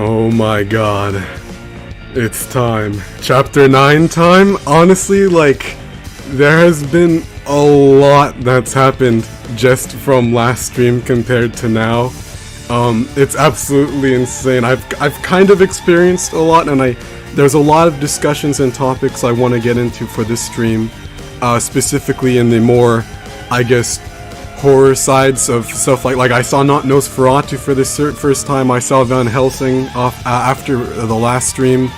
Oh my god. It's time. Chapter 9 time? Honestly, like, there has been a lot that's happened just from last stream compared to now. It's absolutely insane. I've kind of experienced a lot, and there's a lot of discussions and topics I want to get into for this stream, specifically in the more, I guess, horror sides of stuff like I saw not Nosferatu for the first time. I saw Van Helsing after the last stream.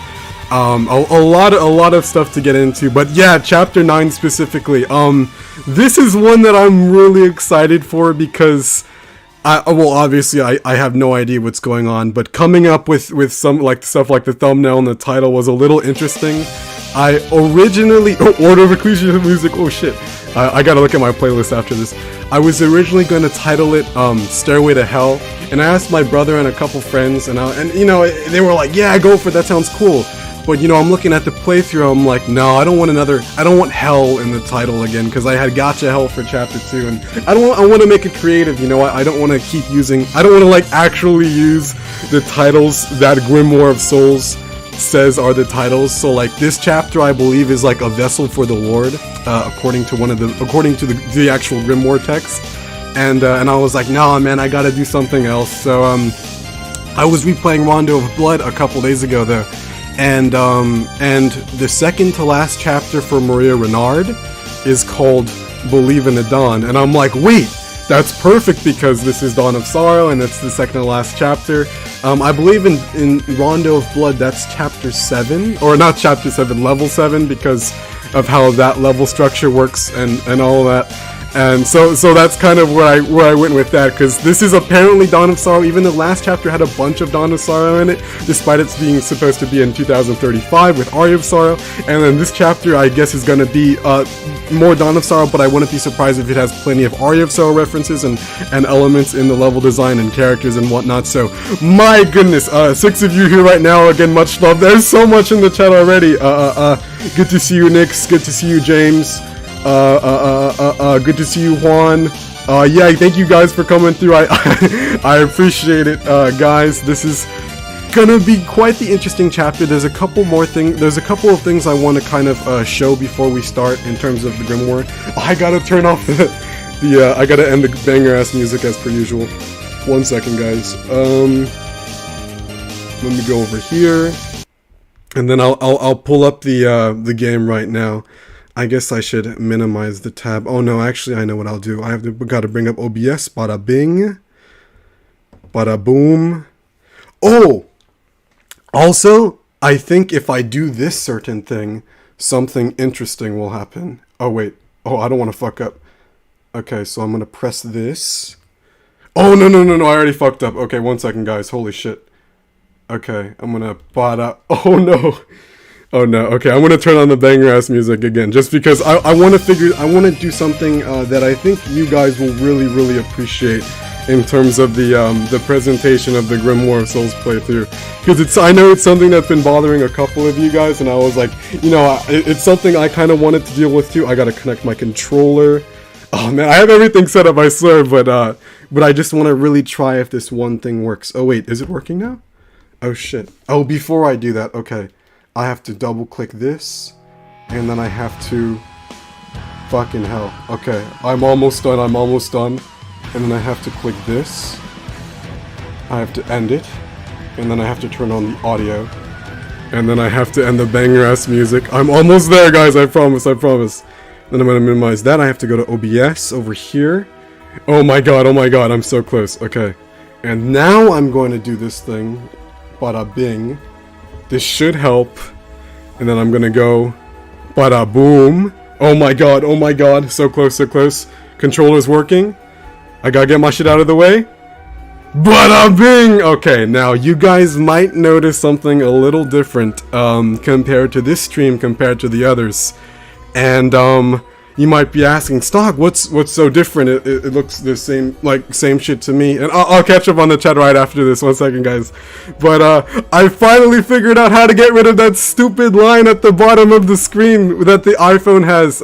A lot of stuff to get into, but yeah, chapter 9 specifically. This is one that I'm really excited for because obviously I have no idea what's going on, but coming up with some like stuff like the thumbnail and the title was a little interesting. I originally Order of Ecclesia music. Oh shit. I gotta look at my playlist after this. I was originally going to title it Stairway to Hell, and I asked my brother and a couple friends, and you know, they were like, yeah, go for it, that sounds cool. But you know, I'm looking at the playthrough, I'm like, no, I don't want hell in the title again, because I had Gotcha Hell for chapter 2, and I want to make it creative, you know. I don't want to keep using, I don't want to like actually use the titles that Grimoire of Souls says are the titles. So like this chapter, I believe, is like a vessel for the Lord, according to the actual Grimoire text, and I was like, nah, man, I gotta do something else. So I was replaying Rondo of Blood a couple days ago though, and the second to last chapter for Maria Renard is called Believe in the Dawn, and I'm like, wait, that's perfect because this is Dawn of Sorrow and it's the second to last chapter. I believe in Rondo of Blood that's chapter 7, or not chapter 7, level 7, because of how that level structure works and all of that. And so that's kind of where I went with that, because this is apparently Dawn of Sorrow. Even the last chapter had a bunch of Dawn of Sorrow in it, despite it being supposed to be in 2035 with Aria of Sorrow. And then this chapter, I guess, is going to be more Dawn of Sorrow, but I wouldn't be surprised if it has plenty of Aria of Sorrow references and elements in the level design and characters and whatnot. So, my goodness, 6 of you here right now, again, much love. There's so much in the chat already. Good to see you, Nix. Good to see you, James. Good to see you, Juan. Yeah, thank you guys for coming through. I appreciate it, guys. This is gonna be quite the interesting chapter. There's a couple of things I want to kind of show before we start in terms of the Grimoire. I gotta turn off I gotta end the banger ass music as per usual. 1 second, guys. Let me go over here, and then I'll pull up the game right now. I guess I should minimize the tab. Oh no, actually I know what I'll do. Gotta bring up OBS. Bada bing. Bada boom. Oh! Also, I think if I do this certain thing, something interesting will happen. Oh wait. Oh, I don't want to fuck up. Okay, so I'm gonna press this. Oh no, I already fucked up. Okay, 1 second, guys. Holy shit. Okay, I'm gonna bada. Oh no. Oh no, okay, I'm gonna turn on the banger ass music again, just because I wanna do something that I think you guys will really appreciate in terms of the presentation of the Grimoire of Souls playthrough. Because I know it's something that's been bothering a couple of you guys, and I was like, you know, it's something I kinda wanted to deal with too. I gotta connect my controller. Oh man, I have everything set up, I swear, but I just wanna really try if this one thing works. Oh wait, is it working now? Oh shit. Oh, before I do that, okay. I have to double click this, and then I have to, fucking hell. Okay, I'm almost done, and then I have to click this. I have to end it, and then I have to turn on the audio, and then I have to end the banger ass music. I'm almost there, guys, I promise. Then I'm gonna minimize that. I have to go to OBS over here. Oh my god, I'm so close. Okay, and now I'm going to do this thing. Bada bing. This should help. And then I'm gonna go bada boom. Oh my god, so close. Controller's working. I gotta get my shit out of the way. Bada bing! Okay, now you guys might notice something a little different compared to this stream, compared to the others. And you might be asking, Stocke, what's so different? It looks the same, like same shit to me. And I'll catch up on the chat right after this. 1 second, guys. But I finally figured out how to get rid of that stupid line at the bottom of the screen that the iPhone has.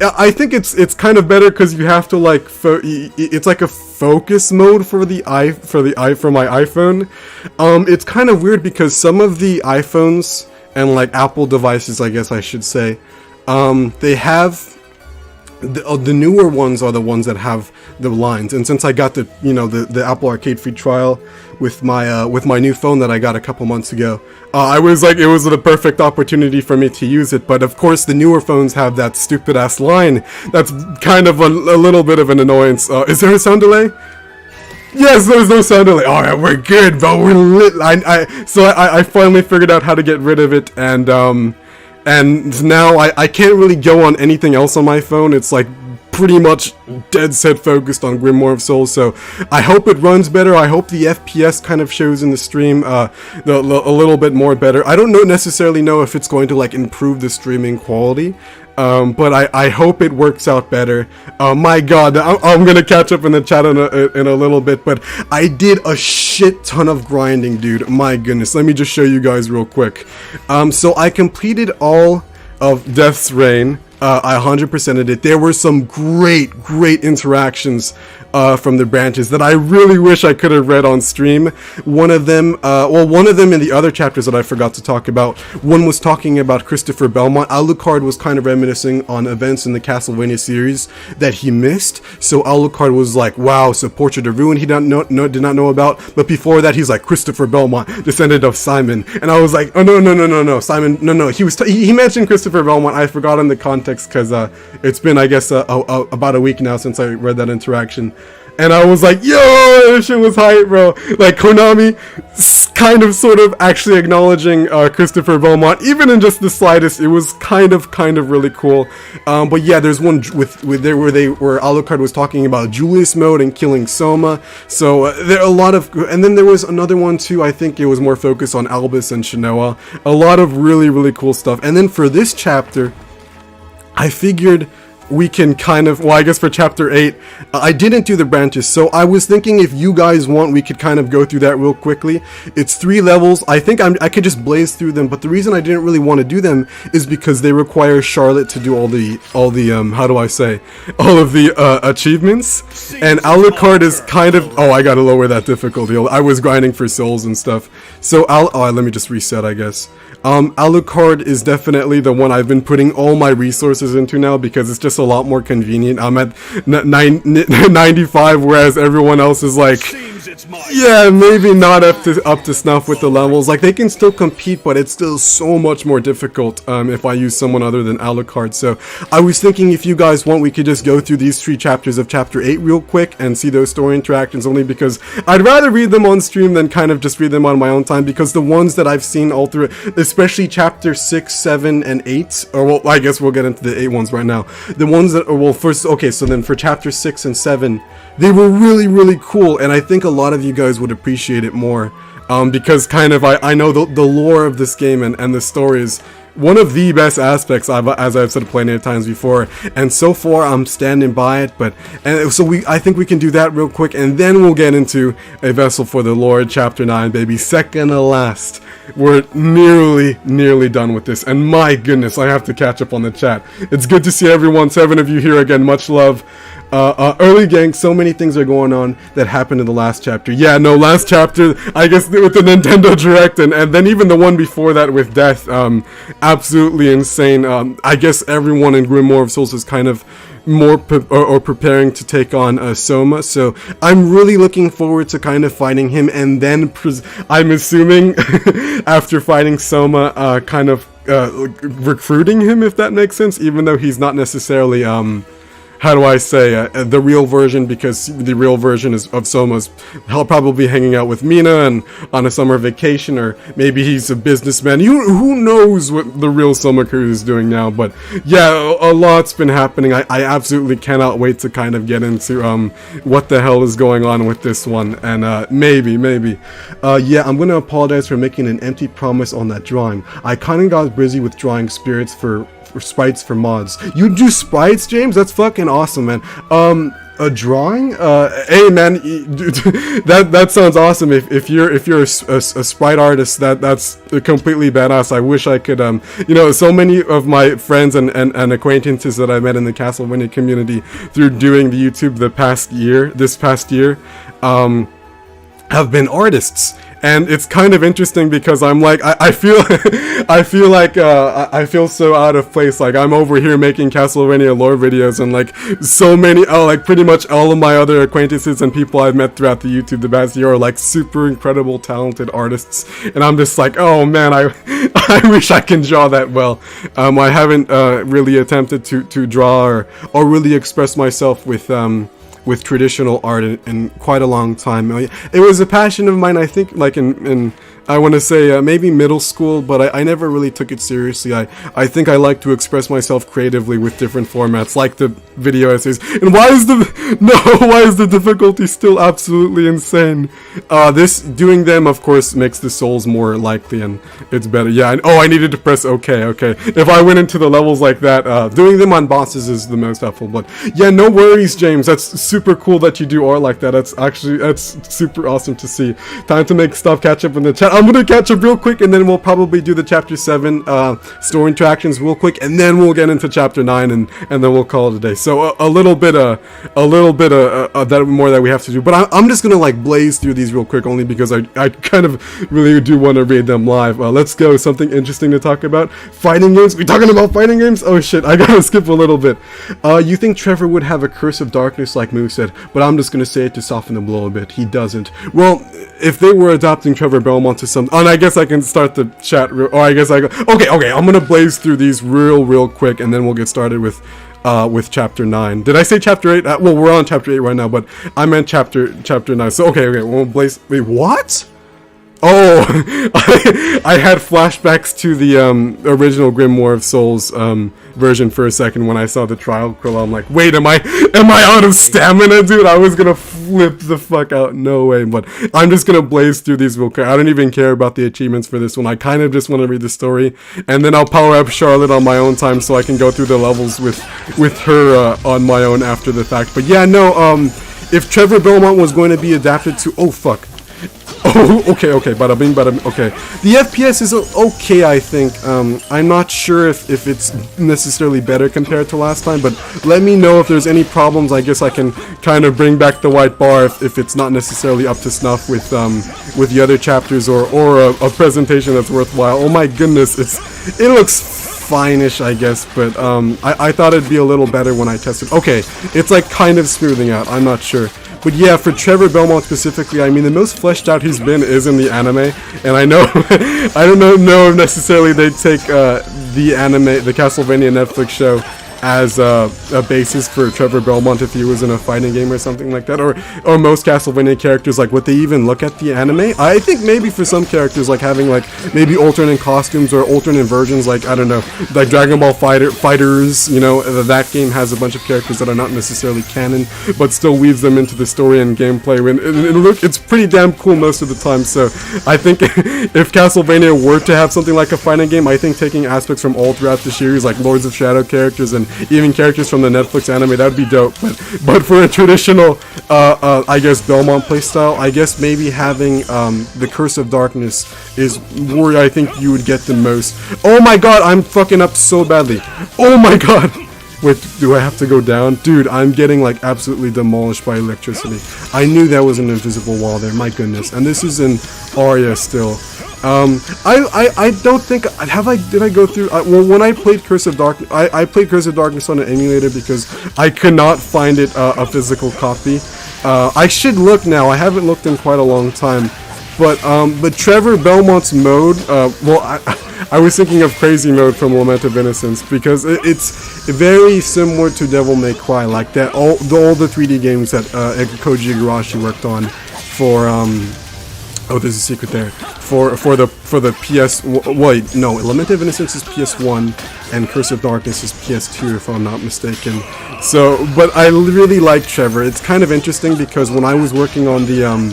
I think it's kind of better because you have to like it's like a focus mode for my iPhone. It's kind of weird because some of the iPhones and like Apple devices, I guess I should say, they have the newer ones are the ones that have the lines. And since I got the Apple Arcade free trial with my new phone that I got a couple months ago, I was like, it was the perfect opportunity for me to use it. But of course the newer phones have that stupid ass line that's kind of a little bit of an annoyance. Is there a sound delay? Yes, there's no sound delay. All right, we're good, bro. We're lit. So I finally figured out how to get rid of it, and now I can't really go on anything else on my phone. It's like pretty much dead set focused on Grimoire of Souls, so I hope it runs better. I hope the FPS kind of shows in the stream a little bit more better. I don't necessarily know if it's going to like improve the streaming quality, but I hope it works out better. My god, I'm gonna catch up in the chat in a little bit, but I did a shit ton of grinding, dude. My goodness, let me just show you guys real quick. So I completed all of Death's Reign. I 100%ed it. There were some great interactions from the branches that I really wish I could have read on stream. One of them in the other chapters that I forgot to talk about. One was talking about Christopher Belmont. Alucard was kind of reminiscing on events in the Castlevania series that he missed. So Alucard was like, wow, so Portrait of Ruin he did not know about. But before that, he's like, Christopher Belmont, descendant of Simon. And I was like, oh no, Simon, no. He mentioned Christopher Belmont. I forgot in the context because it's been, I guess, about a week now since I read that interaction. And I was like, yo, this shit was hype, bro. Like, Konami kind of sort of actually acknowledging Christopher Belmont, even in just the slightest. It was kind of really cool. But yeah, there's one where Alucard was talking about Julius mode and killing Soma. So there are a lot of, and then there was another one too. I think it was more focused on Albus and Shinoa. A lot of really cool stuff. And then for this chapter, I figured we can kind of, well, I guess for chapter 8, I didn't do the branches, so I was thinking if you guys want, we could kind of go through that real quickly. It's 3 levels. I think I could just blaze through them, but the reason I didn't really want to do them is because they require Charlotte to do all the how do I say, all of the achievements, and Alucard is kind of, oh, I gotta lower that difficulty. I was grinding for souls and stuff. So let me just reset, I guess. Alucard is definitely the one I've been putting all my resources into now because it's just a lot more convenient. I'm at 95, whereas everyone else is like, yeah, maybe not up to snuff with the levels. Like, they can still compete, but it's still so much more difficult if I use someone other than Alucard. So I was thinking if you guys want, we could just go through these 3 chapters of chapter 8 real quick and see those story interactions, only because I'd rather read them on stream than kind of just read them on my own time, because the ones that I've seen all through, especially chapter 6, 7, and 8, or well, I guess we'll get into the 8 ones right now. The ones that, well, first, okay, so then for chapter 6 and 7, they were really cool, and I think a lot of you guys would appreciate it more, because kind of, I know the lore of this game and the story is one of the best aspects, as I've said plenty of times before, and so far I'm standing by it. But I think we can do that real quick, and then we'll get into A Vessel for the Lord, chapter 9, baby, second to last. We're nearly done with this, and my goodness, I have to catch up on the chat. It's good to see everyone, 7 of you here again, much love. Early gang, so many things are going on that happened in the last chapter. Yeah, no, last chapter, I guess with the Nintendo Direct, and then even the one before that with Death, absolutely insane. I guess everyone in Grimoire of Souls is kind of more preparing to take on Soma, so I'm really looking forward to kind of fighting him, and then I'm assuming after fighting Soma, kind of recruiting him, if that makes sense, even though he's not necessarily how do I say, the real version, because the real version of Soma's probably hanging out with Mina and on a summer vacation, or maybe he's a businessman. Who knows what the real Soma crew is doing now, but yeah, a lot's been happening. I absolutely cannot wait to kind of get into what the hell is going on with this one, and maybe. Yeah, I'm gonna apologize for making an empty promise on that drawing. I kinda got busy with drawing spirits for sprites for mods. You do sprites, James? That's fucking awesome, man. A drawing? Hey man, that sounds awesome. If you're a sprite artist, that's completely badass. I wish I could, you know, so many of my friends and acquaintances that I met in the Castlevania community through doing the YouTube this past year, have been artists. And it's kind of interesting because I'm like, I feel I feel so out of place. Like, I'm over here making Castlevania lore videos, and like so many, like pretty much all of my other acquaintances and people I've met throughout the YouTube the past year are like super incredible talented artists, and I'm just like, oh man, I wish I can draw that well. I haven't really attempted to draw or really express myself with traditional art in quite a long time. It was a passion of mine, I think, like in I want to say maybe middle school, but I never really took it seriously. I think I like to express myself creatively with different formats, like the video essays. And why is the difficulty still absolutely insane? Doing them, of course, makes the souls more likely, and it's better. Yeah, I needed to press OK. If I went into the levels like that, doing them on bosses is the most helpful. But yeah, no worries, James. That's super cool that you do art like that. That's super awesome to see. Time to make stuff catch up in the chat. I'm gonna catch up real quick, and then we'll probably do the chapter 7 store interactions real quick, and then we'll get into chapter 9, and then we'll call it a day. So a little bit that more that we have to do, but I'm just gonna like blaze through these real quick, only because I kind of really do want to read them live. Let's go. Something interesting to talk about. Fighting games. We talking about fighting games? Oh shit, I gotta skip a little bit. You think Trevor would have a Curse of Darkness like Moo said, but I'm just gonna say it to soften the blow a bit. He doesn't. Well, if they were adopting Trevor Belmont to some, and I guess I can start the chat, or I guess I go, okay, I'm gonna blaze through these real quick, and then we'll get started with chapter 9. Did I say chapter 8? Well, we're on chapter 8 right now, but I meant chapter 9. So okay, we'll blaze. Wait, what? Oh, I had flashbacks to the original Grimoire of Souls version for a second when I saw the trial Krill. I'm like, wait, am I out of stamina, dude? I was gonna flip the fuck out. No way. But I'm just gonna blaze through these real quick. I don't even care about the achievements for this one. I kind of just want to read the story, and then I'll power up Charlotte on my own time so I can go through the levels with her on my own after the fact. But yeah, no. If Trevor Belmont was going to be adapted to, oh fuck. Oh, okay, bada bing, bada bing, okay. The FPS is okay, I think. I'm not sure if it's necessarily better compared to last time, but let me know if there's any problems. I guess I can kind of bring back the white bar if it's not necessarily up to snuff with the other chapters or a presentation that's worthwhile. Oh my goodness, it looks fine-ish, I guess, but I thought it'd be a little better when I tested. Okay, it's like kind of smoothing out, I'm not sure. But yeah, for Trevor Belmont specifically, I mean, the most fleshed out he's been is in the anime, and I know, I don't know if necessarily they'd take the Castlevania Netflix show as a basis for Trevor Belmont if he was in a fighting game or something like that, or most Castlevania characters, like, would they even look at the anime? I think maybe for some characters, like having like maybe alternate costumes or alternate versions, like, I don't know, like Dragon Ball Fighters, you know, that game has a bunch of characters that are not necessarily canon, but still weaves them into the story and gameplay, and it's pretty damn cool most of the time. So I think if Castlevania were to have something like a fighting game, I think taking aspects from all throughout the series, like Lords of Shadow characters and even characters from the Netflix anime, that would be dope. But for a traditional, I guess, Belmont playstyle, I guess maybe having the Curse of Darkness is where I think you would get the most. Oh my god, I'm fucking up so badly. Oh my god. Wait, do I have to go down? Dude, I'm getting like absolutely demolished by electricity. I knew that was an invisible wall there, my goodness. And this is in Aria still. I don't think, did I go through, well, when I played Curse of Darkness, I played Curse of Darkness on an emulator because I could not find it, a physical copy. I should look now, I haven't looked in quite a long time, but Trevor Belmont's mode, well, I was thinking of Crazy Mode from Lament of Innocence, because it's very similar to Devil May Cry, like that, all the 3D games that Koji Igarashi worked on for, oh, there's a secret there. For the PS, wait, no, Lament of Innocence is PS1 and Curse of Darkness is PS2, if I'm not mistaken. So, but I really like Trevor. It's kind of interesting because when I was working on I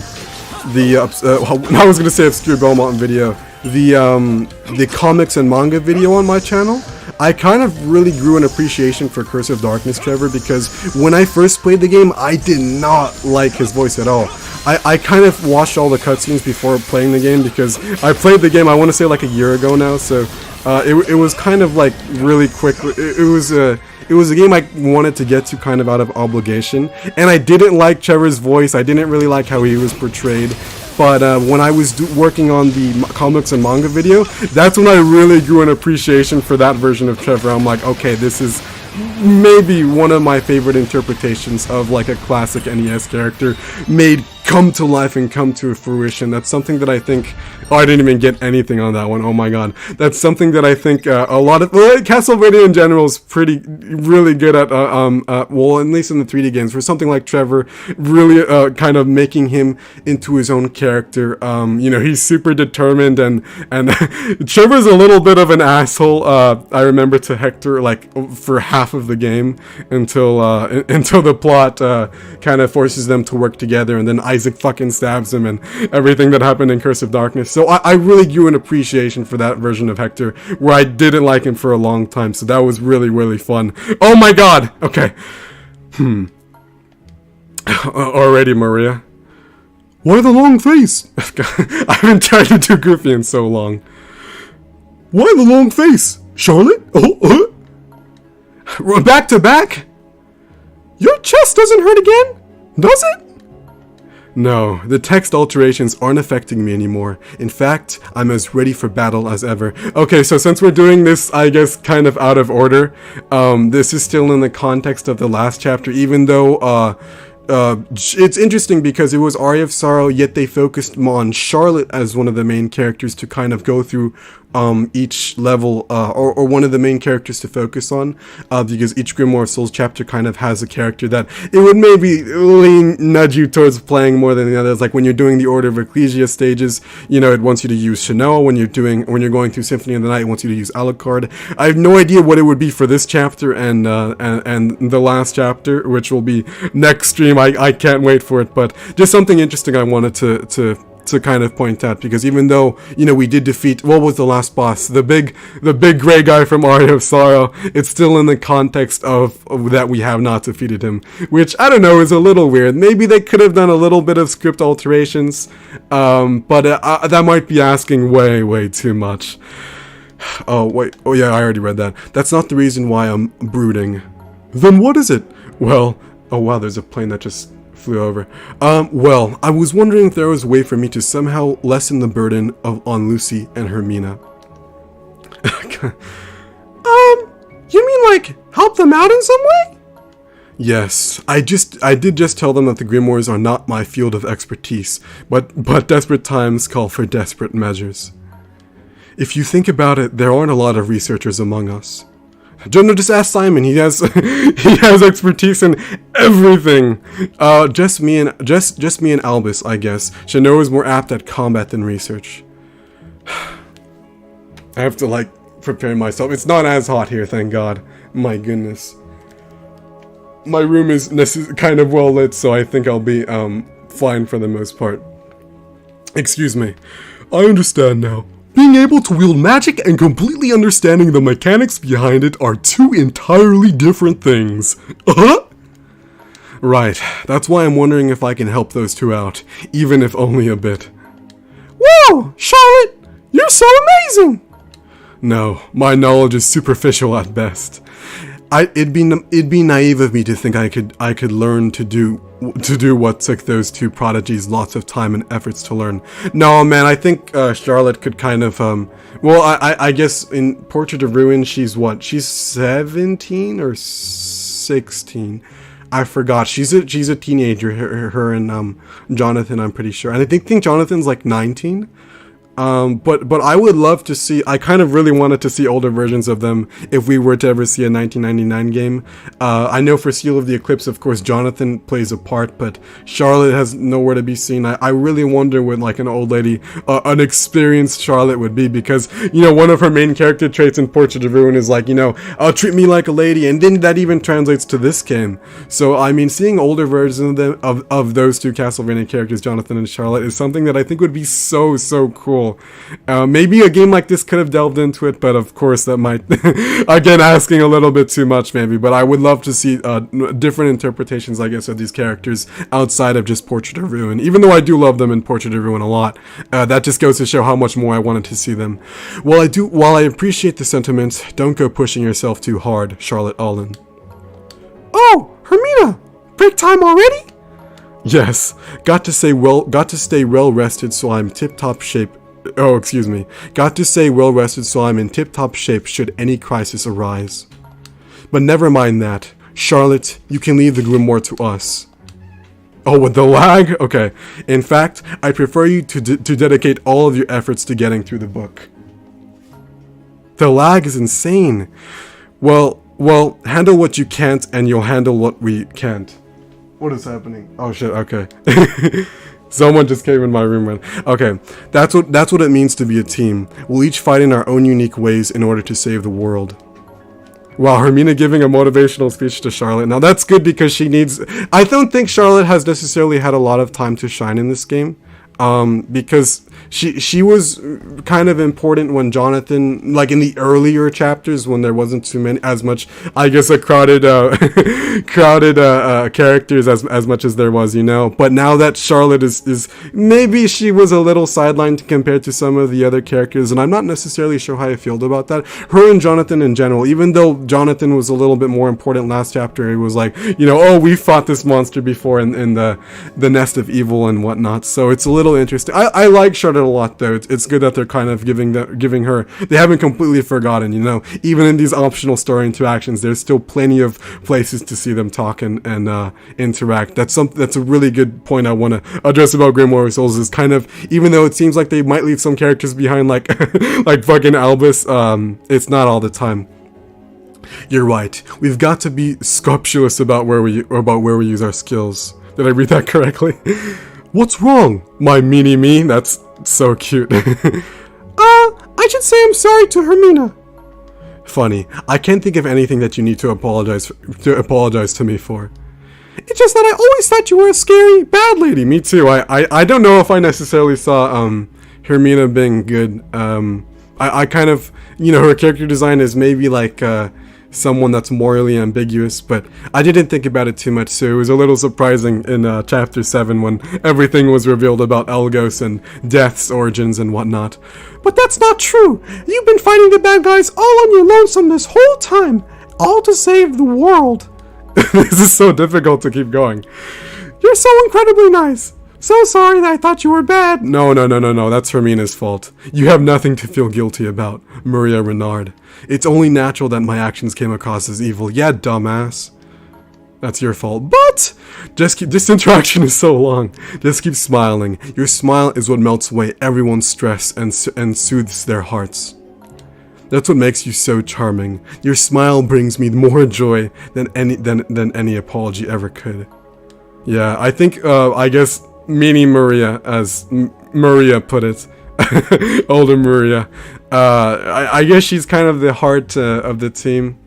was gonna say Obscure Belmont video, the comics and manga video on my channel, I kind of really grew an appreciation for Curse of Darkness, Trevor, because when I first played the game, I did not like his voice at all. I kind of watched all the cutscenes before playing the game, because I played the game, I want to say like a year ago now, so it was kind of like really quick. It was a game I wanted to get to kind of out of obligation, and I didn't like Trevor's voice. I didn't really like how he was portrayed. But when I was working on the comics and manga video, that's when I really grew an appreciation for that version of Trevor. I'm like, okay, this is maybe one of my favorite interpretations of like a classic NES character made come to life and come to fruition. That's something that I think, oh, I didn't even get anything on that one, oh my god. That's something that I think a lot of, Castlevania in general is really good at, well, at least in the 3D games, for something like Trevor, really kind of making him into his own character. You know, he's super determined, and Trevor's a little bit of an asshole, I remember, to Hector, like, for half of the game, until the plot kind of forces them to work together, and then Isaac fucking stabs him, and everything that happened in Curse of Darkness. So I really grew an appreciation for that version of Hector, where I didn't like him for a long time, so that was really, really fun. Oh my god! Okay. Already, Maria. Why the long face? I haven't tried to do Goofy in so long. Why the long face? Charlotte? Back to back? Your chest doesn't hurt again? Does it? No, the text alterations aren't affecting me anymore. In fact, I'm as ready for battle as ever. Okay, so since we're doing this, I guess, kind of out of order, this is still in the context of the last chapter, even though, it's interesting because it was Aria of Sorrow, yet they focused on Charlotte as one of the main characters to kind of go through each level, or one of the main characters to focus on, because each Grimoire of Souls chapter kind of has a character that it would maybe nudge you towards playing more than the others. Like when you're doing the Order of Ecclesia stages, you know, it wants you to use Shanoa. When you're going through Symphony of the Night, it wants you to use Alucard. I have no idea what it would be for this chapter and the last chapter, which will be next stream. I can't wait for it, but just something interesting I wanted to kind of point out, because even though, you know, we did defeat, what was the last boss? The big gray guy from Aria of Sorrow, it's still in the context of that we have not defeated him, which, I don't know, is a little weird. Maybe they could have done a little bit of script alterations, but that might be asking way too much. Oh, wait, oh yeah, I already read that. That's not the reason why I'm brooding. Then what is it? Well, oh wow, there's a plane that just flew over. Well, I was wondering if there was a way for me to somehow lessen the burden on Lucy and Hermina. You mean like help them out in some way? Yes, I did just tell them that the Grimoires are not my field of expertise, but desperate times call for desperate measures. If you think about it, there aren't a lot of researchers among us. Just ask Simon. He has expertise in everything. Just me and Albus, I guess. Shanoa is more apt at combat than research. I have to like prepare myself. It's not as hot here, thank God. My goodness. My room is kind of well lit, so I think I'll be fine for the most part. Excuse me. I understand now. Being able to wield magic and completely understanding the mechanics behind it are two entirely different things. Right, that's why I'm wondering if I can help those two out, even if only a bit. Whoa, Charlotte, you're so amazing! No, my knowledge is superficial at best. It'd be naive of me to think I could learn to do what took those two prodigies lots of time and efforts to learn. No, man, I think Charlotte could kind of well, I guess in Portrait of Ruin she's what? She's 17 or 16. I forgot. She's a teenager. Her and Jonathan, I'm pretty sure. And I think Jonathan's like 19. But I would love to see, I kind of really wanted to see older versions of them if we were to ever see a 1999 game. I know for Seal of the Eclipse, of course, Jonathan plays a part, but Charlotte has nowhere to be seen. I really wonder what, like, an old lady, an experienced Charlotte would be, because, you know, one of her main character traits in Portrait of Ruin is like, you know, treat me like a lady, and then that even translates to this game. So, I mean, seeing older versions of those two Castlevania characters, Jonathan and Charlotte, is something that I think would be so cool. cool. Maybe a game like this could have delved into it, but of course that might, again, asking a little bit too much maybe, but I would love to see different interpretations, I guess, of these characters outside of just Portrait of Ruin. Even though I do love them in Portrait of Ruin a lot, that just goes to show how much more I wanted to see them. While I appreciate the sentiment, don't go pushing yourself too hard, Charlotte Allen. Oh, Hermina! Break time already? Yes, got to stay well rested so I'm tip-top shape. Oh, excuse me. Got to stay well rested so I'm in tip-top shape should any crisis arise. But never mind that. Charlotte, you can leave the grimoire to us. Oh, with the lag? Okay. In fact, I prefer you to dedicate all of your efforts to getting through the book. The lag is insane. Well, handle what you can't and you'll handle what we can't. What is happening? Oh shit, okay. Someone just came in my room, man. Okay, that's what it means to be a team. We'll each fight in our own unique ways in order to save the world. Wow, Hermina giving a motivational speech to Charlotte. Now that's good because she needs... I don't think Charlotte has necessarily had a lot of time to shine in this game. Because she was kind of important when Jonathan, like in the earlier chapters when there wasn't as much, I guess, a crowded characters as much as there was, you know. But now that Charlotte is maybe she was a little sidelined compared to some of the other characters, and I'm not necessarily sure how I feel about that. Her and Jonathan in general, even though Jonathan was a little bit more important last chapter, it was like, you know, oh, we fought this monster before in the Nest of Evil and whatnot. So it's a little interesting. I like Charlotte a lot though. It's good that they're kind of giving her, they haven't completely forgotten, you know. Even in these optional story interactions, there's still plenty of places to see them talk and interact. That's a really good point I want to address about Grimoire of Souls, is kind of, even though it seems like they might leave some characters behind, like like fucking Albus, it's not all the time. You're right. We've got to be scrupulous about where we use our skills. Did I read that correctly? What's wrong, my mini-me? That's so cute. I should say I'm sorry to Hermina. Funny, I can't think of anything that you need to apologize to me for. It's just that I always thought you were a scary, bad lady. Me too. I don't know if I necessarily saw Hermina being good. I kind of, you know, her character design is maybe like someone that's morally ambiguous, but I didn't think about it too much, so it was a little surprising in chapter 7 when everything was revealed about Elgos and Death's origins and whatnot. But that's not true! You've been fighting the bad guys all on your lonesome this whole time! All to save the world! This is so difficult to keep going. You're so incredibly nice! So sorry that I thought you were bad! No, that's Hermina's fault. You have nothing to feel guilty about, Maria Renard. It's only natural that my actions came across as evil. Yeah, dumbass. That's your fault. But this interaction is so long. Just keep smiling. Your smile is what melts away everyone's stress and soothes their hearts. That's what makes you so charming. Your smile brings me more joy than any apology ever could. Yeah, I think I guess Mini Maria, as Maria put it, older Maria. I guess she's kind of the heart of the team.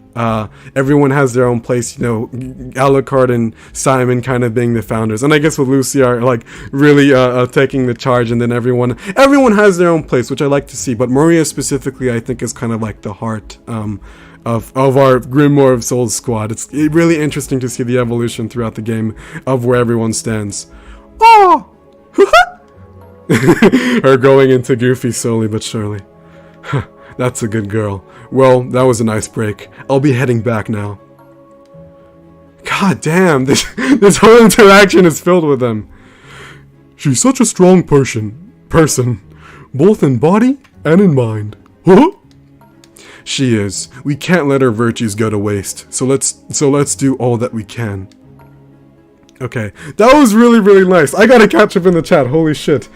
Everyone has their own place, you know, Alucard and Simon kind of being the founders, and I guess with Lucy are like really taking the charge, and then everyone has their own place, which I like to see. But Maria specifically, I think, is kind of like the heart of our Grimoire of Souls squad. It's really interesting to see the evolution throughout the game of where everyone stands. Oh! Her going into Goofy slowly but surely. That's a good girl. Well, that was a nice break. I'll be heading back now. God damn, this whole interaction is filled with them. She's such a strong person, both in body and in mind. Huh? She is. We can't let her virtues go to waste. So let's do all that we can. Okay, that was really, really nice. I gotta catch up in the chat, holy shit.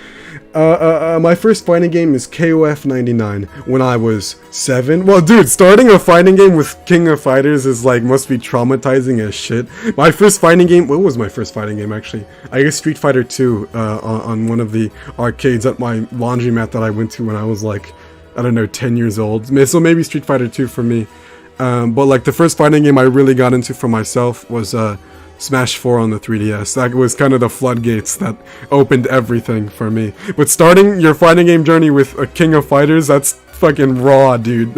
My first fighting game is KOF 99 when I was 7. Well, dude, starting a fighting game with King of Fighters is like, must be traumatizing as shit. My first fighting game, what was my first fighting game actually? I guess Street Fighter 2 on one of the arcades at my laundromat that I went to when I was like, I don't know, 10 years old. So maybe Street Fighter 2 for me. But like the first fighting game I really got into for myself was Smash 4 on the 3DS. That was kind of the floodgates that opened everything for me. But starting your fighting game journey with a King of Fighters, that's fucking raw, dude.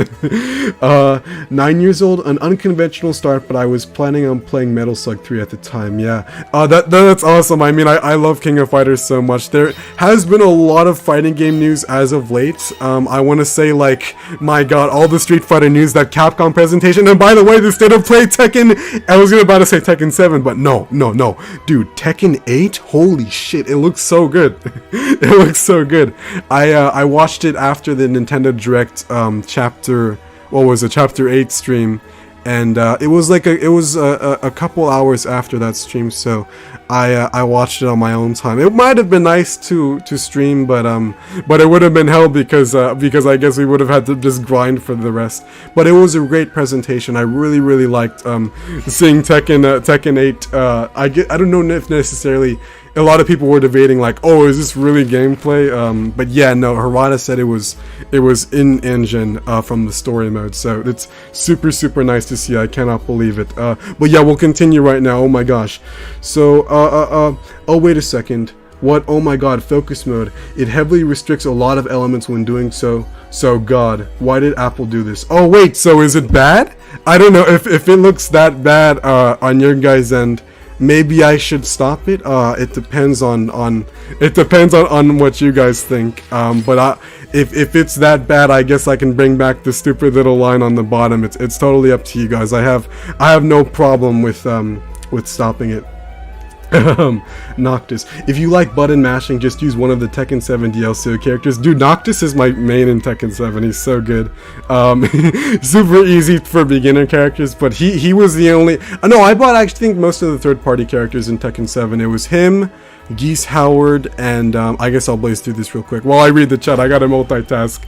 9 years old, an unconventional start, but I was planning on playing Metal Slug 3 at the time. Yeah, that's awesome. I mean, I love King of Fighters so much. There has been a lot of fighting game news as of late. I want to say, like, my god, all the Street Fighter news, that Capcom presentation, and by the way, the State of Play Tekken, I was about to say Tekken 7, but no, dude, Tekken 8, holy shit, it looks so good. It looks so good. I watched it after the Nintendo Direct chapter 8 stream, and it was like a couple hours after that stream, so I watched it on my own time. It might have been nice to stream, but it would have been hell because I guess we would have had to just grind for the rest. But it was a great presentation. I really liked seeing Tekken 8. I don't know if necessarily a lot of people were debating, like, oh, is this really gameplay? But yeah, no, Harada said it was in engine from the story mode, so it's super nice to see. I cannot believe it. But yeah, we'll continue right now. Oh my gosh. So oh, wait a second. What? Oh my god, focus mode. It heavily restricts a lot of elements when doing so. So god, why did Apple do this? Oh wait, so is it bad? I don't know if it looks that bad on your guys' end. Maybe I should stop it. It depends on what you guys think. But if it's that bad, I guess I can bring back the stupid little line on the bottom. It's totally up to you guys. I have no problem with stopping it. Noctis. If you like button mashing, just use one of the Tekken 7 DLC characters. Dude, Noctis is my main in Tekken 7. He's so good. Super easy for beginner characters, but he was the only... No, I bought, I think, most of the third-party characters in Tekken 7. It was him, Geese Howard, and I guess I'll blaze through this real quick while I read the chat. I gotta multitask.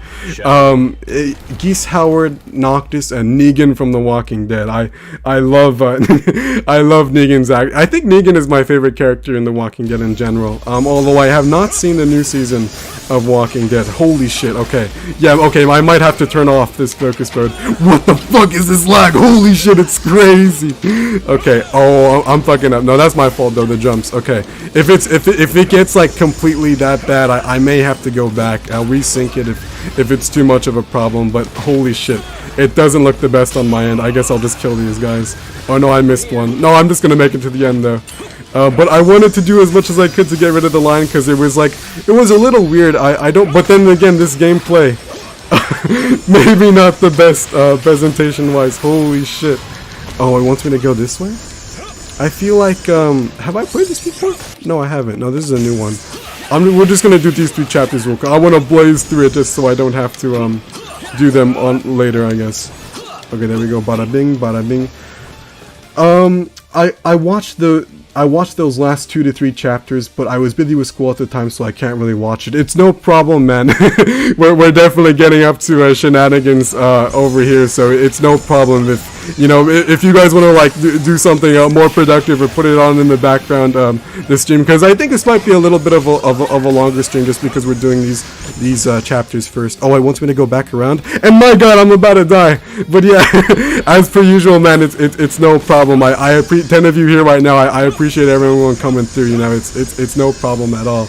Geese Howard, Noctis, and Negan from The Walking Dead. I love I love Negan's act. I think Negan is my favorite character in The Walking Dead in general. Although I have not seen the new season of Walking Dead. Holy shit. Okay, yeah. Okay, I might have to turn off this focus mode. What the fuck is this lag? Holy shit, it's crazy. Okay. Oh, I'm fucking up. No, that's my fault though. The jumps. Okay. If it gets like completely that bad, I may have to go back. I'll resync it if it's too much of a problem, but holy shit, it doesn't look the best on my end. I guess I'll just kill these guys. Oh no, I missed one. No, I'm just gonna make it to the end though. But I wanted to do as much as I could to get rid of the line, because it was a little weird. I don't, but then again, this gameplay, maybe not the best presentation wise. Holy shit. Oh, it wants me to go this way? I feel like, have I played this before? No, I haven't. No, this is a new one. We're just gonna do these 3 chapters real quick. I want to blaze through it just so I don't have to, do them on later, I guess. Okay, there we go. Bada bing, bada bing. I watched those last 2 to 3 chapters, but I was busy with school at the time, so I can't really watch it. It's no problem, man. we're definitely getting up to shenanigans over here, so it's no problem if you guys want to like do something more productive or put it on in the background this stream, because I think this might be a little bit of a longer stream just because we're doing these chapters first. Oh, it wants me to go back around, and my god, I'm about to die. But yeah, as per usual, man, it's no problem. 10 of you here right now. I appreciate everyone coming through. It's no problem at all.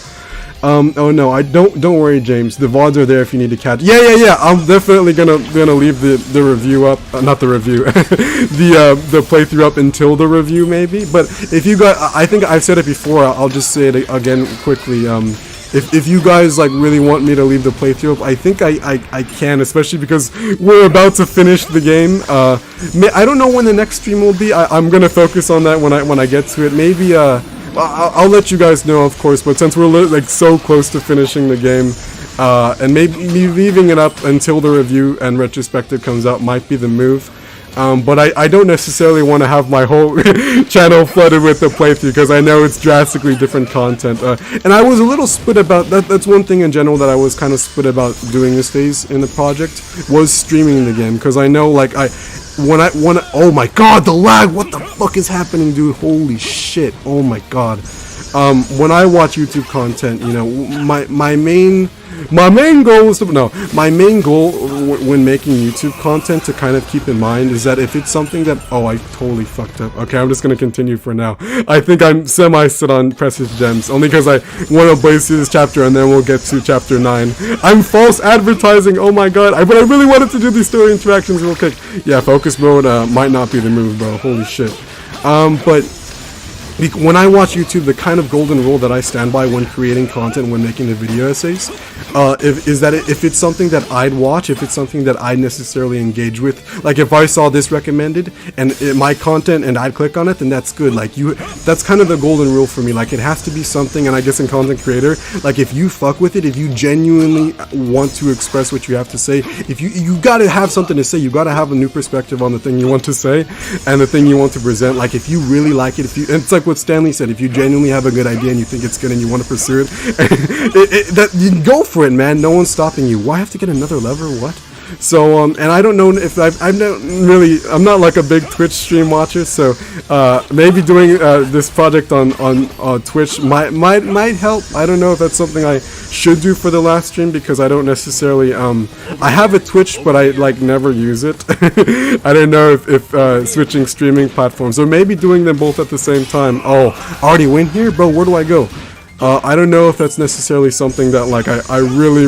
Oh no, don't worry, James. The VODs are there if you need to catch. Yeah. I'm definitely gonna leave the review up, not the review, the playthrough up until the review maybe. But if you guys, I think I've said it before. I'll just say it again quickly. If you guys like really want me to leave the playthrough up, I think I can, especially because we're about to finish the game. I don't know when the next stream will be. I'm gonna focus on that when I get to it. Maybe I'll let you guys know, of course. But since we're like so close to finishing the game, and maybe me leaving it up until the review and retrospective comes out might be the move. But I don't necessarily want to have my whole channel flooded with the playthrough, because I know it's drastically different content. And I was a little split about that. That's one thing in general that I was kind of split about doing this phase in the project, was streaming the game, because I know like oh my god, the lag! What the fuck is happening, dude? Holy shit! Oh my god. When I watch YouTube content, my main My main goal was to, no, my main goal when making YouTube content to kind of keep in mind is that if it's something that, oh, I totally fucked up. Okay, I'm just gonna continue for now. I think I'm semi-set on Precious Gems, only because I want to blaze through this chapter and then we'll get to chapter 9. I'm false advertising, oh my god, but I really wanted to do these story interactions real quick. Yeah, focus mode might not be the move, bro, holy shit. But when I watch YouTube, the kind of golden rule that I stand by when creating content, when making the video essays, is that if it's something that I'd watch, if it's something that I necessarily engage with, like if I saw this recommended and my content and I'd click on it, then that's good. Like that's kind of the golden rule for me. Like it has to be something, and I guess in content creator, like if you fuck with it, if you genuinely want to express what you have to say, if you gotta have something to say, you gotta have a new perspective on the thing you want to say and the thing you want to present. Like if you really like it, and it's like what Stanley said, if you genuinely have a good idea and you think it's good and you want to pursue it, that you go for it, man. No one's stopping you. Why have to get another lever? What? So and I don't know if I'm not like a big Twitch stream watcher, so maybe doing this project on Twitch might help. I don't know if that's something I should do for the last stream, because I don't necessarily I have a Twitch, but I like never use it. I don't know if switching streaming platforms, or maybe doing them both at the same time. Oh, I already went here, bro. Where do I go? I don't know if that's necessarily something that like I really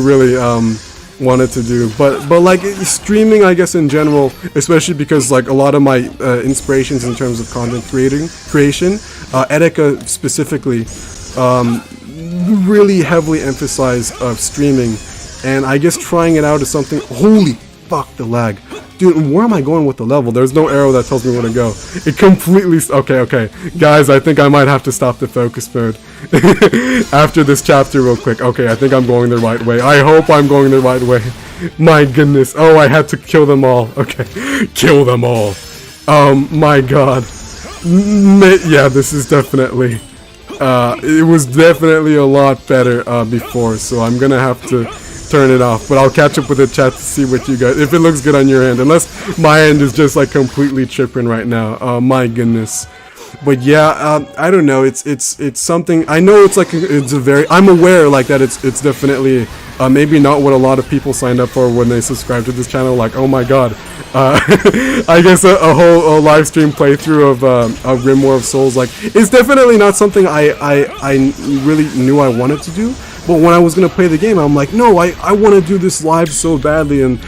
wanted to do, but like streaming, I guess in general, especially because like a lot of my inspirations in terms of content creation, Etika specifically, really heavily emphasize streaming, and I guess trying it out is something. Holy fuck, the lag. Dude, where am I going with the level? There's no arrow that tells me where to go. It completely... Okay. Guys, I think I might have to stop the focus mode after this chapter real quick. Okay, I think I'm going the right way. I hope I'm going the right way. My goodness. Oh, I had to kill them all. Okay. Kill them all. My god. Yeah, this is definitely... it was definitely a lot better before, so I'm gonna have to turn it off, but I'll catch up with the chat to see what you guys, if it looks good on your end, unless my end is just like completely tripping right now. My goodness. But yeah, I don't know, it's something, I know it's like, it's a very, I'm aware like that it's definitely maybe not what a lot of people signed up for when they subscribe to this channel, like, oh my god, I guess a whole live stream playthrough of Grimoire of Souls, like, it's definitely not something I really knew I wanted to do. But when I was going to play the game, I'm like, no, I want to do this live so badly, and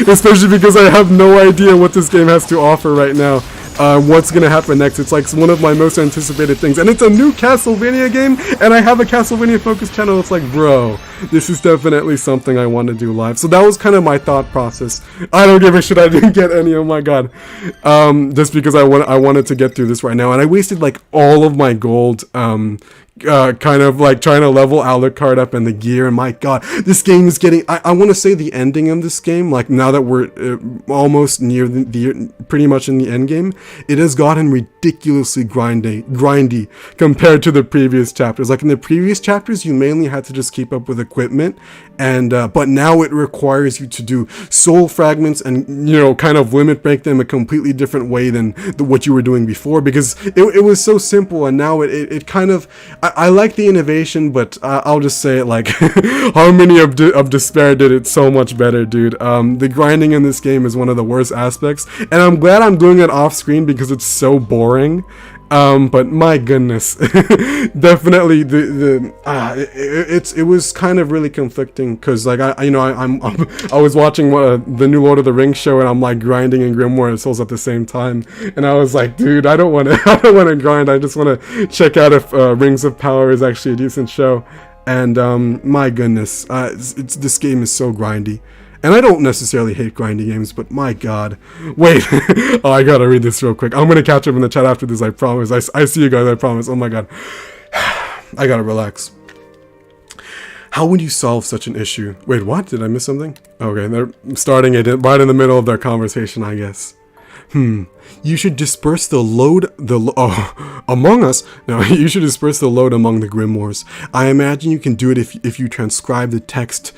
especially because I have no idea what this game has to offer right now. What's going to happen next. It's like one of my most anticipated things, and it's a new Castlevania game, and I have a Castlevania focused channel. It's like, bro, this is definitely something I want to do live. So that was kind of my thought process. I don't give a shit, I didn't get any, oh my god. Just because I wanted to get through this right now, and I wasted like all of my gold, kind of like trying to level Alucard up and the gear, and my god, this game is getting, I want to say the ending of this game, like now that we're almost near the pretty much in the end game, it has gotten ridiculously grindy compared to the previous chapters. Like in the previous chapters, you mainly had to just keep up with equipment, and but now it requires you to do soul fragments and, you know, kind of limit break them a completely different way than what you were doing before, because it was so simple, and now it kind of, I like the innovation, but I'll just say it like, Harmony of Despair did it so much better, dude. The grinding in this game is one of the worst aspects, and I'm glad I'm doing it off screen because it's so boring. But my goodness, definitely it was kind of really conflicting, because like I was watching the new Lord of the Rings show, and I'm like grinding in Grimoire of Souls at the same time, and I was like, dude, I don't want to grind. I just want to check out if Rings of Power is actually a decent show. And my goodness, this game is so grindy. And I don't necessarily hate grindy games, but my god. Wait, oh, I gotta read this real quick. I'm gonna catch up in the chat after this, I promise. I see you guys, I promise. Oh my god. I gotta relax. How would you solve such an issue? Wait, what? Did I miss something? Okay, they're starting it right in the middle of their conversation, I guess. You should disperse the load, among us. No, you should disperse the load among the grimoires. I imagine you can do it if you transcribe the text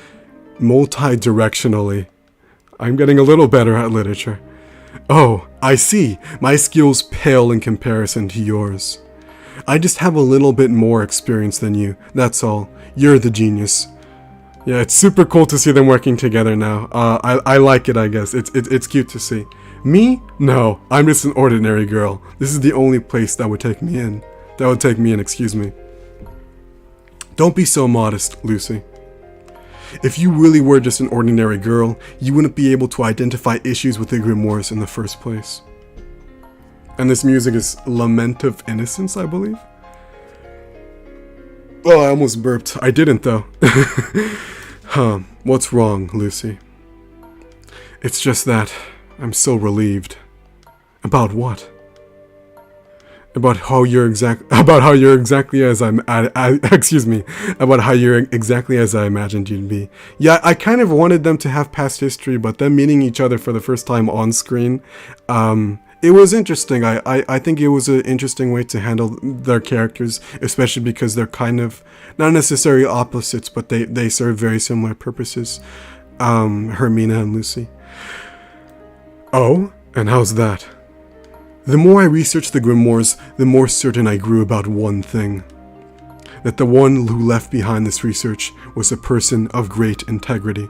multi-directionally. I'm getting a little better at literature. Oh, I see. My skills pale in comparison to yours. I just have a little bit more experience than you, that's all. You're the genius. Yeah, it's super cool to see them working together now. I like it, I guess. It's cute to see. Me? No, I'm just an ordinary girl. This is the only place that would take me in. Excuse me. Don't be so modest, Lucy. If you really were just an ordinary girl, you wouldn't be able to identify issues with the grimoires in the first place. And this music is Lament of Innocence, I believe? Oh, I almost burped. I didn't, though. What's wrong, Lucy? It's just that I'm so relieved. About what? About how you're exactly as I imagined you'd be. Yeah, I kind of wanted them to have past history, but them meeting each other for the first time on screen, it was interesting. I think it was an interesting way to handle their characters, especially because they're kind of not necessarily opposites, but they serve very similar purposes. Hermina and Lucy. Oh, and how's that? The more I researched the grimoires, the more certain I grew about one thing. That the one who left behind this research was a person of great integrity.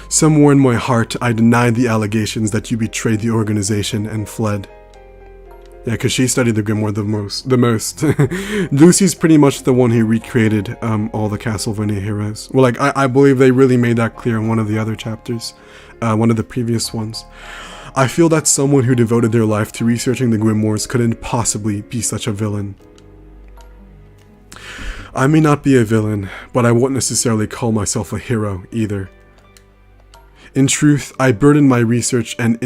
Somewhere in my heart, I denied the allegations that you betrayed the organization and fled. Yeah, because she studied the grimoire the most. Lucy's pretty much the one who recreated all the Castlevania heroes. Well, like, I believe they really made that clear in one of the other chapters. One of the previous ones. I feel that someone who devoted their life to researching the grimoires couldn't possibly be such a villain. I may not be a villain, but I won't necessarily call myself a hero either. In truth, I burned my research and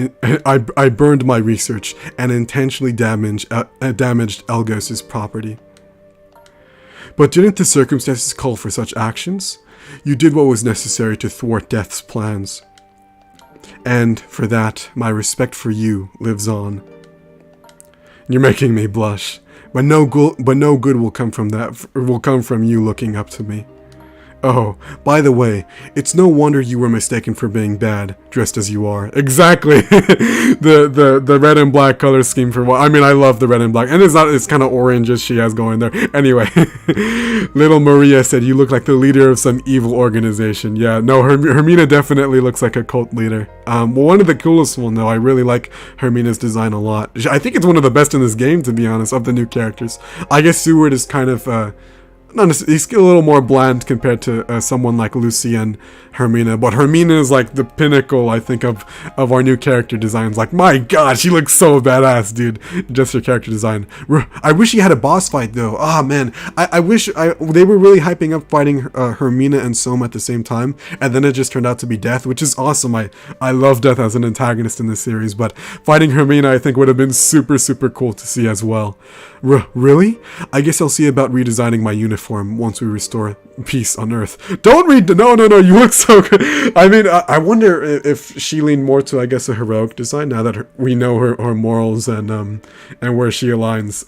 intentionally damaged Elgos's property. But didn't the circumstances call for such actions? You did what was necessary to thwart Death's plans. And for that, my respect for you lives on. You're making me blush, but no good will come from that. Will come from you looking up to me. Oh, by the way, it's no wonder you were mistaken for being bad, dressed as you are. Exactly. the red and black color scheme for what I mean, I love the red and black. And it's kind of orange as she has going there. Anyway, little Maria said you look like the leader of some evil organization. Yeah, no, Hermina definitely looks like a cult leader. Well, one of the coolest one though. I really like Hermina's design a lot. I think it's one of the best in this game, to be honest, of the new characters. I guess Seward is kind of he's a little more bland compared to someone like Lucy and Hermina, but Hermina is like the pinnacle, I think, of our new character designs. Like, my god, she looks so badass, dude. Just her character design. I wish she had a boss fight, though. Ah, man. I wish they were really hyping up fighting Hermina and Soma at the same time, and then it just turned out to be Death, which is awesome. I love Death as an antagonist in this series, but fighting Hermina, I think, would have been super, super cool to see as well. Really? I guess I'll see about redesigning my uniform once we restore peace on Earth. Don't read. No. You look so good. I mean, I wonder if she leaned more to, I guess, a heroic design now that we know her morals and where she aligns.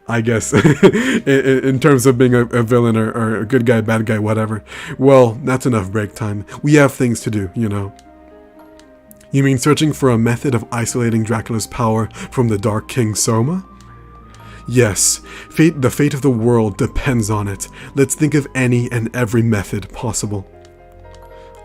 I guess in terms of being a villain or a good guy, bad guy, whatever. Well, that's enough break time. We have things to do, you know. You mean searching for a method of isolating Dracula's power from the Dark King Soma? Yes, the fate of the world depends on it. Let's think of any and every method possible.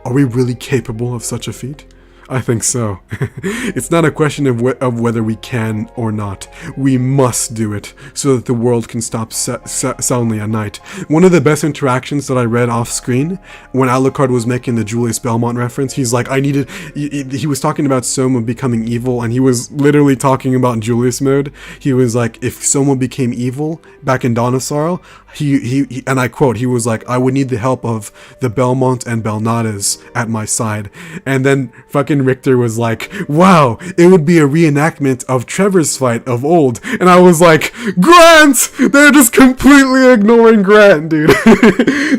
Are we really capable of such a feat? I think so. It's not a question of whether we can or not. We must do it, so that the world can stop soundly at night. One of the best interactions that I read off screen, when Alucard was making the Julius Belmont reference, he's like, he was talking about Soma becoming evil, and he was literally talking about Julius mode. He was like, if Soma became evil, back in Dawn of Sorrow, he and I quote, he was like, I would need the help of the Belmont and Belnadas at my side. And then fucking Richter was like, wow, it would be a reenactment of Trevor's fight of old. And I was like, Grant! They're just completely ignoring Grant, dude.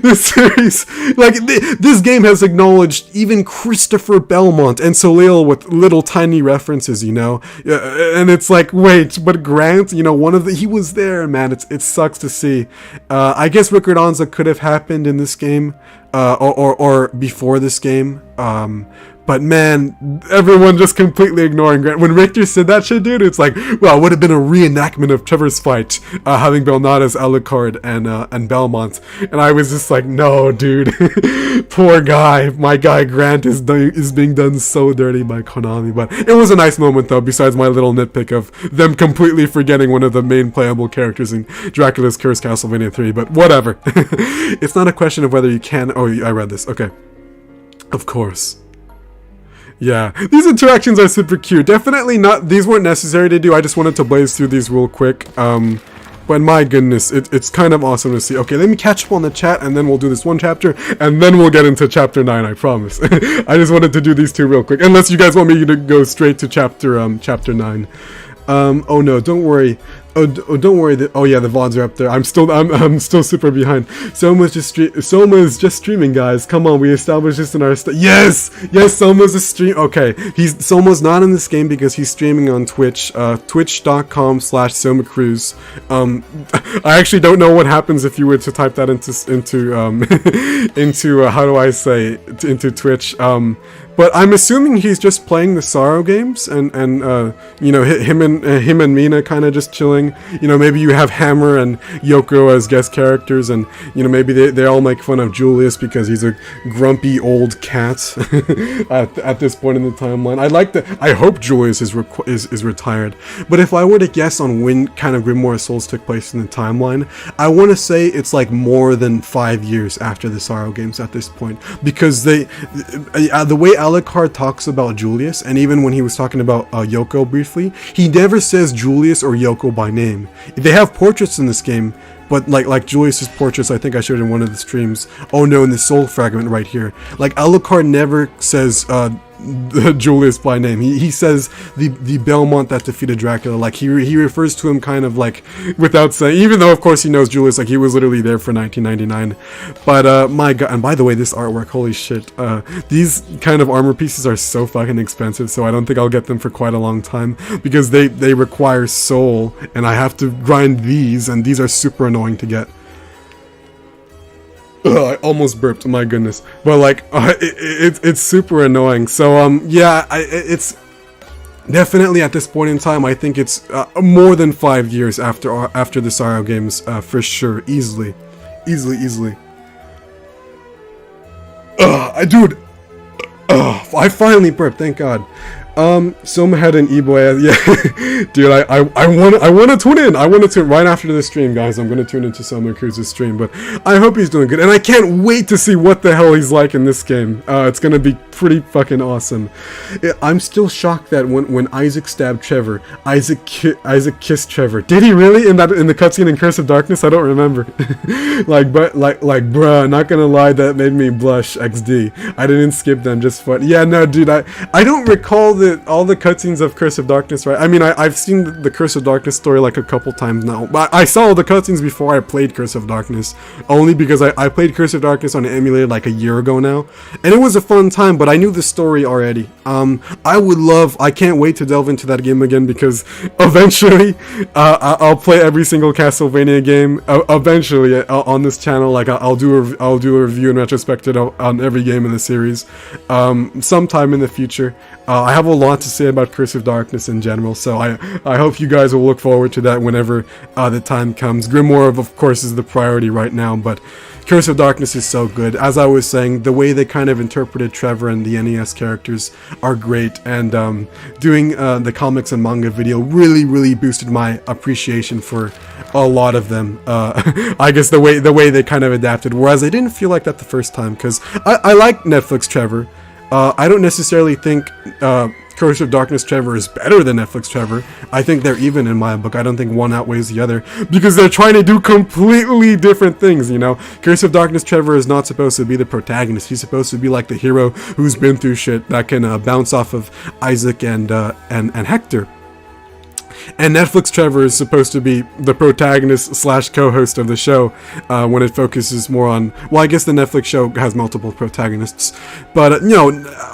This series, like, this game has acknowledged even Christopher Belmont and Soleil with little tiny references, you know? And it's like, wait, but Grant, you know, he was there, man. It sucks to see. I guess Ricardonza could have happened in this game, or before this game, But man, everyone just completely ignoring Grant. When Richter said that shit, dude, it's like, well, it would have been a reenactment of Trevor's fight, having Belnat as Alucard and Belmont. And I was just like, no, dude, poor guy. My guy Grant is being done so dirty by Konami. But it was a nice moment, though, besides my little nitpick of them completely forgetting one of the main playable characters in Dracula's Curse Castlevania 3. But whatever. It's not a question of whether you can... Oh, I read this. Okay. Of course. Yeah, these interactions are super cute. Definitely not... These weren't necessary to do. I just wanted to blaze through these real quick. But my goodness, it's kind of awesome to see. Okay, let me catch up on the chat, and then we'll do this one chapter, and then we'll get into chapter 9, I promise. I just wanted to do these two real quick. Unless you guys want me to go straight to chapter 9. Oh no, don't worry. Oh, don't worry. Oh yeah, the VODs are up there. I'm still super behind. Soma is just streaming, guys. Come on, we established this in our yes, Soma's a stream. Okay, Soma's not in this game because he's streaming on Twitch. Twitch.com/SomaCruz. I actually don't know what happens if you were to type that into how do I say, into Twitch. But I'm assuming he's just playing the Sorrow games, and you know, him and Mina kind of just chilling. You know, maybe you have Hammer and Yoko as guest characters, and you know, maybe they all make fun of Julius because he's a grumpy old cat at this point in the timeline. I hope Julius is retired. But if I were to guess on when kind of Grimoire of Souls took place in the timeline, I want to say it's like more than 5 years after the Sorrow games at this point, because the way Alucard talks about Julius, and even when he was talking about Yoko briefly, he never says Julius or Yoko by name. They have portraits in this game, but like Julius's portraits, I think I showed in one of the streams. Oh no, in the soul fragment right here. Like Alucard never says Julius by name. He says the Belmont that defeated Dracula. Like he refers to him kind of like without saying, even though of course he knows Julius, like he was literally there for 1999. But my god, and by the way, this artwork, holy shit, these kind of armor pieces are so fucking expensive, so I don't think I'll get them for quite a long time because they require soul, and I have to grind these, and these are super annoying to get. Ugh, I almost burped, my goodness. But like, it's super annoying. So yeah, it's definitely at this point in time, I think it's more than 5 years after the Sorrow games, for sure, easily. Dude, I finally burped, thank God. Soma had an Eboy, yeah, dude, I want to tune in. I want to tune right after the stream, guys. I'm going to tune into Soma Cruz's stream, but I hope he's doing good, and I can't wait to see what the hell he's like in this game. It's going to be pretty fucking awesome. I'm still shocked that when Isaac stabbed Trevor, Isaac kissed Trevor. Did he really in the cutscene in Curse of Darkness? I don't remember. like, bruh, not gonna lie, that made me blush. XD. I didn't skip them, just fun. Yeah, no, dude, I don't recall all the cutscenes of Curse of Darkness, right? I mean, I've seen the Curse of Darkness story like a couple times now, but I saw all the cutscenes before I played Curse of Darkness, only because I played Curse of Darkness on an emulator like a year ago now, and it was a fun time, but I knew the story already. I can't wait to delve into that game again, because eventually, I'll play every single Castlevania game, eventually, on this channel. Like, I'll do a review and retrospective on every game in the series, sometime in the future. I have a lot to say about Curse of Darkness in general, so I hope you guys will look forward to that whenever the time comes. Grimoire, of course, is the priority right now, but Curse of Darkness is so good. As I was saying, the way they kind of interpreted Trevor and the NES characters are great, and doing the comics and manga video really boosted my appreciation for a lot of them. I guess the way they kind of adapted, whereas I didn't feel like that the first time, because I like Netflix Trevor. I don't necessarily think Curse of Darkness Trevor is better than Netflix Trevor. I think they're even in my book. I don't think one outweighs the other, because they're trying to do completely different things, you know? Curse of Darkness Trevor is not supposed to be the protagonist. He's supposed to be like the hero who's been through shit that can bounce off of Isaac and Hector. And Netflix Trevor is supposed to be the protagonist / co-host of the show when it focuses more on, well, I guess the Netflix show has multiple protagonists, but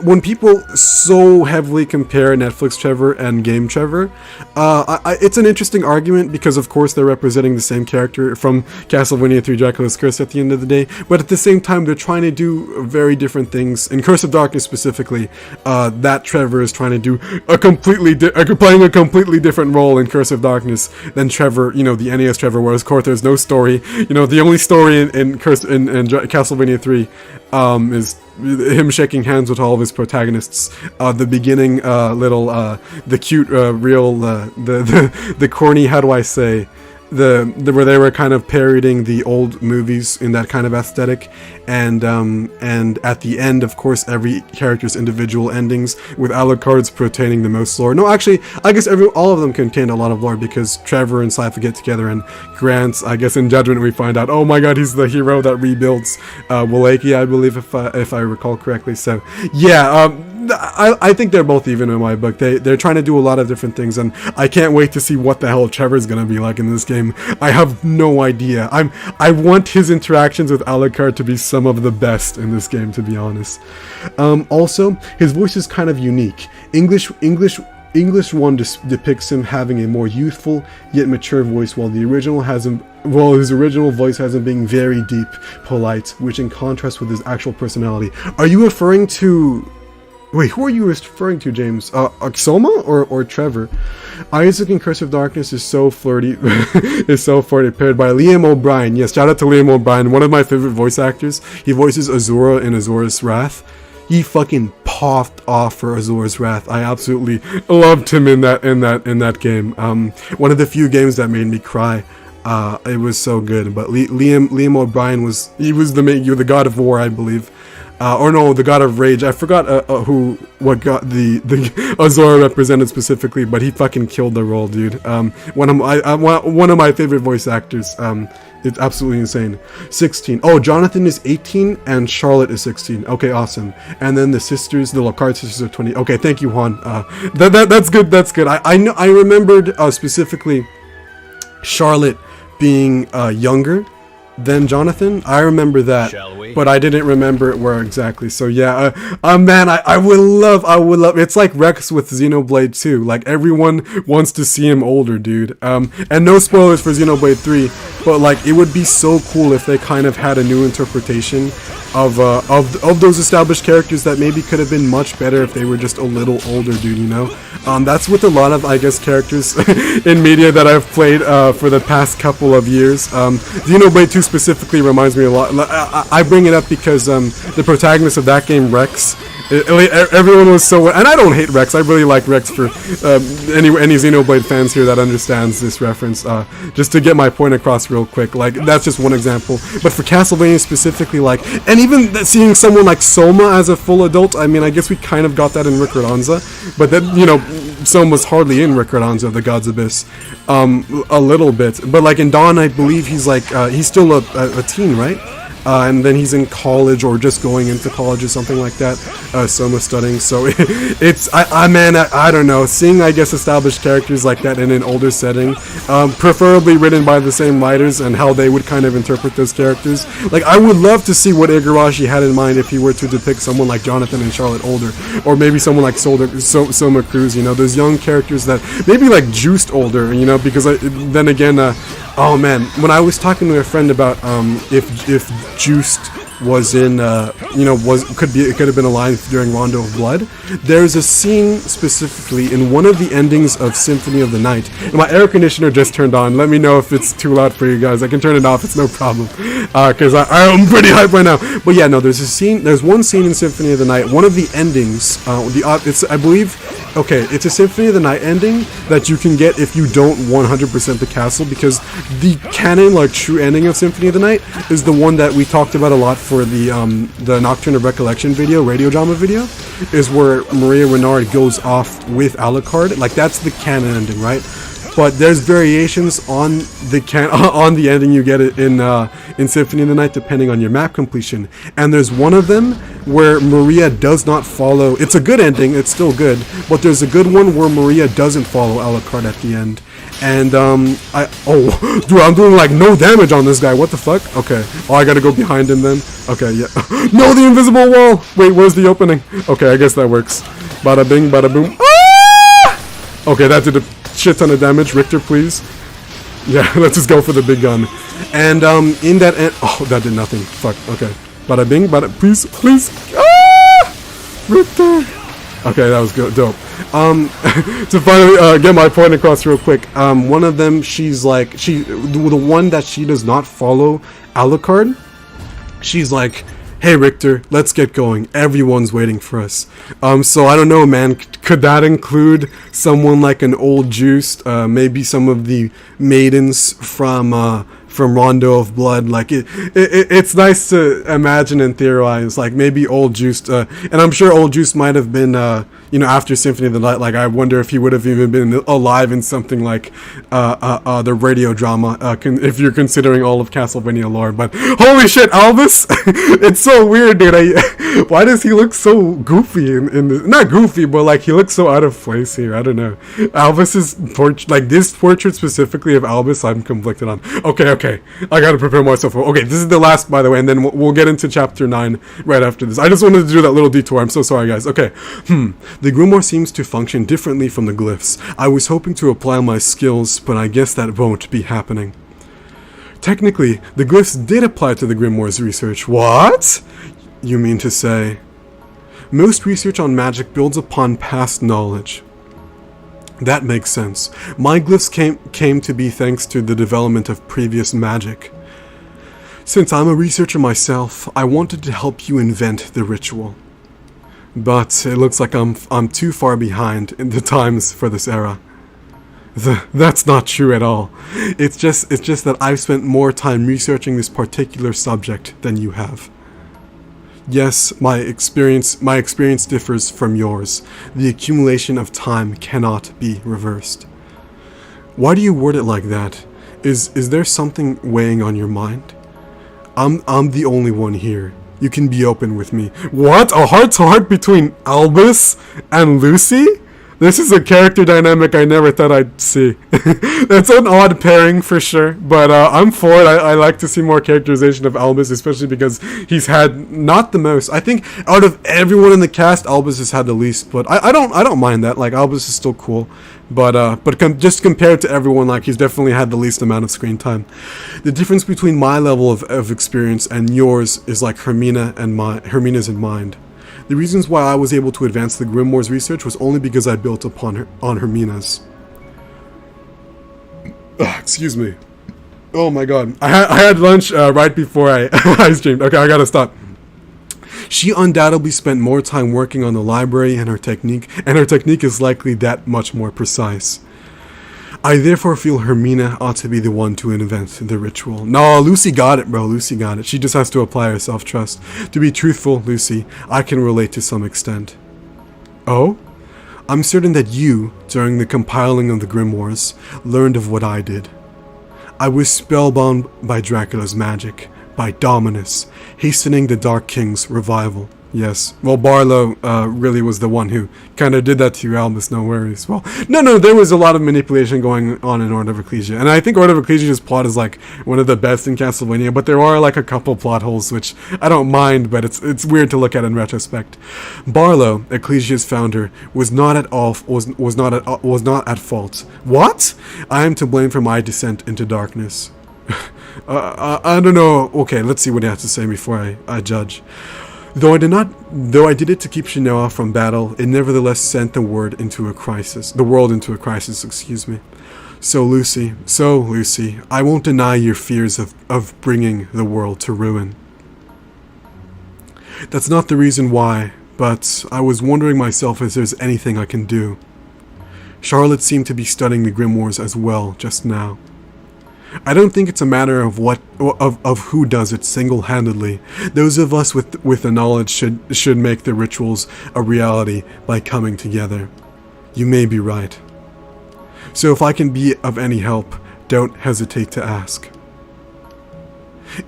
when people so heavily compare Netflix Trevor and Game Trevor, it's an interesting argument because of course they're representing the same character from Castlevania 3 Dracula's Curse at the end of the day, but at the same time they're trying to do very different things. In Curse of Darkness specifically, that Trevor is trying to do playing a completely different role in Curse of Darkness than Trevor, the NES Trevor, whereas of course there's no story. The only story in Castlevania 3 is him shaking hands with all of his protagonists. The beginning the cute the corny, how do I say, where they were kind of parodying the old movies in that kind of aesthetic, and at the end, of course, every character's individual endings with Alucard's pertaining the most lore. No, actually, I guess all of them contained a lot of lore because Trevor and Sypha get together, and Grant, I guess in Judgment we find out, oh my god, he's the hero that rebuilds Wallachia, I believe, if I recall correctly. So yeah, I think they're both even in my book. They're trying to do a lot of different things, and I can't wait to see what the hell Trevor's gonna be like in this game. I have no idea. I want his interactions with Alucard to be some of the best in this game, to be honest. Also, his voice is kind of unique. English one depicts him having a more youthful yet mature voice, while his original voice has him being very deep, polite, which in contrast with his actual personality. Are you referring to? Wait, who are you referring to, James? Soma or Trevor? Isaac in Curse of Darkness is so flirty, paired by Liam O'Brien. Yes, shout out to Liam O'Brien, one of my favorite voice actors. He voices Azura in Azura's Wrath. He fucking popped off for Azura's Wrath. I absolutely loved him in that game. One of the few games that made me cry. It was so good. But Liam O'Brien was the god of war, I believe. Or no, the god of rage. I forgot what god the Azura represented specifically, but he fucking killed the role, dude. One of my favorite voice actors. It's absolutely insane. 16. Oh, Jonathan is 18 and Charlotte is 16. Okay, awesome. And then the Locard sisters are 20. Okay, thank you, Juan. That's good. That's good. I remembered specifically Charlotte being younger than Jonathan. I remember that, but I didn't remember where exactly. So yeah, man, I would love. It's like Rex with Xenoblade 2. Like everyone wants to see him older, dude. And no spoilers for Xenoblade 3, but like it would be so cool if they kind of had a new interpretation of those established characters that maybe could have been much better if they were just a little older, dude. That's with a lot of, I guess, characters in media that I've played for the past couple of years. Xenoblade 2 specifically reminds me a lot. I bring it up because the protagonist of that game, Rex, everyone was so, and I don't hate Rex. I really like Rex. For any Xenoblade fans here that understands this reference, just to get my point across real quick. Like that's just one example. But for Castlevania specifically, like, and even seeing someone like Soma as a full adult, I mean, I guess we kind of got that in Rick Radanza, but then Soma's hardly in Rick Radanza, the God's Abyss, a little bit. But like in Dawn, I believe he's like he's still a teen, right? And then he's in college or just going into college or something like that. Soma studying. So it's I don't know. Seeing, I guess, established characters like that in an older setting, preferably written by the same writers, and how they would kind of interpret those characters. Like I would love to see what Igarashi had in mind if he were to depict someone like Jonathan and Charlotte older, or maybe someone like Soma Cruz. Those young characters that maybe like juiced older. Because then again. Oh man, when I was talking to a friend about if Juiced was in it could have been a line during Rondo of Blood, there's a scene specifically in one of the endings of Symphony of the Night, and my air conditioner just turned on. Let me know if it's too loud for you guys. I can turn it off, it's no problem, because I'm pretty hyped right now. But yeah, no, there's one scene in Symphony of the Night, one of the endings, it's a Symphony of the Night ending that you can get if you don't 100% the castle, because the canon, like true ending of Symphony of the Night is the one that we talked about a lot for the Nocturne of Recollection video, radio drama video, is where Maria Renard goes off with Alucard. Like that's the canon ending, right? But there's variations on the ending you get it in Symphony of the Night depending on your map completion. And there's one of them where Maria does not follow. It's a good ending, it's still good, but there's a good one where Maria doesn't follow Alucard at the end. And dude, I'm doing like no damage on this guy. What the fuck? Okay. Oh, I gotta go behind him then. Okay, yeah. No, the invisible wall. Wait, where's the opening? Okay, I guess that works. Bada bing, bada boom. Ah! Okay, that did a shit ton of damage. Richter, please. Yeah, let's just go for the big gun. And in that end, oh, that did nothing. Fuck. Okay. Bada bing, bada, please, please. Ah! Richter. Okay, that was good, dope. To finally get my point across real quick, one of them, she's like, the one that she does not follow Alucard, she's like, hey Richter, let's get going. Everyone's waiting for us. So I don't know, man. Could that include someone like an old Juiced, maybe some of the maidens from Rondo of Blood? Like it's nice to imagine and theorize, like maybe old Juiced, and I'm sure old Juiced might have been, after Symphony of the Night. Like I wonder if he would have even been alive in something like the radio drama, if you're considering all of Castlevania lore. But holy shit, Albus! It's so weird, dude. Why does he look so goofy in this? Not goofy, but like he looks so out of place here. I don't know. Albus's portrait, like this portrait specifically of Albus, I'm conflicted on. Okay, I gotta prepare myself. Okay, this is the last, by the way, and then we'll get into chapter 9 right after this. I just wanted to do that little detour. I'm so sorry, guys. Okay, the Grimoire seems to function differently from the glyphs. I was hoping to apply my skills, but I guess that won't be happening. Technically, the glyphs did apply to the Grimoire's research. What? You mean to say? Most research on magic builds upon past knowledge. That makes sense. My glyphs came to be thanks to the development of previous magic. Since I'm a researcher myself, I wanted to help you invent the ritual. But it looks like I'm too far behind in the times for this era. That's not true at all. It's just that I've spent more time researching this particular subject than you have. Yes, my experience differs from yours. The accumulation of time cannot be reversed. Why do you word it like that? Is there something weighing on your mind? I'm the only one here. You can be open with me. What? A heart-to-heart between Albus and Lucy? This is a character dynamic I never thought I'd see. That's an odd pairing for sure, but I'm for it. I like to see more characterization of Albus, especially because he's had not the most. I think out of everyone in the cast, Albus has had the least, but I don't mind that. Like Albus is still cool, but just compared to everyone, like he's definitely had the least amount of screen time. The difference between my level of experience and yours is like Hermina's in mind. The reasons why I was able to advance the Grimoire's research was only because I built upon Hermina's. Excuse me. Oh my god. I had lunch right before I streamed. Okay, I gotta stop. She undoubtedly spent more time working on the library and her technique is likely that much more precise. I therefore feel Hermina ought to be the one to invent the ritual. No, Lucy got it, bro. Lucy got it. She just has to apply her self-trust. To be truthful, Lucy, I can relate to some extent. Oh? I'm certain that you, during the compiling of the grimoires, learned of what I did. I was spellbound by Dracula's magic, by Dominus, hastening the Dark King's revival. Yes. Well, Barlow really was the one who kind of did that to you, Albus, no worries. Well, no, there was a lot of manipulation going on in Order of Ecclesia. And I think Order of Ecclesia's plot is like one of the best in Castlevania, but there are like a couple plot holes which I don't mind, but it's weird to look at in retrospect. Barlow, Ecclesia's founder, was not at fault. What? I am to blame for my descent into darkness. I don't know. Okay, let's see what he has to say before I judge. Though I did it to keep Shinoa from battle, it nevertheless sent the world into a crisis, excuse me. So Lucy, I won't deny your fears of bringing the world to ruin. That's not the reason why, but I was wondering myself if there's anything I can do. Charlotte seemed to be studying the grimoires as well just now. I don't think it's a matter of who does it single-handedly. Those of us with the knowledge should make the rituals a reality by coming together. You may be right. So if I can be of any help, don't hesitate to ask.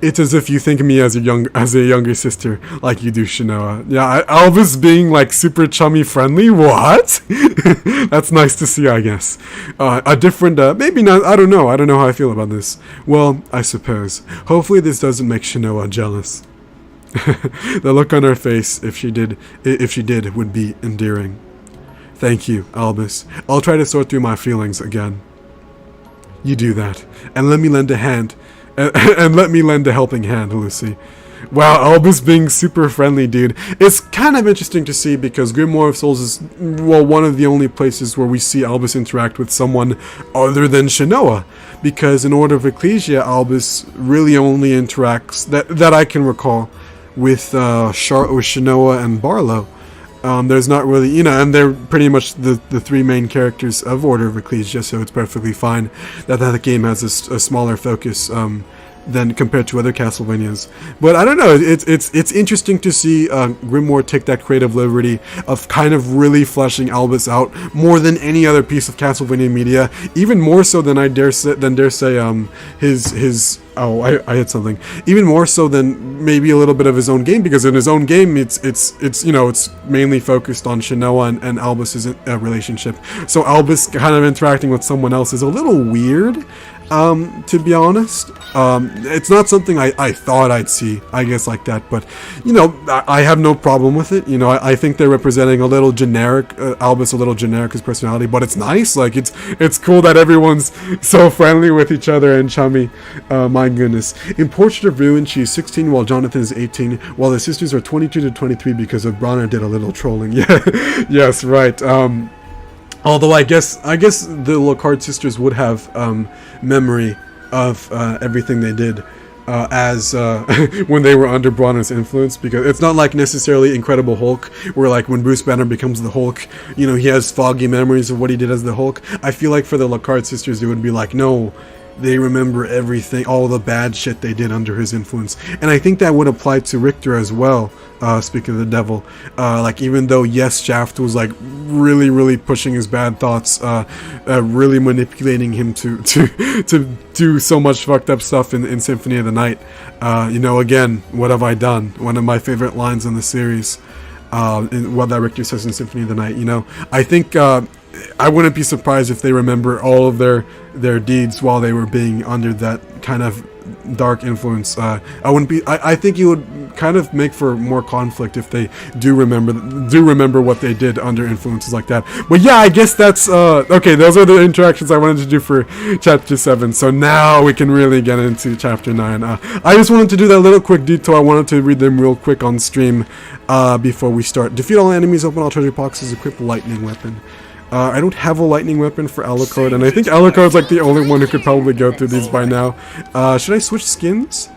It's as if you think of me as a younger sister, like you do Shinoa. Yeah, Albus being like super chummy friendly. What? That's nice to see, I guess. A different, maybe not. I don't know. I don't know how I feel about this. Well, I suppose. Hopefully, this doesn't make Shinoa jealous. The look on her face, if she did, would be endearing. Thank you, Albus. I'll try to sort through my feelings again. You do that, and let me lend a hand. And let me lend a helping hand, Lucy. Wow, Albus being super friendly, dude. It's kind of interesting to see because Grimoire of Souls is, well, one of the only places where we see Albus interact with someone other than Shinoa. Because in Order of Ecclesia, Albus really only interacts, that I can recall, with Shinoa and Barlow. There's not really, you know, and they're pretty much the three main characters of Order of Ecclesia, so it's perfectly fine that game has a smaller focus than compared to other Castlevanias. But I don't know, it's interesting to see Grimoire take that creative liberty of kind of really fleshing Albus out more than any other piece of Castlevania media, even more so than I dare say his oh, I hit something. Even more so than maybe a little bit of his own game, because in his own game, it's you know, it's mainly focused on Shinoa and Albus's relationship. So Albus kind of interacting with someone else is a little weird, to be honest. It's not something I thought I'd see, I guess, like that, but, you know, I have no problem with it. You know, I think they're representing a little generic, Albus a little generic, his personality, but it's nice. Like, it's cool that everyone's so friendly with each other and chummy. My goodness. In Portrait of Ruin, she's 16 while Jonathan is 18, while the sisters are 22 to 23 because of Bronner did a little trolling. Yeah, yes, right. Although I guess the Lockhart sisters would have memory of everything they did as when they were under Bronner's influence, because it's not like necessarily Incredible Hulk, where like when Bruce Banner becomes the Hulk, you know, he has foggy memories of what he did as the Hulk. I feel like for the Lockhart sisters, it would be like, no, they remember everything, all the bad shit they did under his influence. And I think that would apply to Richter as well, speaking of the devil. Like, even though, yes, Shaft was, like, really pushing his bad thoughts, really manipulating him to do so much fucked up stuff in Symphony of the Night. You know, again, what have I done? One of my favorite lines in the series, in what that Richter says in Symphony of the Night, you know. I think, I wouldn't be surprised if they remember all of their deeds while they were being under that kind of dark influence. I think it would kind of make for more conflict if they do remember what they did under influences like that. But yeah, I guess that's okay. Those are the interactions I wanted to do for chapter 7. So now we can really get into chapter 9. I just wanted to do that little quick detour. I wanted to read them real quick on stream before we start. Defeat all enemies, open all treasure boxes, equip lightning weapon. I don't have a lightning weapon for Alucard, and I think Alucard's like the only one who could probably go through these by now. Should I switch skins?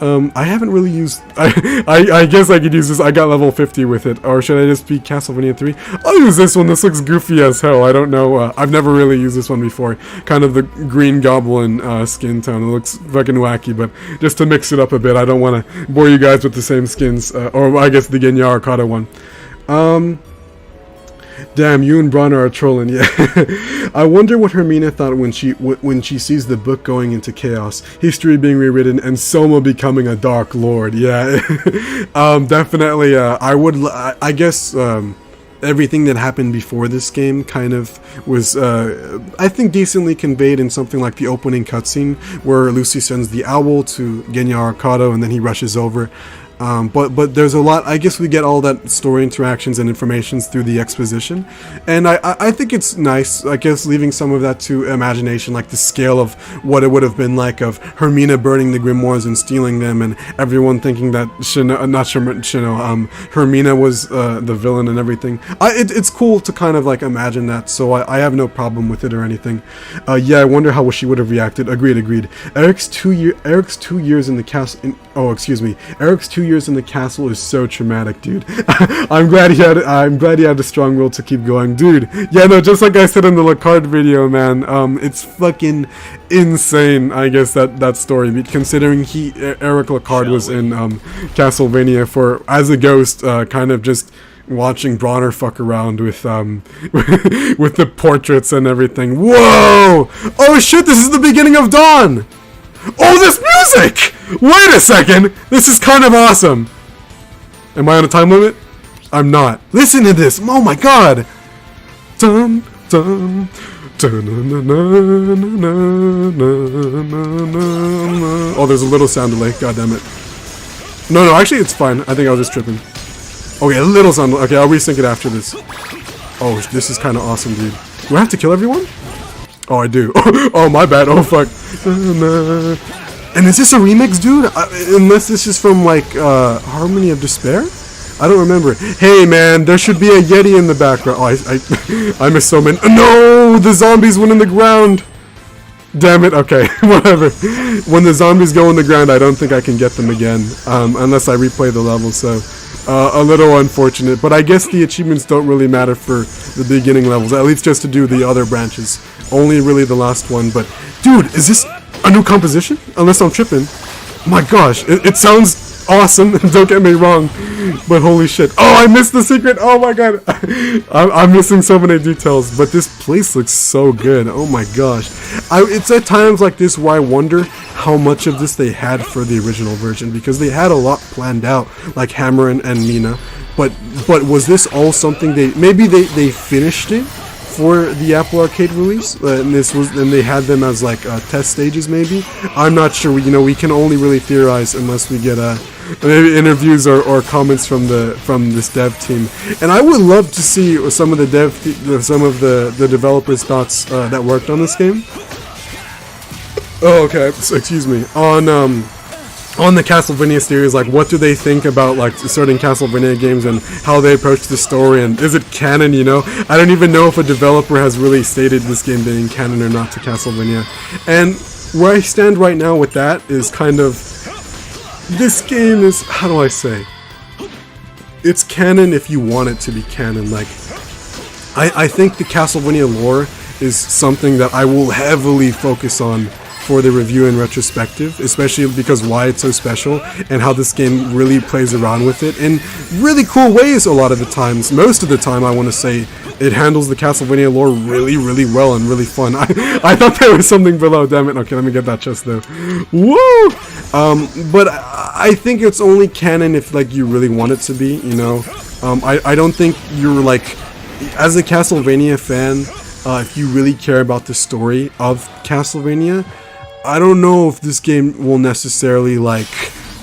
I haven't really used... I guess I could use this. I got level 50 with it. Or should I just be Castlevania 3? I'll use this one. This looks goofy as hell. I don't know. I've never really used this one before. Kind of the Green Goblin skin tone. It looks fucking wacky, but just to mix it up a bit, I don't want to bore you guys with the same skins. Or I guess the Genya Arcata one. Damn, you and Bronner are trolling, yeah. I wonder what Hermina thought when she sees the book going into chaos, history being rewritten, and Soma becoming a Dark Lord, yeah. Definitely, I guess, everything that happened before this game kind of was, I think, decently conveyed in something like the opening cutscene, where Lucy sends the owl to Genya Arcado, and then he rushes over. But there's a lot. I guess we get all that story interactions and informations through the exposition, and I think it's nice, I guess, leaving some of that to imagination, like the scale of what it would have been like of Hermina burning the grimoires and stealing them, and everyone thinking that Hermina was the villain and everything. It's cool to kind of like imagine that, so I have no problem with it or anything. Yeah, I wonder how she would have reacted. Agreed. Eric's 2 years in the castle. Eric's 2 years in the castle is so traumatic, dude. I'm glad he had a strong will to keep going, dude. Yeah, no, just like I said in the Lockhart video, man. It's fucking insane, I guess, that story. Considering Eric Lockhart was in Castlevania as a ghost, kind of just watching Bronner fuck around with with the portraits and everything. Whoa! Oh shit! This is the beginning of Dawn. Oh, this music! Wait a second! This is kind of awesome! Am I on a time limit? I'm not. Listen to this! Oh my god! Dun, dun, oh, there's a little sound delay. God damn it. No, actually it's fine. I think I was just tripping. Okay, a little sound. Okay, I'll resync it after this. Oh, this is kind of awesome, dude. Do I have to kill everyone? Oh, I do. Oh, my bad. Oh, fuck. And is this a remix, dude? Unless this is from, like, Harmony of Despair? I don't remember. Hey, man, there should be a Yeti in the background. Oh, I missed so many. No! The zombies went in the ground! Damn it, okay, whatever. When the zombies go in the ground, I don't think I can get them again, unless I replay the level, so a little unfortunate. But I guess the achievements don't really matter for the beginning levels, at least just to do the other branches. Only really the last one, but dude, is this a new composition? Unless I'm tripping. My gosh, it sounds awesome, don't get me wrong, but holy shit. Oh, I missed the secret. Oh my god. I'm missing so many details, but this place looks so good. Oh my gosh. It's at times like this where I wonder how much of this they had for the original version, because they had a lot planned out, like Hammer and Mina, but was this all something maybe they finished it for the Apple Arcade release, and they had them as like test stages maybe. I'm not sure. We can only really theorize unless we get maybe interviews or comments from this dev team. And I would love to see some of the the developers' thoughts that worked on this game. Oh, okay. So, excuse me. On the Castlevania series, like, what do they think about, like, certain Castlevania games and how they approach the story, and is it canon, I don't even know if a developer has really stated this game being canon or not to Castlevania. And where I stand right now with that is kind of, this game is, how do I say, it's canon if you want it to be canon. Like, I think the Castlevania lore is something that I will heavily focus on for the review in retrospective, especially because why it's so special and how this game really plays around with it in really cool ways a lot of the times. Most of the time, I want to say, it handles the Castlevania lore really, really well and really fun. I thought there was something below, damn it. Okay, let me get that chest though. Woo! But I think it's only canon if, like, you really want it to be, I don't think you're, like, as a Castlevania fan, if you really care about the story of Castlevania, I don't know if this game will necessarily, like,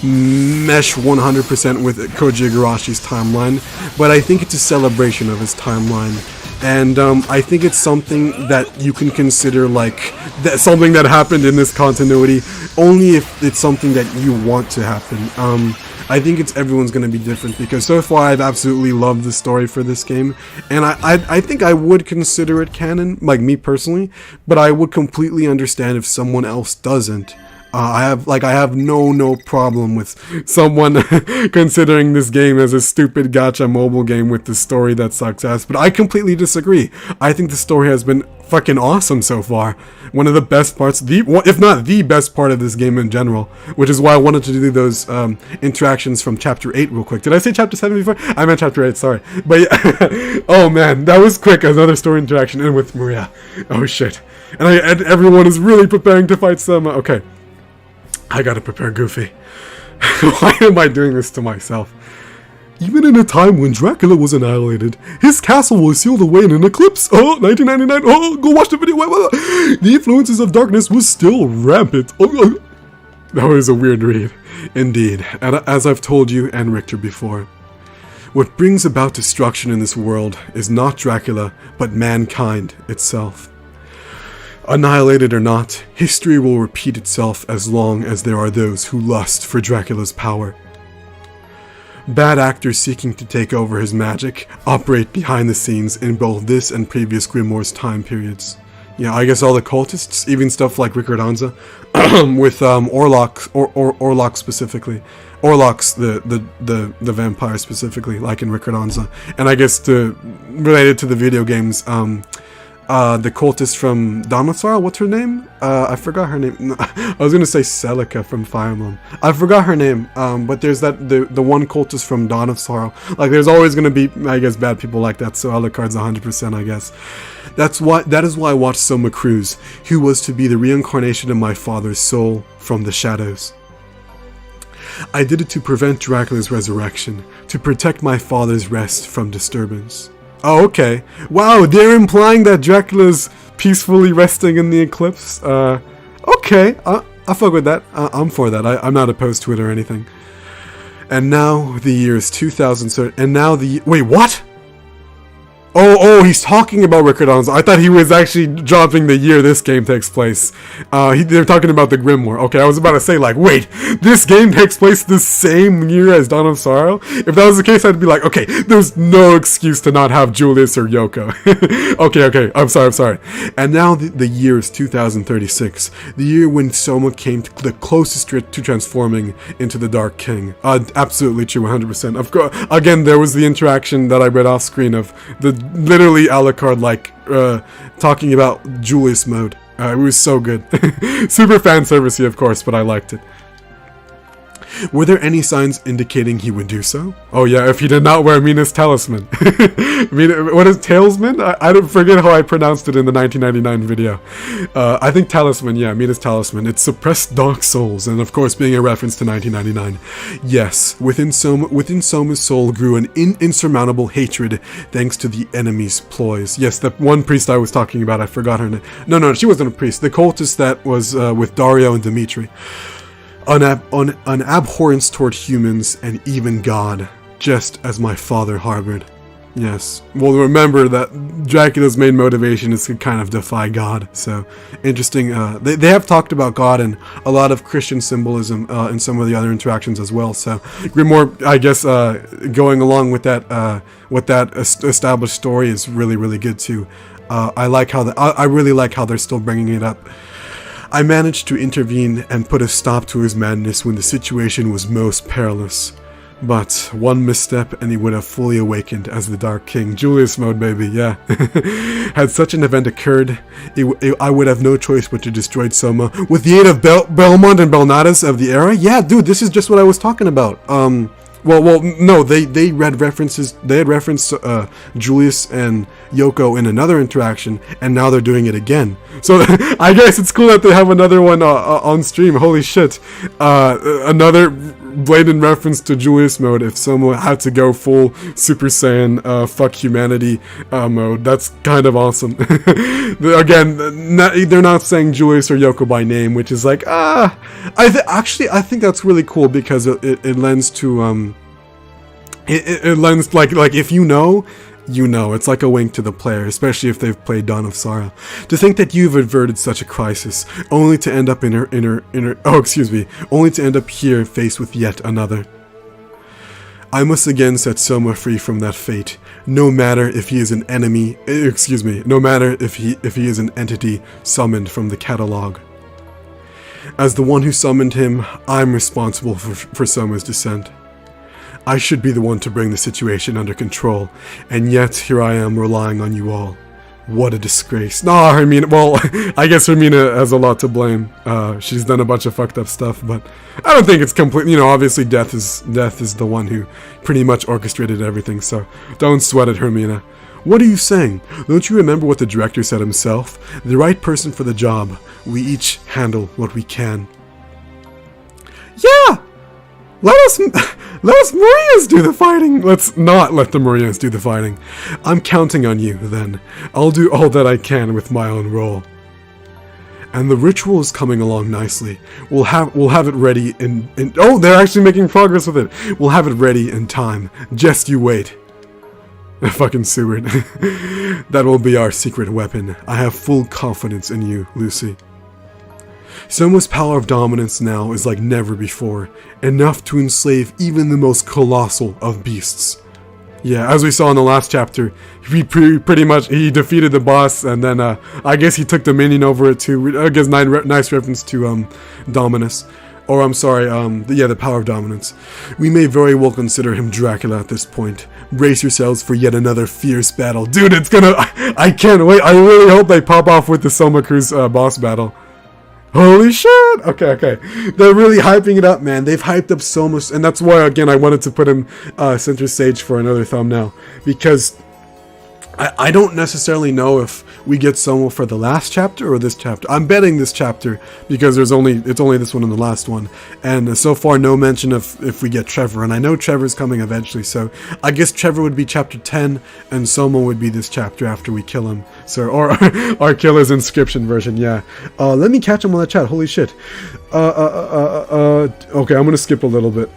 mesh 100% with Koji Igarashi's timeline, but I think it's a celebration of his timeline, and I think it's something that you can consider, like, something that happened in this continuity, only if it's something that you want to happen. I think everyone's going to be different, because so far I've absolutely loved the story for this game, and I think I would consider it canon, like me personally, but I would completely understand if someone else doesn't. I have no problem with someone considering this game as a stupid gacha mobile game with the story that sucks ass, but I completely disagree. I think the story has been fucking awesome so far. One of the best parts, if not the best part of this game in general, which is why I wanted to do those interactions from Chapter 8 real quick. Did I say Chapter 7 before? I meant Chapter 8, sorry. But yeah, oh man, that was quick, another story interaction in with Maria. Oh shit. And everyone is really preparing to fight Soma. Okay. I gotta prepare Goofy. Why am I doing this to myself? Even in a time when Dracula was annihilated, his castle was sealed away in an eclipse. Oh, 1999. Oh, go watch the video. The influences of darkness was still rampant. Oh. That was a weird read. Indeed. And as I've told you and Richter before, what brings about destruction in this world is not Dracula, but mankind itself. Annihilated or not, history will repeat itself as long as there are those who lust for Dracula's power. Bad actors seeking to take over his magic operate behind the scenes in both this and previous Grimoire's time periods. Yeah, I guess all the cultists, even stuff like Ricordanza, with Orlok specifically. Orlok's the vampire specifically, like in Ricordanza. And I guess related to the video games, the cultist from Dawn of Sorrow, what's her name? I forgot her name. No, I was gonna say Celica from Fire Emblem. I forgot her name, but there's the one cultist from Dawn of Sorrow. Like, there's always gonna be, I guess, bad people like that, so Alucard's 100%, I guess. That is why I watched Soma Cruz, who was to be the reincarnation of my father's soul from the shadows. I did it to prevent Dracula's resurrection, to protect my father's rest from disturbance. Oh, okay. Wow, they're implying that Dracula's peacefully resting in the eclipse? Okay, I fuck with that. I'm for that. I'm not opposed to it or anything. And now the year is 2000, and now the... Wait, what? Oh, he's talking about Rickard Alonso. I thought he was actually dropping the year this game takes place. They're talking about the Grimoire. Okay, I was about to say, like, wait, this game takes place the same year as Dawn of Sorrow? If that was the case, I'd be like, okay, there's no excuse to not have Julius or Yoko. okay, I'm sorry. And now the year is 2036, the year when Soma came to the closest to transforming into the Dark King. Absolutely true, 100%. Of course, again, there was the interaction that I read off screen of the literally Alucard like talking about Julius mode. It was so good. Super fan servicey, of course, but I liked it. Were there any signs indicating he would do so? Oh yeah, if he did not wear Mina's talisman. What is talisman? I don't forget how I pronounced it in the 1999 video. I think talisman, yeah, Mina's talisman. It suppressed dark souls, and of course being a reference to 1999. Yes, within Soma's soul grew an insurmountable hatred thanks to the enemy's ploys. Yes, that one priest I was talking about, I forgot her name. No, she wasn't a priest. The cultist that was with Dario and Dimitri. An abhorrence toward humans and even God, just as my father harbored. Yes. Well, remember that Dracula's main motivation is to kind of defy God. So, interesting. They have talked about God and a lot of Christian symbolism in some of the other interactions as well. So, Grimoire, I guess, going along with that, established story is really, really good too. I really like how they're still bringing it up. I managed to intervene and put a stop to his madness when the situation was most perilous. But one misstep and he would have fully awakened as the Dark King. Julius mode, baby, yeah. Had such an event occurred, I would have no choice but to destroy Soma with the aid of Belmont and Belnadas of the era? Yeah, dude, this is just what I was talking about. Well, no, they read references. They had referenced Julius and Yoko in another interaction, and now they're doing it again. So I guess it's cool that they have another one on stream. Holy shit! Another blatant reference to Julius mode. If someone had to go full Super Saiyan, fuck humanity mode, that's kind of awesome. Again, they're not saying Julius or Yoko by name, which is like I think that's really cool because it lends to it lends like if you know, it's like a wink to the player, especially if they've played Dawn of Sorrow. To think that you've averted such a crisis, only to end up only to end up here faced with yet another. I must again set Soma free from that fate, no matter if he is an enemy, no matter if he is an entity summoned from the catalog. As the one who summoned him, I'm responsible for Soma's descent. I should be the one to bring the situation under control, and yet here I am relying on you all. What a disgrace. Nah, Hermina, well, I guess Hermina has a lot to blame. She's done a bunch of fucked up stuff, but I don't think it's complete. Obviously Death is the one who pretty much orchestrated everything, so don't sweat it, Hermina. What are you saying? Don't you remember what the director said himself? The right person for the job. We each handle what we can. Yeah! Let us Marias do the fighting! Let's not let the Marias do the fighting. I'm counting on you, then. I'll do all that I can with my own role. And the ritual is coming along nicely. We'll have it ready in oh, they're actually making progress with it. We'll have it ready in time. Just you wait. Fucking Seward. That will be our secret weapon. I have full confidence in you, Lucy. Soma's power of dominance now is like never before, enough to enslave even the most colossal of beasts. Yeah, as we saw in the last chapter, he pretty much defeated the boss, and then I guess he took the minion over it too. I guess nice reference to Dominus. Or I'm sorry, the power of dominance. We may very well consider him Dracula at this point. Brace yourselves for yet another fierce battle. Dude, it's gonna... I can't wait. I really hope they pop off with the Soma Cruz boss battle. Holy shit! Okay. They're really hyping it up, man. They've hyped up so much, and that's why, again, I wanted to put him center stage for another thumbnail. Because I don't necessarily know if we get Soma for the last chapter or this chapter. I'm betting this chapter because it's only this one and the last one. And so far, no mention of if we get Trevor. And I know Trevor's coming eventually, so I guess Trevor would be chapter 10, and Soma would be this chapter after we kill him. So, or our killer's inscription version, yeah. Let me catch him on the chat. Holy shit. Okay, I'm gonna skip a little bit.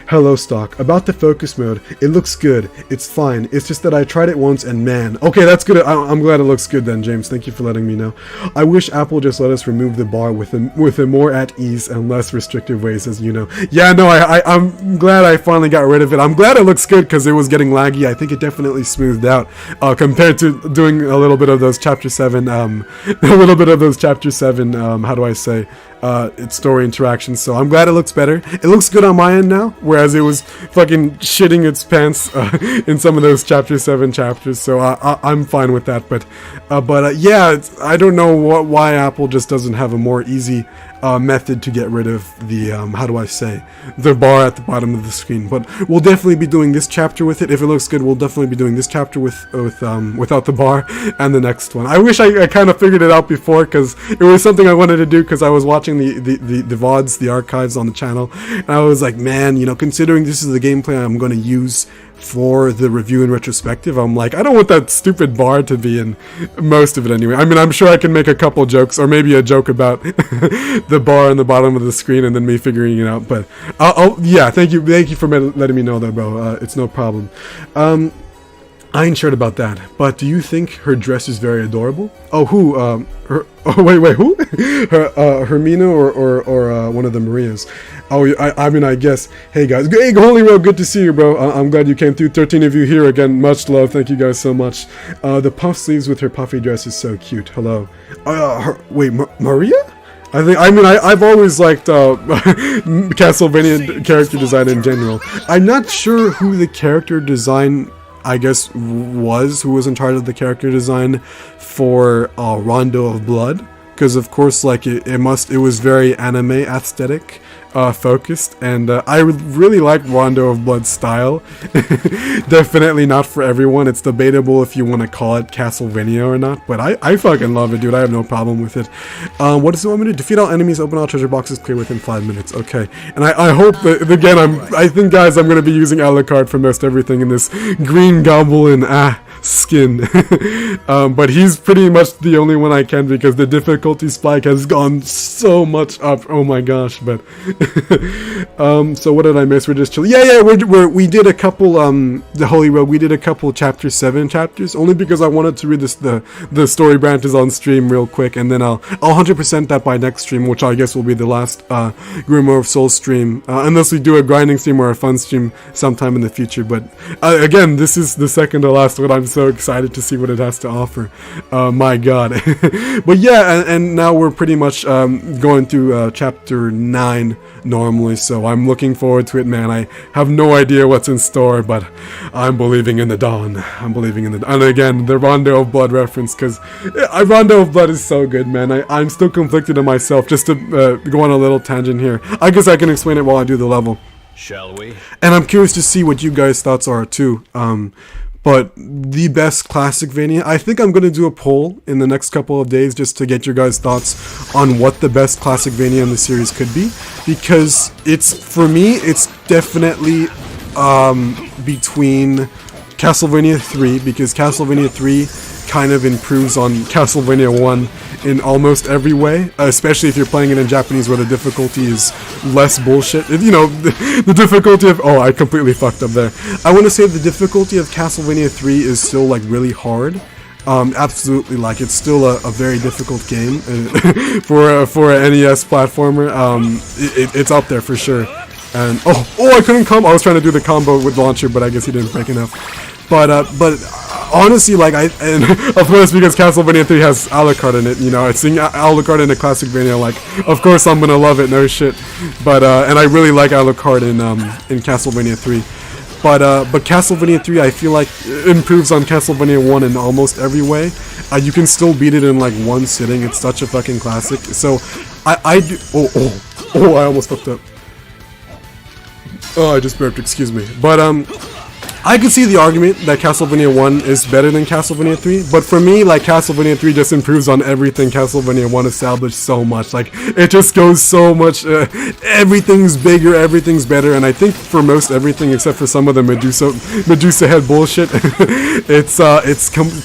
Hello, Stocke. About the focus mode, it looks good. It's fine. It's just that I tried it once and man. Okay, that's good. I'm glad it looks good then, James. Thank you for letting me know. I wish Apple just let us remove the bar with a more at ease and less restrictive ways, as you know. Yeah, no, I'm glad I finally got rid of it. I'm glad it looks good because it was getting laggy. I think it definitely smoothed out compared to doing a little bit of those chapter 7, how do I say, it's story interactions. So I'm glad it looks better. It looks good on my end now, whereas it was fucking shitting its pants in some of those chapter 7 chapters. So I'm fine with that. But yeah, I don't know why Apple just doesn't have a more easy method to get rid of the how do I say, the bar at the bottom of the screen. But we'll definitely be doing this chapter with it. If it looks good, we'll definitely be doing this chapter without the bar, and the next one. I wish I kind of figured it out before, because it was something I wanted to do, because I was watching the VODs, the archives on the channel, and I was like, man, you know, considering this is the gameplay I'm going to use for the review and retrospective, I'm like, I don't want that stupid bar to be in most of it anyway. I mean, I'm sure I can make a couple jokes, or maybe a joke about the bar on the bottom of the screen and then me figuring it out, but yeah, thank you for letting me know that, bro. It's no problem. I ain't sure about that, but do you think her dress is very adorable? Oh, who? Wait, who? Hermina or one of the Marias? Oh, I mean, I guess. Hey, guys. Hey, Holy Road, good to see you, bro. I'm glad you came through. 13 of you here again. Much love. Thank you guys so much. The puff sleeves with her puffy dress is so cute. Hello. Wait, Maria? I've always liked Castlevania character design in general. I'm not sure who the character design, I guess, who was in charge of the character design for Rondo of Blood, because of course, like, it was very anime aesthetic focused, and I really like Rondo of Blood's style. Definitely not for everyone. It's debatable if you want to call it Castlevania or not, but I fucking love it, dude. I have no problem with it. What does it want me to do? Defeat all enemies, open all treasure boxes, clear within 5 minutes. Okay, and I hope that, again, I think, guys, I'm going to be using Alucard for most everything in this Green Goblin skin. But he's pretty much the only one I can, because the difficulty spike has gone so much up. Oh my gosh. But so what did I miss? We're just chilling. Yeah, we did a couple the Holy Road, we did a couple chapter 7 chapters, only because I wanted to read the story branches on stream real quick, and then I'll 100% that by next stream, which I guess will be the last Grimoire of Souls stream, unless we do a grinding stream or a fun stream sometime in the future. But again, this is the second to last one. I'm so excited to see what it has to offer. My god. But yeah, and now we're pretty much going through chapter 9 normally, so I'm looking forward to it, man. I have no idea what's in store, but I'm believing in the dawn. And again, the Rondo of Blood reference, because Rondo of Blood is so good, man. I'm still conflicted in myself. Just to go on a little tangent here, I guess I can explain it while I do the level. Shall we? And I'm curious to see what you guys' thoughts are too. But the best classic Vania, I think I'm going to do a poll in the next couple of days just to get your guys' thoughts on what the best classic Vania in the series could be. Because for me, it's definitely between Castlevania 3, because Castlevania 3 kind of improves on Castlevania 1 in almost every way, especially if you're playing it in Japanese, where the difficulty is less bullshit. You know, the difficulty of... Oh, I completely fucked up there. I want to say the difficulty of Castlevania 3 is still, like, really hard. Absolutely, like, it's still a very difficult game for an NES platformer. It's up there for sure. And I couldn't come. I was trying to do the combo with launcher, but I guess he didn't break enough. But honestly, like, and of course, because Castlevania 3 has Alucard in it, you know, seeing Alucard in a classic Vania, like, of course I'm gonna love it, no shit. But and I really like Alucard in Castlevania 3. But Castlevania 3, I feel like improves on Castlevania 1 in almost every way. You can still beat it in like one sitting. It's such a fucking classic. So I do. I almost fucked up. Oh, I just burped. Excuse me. But I could see the argument that Castlevania 1 is better than Castlevania 3, but for me, like, Castlevania 3 just improves on everything Castlevania 1 established so much. Like, it just goes so much, everything's bigger, everything's better, and I think for most everything, except for some of the Medusa head bullshit, it's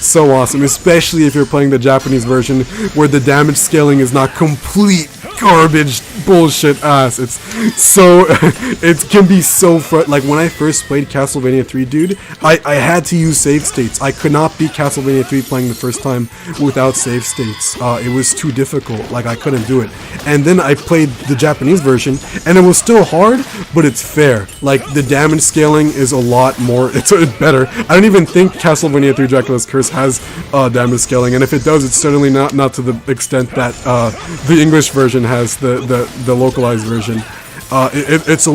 so awesome, especially if you're playing the Japanese version, where the damage scaling is not complete garbage bullshit ass. It's so it can be so like when I first played Castlevania 3, dude, I had to use save states. I could not beat Castlevania 3 playing the first time without save states. It was too difficult. Like, I couldn't do it. And then I played the Japanese version, and it was still hard, but it's fair. Like, the damage scaling is a lot more, it's better. I don't even think Castlevania 3 Dracula's Curse has damage scaling, and if it does, it's certainly not to the extent that the English version has, the localized version. It's a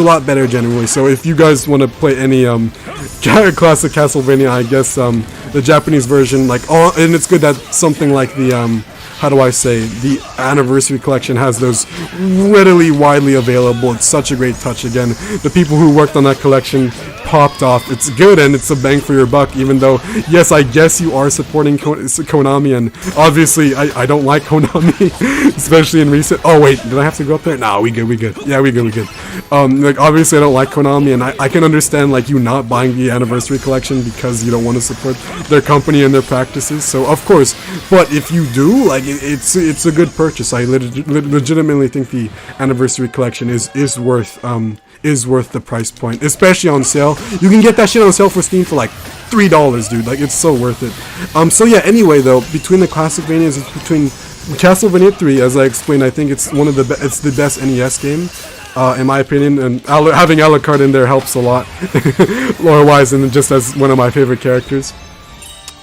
lot better generally. So if you guys want to play any classic Castlevania, I guess the Japanese version, like, and it's good that something like the how do I say, the Anniversary Collection has those readily, widely available. It's such a great touch. Again, the people who worked on that collection popped off. It's good, and it's a bang for your buck, even though, yes, I guess you are supporting Konami, and obviously, I don't like Konami, especially in recent... Oh, wait, did I have to go up there? No, we good. Yeah, we good. Like, obviously, I don't like Konami, and I can understand, like, you not buying the Anniversary Collection because you don't want to support their company and their practices, so, of course. But if you do, like, it's a good purchase. I legitimately think the Anniversary Collection is worth the price point, especially on sale. You can get that shit on sale for Steam for like $3, dude. Like, it's so worth it. So yeah. Anyway, though, between the Classicvanias, it's between Castlevania 3, as I explained. I think it's one of the it's the best NES game. In my opinion, and having Alucard in there helps a lot, lore-wise, and just as one of my favorite characters.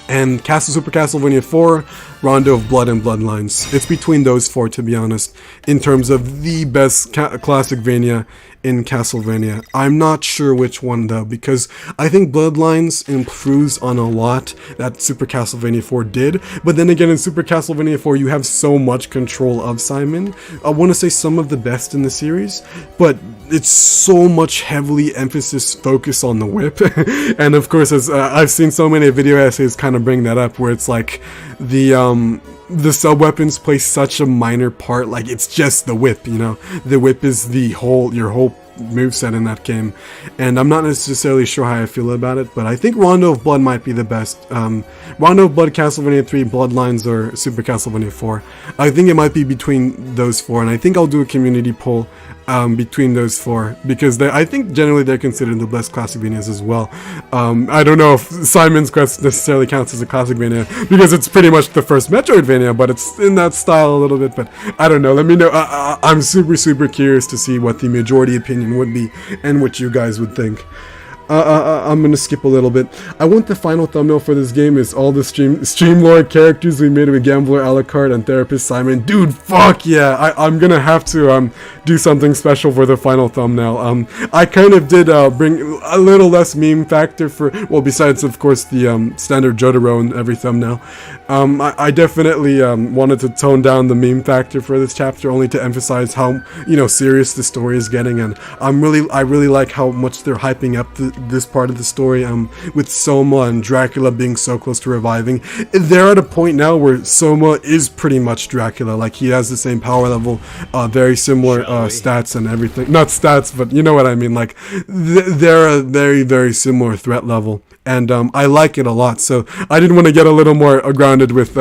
And Super Castlevania 4, Rondo of Blood, and Bloodlines. It's between those four, to be honest, in terms of the best Classicvania in Castlevania. I'm not sure which one, though, because I think Bloodlines improves on a lot that Super Castlevania 4 did, but then again, in Super Castlevania 4, you have so much control of Simon. I want to say some of the best in the series, but it's so much heavily focus on the whip. And of course, as I've seen so many video essays kind of bring that up, where it's like the sub-weapons play such a minor part. Like, it's just the whip, you know? The whip is your whole moveset in that game, and I'm not necessarily sure how I feel about it, but I think Rondo of Blood might be the best. Rondo of Blood, Castlevania 3, Bloodlines, or Super Castlevania 4. I think it might be between those four, and I think I'll do a community poll between those four, because I think generally they're considered the best Classicvanias as well. I don't know if Simon's Quest necessarily counts as a Classicvania, because it's pretty much the first Metroidvania, but it's in that style a little bit, but I don't know. Let me know. I'm super curious to see what the majority opinion would be, and what you guys would think. I'm gonna skip a little bit. I want the final thumbnail for this game is all the Streamlord characters we made with Gambler, Alucard, and Therapist Simon. Dude, fuck yeah! I'm gonna have to do something special for the final thumbnail. I kind of did bring a little less meme factor for, well, besides of course the standard Jotaro in every thumbnail. I definitely wanted to tone down the meme factor for this chapter, only to emphasize how, you know, serious the story is getting, and I really like how much they're hyping up this part of the story, with Soma and Dracula being so close to reviving. They're at a point now where Soma is pretty much Dracula. Like, he has the same power level, very similar stats and everything. Not stats, but you know what I mean. Like, they're a very similar threat level, and I like it a lot. So I did want to get a little more grounded with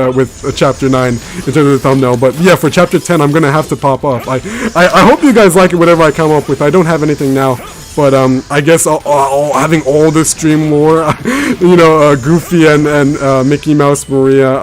chapter 9 in terms of the thumbnail. But yeah, for chapter 10, I'm gonna have to pop off. I hope you guys like it, whatever I come up with. I don't have anything now, but I guess having all the stream lore, you know, Goofy and Mickey Mouse Maria,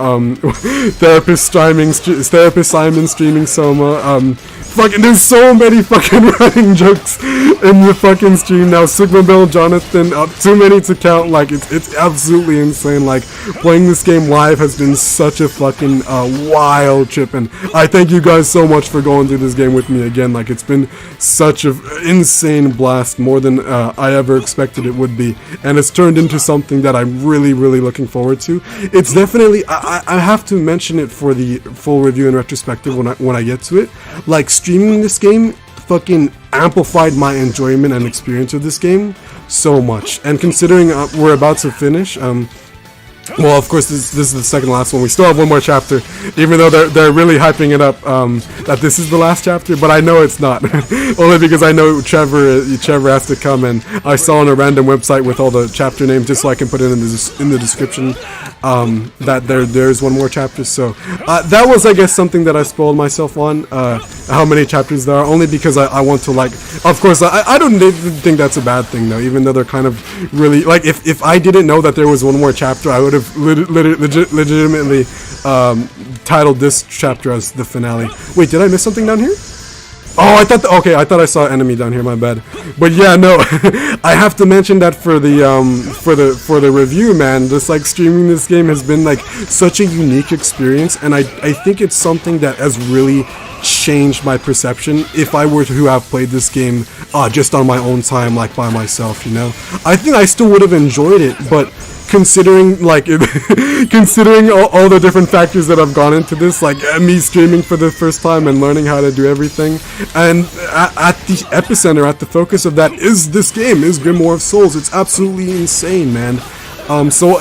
Therapist Simon streaming Soma, fucking, there's so many fucking running jokes in the fucking stream now. Sigma Bell, Jonathan, too many to count. Like, it's absolutely insane. Like, playing this game live has been such a fucking wild trip, and I thank you guys so much for going through this game with me again. Like, it's been such an insane blast, more than I ever expected it would be, and it's turned into something that I'm really looking forward to. It's definitely, I have to mention it for the full review and retrospective when I get to it. Like, streaming this game fucking amplified my enjoyment and experience of this game so much. And considering we're about to finish, well, of course, this is the second last one. We still have one more chapter, even though they're really hyping it up that this is the last chapter. But I know it's not, only because I know Trevor has to come, and I saw on a random website with all the chapter names, just so I can put it in the description that there's one more chapter. So that was, I guess, something that I spoiled myself on, how many chapters there are, only because I want to, like, of course, I don't think that's a bad thing though, even though they're kind of really, like, if I didn't know that there was one more chapter, I would have legitimately titled this chapter as the finale. Wait, did I miss something down here? Oh, I thought I saw an enemy down here. My bad. But yeah, no, I have to mention that for the review, man. Just like streaming this game has been like such a unique experience, and I think it's something that has really changed my perception. If I were to have played this game just on my own time, like by myself, you know, I think I still would have enjoyed it, but considering like considering all the different factors that have gone into this, like me streaming for the first time and learning how to do everything, and at the epicenter, at the focus of that is this game, is Grimoire of Souls. It's absolutely insane, man. So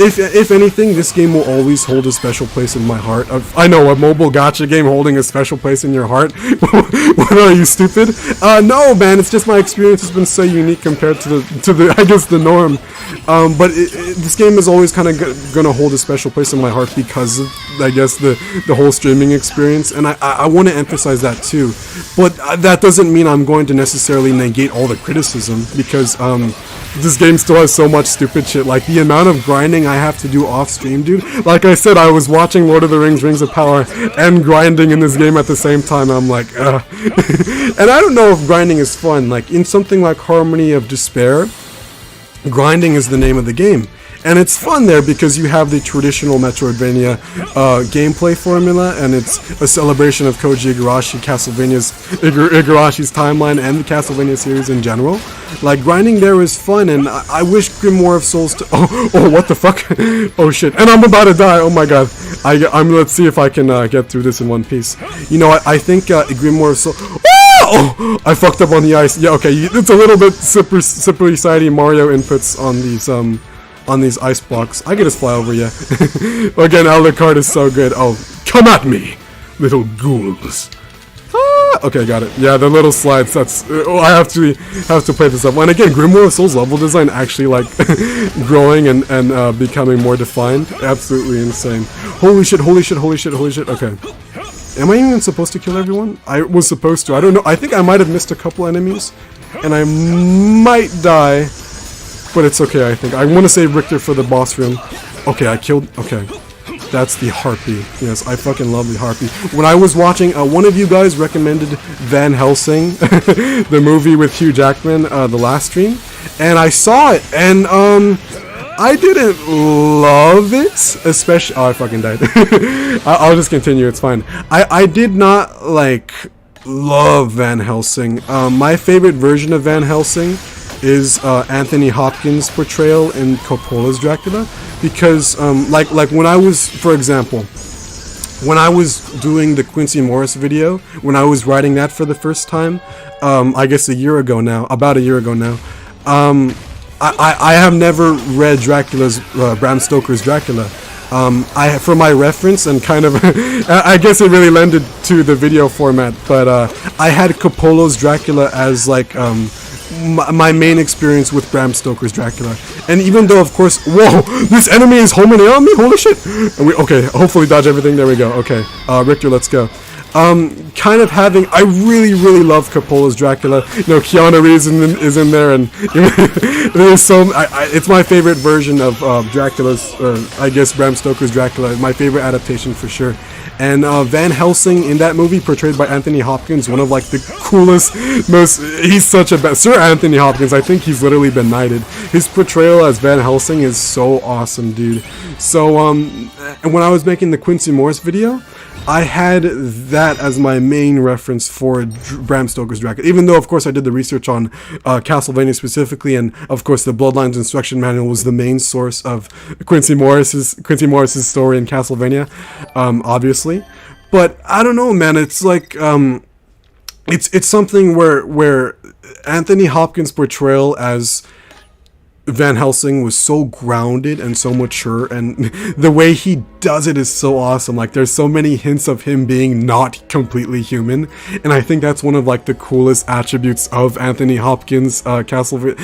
if anything, this game will always hold a special place in my heart. I know, a mobile gacha game holding a special place in your heart. What, are you stupid? No, man. It's just my experience has been so unique compared to the I guess the norm. But this game is always kind of gonna hold a special place in my heart because of, I guess, the whole streaming experience, and I want to emphasize that too. But that doesn't mean I'm going to necessarily negate all the criticism, because this game still has so much stupid shit. Like the amount of grinding I have to do off stream, dude. Like I said, I was watching Lord of the Rings: Rings of Power and grinding in this game at the same time. I'm like, ugh. And I don't know if grinding is fun. Like in something like Harmony of Despair, grinding is the name of the game. And it's fun there because you have the traditional Metroidvania gameplay formula, and it's a celebration of Koji Igarashi's timeline and the Castlevania series in general. Like, grinding there is fun, and I wish Grimoire of Souls to... Oh, what the fuck? Oh, shit. And I'm about to die. Oh, my God. Let's see if I can get through this in one piece. You know, I think Grimoire of Souls... Oh! I fucked up on the ice. Yeah, okay. It's a little bit slippery sidey Mario inputs on these ice blocks. I could just fly over, yeah. Again, Alucard is so good. Oh, come at me, little ghouls. Okay, got it. Yeah, the little slides, that's... I have to play this up. And again, Grimoire of Souls level design actually, like, growing and becoming more defined. Absolutely insane. Holy shit, holy shit, holy shit, holy shit. Okay. Am I even supposed to kill everyone? I was supposed to. I don't know. I think I might have missed a couple enemies, and I might die. But it's okay, I think. I want to save Richter for the boss room. Okay, I killed... Okay. That's the Harpy. Yes, I fucking love the Harpy. When I was watching, one of you guys recommended Van Helsing, the movie with Hugh Jackman, the last stream. And I saw it, and, I didn't love it, especially... Oh, I fucking died. I'll just continue, it's fine. I did not, like, love Van Helsing. My favorite version of Van Helsing is Anthony Hopkins' portrayal in Coppola's Dracula, because like when I was, for example, when I was doing the Quincy Morris video, when I was writing that for the first time, I guess about a year ago now, I have never read Bram Stoker's Dracula. For my reference and kind of, I guess it really lended to the video format, but I had Coppola's Dracula as like my main experience with Bram Stoker's Dracula. And even though, of course, whoa, this enemy is homing in on me, holy shit. Okay, hopefully dodge everything, there we go, okay. Richter, let's go. Kind of having, I really love Coppola's Dracula. You know, Keanu Reeves is in there, and there's it's my favorite version of Dracula's, I guess Bram Stoker's Dracula, my favorite adaptation for sure. And Van Helsing in that movie, portrayed by Anthony Hopkins, one of like the coolest, he's such a Sir Anthony Hopkins, I think he's literally been knighted. His portrayal as Van Helsing is so awesome, dude. So, and when I was making the Quincy Morris video, I had that as my main reference for Bram Stoker's Dracula, even though, of course, I did the research on Castlevania specifically, and, of course, the Bloodlines Instruction Manual was the main source of Quincy Morris's story in Castlevania, obviously. But, I don't know, man, it's like, it's something where Anthony Hopkins' portrayal as Van Helsing was so grounded and so mature, and the way he does it is so awesome. Like, there's so many hints of him being not completely human, and I think that's one of like the coolest attributes of Anthony Hopkins Anthony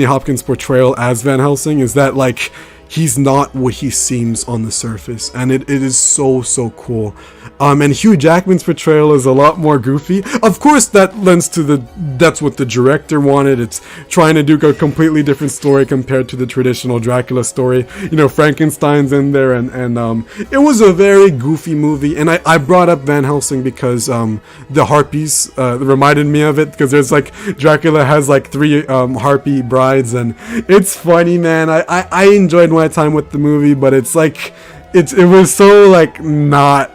Hopkins' portrayal as Van Helsing, is that like he's not what he seems on the surface, and it is so cool. And Hugh Jackman's portrayal is a lot more goofy. Of course, that's what the director wanted. It's trying to do a completely different story compared to the traditional Dracula story. You know, Frankenstein's in there, and it was a very goofy movie. And I brought up Van Helsing because the harpies reminded me of it, because there's like Dracula has like 3 harpy brides, and it's funny, man. I enjoyed my time with the movie, but it's like it was so like not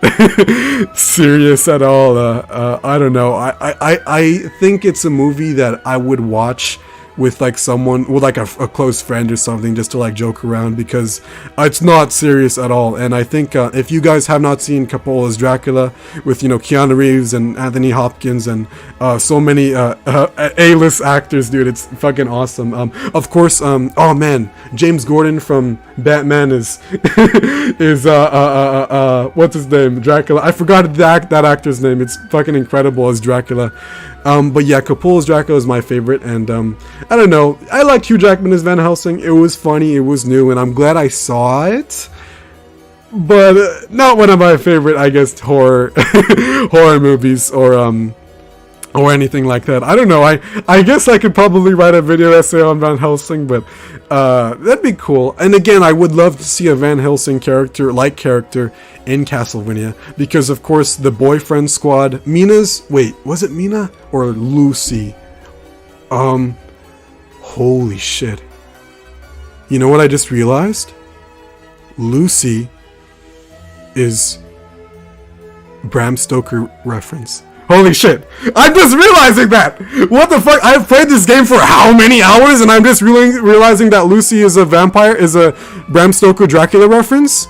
serious at all. I don't know. I think it's a movie that I would watch with like someone, with like a close friend or something, just to like joke around, because it's not serious at all. And I think if you guys have not seen Coppola's Dracula with, you know, Keanu Reeves and Anthony Hopkins and so many A-list actors, dude, it's fucking awesome. Of course, oh man, James Gordon from Batman is what's his name, Dracula. I forgot that actor's name. It's fucking incredible as Dracula. But yeah, Coppola's Dracula is my favorite, and I don't know, I liked Hugh Jackman as Van Helsing. It was funny, it was new, and I'm glad I saw it, but not one of my favorite, I guess, horror movies or anything like that. I don't know, I guess I could probably write a video essay on Van Helsing, but that'd be cool. And again, I would love to see a Van Helsing character in Castlevania, because of course the boyfriend squad, was it Mina or Lucy? Holy shit. You know what I just realized? Lucy is Bram Stoker reference. Holy shit. I'm just realizing that! What the fuck? I've played this game for how many hours, and I'm just realizing that Lucy is a vampire, is a Bram Stoker Dracula reference?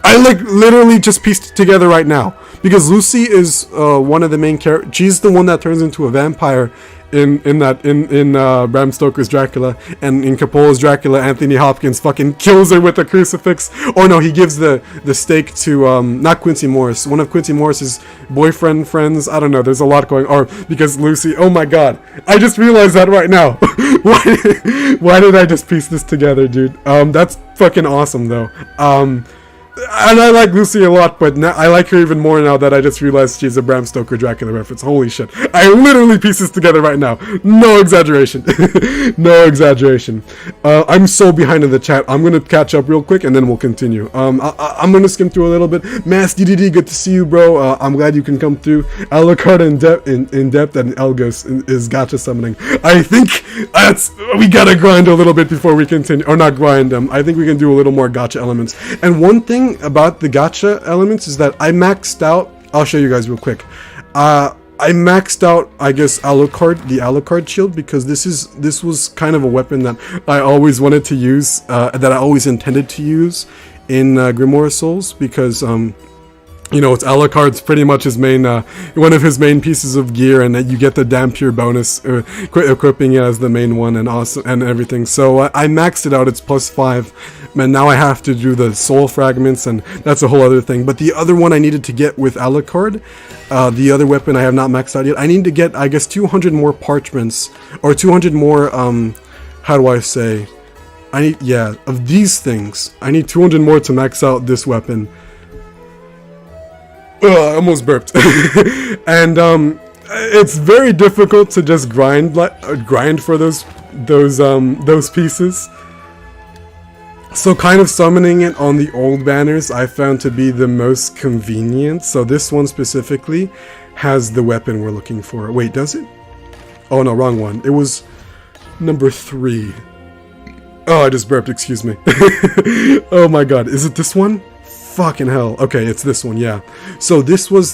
I like literally just pieced it together right now. Because Lucy is one of the main characters. She's the one that turns into a vampire in Bram Stoker's Dracula, and in Coppola's Dracula, Anthony Hopkins fucking kills her with a crucifix. Or no, he gives the stake to not Quincy Morris, one of Quincy Morris's boyfriend friends. I don't know. There's a lot going. Or because Lucy. Oh my god, I just realized that right now. Why did I just piece this together, dude? That's fucking awesome though. And I like Lucy a lot, but now I like her even more now that I just realized she's a Bram Stoker Dracula reference. Holy shit. I literally piece this together right now. No exaggeration. No exaggeration. I'm so behind in the chat. I'm going to catch up real quick and then we'll continue. I'm going to skim through a little bit. Mass DDD, good to see you, bro. I'm glad you can come through. Alucard in depth and Elgos is gacha summoning. I think we gotta grind a little bit before we continue. Or not grind. I think we can do a little more gacha elements. And one thing about the gacha elements is that I maxed out, I'll show you guys real quick. I maxed out, I guess, the Alucard shield, because this was kind of a weapon that I always wanted to use, that I always intended to use in Grimoire of Souls, because you know, it's Alucard's pretty much his main, one of his main pieces of gear, and you get the damn pure bonus equipping it as the main one and awesome and everything. So I maxed it out. It's +5, and now I have to do the soul fragments, and that's a whole other thing. But the other one I needed to get with Alucard, the other weapon I have not maxed out yet. I need to get, I guess, 200 more parchments, or 200 more. How do I say? Of these things, I need 200 more to max out this weapon. I almost burped. And it's very difficult to just grind for those pieces. So kind of summoning it on the old banners I found to be the most convenient. So this one specifically has the weapon we're looking for. Wait, does it? Oh no, wrong one. It was number 3. Oh, I just burped, excuse me. Oh my god, is it this one? Fucking hell. Okay, it's this one, yeah. So this is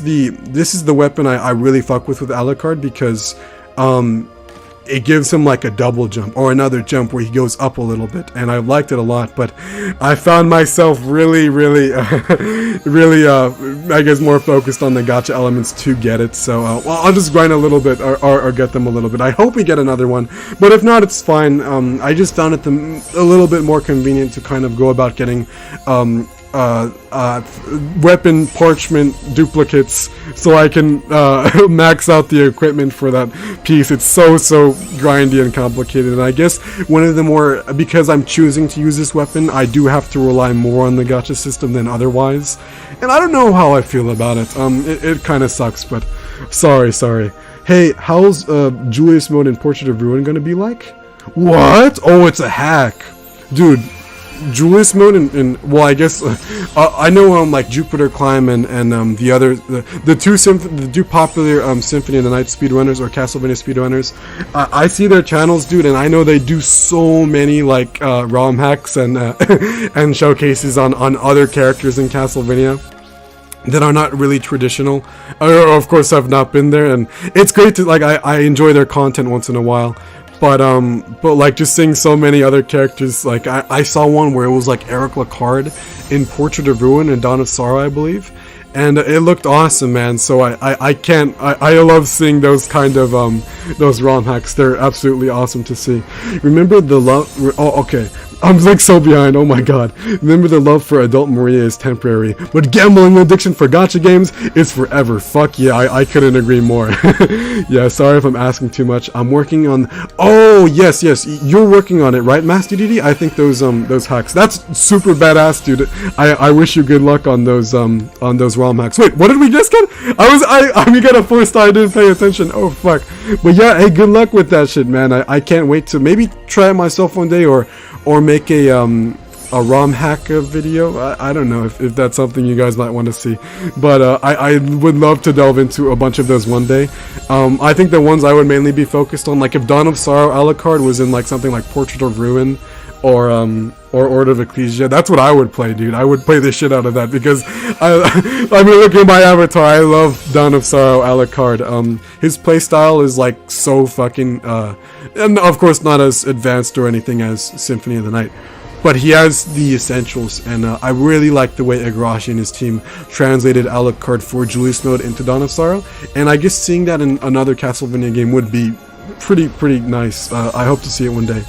the weapon I really fuck with Alucard, because it gives him like a double jump or another jump where he goes up a little bit, and I liked it a lot. But I found myself really I guess more focused on the gacha elements to get it. So well, I'll just grind a little bit or get them a little bit. I hope we get another one, but if not, it's fine. I just found it a little bit more convenient to kind of go about getting weapon parchment duplicates so I can max out the equipment for that piece. It's so grindy and complicated, and I guess one of the more, because I'm choosing to use this weapon, I do have to rely more on the gacha system than otherwise, and I don't know how I feel about it. It kind of sucks, but sorry. Hey, how's Julius mode in Portrait of Ruin gonna be like? What? Oh, it's a hack, dude. Julius mode in well, I guess I know like Jupiter Climb and the other the two popular Symphony of the Night speedrunners or Castlevania speedrunners. I see their channels, dude, and I know they do so many like ROM hacks and and showcases on other characters in Castlevania that are not really traditional. Of course, I've not been there, and it's great to like I enjoy their content once in a while. But like just seeing so many other characters, like I saw one where it was like Eric Lacard in Portrait of Ruin and Dawn of Sorrow, I believe, and it looked awesome, man. So I love seeing those kind of those ROM hacks. They're absolutely awesome to see. Remember the love? Oh, okay. I'm like so behind, oh my god. Remember, the love for adult Maria is temporary, but gambling addiction for gacha games is forever. Fuck yeah, I couldn't agree more. Yeah, sorry if I'm asking too much. I'm working on, oh yes, you're working on it, right, Master DD? I think those hacks, that's super badass, dude. I wish you good luck on those ROM hacks. Wait, what did we just get? We got a first, I didn't pay attention, oh fuck. But yeah, hey, good luck with that shit, man. I can't wait to maybe try it myself one day, or make a ROM hack video. I don't know if that's something you guys might want to see, but I would love to delve into a bunch of those one day. I think the ones I would mainly be focused on, like if Dawn of Sorrow Alucard was in like something like Portrait of Ruin or Order of Ecclesia, that's what I would play, dude. I would play the shit out of that, because I mean, look at my avatar, I love Dawn of Sorrow Alucard. His playstyle is like so fucking and of course not as advanced or anything as Symphony of the Night, but he has the essentials, and I really like the way Igarashi and his team translated Alucard for Julius mode into Dawn of Sorrow, and I guess seeing that in another Castlevania game would be pretty nice. I hope to see it one day.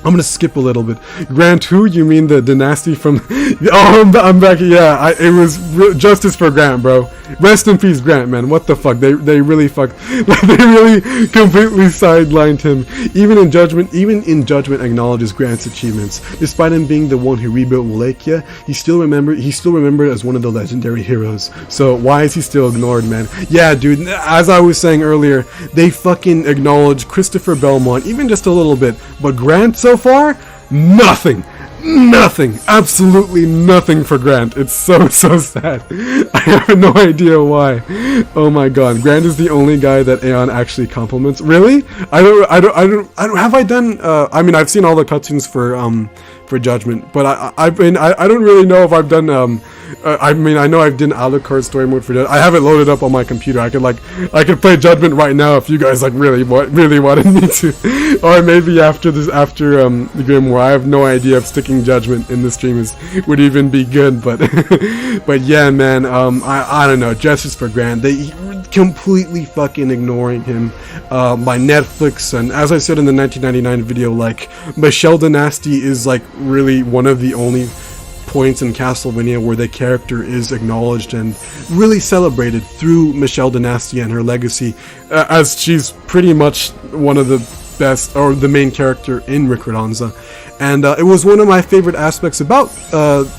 I'm gonna skip a little bit. Grant, who? You mean the dynasty from... Oh, I'm back. Yeah, it was justice for Grant, bro. Rest in peace, Grant, man. What the fuck? They really fucked... They really completely sidelined him. Even in Judgment acknowledges Grant's achievements. Despite him being the one who rebuilt Wallachia, he's still remembered as one of the legendary heroes. So why is he still ignored, man? Yeah, dude, as I was saying earlier, they fucking acknowledge Christopher Belmont, even just a little bit, but Grant so far, nothing, absolutely nothing for Grant. It's so sad. I have no idea why. Oh my god, Grant is the only guy that Aeon actually compliments. Really? I don't have I done I mean, I've seen all the cutscenes for Judgment, but I don't really know if I've done I mean, I know I've done Alucard story mode for Judgment. I have it loaded up on my computer. I could play Judgment right now if you guys like really wanted me to, or maybe after the Grimoire. I have no idea if sticking Judgment in the stream would even be good, but but yeah, man. I don't know. Justice for Grant. They completely fucking ignoring him by Netflix, and as I said in the 1999 video, like Michelle Dynasty is like really one of the only points in Castlevania where the character is acknowledged and really celebrated through Michelle Dynasty and her legacy, as she's pretty much one of the best, or the main character in Rickrdanza. And it was one of my favorite aspects about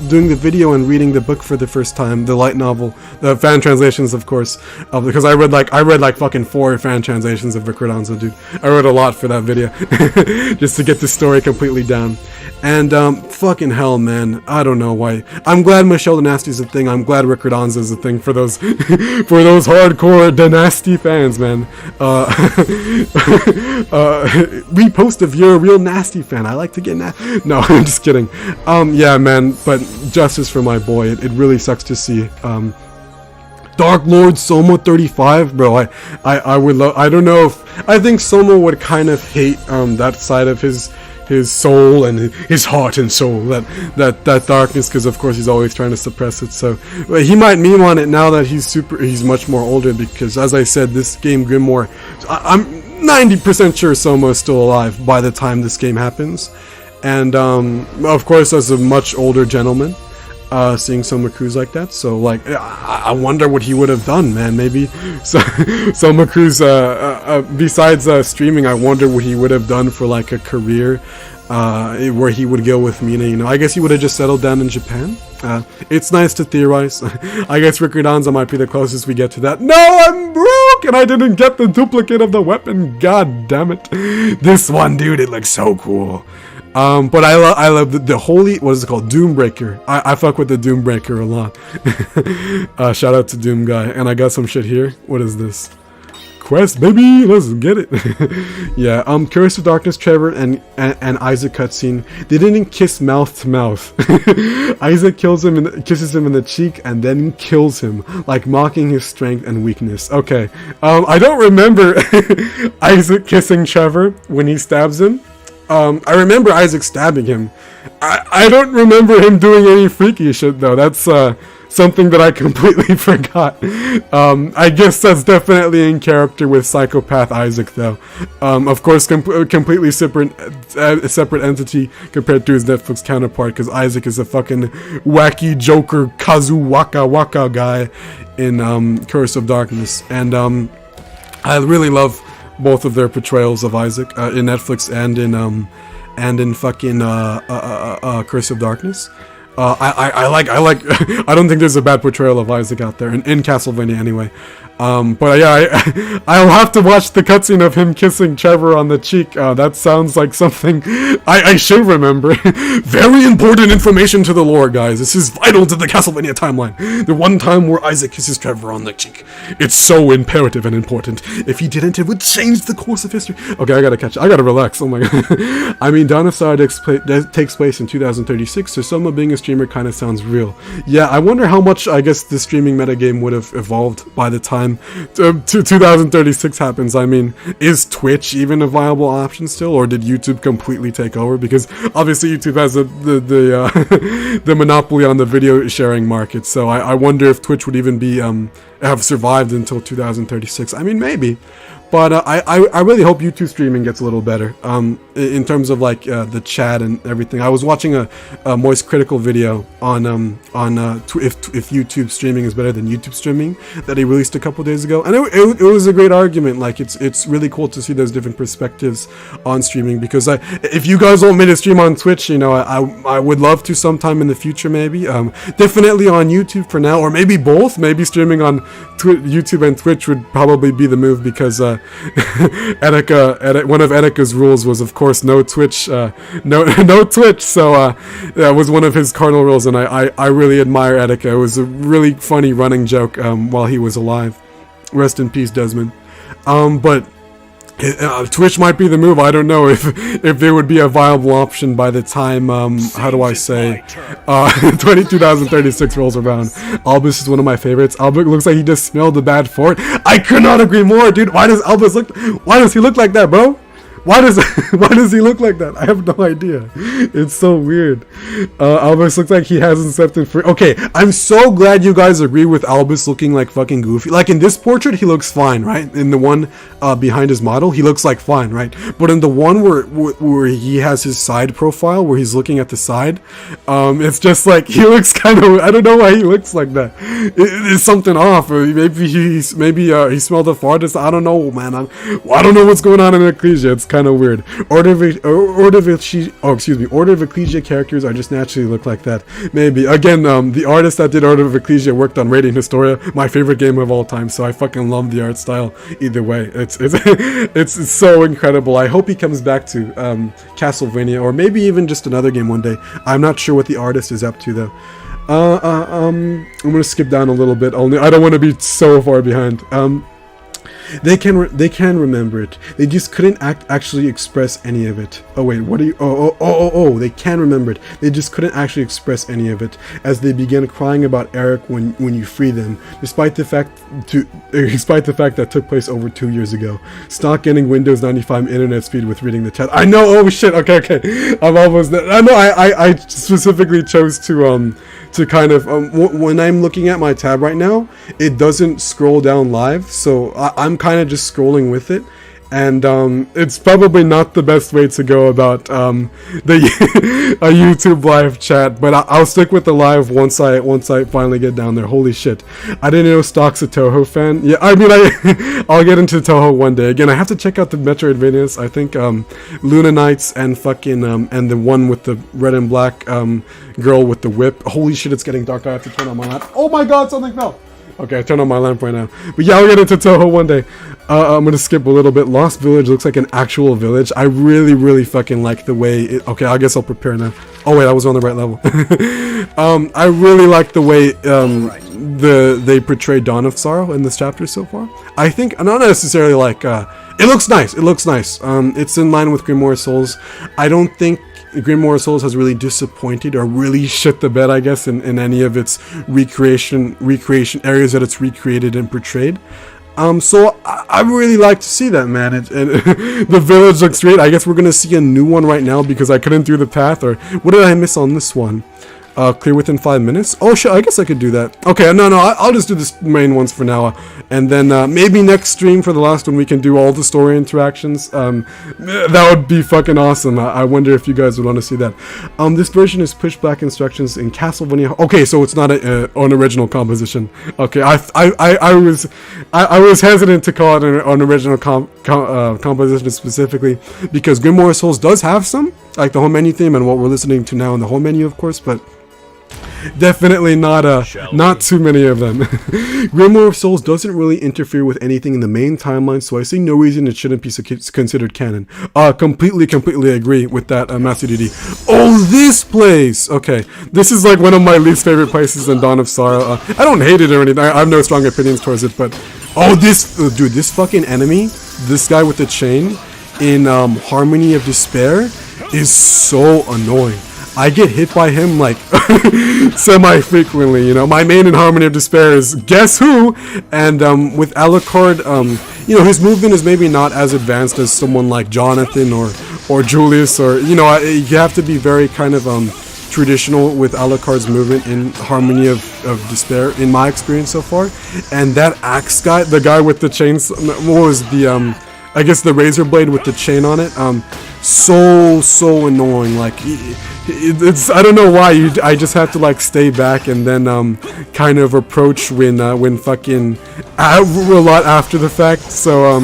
doing the video and reading the book for the first time, the light novel, the fan translations, of course, because I read like fucking 4 fan translations of Rickrdanza, dude. I read a lot for that video, just to get the story completely down. And fucking hell, man, I don't know why. I'm glad Michelle Dynasty's a thing. I'm glad Rickrdanza is a thing for those for those hardcore Dynasty fans, man. Repost if you're a real Nasty fan. I like to get no, I'm just kidding. Yeah, man, but justice for my boy. It really sucks to see. Dawn Dark Lord Soma 35, bro. I would love. I don't know if I think Soma would kind of hate that side of his soul and his heart and soul, that darkness, because of course he's always trying to suppress it. So he might meme on it now that he's much more older, because as I said, this game Grimoire, I'm 90% sure Soma is still alive by the time this game happens. And of course, as a much older gentleman, seeing Soma Cruz like that, so like I wonder what he would have done, man. Maybe Soma Cruz, besides streaming, I wonder what he would have done for like a career where he would go with Mina. You know, I guess he would have just settled down in Japan. It's nice to theorize. I guess Rickardanza might be the closest we get to that. No, I'm broke and I didn't get the duplicate of the weapon. God damn it! This one, dude, it looks so cool. But I love the holy, what is it called? Doombreaker. I fuck with the Doombreaker a lot. Shout out to Doom Guy. And I got some shit here. What is this? Quest, baby! Let's get it. Yeah, Curse of Darkness, Trevor, and Isaac cutscene. They didn't kiss mouth to mouth. Isaac kisses him in the cheek and then kills him, like mocking his strength and weakness. Okay, I don't remember Isaac kissing Trevor when he stabs him. I remember Isaac stabbing him. I don't remember him doing any freaky shit though. That's something that I completely forgot. I guess that's definitely in character with Psychopath Isaac though. Of course, completely separate entity compared to his Netflix counterpart, because Isaac is a fucking wacky Joker Kazu Waka Waka guy in Curse of Darkness, and I really love both of their portrayals of Isaac in Netflix and in fucking Curse of Darkness. I like I don't think there's a bad portrayal of Isaac out there in Castlevania anyway. But yeah, I'll have to watch the cutscene of him kissing Trevor on the cheek. That sounds like something I should remember. Very important information to the lore, guys. This is vital to the Castlevania timeline. The one time where Isaac kisses Trevor on the cheek. It's so imperative and important. If he didn't, it would change the course of history. Okay, I gotta relax. Oh my god. I mean, Dawn of Sorrow takes place in 2036, so Soma being a streamer kind of sounds real. Yeah, I wonder how much, I guess, the streaming metagame would have evolved by the time 2036 happens. I mean, is Twitch even a viable option still, or did YouTube completely take over? Because obviously YouTube has the monopoly on the video sharing market, so I wonder if Twitch would even be have survived until 2036. I mean, maybe. But I really hope YouTube streaming gets a little better in terms of like the chat and everything. I was watching a Moist Critical video on if YouTube streaming is better than YouTube streaming that he released a couple days ago, and it was a great argument. Like it's really cool to see those different perspectives on streaming, because if you guys want me to stream on Twitch, you know, I would love to sometime in the future, maybe. Definitely on YouTube for now, or maybe both. Maybe streaming on YouTube and Twitch would probably be the move, because one of Etika's rules was, of course, no Twitch, no Twitch. So that was one of his cardinal rules, and I really admire Etika. It was a really funny running joke while he was alive. Rest in peace, Desmond. But Twitch might be the move. I don't know if there would be a viable option by the time, how do I say, 2036 rolls around. Albus is one of my favorites. Albus looks like he just smelled the bad fort. I could not agree more, dude. Why does he look like that, bro? Why does he look like that? I have no idea. It's so weird. Albus looks like he hasn't slept in for... Okay, I'm so glad you guys agree with Albus looking like fucking Goofy. Like in this portrait, he looks fine, right? In the one behind his model, he looks like fine, right? But in the one where he has his side profile, where he's looking at the side, it's just like he looks kind of... I don't know why he looks like that. It's something off. Maybe he smelled the farthest. I don't know, man. I don't know what's going on in Ecclesia. It's kind of weird. Order of Ecclesia characters are just naturally look like that. Maybe. Again, the artist that did Order of Ecclesia worked on Radiant Historia, my favorite game of all time, so I fucking love the art style either way. It's so incredible. I hope he comes back to Castlevania, or maybe even just another game one day. I'm not sure what the artist is up to though. I'm gonna skip down a little bit, only I don't want to be so far behind. They can remember it. They just couldn't actually express any of it. Oh wait, what are you? Oh! They can remember it. They just couldn't actually express any of it as they began crying about Eric when you free them, despite the fact that took place over 2 years ago. Stocke getting Windows 95 internet speed with reading the chat. I know. Oh shit. Okay. I'm almost there. I know. I specifically chose to kind of when I'm looking at my tab right now, it doesn't scroll down live, so I'm kind of just scrolling with it, and it's probably not the best way to go about a YouTube live chat, but I'll stick with the live once I finally get down there. Holy shit, I didn't know Stocke's a Toho fan. Yeah, I mean I'll get into Toho one day. Again, I have to check out the Metroidvanias. I think Luna Knights and fucking and the one with the red and black girl with the whip. Holy shit, it's getting dark. I have to turn on my lamp. Oh my god, something fell. Okay, I turned on my lamp right now. But yeah, I'll get into Toho one day. I'm gonna skip a little bit. Lost Village looks like an actual village. I really fucking like the way it... Okay, I guess I'll prepare now. Oh wait, I was on the right level. I really like the way they portray Dawn of Sorrow in this chapter so far. I think, not necessarily like... it looks nice. It looks nice. It's in line with Grimoire of Souls. I don't think Grimoire of Souls has really disappointed or really shit the bed, I guess, in any of its recreation areas that it's recreated and portrayed. So I really like to see that, man. And the village looks great. I guess we're gonna see a new one right now because I couldn't do the path. Or what did I miss on this one? Clear within 5 minutes. Oh shit, I guess I could do that. Okay, no, I'll just do the main ones for now, and then maybe next stream for the last one we can do all the story interactions. That would be fucking awesome. I wonder if you guys would want to see that. This version is pushback instructions in Castlevania. Okay, so it's not an original composition. Okay, I was hesitant to call it an original composition specifically because Grimoire of Souls does have some, like the home menu theme and what we're listening to now in the home menu, of course, but definitely not too many of them. Grimoire of Souls doesn't really interfere with anything in the main timeline, so I see no reason it shouldn't be considered canon. Completely agree with that, Master DD. Oh, this place! Okay, this is like one of my least favorite places in Dawn of Sorrow. I don't hate it or anything, I have no strong opinions towards it, but... Oh, dude, this fucking enemy, this guy with the chain, in Harmony of Despair, is so annoying. I get hit by him like semi-frequently, you know. My main in Harmony of Despair is Guess Who? And with Alucard, you know, his movement is maybe not as advanced as someone like Jonathan or Julius, or, you know, you have to be very kind of traditional with Alucard's movement in Harmony of Despair, in my experience so far. And that axe guy, the guy with the chains, what was the, I guess the razor blade with the chain on it, so annoying. Like, it's I don't know why, I just have to like stay back and then kind of approach when fucking a lot after the fact. So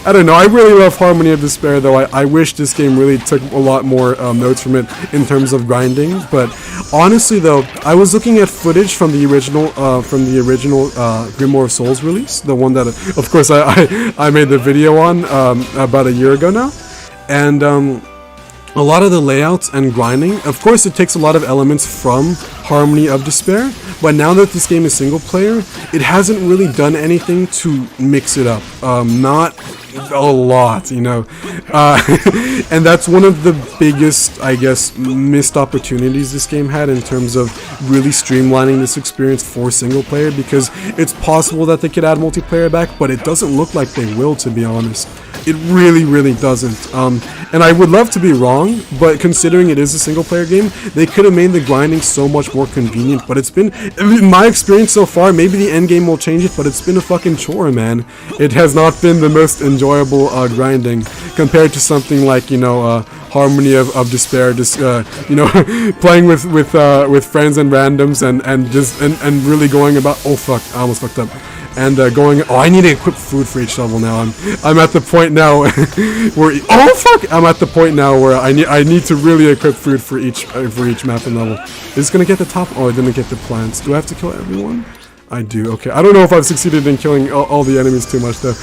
I don't know, I really love Harmony of Despair though. I wish this game really took a lot more notes from it in terms of grinding. But honestly though, I was looking at footage from the original Grimoire of Souls release, the one that of course I made the video on about a year ago now, and a lot of the layouts and grinding, of course it takes a lot of elements from Harmony of Despair, but now that this game is single player, it hasn't really done anything to mix it up. Not a lot, you know. And that's one of the biggest, I guess, missed opportunities this game had in terms of really streamlining this experience for single player, because it's possible that they could add multiplayer back, but it doesn't look like they will, to be honest. It really doesn't. And I would love to be wrong, but considering it is a single player game, they could have made the grinding so much more convenient. But it's been, in my experience so far, maybe the end game will change it, but it's been a fucking chore, man. It has not been the most enjoyable grinding compared to something like, you know, Harmony of Despair, just you know, playing with friends and randoms and really going about. Oh fuck, I almost fucked up. And going, oh, I need to equip food for each level now. I'm at the point now where, oh fuck, I'm at the point now where I need to really equip food for each map and level. Is this gonna get the top? Oh, I didn't get the plants. Do I have to kill everyone? I do. Okay, I don't know if I've succeeded in killing all the enemies too much though.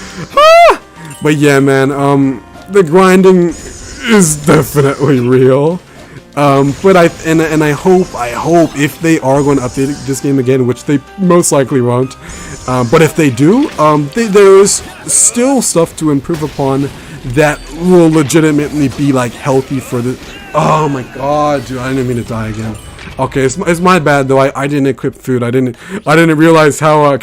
But yeah, man, the grinding is definitely real. But I hope if they are going to update this game again, which they most likely won't, but if they do, there's still stuff to improve upon that will legitimately be like healthy for the. Oh my god, dude! I didn't mean to die again. Okay, it's my bad though. I didn't equip food. I didn't realize how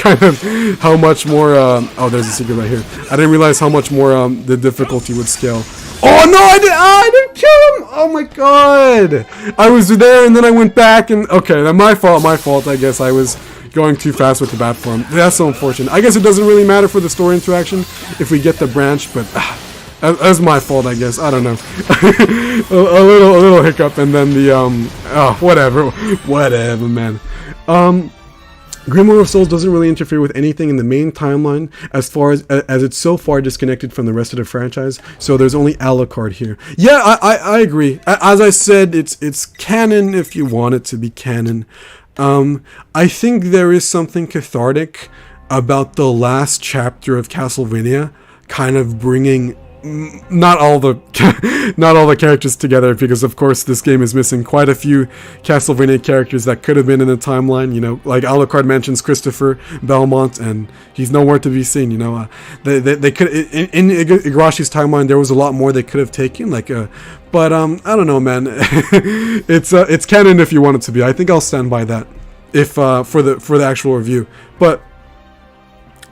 how much more. Oh, there's a secret right here. I didn't realize how much more the difficulty would scale. Oh no! I didn't kill him. Oh my god! I was there and then I went back and okay, then my fault. I guess I was going too fast with the bat form. That's so unfortunate. I guess it doesn't really matter for the story interaction if we get the branch, but. That's my fault, I guess. I don't know. a little hiccup, and then the whatever, man. Grimoire of Souls doesn't really interfere with anything in the main timeline as far as it's so far disconnected from the rest of the franchise. So there's only Alucard here. Yeah, I agree. As I said, it's canon if you want it to be canon. I think there is something cathartic about the last chapter of Castlevania, kind of bringing. Not all the characters together, because of course this game is missing quite a few Castlevania characters that could have been in the timeline. You know, like Alucard mentions Christopher Belmont, and he's nowhere to be seen. You know, they could in Igarashi's timeline there was a lot more they could have taken. Like, but I don't know, man. it's canon if you want it to be. I think I'll stand by that if for the actual review, but.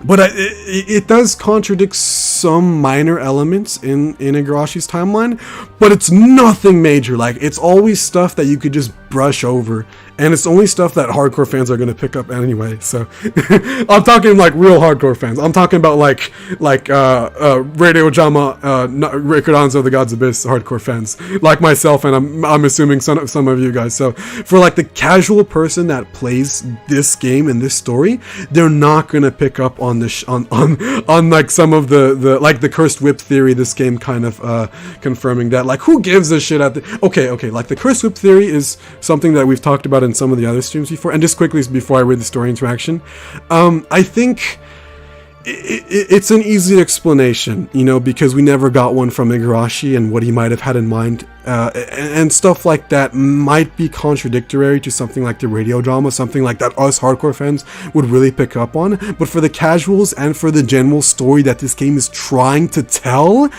But it does contradict some minor elements in Igarashi's timeline, but it's nothing major. Like, it's always stuff that you could just brush over, and it's only stuff that hardcore fans are going to pick up anyway. So I'm talking like real hardcore fans. I'm talking about like Radio Jama, Recordanzo of the Gods Abyss hardcore fans like myself, and I'm assuming some of you guys. So for like the casual person that plays this game and this story, they're not going to pick up on this on like some of the like the cursed whip theory. This game kind of confirming that, like, who gives a shit at the okay like the cursed whip theory is something that we've talked about in some of the other streams before. And just quickly before I read the story interaction, I think it's an easy explanation, you know, because we never got one from Igarashi and what he might have had in mind, and stuff like that might be contradictory to something like the radio drama, something like that us hardcore fans would really pick up on. But for the casuals and for the general story that this game is trying to tell,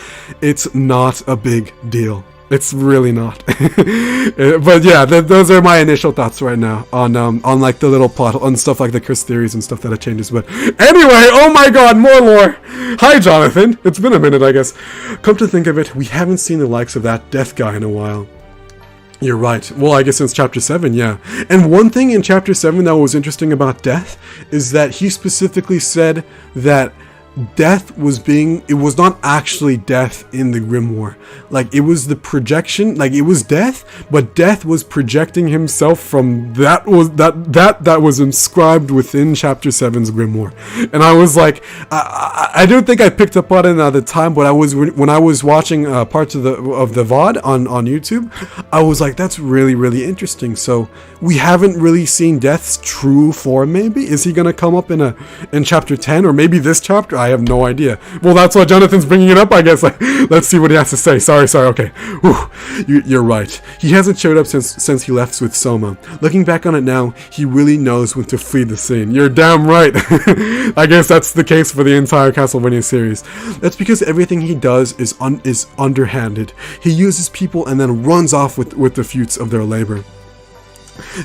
it's not a big deal. It's really not. But yeah, those are my initial thoughts right now on like the little plot, on stuff like the curse theories and stuff that it changes. But anyway, oh my god, more lore. Hi Jonathan, it's been a minute, I guess. Come to think of it, we haven't seen the likes of that death guy in a while. You're right. Well, I guess since Chapter 7, yeah. And one thing in Chapter 7 that was interesting about Death is that he specifically said that Death was it was not actually Death in the Grimoire. Like, it was the projection, like it was Death, but Death was projecting himself from that was inscribed within Chapter 7's Grimoire. And I was like, I don't think I picked up on it at the time, but when I was watching parts of the VOD on YouTube, I was like, that's really, really interesting. So we haven't really seen Death's true form. Maybe is he gonna come up in Chapter 10, or maybe this chapter? I have no idea. Well, that's why Jonathan's bringing it up, I guess. Let's see what he has to say. Sorry, okay. Whew. You're right. He hasn't showed up since he left with Soma. Looking back on it now, he really knows when to flee the scene. You're damn right. I guess that's the case for the entire Castlevania series. That's because everything he does is underhanded. He uses people and then runs off with the fruits of their labor.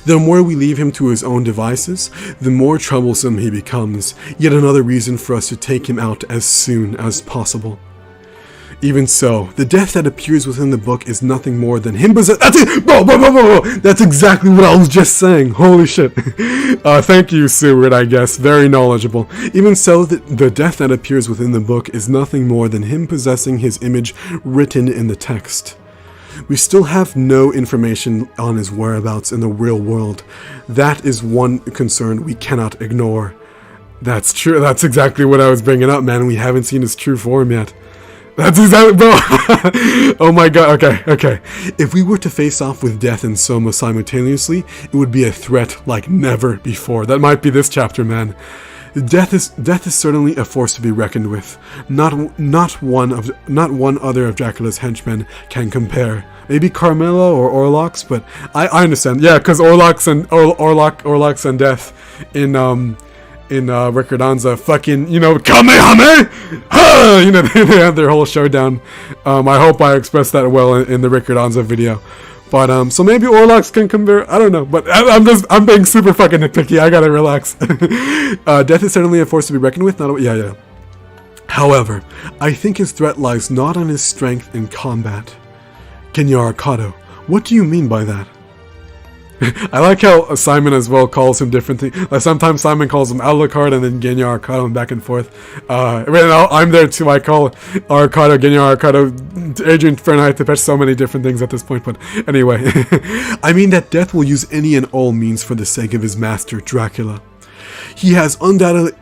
The more we leave him to his own devices, the more troublesome he becomes. Yet another reason for us to take him out as soon as possible. Even so, the death that appears within the book is nothing more than him possessed. That's it! Bro! That's exactly what I was just saying. Holy shit. Thank you, Seward, I guess. Very knowledgeable. Even so, the death that appears within the book is nothing more than him possessing his image written in the text. We still have no information on his whereabouts in the real world. That is one concern we cannot ignore. That's true. That's exactly what I was bringing up, man. We haven't seen his true form yet. That's exactly, bro. Oh my god. Okay. If we were to face off with Death and Soma simultaneously, it would be a threat like never before. That might be this chapter, man. Death is certainly a force to be reckoned with. Not one other of Dracula's henchmen can compare. Maybe Carmilla or Orlox, but I understand. Yeah, because Orlox and Death in Ricordanza fucking, Kamehame! You know, they had their whole showdown. I hope I expressed that well in the Ricordanza video. But, so maybe Orlox can compare, I don't know, but I'm being super fucking nitpicky, I gotta relax. Death is certainly a force to be reckoned with, yeah. However, I think his threat lies not on his strength in combat. Genya Arcado, what do you mean by that? I like how Simon as well calls him different things. Like sometimes Simon calls him Alucard and then Genya Arcado and back and forth. Right now I'm there too. I call Arcado, Genya Arcado, Adrian Fahrenheit to patch so many different things at this point. But anyway, I mean that Death will use any and all means for the sake of his master, Dracula. He has undoubtedly...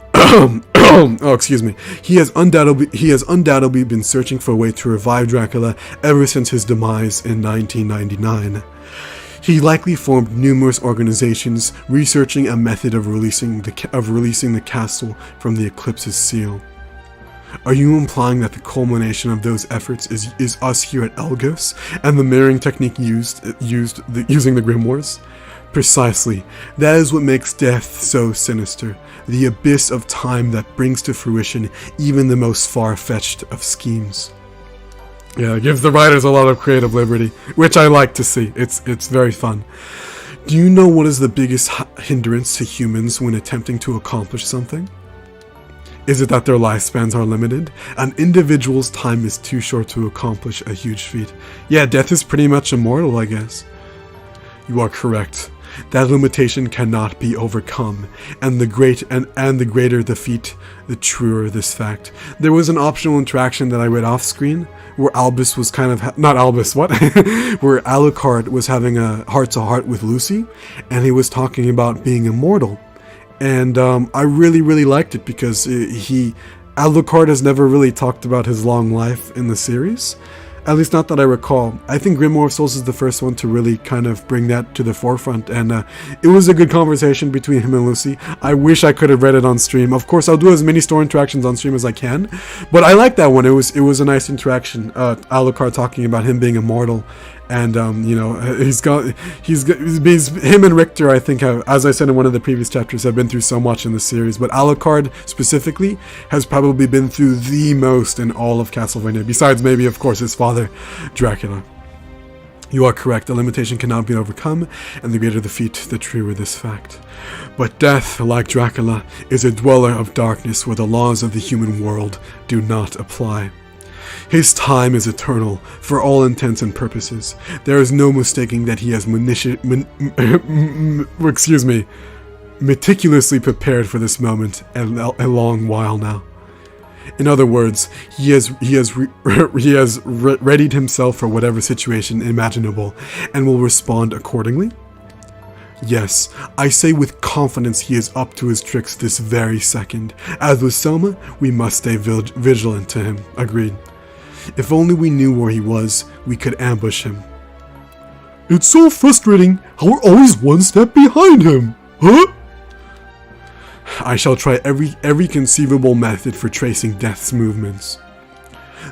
He has undoubtedly been searching for a way to revive Dracula ever since his demise in 1999. He likely formed numerous organizations researching a method of releasing the castle from the Eclipse's seal. Are you implying that the culmination of those efforts is us here at GoS and the mirroring technique using the grimoires? Precisely. That is what makes Death so sinister. The abyss of time that brings to fruition even the most far-fetched of schemes. Yeah, it gives the writers a lot of creative liberty, which I like to see. It's very fun. Do you know what is the biggest hindrance to humans when attempting to accomplish something? Is it that their lifespans are limited? An individual's time is too short to accomplish a huge feat. Yeah, Death is pretty much immortal, I guess. You are correct. That limitation cannot be overcome, and the greater the feat, the truer this fact. There was an optional interaction that I read off screen, where Albus was kind of, not Albus, what? Where Alucard was having a heart-to-heart with Lucy, and he was talking about being immortal. And I really liked it, because Alucard has never really talked about his long life in the series. At least not that I recall. I think Grimoire of Souls is the first one to really kind of bring that to the forefront, and it was a good conversation between him and Lucy. I wish I could have read it on stream. Of course, I'll do as many story interactions on stream as I can, but I like that one. It was a nice interaction. Alucard talking about him being immortal, and him and Richter, I think, have, as I said in one of the previous chapters, have been through so much in the series, but Alucard specifically has probably been through the most in all of Castlevania, besides maybe, of course, his father, Dracula. You are correct, the limitation cannot be overcome, and the greater the feat, the truer this fact. But Death, like Dracula, is a dweller of darkness where the laws of the human world do not apply. His time is eternal, for all intents and purposes. There is no mistaking that he has meticulously prepared for this moment a long while now. In other words, he has readied himself for whatever situation imaginable, and will respond accordingly. Yes, I say with confidence he is up to his tricks this very second. As with Soma, we must stay vigilant to him. Agreed. If only we knew where he was, we could ambush him. It's so frustrating how we're always one step behind him, huh? I shall try every conceivable method for tracing Death's movements.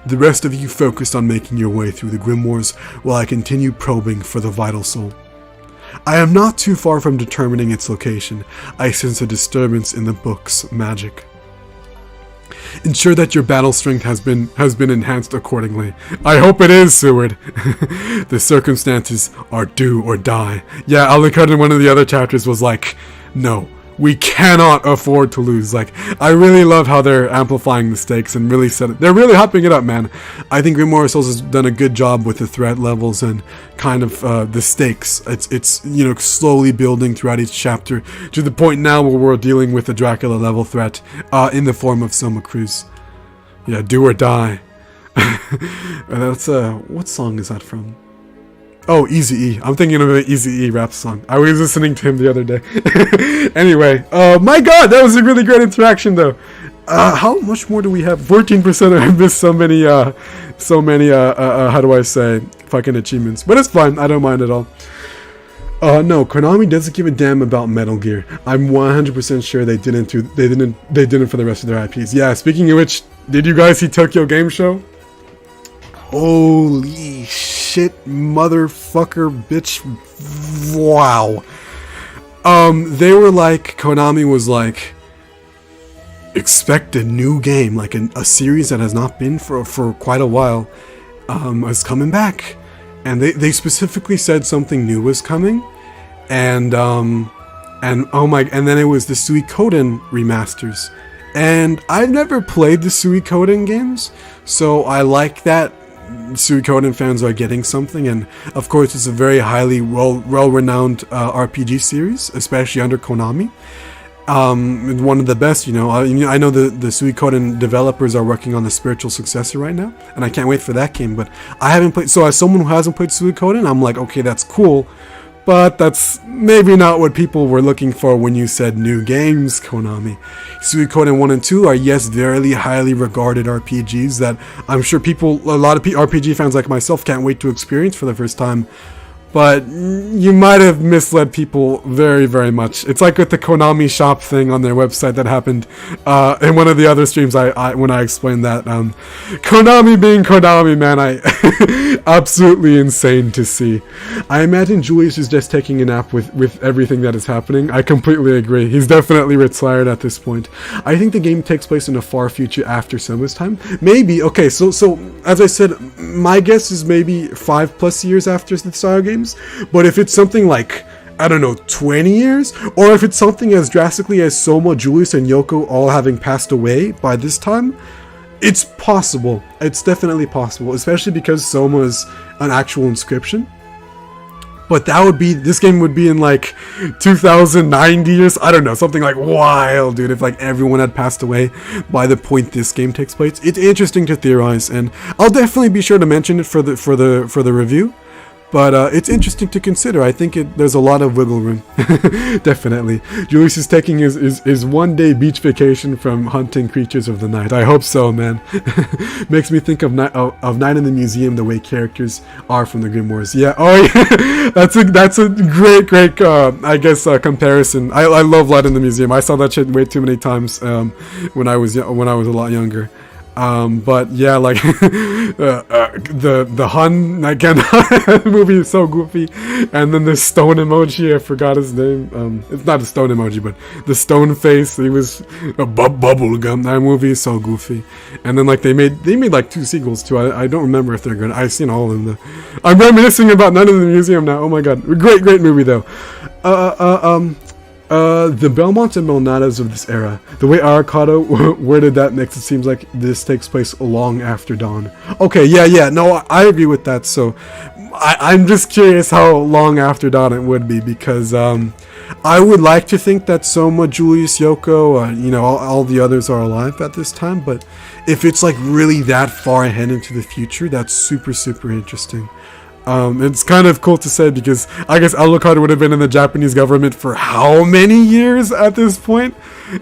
The rest of you focused on making your way through the grimoires while I continue probing for the vital soul. I am not too far from determining its location. I sense a disturbance in the book's magic. Ensure that your battle strength has been enhanced accordingly. I hope it is, Seward. The circumstances are do or die. Yeah, Alucard in one of the other chapters was like, no, we cannot afford to lose. Like, I really love how they're amplifying the stakes and really they're really hyping it up, man. I think Grimoire of Souls has done a good job with the threat levels and kind of the stakes. It's slowly building throughout each chapter to the point now where we're dealing with a Dracula level threat in the form of Soma Cruz. Yeah, do or die. That's what song is that from? Oh, Eazy-E. I'm thinking of an Eazy-E rap song. I was listening to him the other day. Anyway, my god, that was a really great interaction though. How much more do we have? 14%. I missed so many, how do I say, fucking achievements. But it's fine, I don't mind at all. No, Konami doesn't give a damn about Metal Gear. I'm 100% sure they didn't for the rest of their IPs. Yeah, speaking of which, did you guys see Tokyo Game Show? Holy shit, motherfucker, bitch. Wow. They were like, Konami was like, expect a new game, like a series that has not been for quite a while, is coming back. And they specifically said something new was coming, and oh my, and then it was the Suikoden remasters. And I've never played the Suikoden games, so I like that Suikoden fans are getting something, and of course it's a very highly well-renowned RPG series, especially under Konami. One of the best, you know. I know the Suikoden developers are working on the spiritual successor right now, and I can't wait for that game, but I haven't played, so as someone who hasn't played Suikoden, I'm like, okay, that's cool, but that's maybe not what people were looking for when you said new games, Konami. Suikoden 1 and 2 are, yes, very highly regarded RPGs that I'm sure a lot of RPG fans like myself can't wait to experience for the first time. But you might have misled people very, very much. It's like with the Konami shop thing on their website that happened in one of the other streams when I explained that. Konami being Konami, man, absolutely insane to see. I imagine Julius is just taking a nap with everything that is happening. I completely agree. He's definitely retired at this point. I think the game takes place in a far future after Soma's time. Maybe, okay, so as I said, my guess is maybe 5+ years after the Saga game. But if it's something like, I don't know, 20 years, or if it's something as drastically as Soma, Julius, and Yoko all having passed away by this time, it's possible. It's definitely possible, especially because Soma is an actual inscription. But this game would be in like 2090 years, I don't know, something like wild, dude, if like everyone had passed away by the point this game takes place. It's interesting to theorize, and I'll definitely be sure to mention it for the review. But it's interesting to consider. I think there's a lot of wiggle room. Definitely. Julius is taking his one-day beach vacation from hunting creatures of the night. I hope so, man. Makes me think of Night in the Museum, the way characters are from the Grimoires. Yeah, oh yeah. That's a great comparison. I love Night in the Museum. I saw that shit way too many times when I was a lot younger. But yeah, like the Hun again movie is so goofy, and then the stone emoji, I forgot his name. It's not a stone emoji, but the stone face. He was a bubblegum. That movie is so goofy. And then like they made like 2 sequels too. I don't remember if they're good. I've seen all of them. I'm reminiscing about Night in the Museum now. Oh my god, great movie though. The Belmonts and Melnadas of this era, the way Arcado worded that makes it seems like this takes place long after dawn. Okay, yeah, no, I agree with that. So I'm just curious how long after dawn it would be, because I would like to think that Soma, Julius, Yoko, all the others are alive at this time, but if it's like really that far ahead into the future, that's super, super interesting. It's kind of cool to say, because I guess Alucard would have been in the Japanese government for how many years at this point?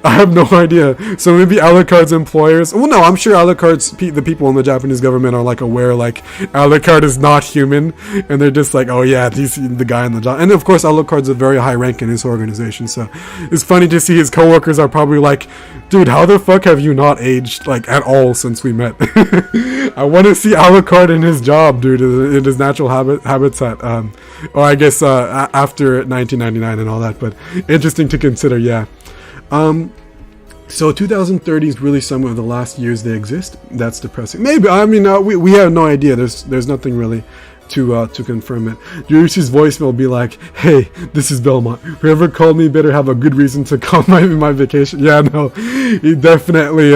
I have no idea. So maybe Alucard's employers... Well, no, I'm sure the people in the Japanese government are like aware, like, Alucard is not human, and they're just like, oh yeah, he's the guy in the job. And of course, Alucard's a very high rank in his organization, so it's funny to see his coworkers are probably like, dude, how the fuck have you not aged, like, at all since we met? I want to see Alucard in his job, dude, in his natural habitat. Or I guess after 1999 and all that, but interesting to consider, yeah. So 2030 is really some of the last years they exist. That's depressing. Maybe, I mean, we have no idea. There's nothing really to confirm it. Julius's voicemail will be like, hey, this is Belmont. Whoever called me better have a good reason to call my vacation. Yeah, no, he definitely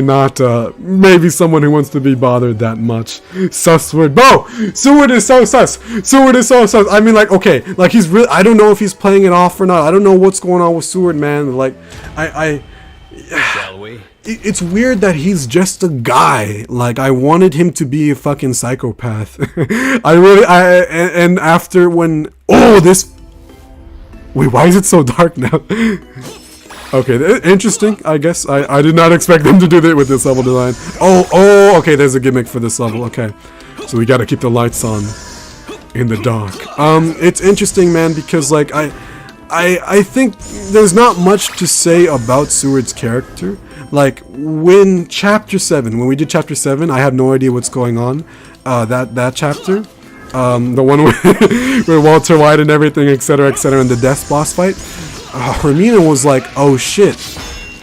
not, maybe someone who wants to be bothered that much. Sussword. Bo! Seward is so sus! Seward is so sus! I mean, like, okay, like, he's really, I don't know if he's playing it off or not. I don't know what's going on with Seward, man. Like, Shall we? It's weird that he's just a guy. Like, I wanted him to be a fucking psychopath. And after when... Oh, this... Wait, why is it so dark now? Okay, interesting, I guess. I did not expect them to do that with this level design. Oh, okay, there's a gimmick for this level, okay. So we gotta keep the lights on. in the dark. It's interesting, man, because like I think there's not much to say about Seward's character. Like when chapter 7, when we did chapter 7, I had no idea what's going on. That chapter, the one with Walter White and everything, etc., and the death boss fight. Hermina was like, "Oh shit,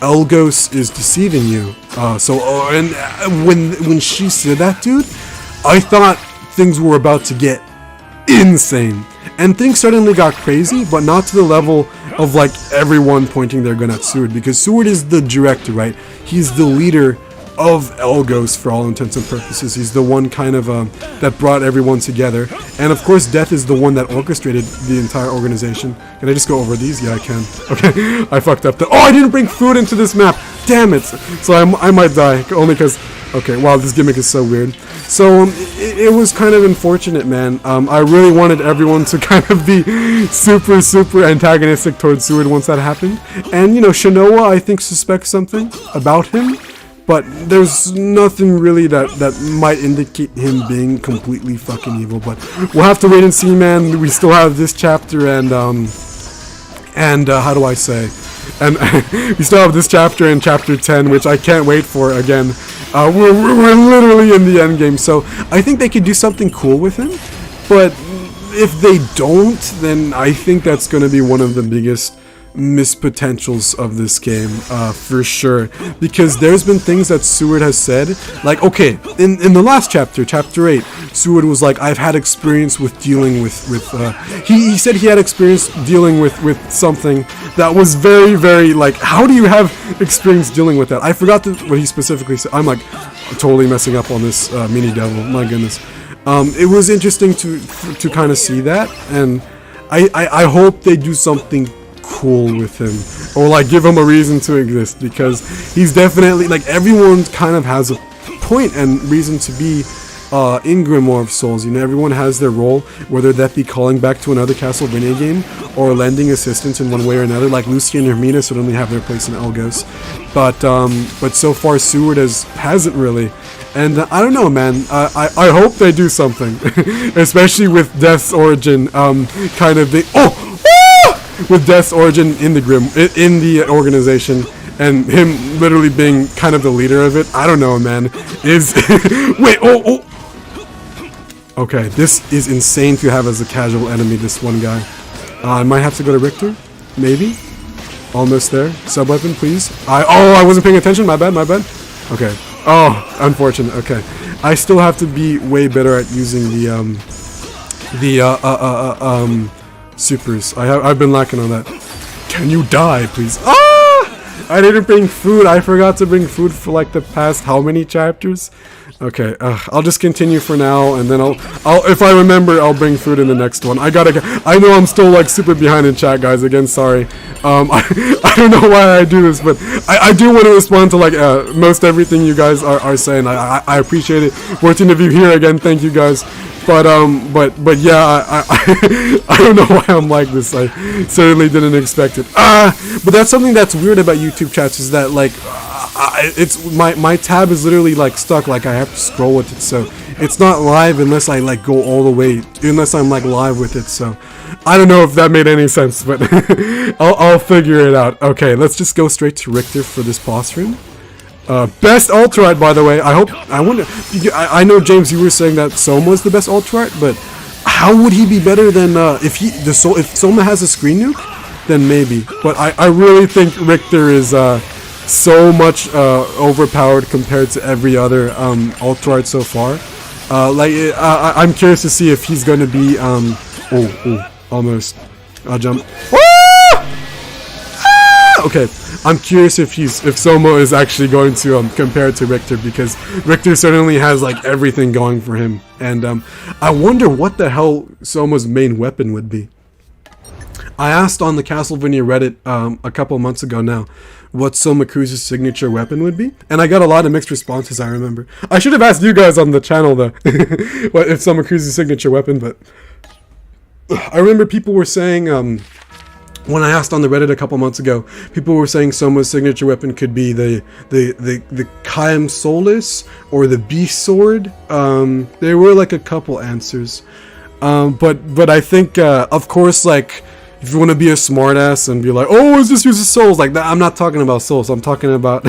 Elgos is deceiving you." And when she said that, dude, I thought things were about to get insane. And things suddenly got crazy, but not to the level of like everyone pointing their gun at Seward, because Seward is the director, right? He's the leader of Elgos for all intents and purposes. He's the one kind of that brought everyone together. And of course, Death is the one that orchestrated the entire organization. Can I just go over these? Yeah, I can. Okay, I fucked up. I didn't bring food into this map. Damn it. So I might die only because. Okay, wow, this gimmick is so weird. So it was kind of unfortunate, man. I really wanted everyone to kind of be super antagonistic towards Seward once that happened. And, you know, Shinoa, I think, suspects something about him. But there's nothing really that might indicate him being completely fucking evil. But we'll have to wait and see, man. We still have this chapter and how do I say? And we still have this chapter and chapter 10, which I can't wait for again. We're literally in the end game, so I think they could do something cool with him. But if they don't, then I think that's going to be one of the biggest missed potentials of this game, for sure. Because there's been things that Seward has said, like, okay, in the last chapter, chapter 8, Seward was like, I've had experience with dealing with he said he had experience dealing with something that was very, like, how do you have experience dealing with that? I forgot what he specifically said. I'm like totally messing up on this mini devil, my goodness. It was interesting to kind of see that, and I hope they do something cool with him, or like give him a reason to exist, because he's definitely, like, everyone kind of has a point and reason to be in Grimoire of Souls. You know, everyone has their role, whether that be calling back to another Castlevania game or lending assistance in one way or another. Like Lucy and Hermina certainly have their place in Elgos, but so far Seward hasn't really. And I don't know, man. I hope they do something, especially with Death's origin kind of thing. With Death's origin in the organization, and him literally being kind of the leader of it. I don't know, man. Wait, okay, this is insane to have as a casual enemy, this one guy. I might have to go to Richter, maybe. Almost there. Sub-weapon, please. I wasn't paying attention. My bad. Okay. Oh, unfortunate. Okay. I still have to be way better at using supers. I've been lacking on that. Can you die, please? I didn't bring food. I forgot to bring food for like the past how many chapters? Okay, I'll just continue for now, and then I'll if I remember, I'll bring food in the next one. I know I'm still like super behind in chat, guys. Again, sorry. I don't know why I do this, but I do want to respond to like most everything you guys are saying. I appreciate it. 14 of you here again. Thank you, guys. But yeah, I don't know why I'm like this. I certainly didn't expect it. But that's something that's weird about YouTube chats, is that like it's my tab is literally like stuck. Like I have to scroll with it, so it's not live unless I like go all the way, unless I'm like live with it. So I don't know if that made any sense, but I'll figure it out. Okay, let's just go straight to Richter for this boss room. Best alt-right, by the way. I wonder. I know, James, you were saying that Soma is the best alt-right, but how would he be better than if Soma has a screen nuke? Then maybe. But I really think Richter is so much overpowered compared to every other alt-right so far. I'm curious to see if he's going to be almost. I'll jump. Okay, I'm curious if Soma is actually going to compare to Richter, because Richter certainly has like everything going for him, and I wonder what the hell Soma's main weapon would be. I asked on the Castlevania Reddit a couple months ago now what Soma Cruz's signature weapon would be, and I got a lot of mixed responses. I remember I should have asked you guys on the channel though what if Soma Cruz's signature weapon, but I remember people were saying. When I asked on the Reddit a couple months ago, people were saying Soma's signature weapon could be the Kaim Solus or the Beast Sword. There were like a couple answers. But I think, of course, like, if you want to be a smartass and be like, oh, is this uses souls? Like that, I'm not talking about souls. I'm talking about,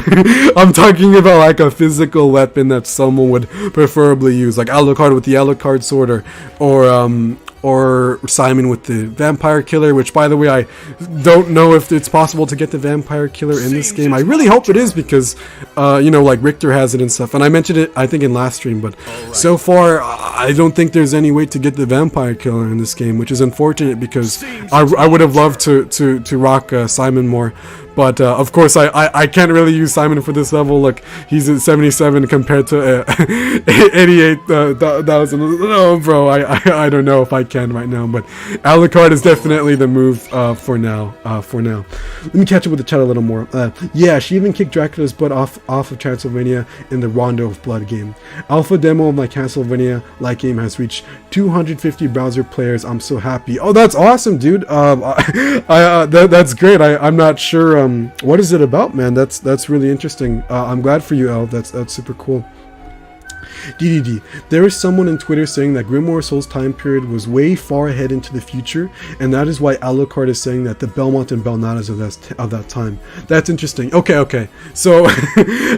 I'm talking about like a physical weapon that someone would preferably use, like Alucard with the Alucard sword, or Simon with the vampire killer. Which, by the way, I don't know if it's possible to get the vampire killer in this game. I really hope it is because, you know, like Richter has it and stuff. And I mentioned it, I think, in last stream. But so far, I don't think there's any way to get the vampire killer in this game, which is unfortunate because I would have loved to rock Simon more. But of course, I can't really use Simon for this level. Look, he's at 77 compared to 88,000. No, bro, I don't know if I can right now. But Alucard is definitely the move for now. Let me catch up with the chat a little more. Yeah, she even kicked Dracula's butt off of Transylvania in the Rondo of Blood game. Alpha demo of my Castlevania-like game has reached 250 browser players. I'm so happy. Oh, that's awesome, dude. That's great. I'm not sure. What is it about, man? That's really interesting. I'm glad for you, El. That's super cool. DDD. There is someone on Twitter saying that Grimoire of Souls time period was way far ahead into the future, and that is why Alucard is saying that the Belmont and Belnadas of that time. That's interesting. Okay. So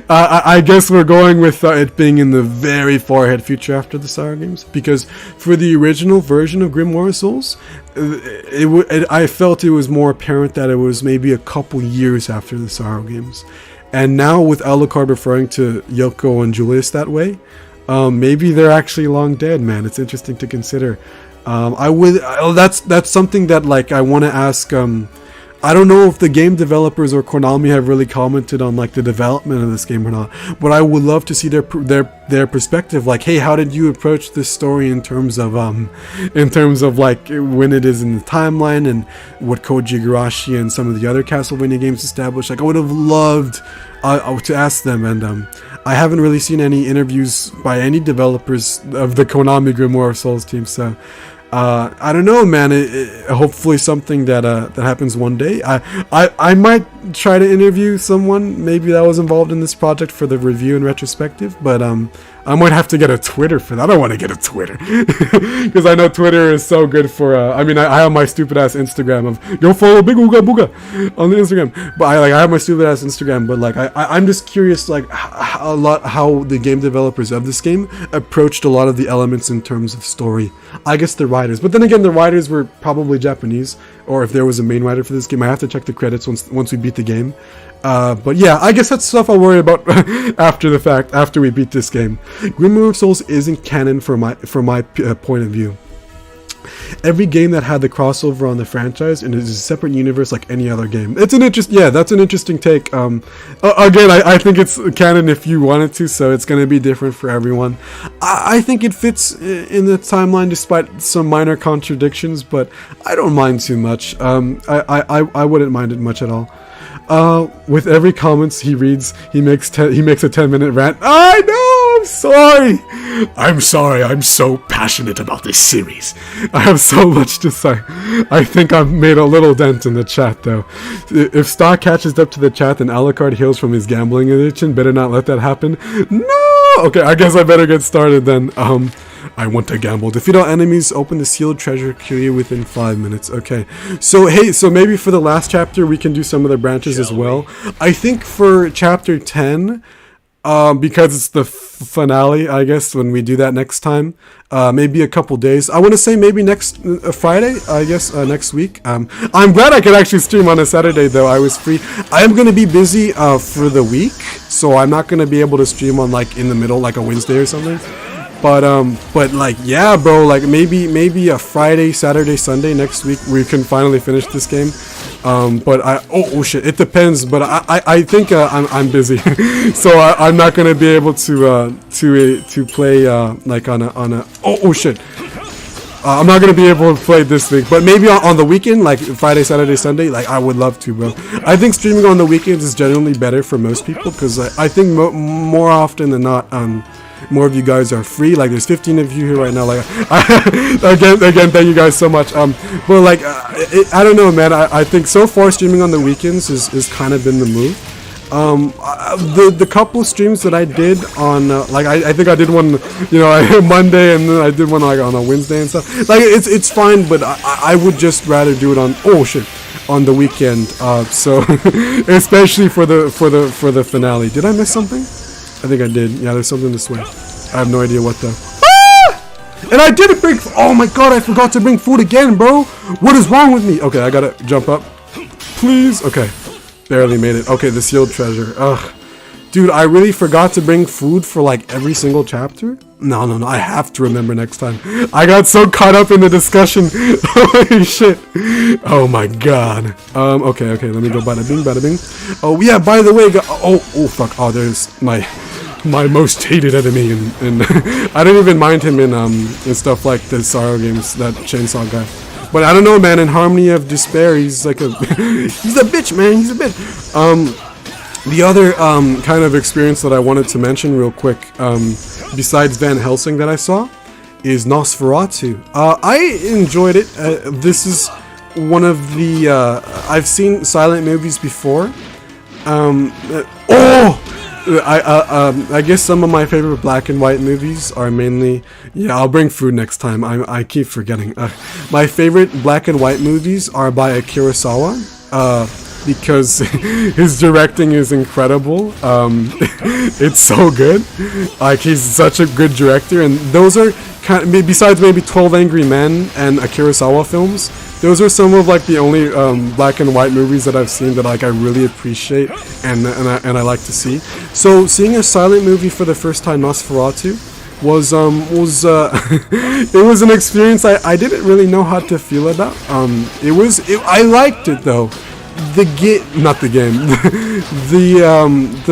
I guess we're going with it being in the very far ahead future after the Sorrow games, because for the original version of Grimoire of Souls, I felt it was more apparent that it was maybe a couple years after the Sorrow games. And now with Alucard referring to Yoko and Julius that way, maybe they're actually long dead, man. It's interesting to consider. That's something that, like, I want to ask. I don't know if the game developers or Konami have really commented on like the development of this game or not, but I would love to see their perspective. Like, hey, how did you approach this story in terms of like when it is in the timeline and what Koji Igarashi and some of the other Castlevania games established? Like, I would have loved to ask them, and I haven't really seen any interviews by any developers of the Konami Grimoire of Souls team, so I don't know, man. Hopefully something that happens one day. I might try to interview someone maybe that was involved in this project for the review and retrospective, but I might have to get a Twitter for that. I don't want to get a Twitter because I know Twitter is so good for. I mean, I have my stupid ass Instagram of go follow Big Ooga Booga on the Instagram, but I have my stupid ass Instagram. But like I'm just curious, like how the game developers of this game approached a lot of the elements in terms of story. I guess the writers, but then again, the writers were probably Japanese, or if there was a main writer for this game, I have to check the credits once we beat the game. But yeah, I guess that's stuff I'll worry about after the fact, after we beat this game. Grimoire of Souls isn't canon from my point of view. Every game that had the crossover on the franchise and is a separate universe like any other game. That's an interesting take. Again, I think it's canon if you wanted to, so it's going to be different for everyone. I think it fits in the timeline despite some minor contradictions, but I don't mind too much. I wouldn't mind it much at all. With every comments he reads, he makes a 10-minute rant. I know! I'm sorry, I'm so passionate about this series. I have so much to say. I think I've made a little dent in the chat, though. If Stocke catches up to the chat and Alucard heals from his gambling addiction, better not let that happen. No! Okay, I guess I better get started then. I want to gamble. Defeat all enemies, open the sealed treasure key within 5 minutes. Okay. So, hey, so maybe for the last chapter, we can do some of the branches as well. I think for chapter 10, because it's the finale, I guess, when we do that next time, maybe a couple days. I want to say maybe next Friday, I guess, next week. I'm glad I could actually stream on a Saturday, though. I was free. I am going to be busy for the week, so I'm not going to be able to stream on, like, in the middle, like a Wednesday or something. But like, yeah, bro, like maybe a Friday, Saturday, Sunday next week we can finally finish this game. But oh shit, it depends. But I think I'm busy, so I'm not gonna be able to play like on a oh shit. I'm not gonna be able to play this week, but maybe on the weekend, like Friday, Saturday, Sunday, like I would love to, bro. I think streaming on the weekends is generally better for most people because I think more often than not, more of you guys are free. Like there's 15 of you here right now. Like again, thank you guys so much. But like I don't know, man. I think so far streaming on the weekends is kind of been the move. The couple streams that I did on like I think I did one, you know, Monday, and then I did one like on a Wednesday and stuff. Like it's fine, but I would just rather do it on on the weekend. So especially for the finale. Did I miss something? I think I did. Yeah, there's something this way. I have no idea what the. And I didn't bring. Oh my god! I forgot to bring food again, bro. What is wrong with me? Okay, I gotta jump up. Please. Okay. Barely made it. Okay, the sealed treasure. Ugh. Dude, I really forgot to bring food for like every single chapter? No. I have to remember next time. I got so caught up in the discussion. Holy shit. Oh my god. Okay. Let me go bada bing. Oh yeah, by the way, oh fuck. Oh, there's my most hated enemy, and I don't even mind him in stuff like the Sorrow games, that chainsaw guy. But I don't know, man. In Harmony of Despair, he's like a he's a bitch, man. He's a bitch. The other kind of experience that I wanted to mention real quick, besides Van Helsing that I saw, is Nosferatu. I enjoyed it. This is one of the I've seen silent movies before. I guess some of my favorite black and white movies are mainly. Yeah, I'll bring food next time. I keep forgetting. My favorite black and white movies are by Akira Kurosawa, because his directing is incredible. It's so good. Like, he's such a good director, and those are kind of, besides maybe 12 Angry Men and Akira Kurosawa films. Those are some of like the only black and white movies that I've seen that like I really appreciate and I like to see. So seeing a silent movie for the first time, Nosferatu, was it was an experience I didn't really know how to feel about. I liked it though. The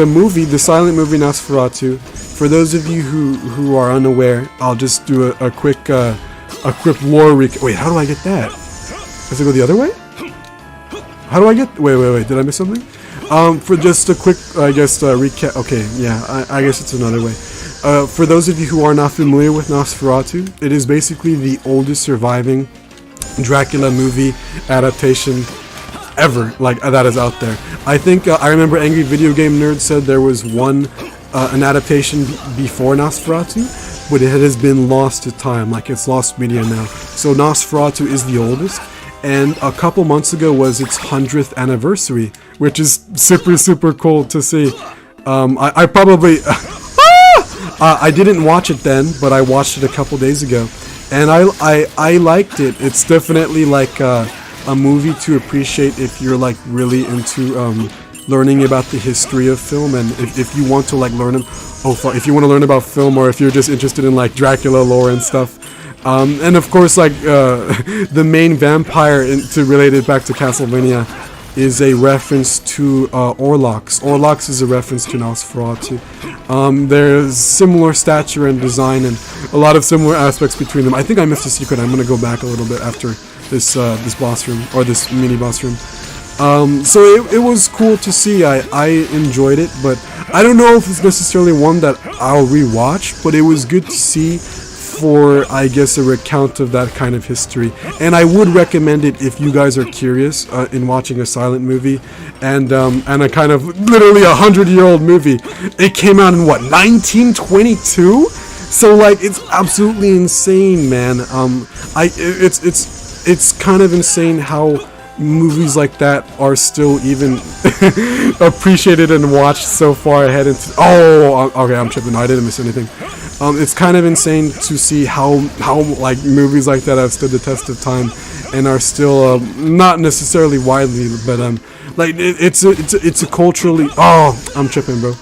movie, the silent movie Nosferatu. For those of you who are unaware, I'll just do a quick lore recap. Wait, how do I get that? Does it go the other way? How do I get... Wait. Did I miss something? For just a quick, I guess, recap... Okay, yeah, I guess it's another way. For those of you who are not familiar with Nosferatu, it is basically the oldest surviving Dracula movie adaptation ever, like, that is out there. I think, I remember Angry Video Game Nerd said there was an adaptation before Nosferatu, but it has been lost to time, like it's lost media now. So Nosferatu is the oldest. And a couple months ago was its 100th anniversary, which is super cool to see. I probably... I didn't watch it then, but I watched it a couple days ago. And I liked it. It's definitely like a movie to appreciate if you're like really into learning about the history of film. And if you want to like learn... if you want to learn about film, or if you're just interested in like Dracula lore and stuff. And of course, like, the main vampire, to relate it back to Castlevania, is a reference to Orlux. Orlux is a reference to Nosferatu. There's similar stature and design, and a lot of similar aspects between them. I think I missed a secret. I'm going to go back a little bit after this boss room, or this mini boss room. So it was cool to see. I enjoyed it, but I don't know if it's necessarily one that I'll rewatch, but it was good to see for, I guess, a recount of that kind of history. And I would recommend it if you guys are curious in watching a silent movie and a kind of literally 100-year-old movie. It came out in what, 1922? So like, it's absolutely insane, man. It's kind of insane how movies like that are still even appreciated and watched so far ahead into... okay, I'm tripping. No, I didn't miss anything. It's kind of insane to see how like movies like that have stood the test of time and are still not necessarily widely, but like it's a culturally... I'm tripping, bro.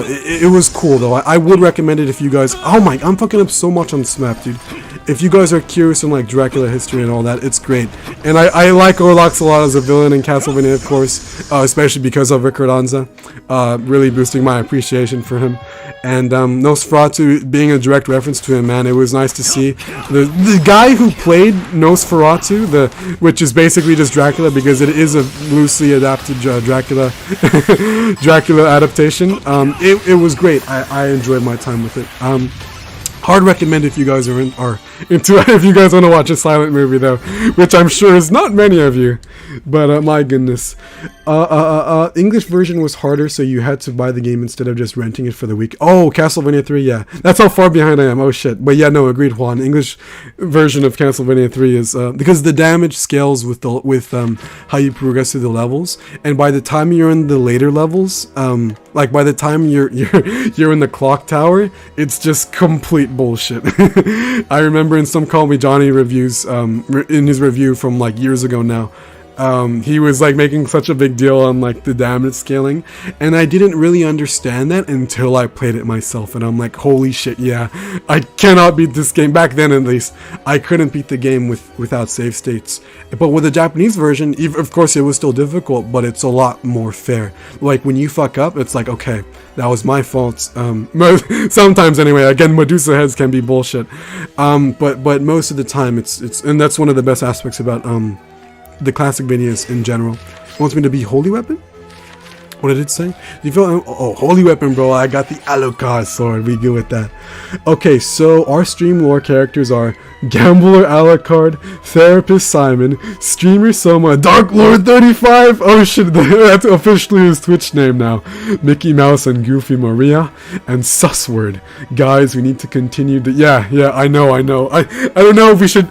It was cool though. I would recommend it if you guys... I'm fucking up so much on SMAP, dude. If you guys are curious in like Dracula history and all that, it's great. And I like Orlux a lot as a villain in Castlevania, of course, especially because of Rick Rodanza, really boosting my appreciation for him. And Nosferatu being a direct reference to him, man, it was nice to see. The guy who played Nosferatu, which is basically just Dracula because it is a loosely adapted Dracula adaptation. It was great. I enjoyed my time with it. Hard recommend if you guys are into if you guys want to watch a silent movie though, which I'm sure is not many of you, but my goodness. English version was harder, so you had to buy the game instead of just renting it for the week. Oh, Castlevania 3, yeah. That's how far behind I am. Oh, shit. But yeah, no, agreed, Juan. English version of Castlevania 3 is, because the damage scales with how you progress through the levels, and by the time you're in the later levels, like by the time you're in the clock tower, it's just complete bullshit. I remember in some Call Me Johnny reviews, in his review from like years ago now, he was like making such a big deal on like the damage scaling, and I didn't really understand that until I played it myself, and I'm like, holy shit, yeah, I cannot beat this game. Back then at least, I couldn't beat the game without save states. But with the Japanese version, of course it was still difficult, but it's a lot more fair. Like when you fuck up, it's like, okay, that was my fault. Sometimes anyway. Again, Medusa heads can be bullshit. But most of the time it's and that's one of the best aspects about the classic videos in general. It wants me to be Holy Weapon? What did it say? You feel, oh, Holy Weapon, bro. I got the Alucard sword. We good with that. Okay, so our stream lore characters are Gambler Alucard, Therapist Simon, Streamer Soma, Dark Lord 35. Oh shit, that's officially his Twitch name now. Mickey Mouse and Goofy Maria, and Sussword. Guys, we need to continue the. Yeah, I know. I don't know if we should.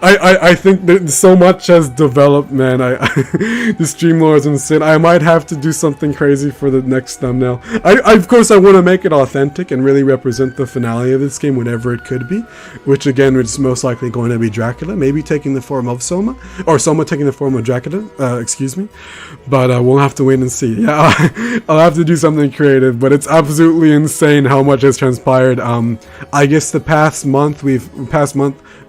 I think that so much has developed, man. The stream lore is insane. I might have to do something crazy for the next thumbnail. Of course I want to make it authentic and really represent the finale of this game, whatever it could be, which again is most likely going to be Dracula, maybe taking the form of Soma, or Soma taking the form of Dracula, excuse me, but we'll have to wait and see. Yeah, I'll have to do something creative, but it's absolutely insane how much has transpired. I guess the past month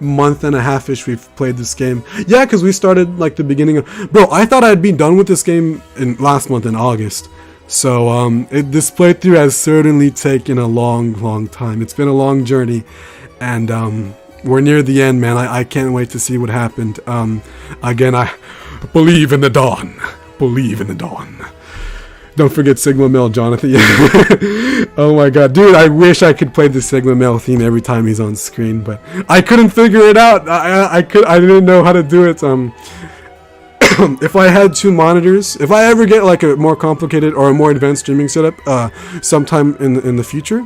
month and a half-ish we've played this game. Yeah, because we started like the beginning of... Bro, I thought I'd be done with this game last month in August. So this playthrough has certainly taken a long time. It's been a long journey, and we're near the end, man. I can't wait to see what happened. Again, I believe in the dawn. Believe in the dawn. Don't forget Sigma Male Jonathan. Oh my god, dude, I wish I could play the Sigma Male theme every time he's on screen, but I couldn't figure it out. I didn't know how to do it. If I had two monitors, if I ever get like a more complicated or a more advanced streaming setup sometime in the future,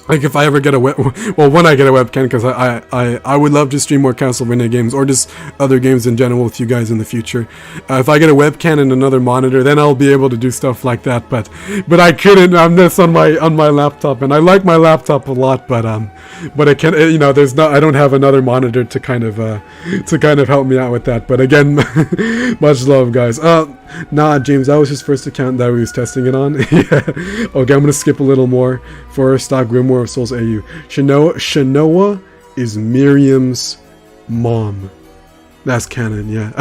like if I ever get when I get a webcam, because I would love to stream more Castlevania games or just other games in general with you guys in the future. If I get a webcam and another monitor, then I'll be able to do stuff like that. But I couldn't. I'm just on my laptop, and I like my laptop a lot. But I can't. You know, I don't have another monitor to kind of help me out with that. But again, much love, guys. Nah, James, that was his first account that he was testing it on. Yeah. Okay, I'm gonna skip a little more for Stocke Grimoire of Souls AU. Shanoa is Miriam's mom. That's canon, yeah.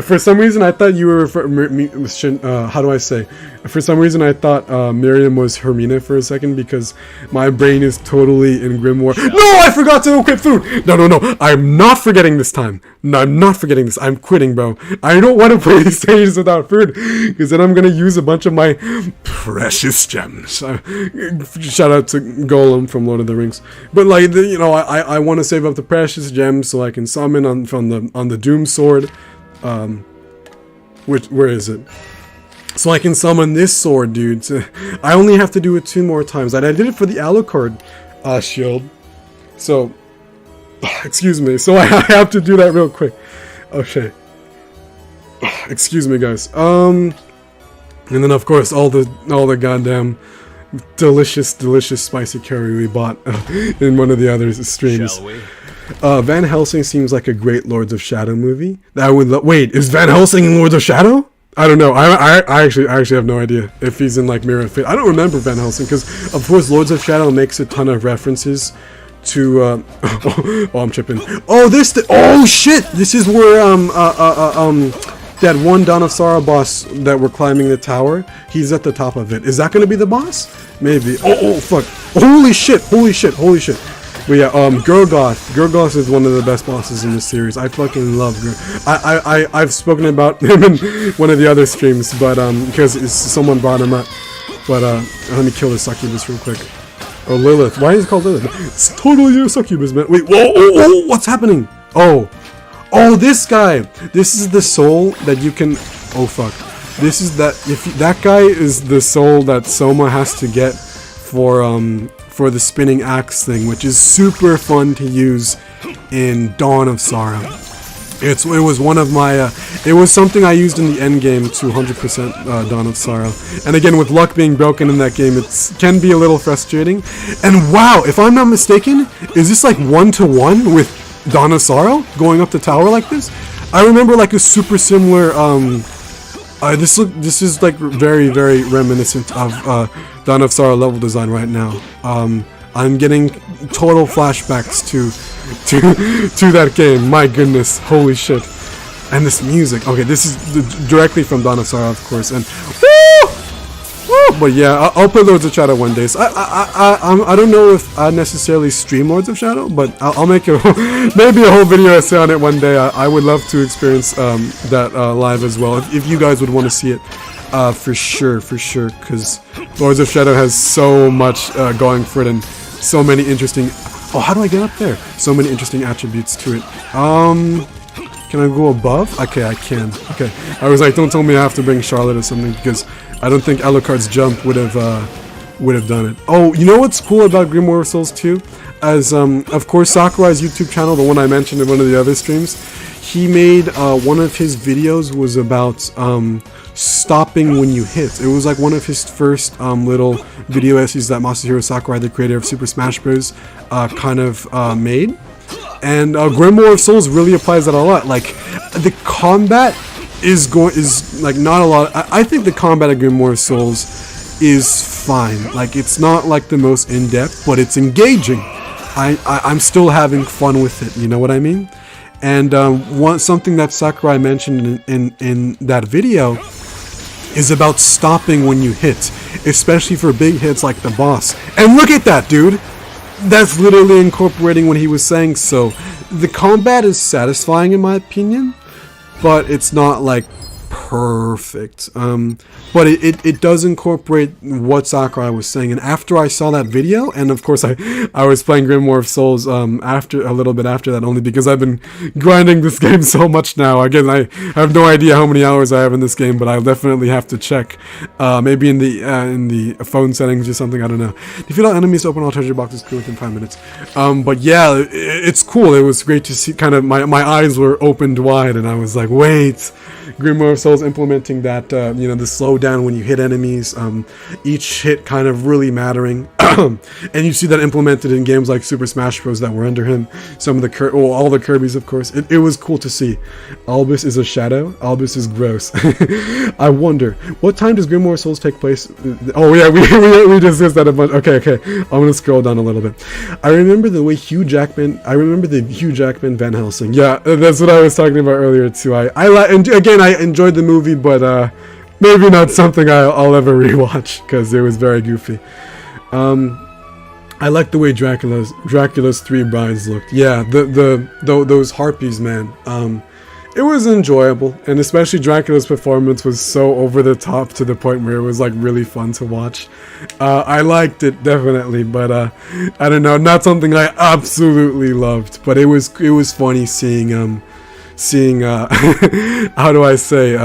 For some reason, I thought you were how do I say? For some reason, I thought Miriam was Hermina for a second, because my brain is totally in Grimoire. No, I forgot to equip food! No, I'm not forgetting this time. No, I'm not forgetting this. I'm quitting, bro. I don't want to play these stages without food, because then I'm going to use a bunch of my precious gems. Shout out to Golem from Lord of the Rings. But, like, you know, I want to save up the precious gems so I can summon on the Doom Sword. Where is it? So I can summon this sword, dude. I only have to do it 2 more times. And I did it for the Alucard shield. So, excuse me. So I have to do that real quick. Okay. Excuse me, guys. And then of course all the goddamn delicious spicy curry we bought in one of the other streams. Shall we? Van Helsing seems like a great Lords of Shadow movie. That would wait, is Van Helsing in Lords of Shadow? I don't know. I actually have no idea if he's in like Mirror of Fate. I don't remember Van Helsing, because of course Lords of Shadow makes a ton of references to oh, I'm tripping. Oh, oh shit! This is where that one Dawn of Sorrow boss that we're climbing the tower, he's at the top of it. Is that gonna be the boss? Maybe. Oh fuck. Holy shit. But yeah, Gurgoth is one of the best bosses in this series. I fucking love Gurgoth. I've spoken about him in one of the other streams, but because someone brought him up. But let me kill this succubus real quick. Oh, Lilith. Why is it called Lilith? It's totally a succubus, man. Wait, whoa, what's happening? Oh, this guy. This is the soul that you can... oh fuck. This is that, if that guy is the soul that Soma has to get for the spinning axe thing, which is super fun to use in Dawn of Sorrow. It was one of my, it was something I used in the end game to 100% Dawn of Sorrow. And again, with luck being broken in that game, it can be a little frustrating. And wow, if I'm not mistaken, is this like 1-to-1 with Dawn of Sorrow going up the tower like this? I remember like a super similar, this is like very, very reminiscent of Dawn of Sorrow level design right now. I'm getting total flashbacks to that game. My goodness, holy shit! And this music. Okay, this is directly from Dawn of Sorrow, of course. And woo! But yeah, I'll play Lords of Shadow one day. So I don't know if I necessarily stream Lords of Shadow, but I'll make maybe a whole video essay on it one day. I would love to experience that live as well. If you guys would want to see it, for sure, because Lords of Shadow has so much going for it and so many interesting. Oh, how do I get up there? So many interesting attributes to it. Can I go above? Okay, I can. Okay, I was like, don't tell me I have to bring Charlotte or something, because I don't think Alucard's jump would have done it. Oh, you know what's cool about Grimoire of Souls 2? As of course Sakurai's YouTube channel, the one I mentioned in one of the other streams, he made one of his videos was about stopping when you hit. It was like one of his first little video essays that Masahiro Sakurai, the creator of Super Smash Bros., kind of made. And Grimoire of Souls really applies that a lot. Like, the combat is like not a lot. I think the combat of Grimoire of Souls is fine. Like, it's not like the most in-depth, but it's engaging. I'm still having fun with it, you know what I mean? And something that Sakurai mentioned in that video is about stopping when you hit, especially for big hits like the boss. And look at that, dude! That's literally incorporating what he was saying. So the combat is satisfying in my opinion, but it's not like perfect. But it does incorporate what Sakurai was saying. And after I saw that video, and of course I was playing Grimoire of Souls after a little bit after that, only because I've been grinding this game so much now. Again, I have no idea how many hours I have in this game, but I'll definitely have to check. Maybe in the phone settings or something. I don't know. Defeat all enemies, open all treasure boxes, clear within 5 minutes. But yeah, it's cool. It was great to see. Kind of my eyes were opened wide, and I was like, wait. Grimoire of Souls implementing that, you know, the slowdown when you hit enemies, each hit kind of really mattering. And you see that implemented in games like Super Smash Bros. That were under him. Some of the all the Kirby's, of course. It was cool to see. Albus is a shadow. Albus is gross. I wonder, what time does Grimoire of Souls take place? Oh yeah, we discussed that a bunch. Okay. I'm gonna scroll down a little bit. I remember the Hugh Jackman Van Helsing. Yeah, that's what I was talking about earlier too. And again, I enjoyed the movie, but maybe not something I'll ever rewatch because it was very goofy. I like the way Dracula's 3 brides looked. Yeah, those harpies, man. It was enjoyable, and especially Dracula's performance was so over the top to the point where it was like really fun to watch. I liked it definitely, but I don't know, not something I absolutely loved. But it was funny seeing how do I say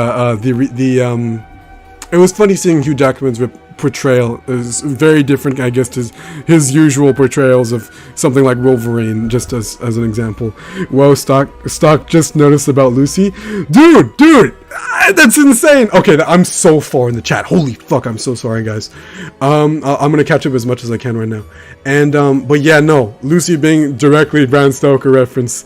it was funny seeing Hugh Jackman's portrayal is very different, I guess, to his usual portrayals of something like Wolverine, just as an example. Whoa, Stocke just noticed about Lucy. Dude, that's insane. Okay, I'm so far in the chat. Holy fuck, I'm so sorry, guys. I'm gonna catch up as much as I can right now. And but yeah, no, Lucy being directly Bram Stoker reference.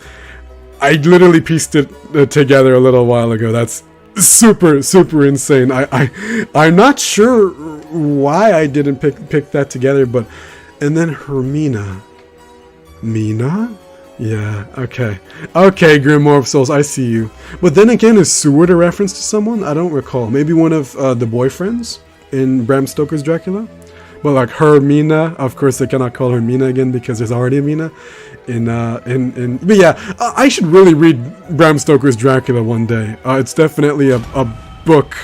I literally pieced it together a little while ago. That's super insane. I'm not sure why I didn't pick that together, but and then Hermina, Mina, yeah, okay, Grimoire of Souls, I see you. But then again, is Seward a reference to someone? I don't recall. Maybe one of the boyfriends in Bram Stoker's Dracula. But like Hermina, of course they cannot call her Mina again because there's already a Mina. But yeah, I should really read Bram Stoker's Dracula one day. It's definitely a book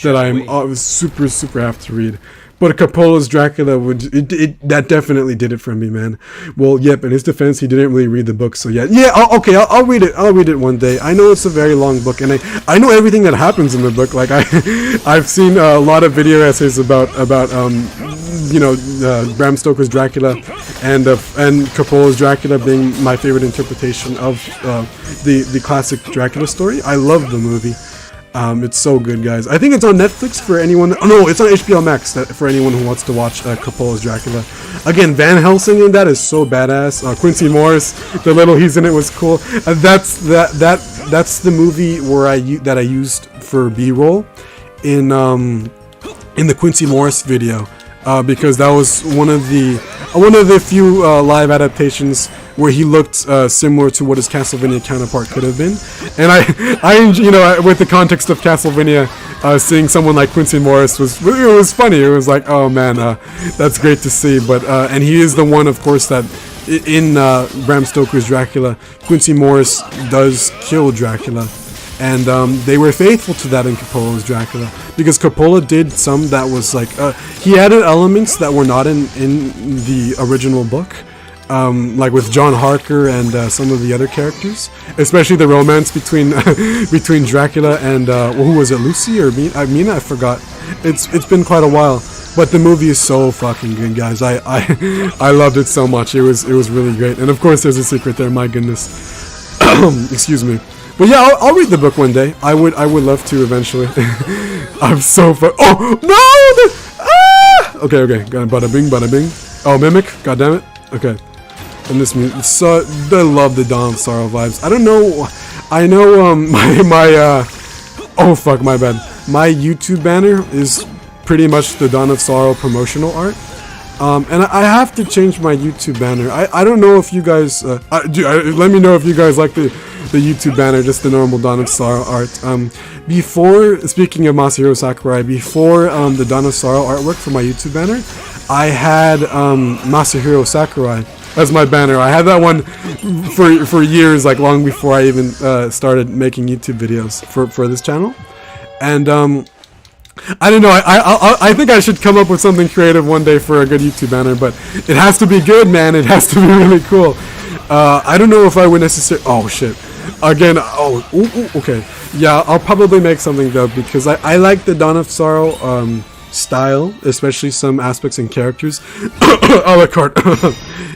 that I'm super have to read. But Coppola's Dracula that definitely did it for me, man. Well, yep. In his defense, he didn't really read the book, so yeah. I'll read it. I'll read it one day. I know it's a very long book, and I know everything that happens in the book. Like I've seen a lot of video essays about Bram Stoker's Dracula, and Coppola's Dracula being my favorite interpretation of the classic Dracula story. I love the movie. It's so good, guys. I think it's on Netflix for anyone. Oh no, it's on HBO Max for anyone who wants to watch Coppola's Dracula. Again, Van Helsing in that is so badass. Quincy Morris, the little he's in it was cool. That's the movie where I used for B-roll in the Quincy Morris video, because that was one of the few live adaptations where he looked similar to what his Castlevania counterpart could have been. And I with the context of Castlevania, seeing someone like Quincy Morris was funny. It was like, oh man, that's great to see. But and he is the one, of course, that in Bram Stoker's Dracula, Quincy Morris does kill Dracula. And they were faithful to that in Coppola's Dracula, because Coppola did some that was like he added elements that were not in the original book, like with John Harker and some of the other characters, especially the romance between between Dracula and who was it, Lucy or Mina? I forgot. It's been quite a while, but the movie is so fucking good, guys. I loved it so much. It was really great, and of course there's a secret there. My goodness, excuse me. But yeah, I'll read the book one day. I would love to eventually. I'm so Oh no! Okay. Bada bing, bada bing. Oh, Mimic. God damn it. Okay. And this music. So I love the Dawn of Sorrow vibes. I don't know. I know my oh fuck, my bad. My YouTube banner is pretty much the Dawn of Sorrow promotional art. And I have to change my YouTube banner. I don't know if you guys let me know if you guys like the YouTube banner, just the normal Dawn of Sorrow art. Before, speaking of Masahiro Sakurai, before the Dawn of Sorrow artwork for my YouTube banner, I had Masahiro Sakurai as my banner. I had that one for years, like long before I even started making YouTube videos for this channel. And I don't know. I think I should come up with something creative one day for a good YouTube banner, but it has to be good, man. It has to be really cool. I don't know if I would necessarily. Oh shit. Again. Okay. Yeah, I'll probably make something though, because I like the Dawn of Sorrow style, especially some aspects and characters. A la carte.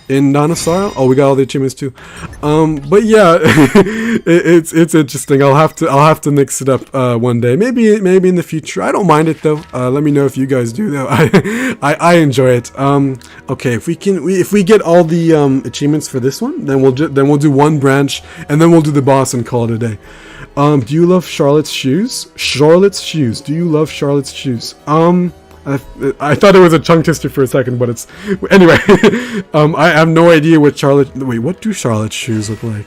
In Dawn of Sorrow. Oh, we got all the achievements too. But yeah, it's interesting. I'll have to mix it up one day. Maybe in the future. I don't mind it though. Let me know if you guys do though. I enjoy it. Okay, if we get all the achievements for this one, then we'll do one branch, and then we'll do the boss and call it a day. Do you love Charlotte's shoes? Charlotte's shoes. Do you love Charlotte's shoes? I thought it was a tongue twister for a second, but it's anyway. I have no idea what Charlotte. Wait, what do Charlotte's shoes look like?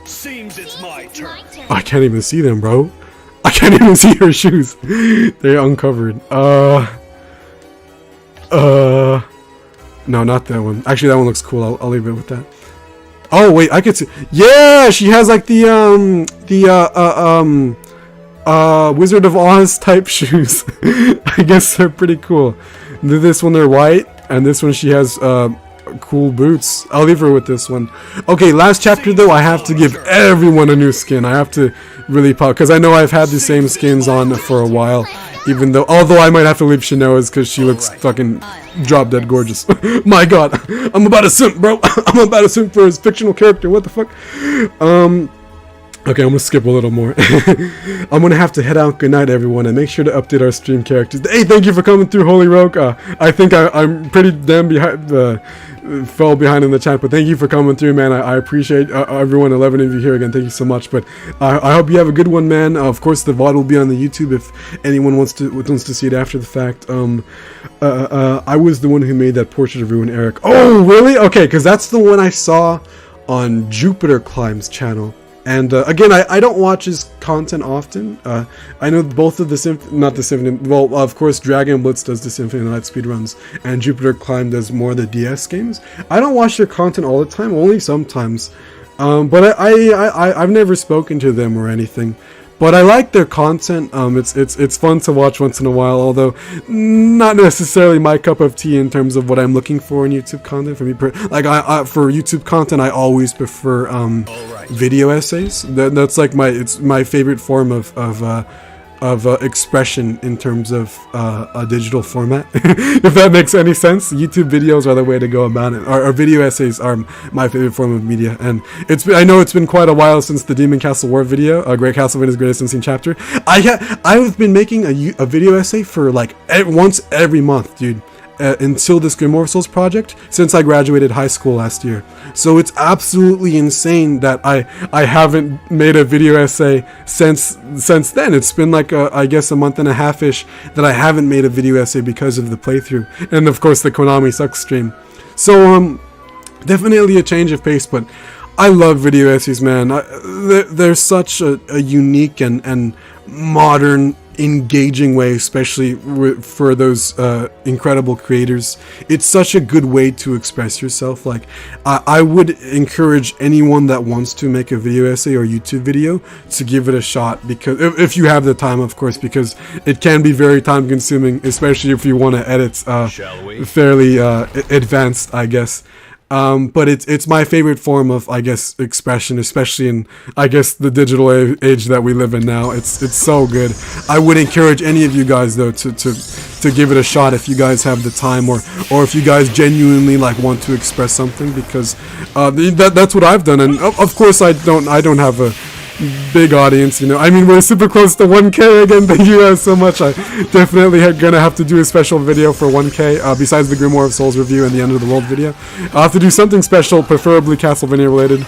Seems it's my turn. I can't even see them, bro. I can't even see her shoes. They're uncovered. No, not that one. Actually, that one looks cool. I'll leave it with that. Oh wait, I could see. Yeah, she has like the Wizard of Oz type shoes. I guess they're pretty cool. This one they're white, and this one she has cool boots. I'll leave her with this one. Okay, last chapter though, I have to give everyone a new skin. I have to really pop, because I know I've had the same skins on for a while. Although I might have to leave Shanoa's because she looks fucking drop dead gorgeous. My god, I'm about to simp, bro. I'm about to simp for his fictional character. What the fuck? Okay, I'm gonna skip a little more. I'm gonna have to head out. Good night, everyone, and make sure to update our stream characters. Hey, thank you for coming through, Holy Rogue. I think I'm pretty damn fell behind in the chat, but thank you for coming through, man. I appreciate everyone. 11 of you here again. Thank you so much. But I hope you have a good one, man. Of course, the VOD will be on the YouTube if anyone wants to see it after the fact. I was the one who made that portrait of Ruin Eric. Oh, really? Okay, because that's the one I saw on Jupiter Climb's channel. And again, I don't watch his content often. I know both of not the Symphony, well, of course, Dragon Blitz does the Symphony of the Night speedruns, and Jupiter Climb does more of the DS games. I don't watch their content all the time, only sometimes. But I've never spoken to them or anything. but I like their content. It's fun to watch once in a while, although not necessarily my cup of tea in terms of what I'm looking for in YouTube content. For me, like for YouTube content, I always prefer video essays. That's like my favorite form of expression in terms of a digital format. If that makes any sense, YouTube videos are the way to go about it. Our video essays are my favorite form of media, and I know it's been quite a while since the Demon Castle War video, Great Castlevania's Greatest Unseen Chapter. I've been making a video essay for like once every month, dude. Until this Grimoire of Souls project, since I graduated high school last year. So it's absolutely insane that I haven't made a video essay since then. It's been like I guess a month and a half-ish that I haven't made a video essay because of the playthrough, and of course the Konami Sucks stream. So definitely a change of pace, but I love video essays, man. They're such a unique and modern, engaging way, especially for those incredible creators. It's such a good way to express yourself. Like I would encourage anyone that wants to make a video essay or YouTube video to give it a shot, because if you have the time, of course, because it can be very time consuming, especially if you want to edit fairly advanced, I guess. But it's my favorite form of, I guess, expression, especially in, I guess, the digital age that we live in now. It's so good. I would encourage any of you guys, though, to give it a shot if you guys have the time, or if you guys genuinely like want to express something, because that's what I've done. And of course I don't have a big audience, you know. I mean, we're super close to 1K again. Thank you guys so much. I definitely gonna have to do a special video for 1K, besides the Grimoire of Souls review and the End of the World video. I'll have to do something special, preferably Castlevania related.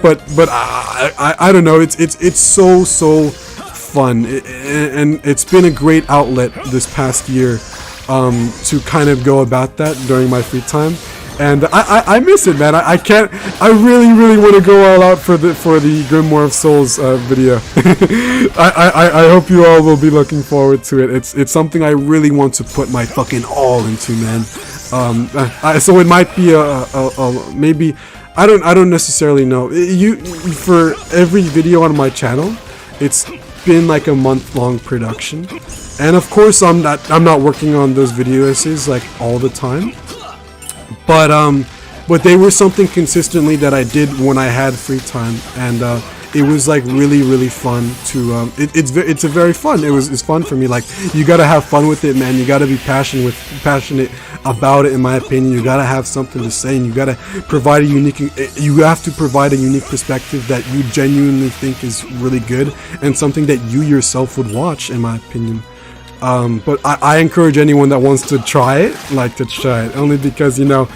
But I don't know, it's so fun, and it's been a great outlet this past year to kind of go about that during my free time. And I miss it, man. I can't. I really want to go all out for the Grimoire of Souls video. I hope you all will be looking forward to it. It's something I really want to put my fucking all into, man. So it might be a maybe. I don't necessarily know. For every video on my channel, it's been like a month-long production, and of course I'm not working on those video essays like all the time. But they were something consistently that I did when I had free time, and it was like really fun to it's a very fun. It's fun for me. Like, you gotta have fun with it, man. You gotta be passionate about it, in my opinion. You gotta have something to say, and you gotta provide you have to provide a unique perspective that you genuinely think is really good, and something that you yourself would watch, in my opinion. But I encourage anyone that wants to try it, to try it, only because, you know,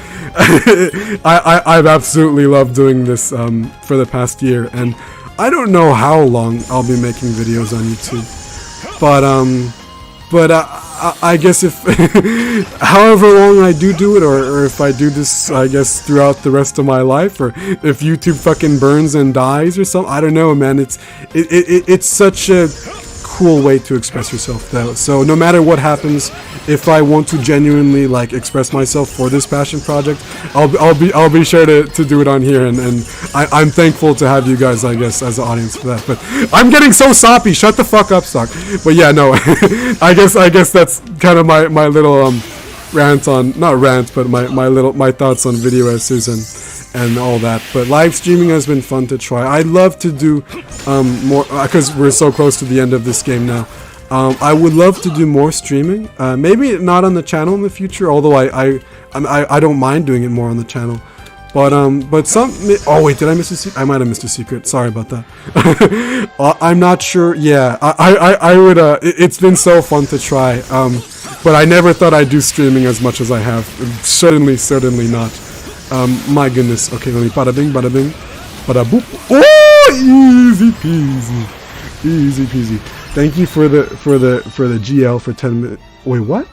I've absolutely loved doing this for the past year, and I don't know how long I'll be making videos on YouTube, but I guess if however long I do it, or if I do this, I guess, throughout the rest of my life, or if YouTube fucking burns and dies or something, I don't know, man. It's such a cool way to express yourself, though. So no matter what happens, if I want to genuinely express myself for this passion project, I'll be sure to do it on here, and I'm thankful to have you guys, I guess, as an audience for that. But I'm getting so soppy. Shut the fuck up, Stocke. But yeah, no, I guess that's kind of my little rant on, not rant, but my thoughts on video essays and all that. But live streaming has been fun to try. I'd love to do more, because we're so close to the end of this game now. I would love to do more streaming. Maybe not on the channel in the future, although I don't mind doing it more on the channel. But some. Oh wait, did I miss a secret? I might have missed a secret. Sorry about that. I'm not sure. Yeah, I would. It's been so fun to try. But I never thought I'd do streaming as much as I have. Certainly not. My goodness. Okay, let me bada bing, bada boop. Oh, easy peasy. Thank you for the GL for 10 minutes. Wait, what?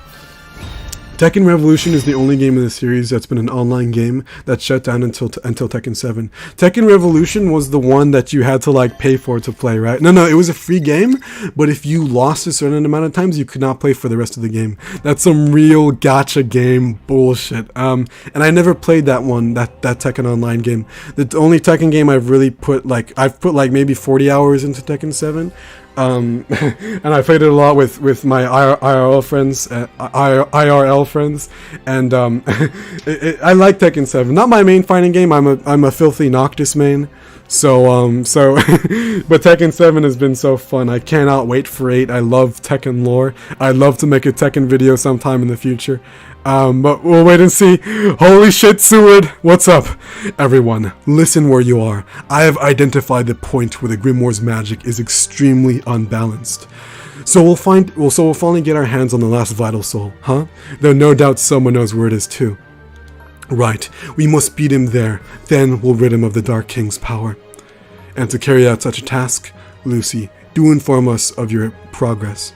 Tekken Revolution is the only game in the series that's been an online game that shut down until Tekken 7. Tekken Revolution was the one that you had to like pay for to play, right? No, it was a free game, but if you lost a certain amount of times, you could not play for the rest of the game. That's some real gacha game bullshit. And I never played that one, that Tekken Online game. The only Tekken game I've really put like maybe 40 hours into Tekken 7. And I played it a lot with my IRL friends, and I like Tekken 7. Not my main fighting game. I'm a filthy Noctis main. So but Tekken 7 has been so fun. I cannot wait for 8. I love Tekken lore. I'd love to make a Tekken video sometime in the future. But we'll wait and see. Holy shit, Seward! What's up? Everyone, listen where you are. I have identified the point where the Grimoire's magic is extremely unbalanced. So we'll finally get our hands on the last vital soul, huh? Though no doubt Soma knows where it is too. Right, we must beat him there, then we'll rid him of the Dark King's power. And to carry out such a task, Lucy, do inform us of your progress.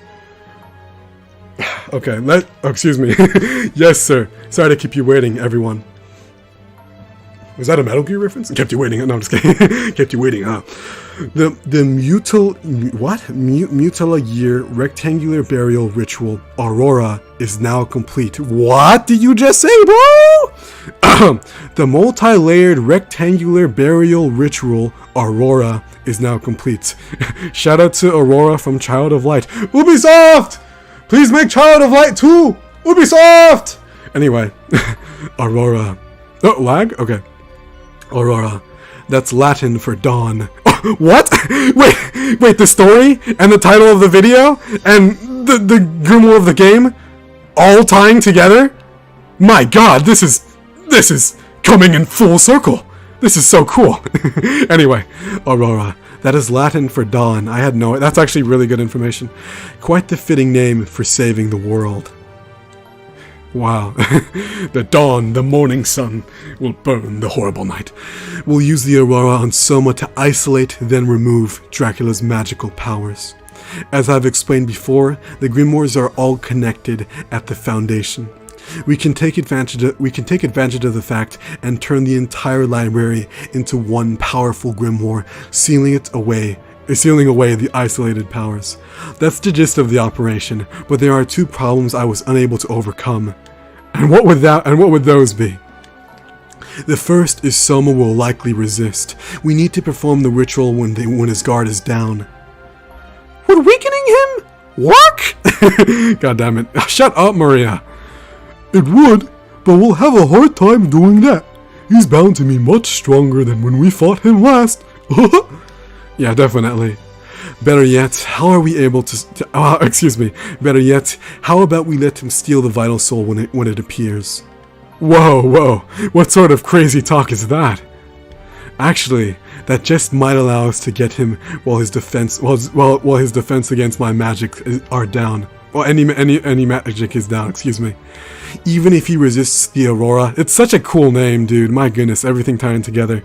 Okay, excuse me. Yes, sir. Sorry to keep you waiting, everyone. Was that a Metal Gear reference? Kept you waiting. No, I'm just kidding. Kept you waiting, huh? The Mutala Year rectangular burial ritual Aurora is now complete. What did you just say, bro? The multi-layered rectangular burial ritual Aurora is now complete. Shout out to Aurora from Child of Light. Ubisoft! Please make Child of Light 2! Ubisoft! Anyway, Aurora. Oh, lag? Okay. Aurora. That's Latin for dawn. What? Wait, the story and the title of the video and the Grimoire of the game all tying together? My god, this is coming in full circle. This is so cool. Anyway, Aurora. That is Latin for dawn. I had no... That's actually really good information. Quite the fitting name for saving the world. Wow. The dawn, the morning sun, will burn the horrible night. We'll use the Aurora on Soma to isolate, then remove Dracula's magical powers. As I've explained before, the Grimoires are all connected at the foundation. We can take advantage of the fact and turn the entire library into one powerful grimoire, sealing away the isolated powers. That's the gist of the operation, but there are two problems I was unable to overcome. And what would those be? The first is Soma will likely resist. We need to perform the ritual when his guard is down. Would weakening him work? God damn it. Shut up, Maria. It would, but we'll have a hard time doing that. He's bound to be much stronger than when we fought him last. Yeah, definitely. Better yet, how are we able to excuse me. Better yet, how about we let him steal the vital soul when it appears? Whoa, what sort of crazy talk is that? Actually, that just might allow us to get him while his defense against my magic are down. Well, any magic is down, excuse me. Even if he resists the Aurora, it's such a cool name, dude. My goodness, everything tying together.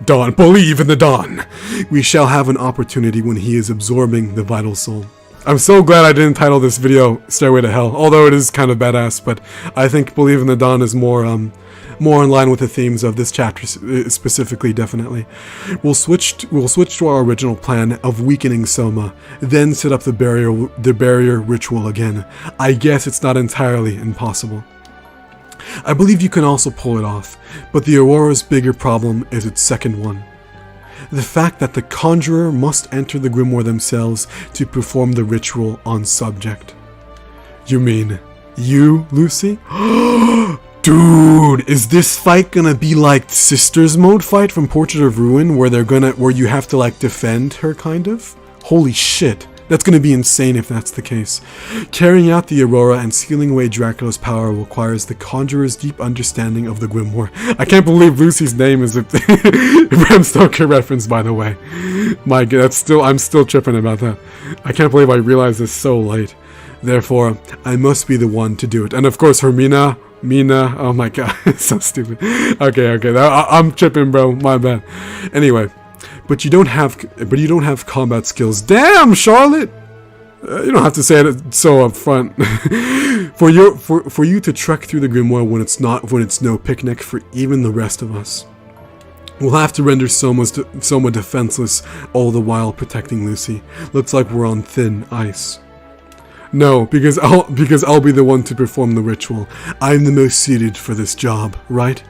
Dawn, believe in the dawn. We shall have an opportunity when he is absorbing the vital soul. I'm so glad I didn't title this video Stairway to Hell, although it is kind of badass, but I think Believe in the Dawn is more in line with the themes of this chapter specifically, definitely. We'll switch to our original plan of weakening Soma, then set up the barrier ritual again. I guess it's not entirely impossible. I believe you can also pull it off, but the Aurora's bigger problem is its second one. The fact that the conjurer must enter the grimoire themselves to perform the ritual on subject. You mean you, Lucy? Dude, is this fight gonna be like Sisters mode fight from Portrait of Ruin, where you have to like defend her, kind of? Holy shit, that's gonna be insane if that's the case. Carrying out the Aurora and sealing away Dracula's power requires the Conjurer's deep understanding of the grimoire. I can't believe Lucy's name is a Bram Stoker reference, by the way. My god, I'm still tripping about that. I can't believe I realized this so late. Therefore, I must be the one to do it. And of course, Hermina, Mina, oh my god, it's so stupid. Okay, I'm tripping, bro, my bad. Anyway, but you don't have combat skills. Damn, Charlotte! You don't have to say it so up front. for you to trek through the Grimoire when it's no picnic for even the rest of us. We'll have to render Soma defenseless, all the while protecting Lucy. Looks like we're on thin ice. No, because I'll be the one to perform the ritual. I'm the most suited for this job, right?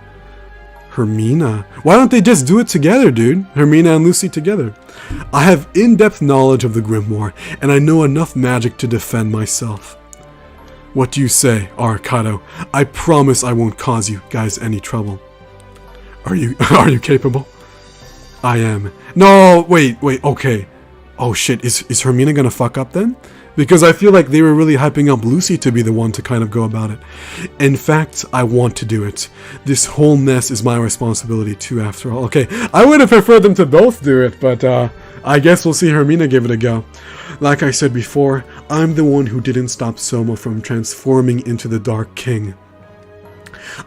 Hermina? Why don't they just do it together, dude? Hermina and Lucy together. I have in-depth knowledge of the Grimoire, and I know enough magic to defend myself. What do you say, Arcado? I promise I won't cause you guys any trouble. Are you capable? I am. No, wait, okay. Oh shit, is Hermina gonna fuck up then? Because I feel like they were really hyping up Lucy to be the one to kind of go about it. In fact, I want to do it. This whole mess is my responsibility too, after all. Okay, I would have preferred them to both do it, but I guess we'll see Hermina give it a go. Like I said before, I'm the one who didn't stop Soma from transforming into the Dark King.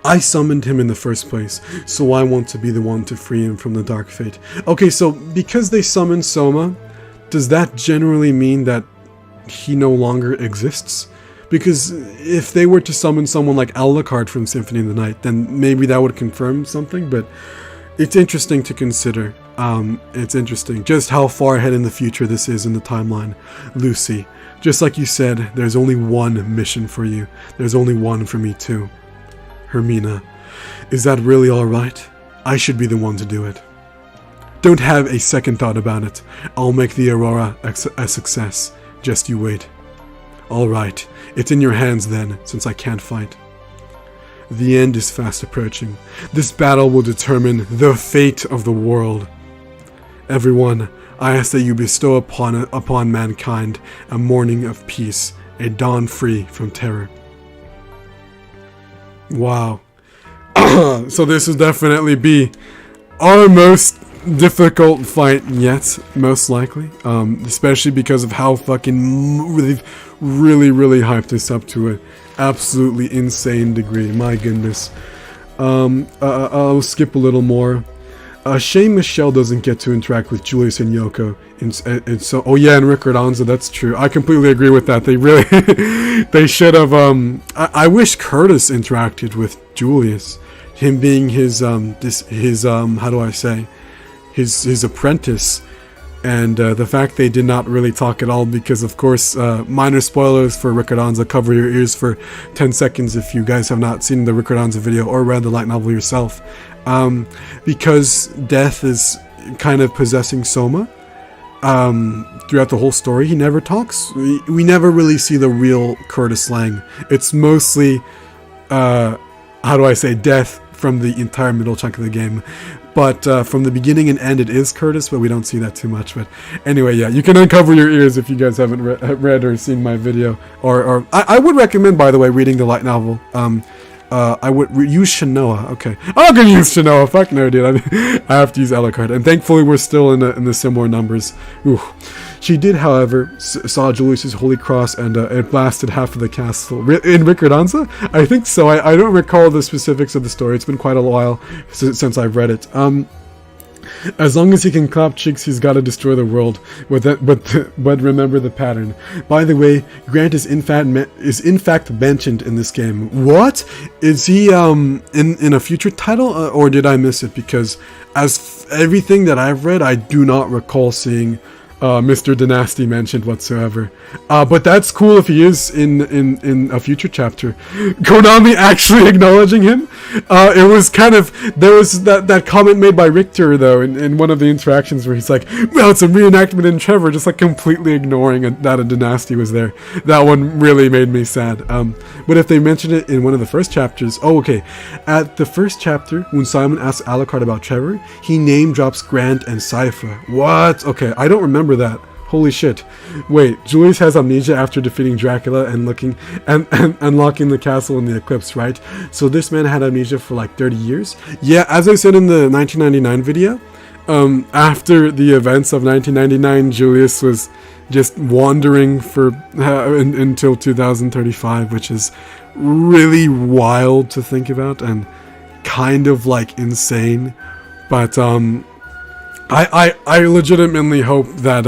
I summoned him in the first place, so I want to be the one to free him from the Dark Fate. Okay, so because they summoned Soma, does that generally mean that he no longer exists? Because if they were to summon someone like Alucard from Symphony of the Night, then maybe that would confirm something, but it's interesting to consider. It's interesting just how far ahead in the future this is in the timeline. Lucy, just like you said, there's only one mission for you. There's only one for me too. Hermina, is that really alright? I should be the one to do it. Don't have a second thought about it. I'll make the Aurora a success. Just you wait. Alright, it's in your hands then, since I can't fight. The end is fast approaching. This battle will determine the fate of the world. Everyone, I ask that you bestow upon mankind a morning of peace, a dawn free from terror. Wow. So this will definitely be our most difficult fight yet, most likely, especially because of how fucking really hyped this up to an absolutely insane degree. My goodness. I'll skip a little more. Shame Michelle doesn't get to interact with Julius and Yoko. And so, oh yeah, and Rick Anza, that's true. I completely agree with that. They really, they should have. I wish Curtis interacted with Julius. Him being his how do I say, his apprentice, and the fact they did not really talk at all, because of course, minor spoilers for Rick Anza, cover your ears for 10 seconds if you guys have not seen the Rick Anza video or read the light novel yourself. Because Death is kind of possessing Soma throughout the whole story. He never talks. We never really see the real Curtis Lang. It's mostly, how do I say, Death from the entire middle chunk of the game. But from the beginning and end, it is Curtis, but we don't see that too much. But anyway, yeah, you can uncover your ears if you guys haven't read or seen my video. Or I would recommend, by the way, reading the light novel. I would use Shinoa. Okay, I'm not gonna use Shinoa. Fuck no, dude. I have to use Alucard, and thankfully we're still in the similar numbers. Ooh. She did, however, saw Julius's holy cross, and it blasted half of the castle. In Rick Anza? I think so. I don't recall the specifics of the story. It's been quite a while since I've read it. As long as he can clap cheeks, he's got to destroy the world. But remember the pattern. By the way, Grant is in fact mentioned in this game. What? Is he in a future title, or did I miss it? Because as everything that I've read, I do not recall seeing Mr. Dynasty mentioned whatsoever. But that's cool if he is in a future chapter. Konami actually acknowledging him. It was kind of, there was that comment made by Richter though in one of the interactions where he's like, well, it's a reenactment in Trevor, just like completely ignoring that a Dynasty was there. That one really made me sad. But if they mentioned it in one of the first chapters, oh okay, at the first chapter when Simon asks Alucard about Trevor, he name drops Grant and Sypha. What? Okay, I don't remember that. Holy shit. Wait, Julius has amnesia after defeating Dracula and unlocking the castle in the eclipse, right? So this man had amnesia for like 30 years? Yeah, as I said in the 1999 video, after the events of 1999, Julius was just wandering for until 2035, which is really wild to think about and kind of like insane. But I legitimately hope that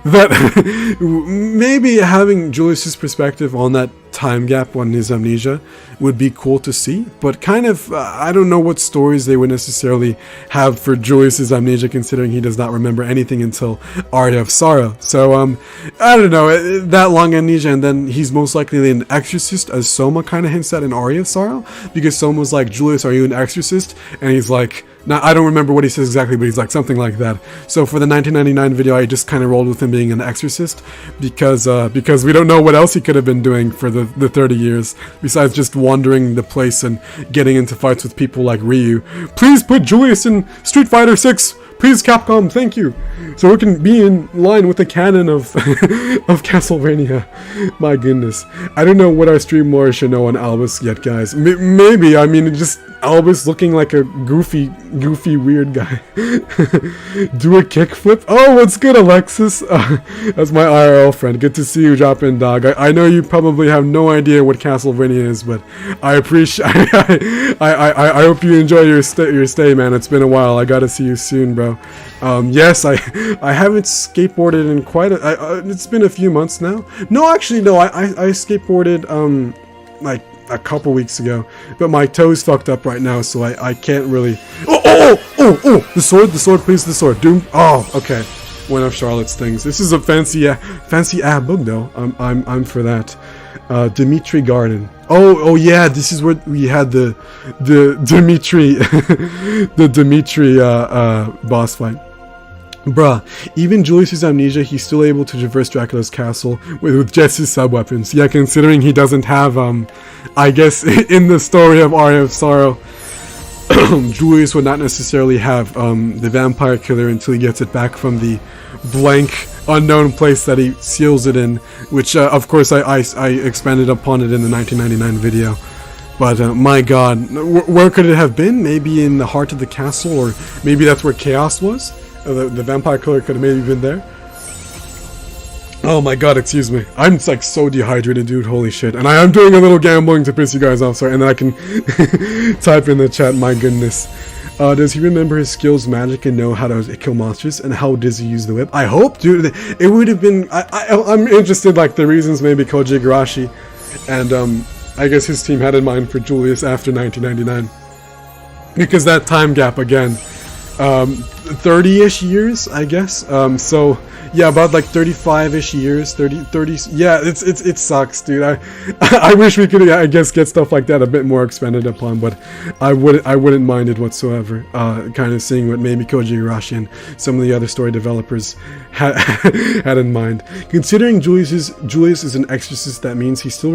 that maybe having Julius's perspective on that time gap on his amnesia would be cool to see, but kind of I don't know what stories they would necessarily have for Julius's amnesia, considering he does not remember anything until Aria of Sorrow. So I don't know, that long amnesia, and then he's most likely an exorcist, as Soma kind of hints at in Aria of Sorrow, because Soma's like, Julius, are you an exorcist? And he's like, now, I don't remember what he says exactly, but he's like something like that. So for the 1999 video, I just kind of rolled with him being an exorcist, because we don't know what else he could have been doing for the 30 years, besides just wandering the place and getting into fights with people like Ryu. Please put Julius in Street Fighter 6! Please, Capcom, thank you! So we can be in line with the canon of of Castlevania. My goodness. I don't know what our stream lore should know on Albus yet, guys. Maybe, I mean, just Albus looking like a goofy, weird guy. Do a kickflip? Oh, what's good, Alexis? That's my IRL friend. Good to see you drop in, dog. I know you probably have no idea what Castlevania is, but I appreciate. I hope you enjoy your stay, man. It's been a while. I gotta see you soon, bro. Yes, I haven't skateboarded in quite it's been a few months now. No, actually, no. I skateboarded like a couple weeks ago, but my toe's fucked up right now, so I can't really. Oh! The sword, please, the sword. Doom. Oh, okay. One of Charlotte's things. This is a fancy book though. I'm for that. Dimitri Garden. Oh yeah, this is where we had the Dimitri the Dimitri boss fight. Bruh, even Julius's amnesia, he's still able to traverse Dracula's castle with just his sub-weapons. Yeah, considering he doesn't have, I guess, in the story of Aria of Sorrow, Julius would not necessarily have the vampire killer until he gets it back from the blank, unknown place that he seals it in, which, of course, I expanded upon it in the 1999 video. But, my god, where could it have been? Maybe in the heart of the castle, or maybe that's where Chaos was? The vampire killer could have maybe been there. Oh my god, excuse me. I'm like so dehydrated, dude. Holy shit. And I am doing a little gambling to piss you guys off, sorry. And then I can type in the chat, my goodness. Does he remember his skills, magic, and know how to kill monsters? And how does he use the whip? I hope, dude. It would have been... I'm interested, like, the reasons maybe Koji Igarashi and, I guess his team had in mind for Julius after 1999. Because that time gap, again... 30-ish years, I guess. So yeah, about like 35-ish years, 30. Yeah, it sucks, dude. I wish we could, I guess, get stuff like that a bit more expanded upon, but I wouldn't mind it whatsoever. Kind of seeing what maybe Koji Igarashi and some of the other story developers had in mind. Considering Julius is an exorcist, that means he still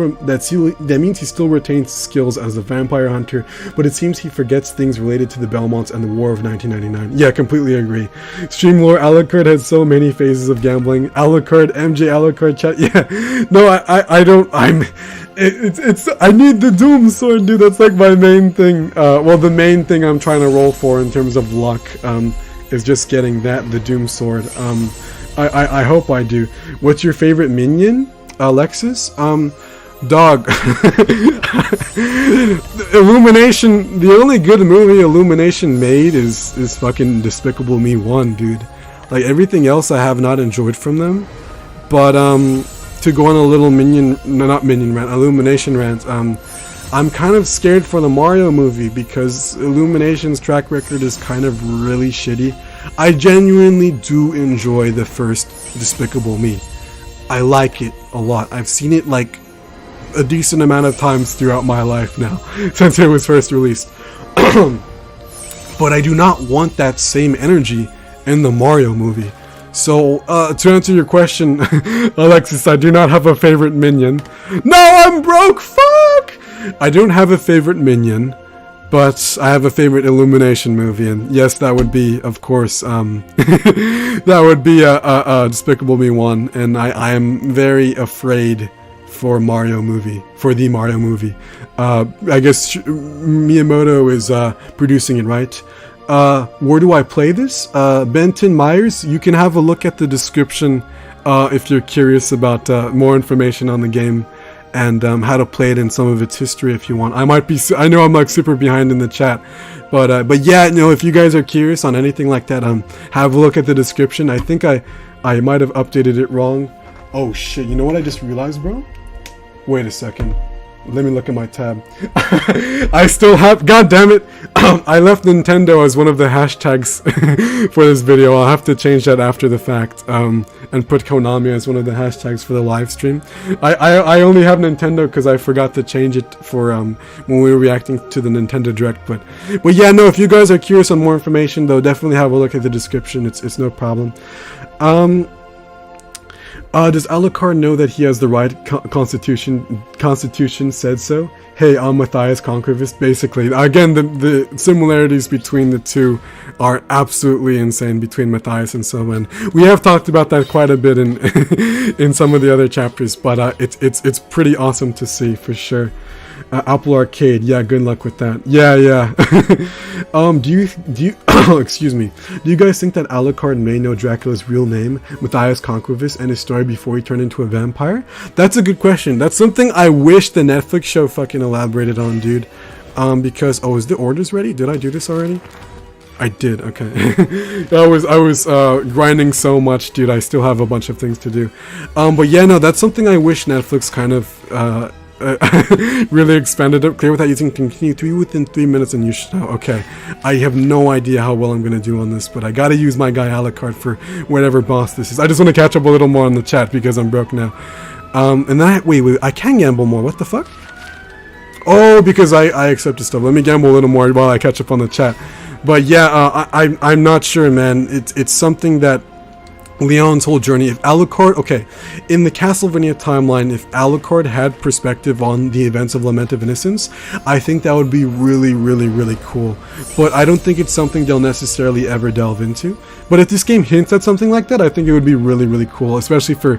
retains skills as a vampire hunter, but it seems he forgets things related to the Belmonts and the War of 1999. Yeah, completely agree. Stream lore, Alucard had so many phases of gambling. Alucard, MJ Alucard chat. Yeah, no, I don't. I need the Doom sword, dude. That's like my main thing. Well, the main thing I'm trying to roll for in terms of luck is just getting the Doom sword. I hope I do. What's your favorite minion, Alexis? Dog. Illumination. The only good movie Illumination made is fucking Despicable Me 1, dude. Like, everything else I have not enjoyed from them. But to go on a little Illumination rant. I'm kind of scared for the Mario movie because Illumination's track record is kind of really shitty. I genuinely do enjoy the first Despicable Me. I like it a lot. I've seen it like a decent amount of times throughout my life now since it was first released. But I do not want that same energy in the Mario movie. So, to answer your question, Alexis, I do not have a favorite minion. No, I'm broke! Fuck! I don't have a favorite minion, but I have a favorite Illumination movie, and yes, that would be, of course, that would be Despicable Me 1, and I am very afraid for the Mario movie. I guess Miyamoto is producing it, right? Where do I play this? Benton Myers. You can have a look at the description if you're curious about more information on the game and how to play it and some of its history if you want. I know I'm like super behind in the chat, but yeah, no, if you guys are curious on anything like that, have a look at the description. I think I I might have updated it wrong. Oh shit, you know what I just realized, bro? Wait a second. Let me look at my tab. I still have, god damn it, I left Nintendo as one of the hashtags for this video. I'll have to change that after the fact, and put Konami as one of the hashtags for the live stream. I only have Nintendo because I forgot to change it for when we were reacting to the Nintendo Direct. But yeah, no, if you guys are curious on more information, though, definitely have a look at the description. It's no problem. Does Alucard know that he has the right? Constitution said so. Hey, I'm Matthias Conquerist. Basically, again, the similarities between the two are absolutely insane between Matthias and Soma. And we have talked about that quite a bit in in some of the other chapters. But it's pretty awesome to see for sure. Apple Arcade, yeah, good luck with that. Yeah. Do you excuse me, do you guys think that Alucard may know Dracula's real name, Matthias Conquerist, and his story before he turned into a vampire? That's a good question. That's something I wish the Netflix show fucking elaborated on, dude. Because, oh, is the orders ready? Did I do this already? I did, okay. I was grinding so much, dude. I still have a bunch of things to do. But yeah, no, that's something I wish Netflix kind of really expanded it. Clear without using continue 3 within 3 minutes and you should know. Okay, I have no idea how well I'm gonna do on this, but I gotta use my guy Alucard for whatever boss this is. I just want to catch up a little more on the chat because I'm broke now. And then wait, I can gamble more. What the fuck? Oh, because I accepted stuff. Let me gamble a little more while I catch up on the chat. But yeah, I'm not sure, man. It's something that Leon's whole journey, if Alucard, okay, in the Castlevania timeline, if Alucard had perspective on the events of Lament of Innocence, I think that would be really, really, really cool. But I don't think it's something they'll necessarily ever delve into. But if this game hints at something like that, I think it would be really, really cool, especially for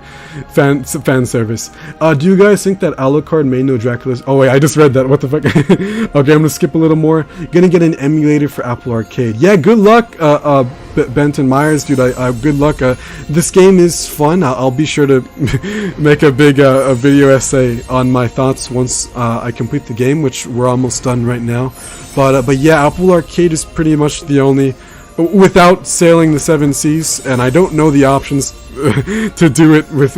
fan service. Do you guys think that Alucard may know Dracula's... Oh wait, I just read that, what the fuck? Okay, I'm gonna skip a little more. Gonna get an emulator for Apple Arcade. Yeah, good luck, Benton Myers, dude, good luck. This game is fun. I'll be sure to make a big a video essay on my thoughts once I complete the game, which we're almost done right now. But yeah, Apple Arcade is pretty much the only, without sailing the 7 seas, and I don't know the options to do it with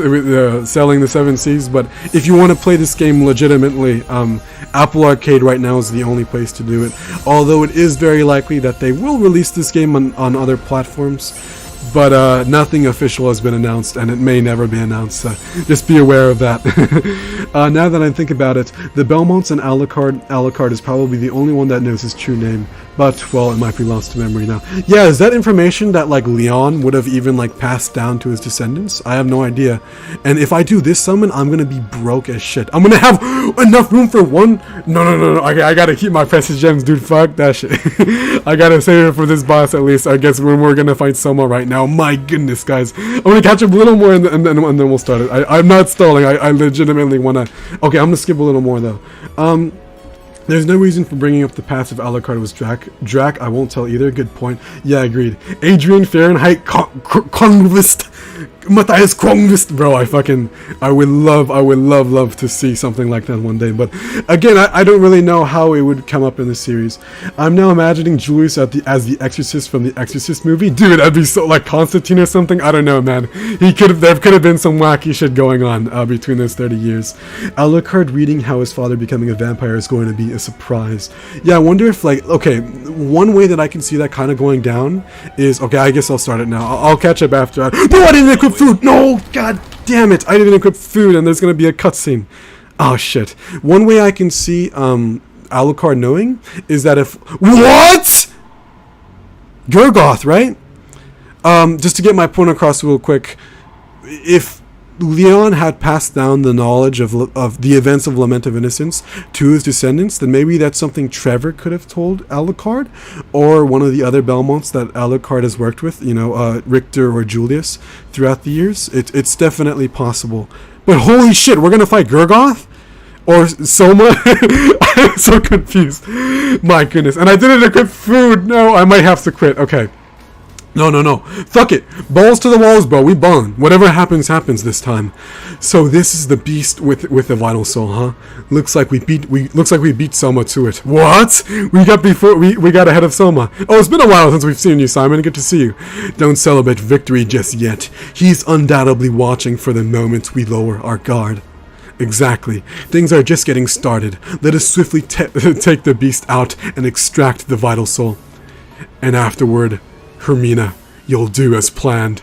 sailing the 7 seas, but if you want to play this game legitimately, Apple Arcade right now is the only place to do it, although it is very likely that they will release this game on other platforms. But nothing official has been announced, and it may never be announced, so just be aware of that. Now that I think about it, the Belmonts and Alucard is probably the only one that knows his true name, but, well, it might be lost to memory now. Yeah, is that information that, like, Leon would have even, like, passed down to his descendants? I have no idea. And if I do this summon, I'm gonna be broke as shit. I'm gonna have enough room for one... No, I gotta keep my precious gems, dude, fuck that shit. I gotta save it for this boss, at least, I guess, when we're gonna fight Soma right now. My goodness, guys. I'm gonna catch up a little more, and then we'll start it. I'm not stalling, I legitimately wanna... Okay, I'm gonna skip a little more, though. There's no reason for bringing up the past if Alucard was Drac, I won't tell either. Good point. Yeah, agreed. Adrian Fahrenheit Kronqvist. Matthias Kronqvist. Bro, I would love to see something like that one day. But again, I don't really know how it would come up in the series. I'm now imagining Julius as the Exorcist from the Exorcist movie. Dude, that'd be so like Constantine or something. I don't know, man. There could have been some wacky shit going on between those 30 years. Alucard reading how his father becoming a vampire is going to be a surprise. Yeah, I wonder if, like, okay, one way that I can see that kind of going down is, okay, I guess I'll start it now. I'll catch up after. No, I didn't equip food! No! God damn it! I didn't equip food and there's gonna be a cutscene. Oh shit. One way I can see Alucard knowing is that if... What?! Gurgoth, right? Just to get my point across real quick, if Leon had passed down the knowledge of the events of Lament of Innocence to his descendants, then maybe that's something Trevor could have told Alucard, or one of the other Belmonts that Alucard has worked with, you know, Richter or Julius, throughout the years. It's definitely possible. But holy shit, we're gonna fight Gurgoth? Or Soma? I'm so confused. My goodness. And I didn't equip food! No, I might have to quit. Okay. No. Fuck it. Balls to the walls, bro. We ballin'. Whatever happens, happens this time. So this is the beast with the vital soul, huh? Looks like we beat Soma to it. What? We got ahead of Soma. Oh, it's been a while since we've seen you, Simon. Good to see you. Don't celebrate victory just yet. He's undoubtedly watching for the moment we lower our guard. Exactly. Things are just getting started. Let us swiftly take the beast out and extract the vital soul. And afterward, Hermina, you'll do as planned.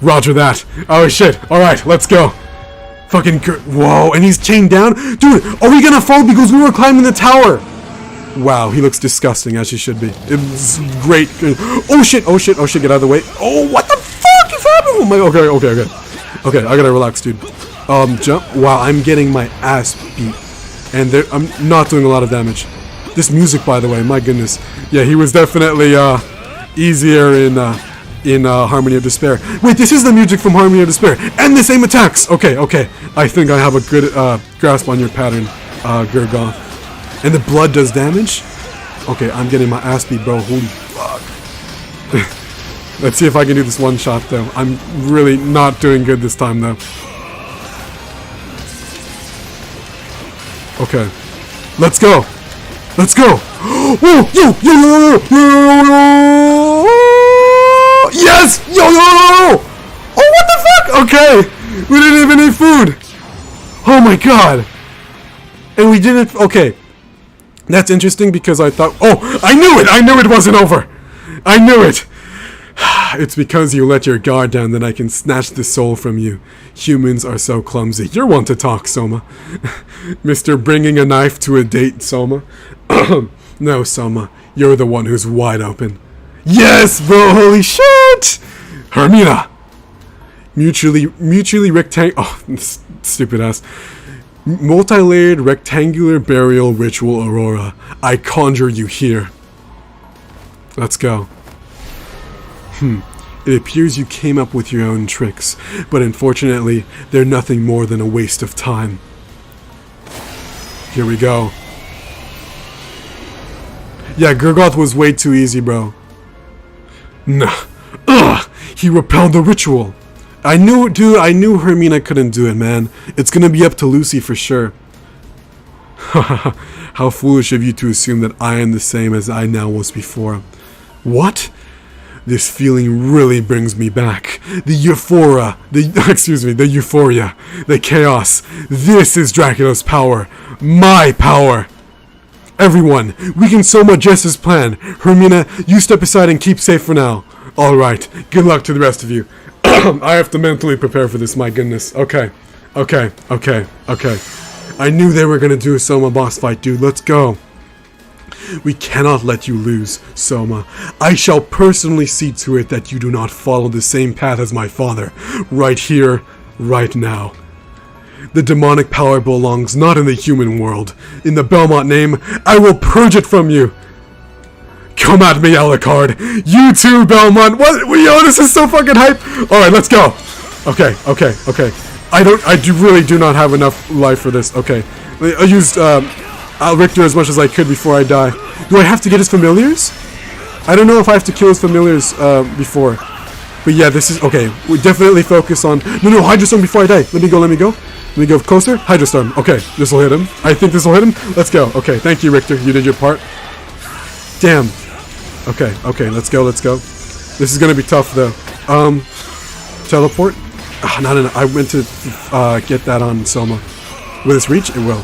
Roger that. Oh shit. Alright, let's go. Fucking whoa, and he's chained down? Dude, are we gonna fall because we were climbing the tower? Wow, he looks disgusting, as he should be. It's great. Oh shit, get out of the way. Oh, what the fuck is happening? Oh my, okay, I gotta relax, dude. Jump. Wow, I'm getting my ass beat. And I'm not doing a lot of damage. This music, by the way, my goodness. Yeah, he was definitely, easier in Harmony of Despair. Wait, this is the music from Harmony of Despair, and the same attacks! Okay. I think I have a good grasp on your pattern, Gurgoth. And the blood does damage? Okay, I'm getting my ass beat, bro. Holy fuck. Let's see if I can do this one shot, though. I'm really not doing good this time, though. Okay. Let's go! Whoa! Yo! Yes! Yo! Oh, what the fuck? Okay! We didn't even need food! Oh my god! And we didn't... Okay. That's interesting because I thought... Oh! I knew it wasn't over! I knew it! It's because you let your guard down that I can snatch the soul from you. Humans are so clumsy. You're one to talk, Soma. Mr. Bringing a knife to a date, Soma. No, Soma. You're the one who's wide open. Yes, bro! Holy shit! Hermina! Mutually rectangular... Oh, stupid ass. Multi-layered rectangular burial ritual Aurora. I conjure you here. Let's go. It appears you came up with your own tricks, but unfortunately, they're nothing more than a waste of time. Here we go. Yeah, Gurgoth was way too easy, bro. Nah. Ugh! He repelled the ritual. I knew Hermina couldn't do it, man. It's gonna be up to Lucy for sure. How foolish of you to assume that I am the same as I now was before. What? This feeling really brings me back. The euphoria, the chaos. This is Dracula's power. My power. Everyone, we can Soma just as planned. Hermina, you step aside and keep safe for now. Alright, good luck to the rest of you. I have to mentally prepare for this, my goodness. Okay. I knew they were gonna do a Soma boss fight, dude. Let's go. We cannot let you lose, Soma. I shall personally see to it that you do not follow the same path as my father. Right here, right now. The demonic power belongs not in the human world. In the Belmont name, I will purge it from you. Come at me, Alucard. You too, Belmont. What? Yo, this is so fucking hype. Alright, let's go. Okay. I really do not have enough life for this. Okay. I used, Richter as much as I could before I die. Do I have to get his familiars? I don't know if I have to kill his familiars before. But yeah, this is... Okay, we definitely focus on... No, Hydrostorm before I die. Let me go closer. Hydrostorm. Okay, this will hit him. I think this will hit him. Let's go. Okay, thank you, Richter. You did your part. Damn. Okay, let's go. This is gonna be tough, though. Teleport? No. I went to get that on Soma. Will this reach? It will.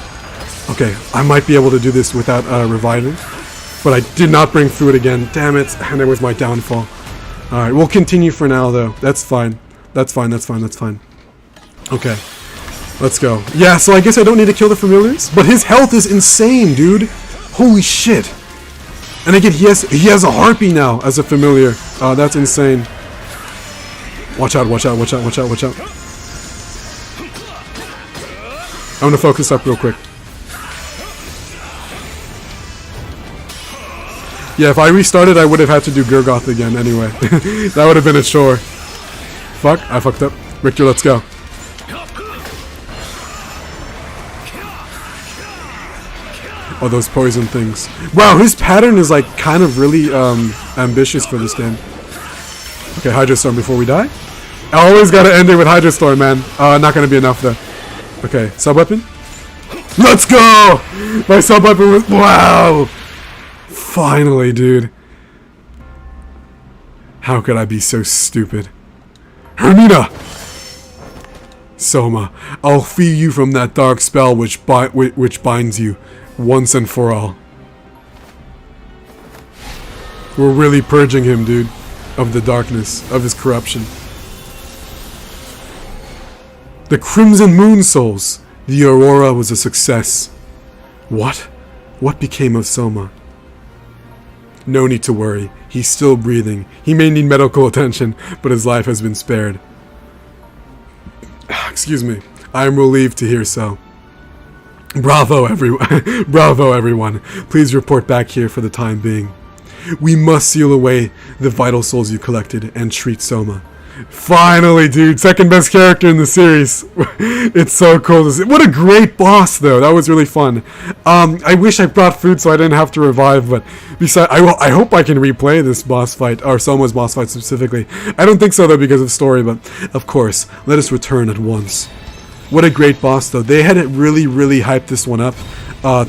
Okay, I might be able to do this without reviving, but I did not bring food again. Damn it, and there was my downfall. Alright, we'll continue for now, though. That's fine. Okay, let's go. Yeah, so I guess I don't need to kill the familiars, but his health is insane, dude. Holy shit. And again, he has a harpy now as a familiar. That's insane. Watch out. I'm gonna focus up real quick. Yeah, if I restarted, I would have had to do Gurgoth again anyway. That would have been a chore. Fuck, I fucked up. Richter, let's go. Oh, those poison things. Wow, his pattern is like kind of really ambitious for this game. Okay, Hydrostorm before we die. I always gotta end it with Hydrostorm, man. Not gonna be enough though. Okay, sub-weapon. Let's go! My sub-weapon was... Wow! Finally, dude. How could I be so stupid? Hermina! Soma, I'll free you from that dark spell which binds you, once and for all. We're really purging him, dude, of the darkness, of his corruption. The Crimson Moon Souls. The Aurora was a success. What? What became of Soma? No need to worry. He's still breathing. He may need medical attention, but his life has been spared. Excuse me. I am relieved to hear so. Bravo, everyone. Bravo, everyone. Please report back here for the time being. We must seal away the vital souls you collected and treat Soma. Finally, dude. Second best character in the series. It's so cool to see. What a great boss, though. That was really fun. I wish I brought food so I didn't have to revive, but besides, I hope I can replay this boss fight, or Soma's boss fight specifically. I don't think so, though, because of story, but of course, let us return at once. What a great boss, though. They had it really, really hyped this one up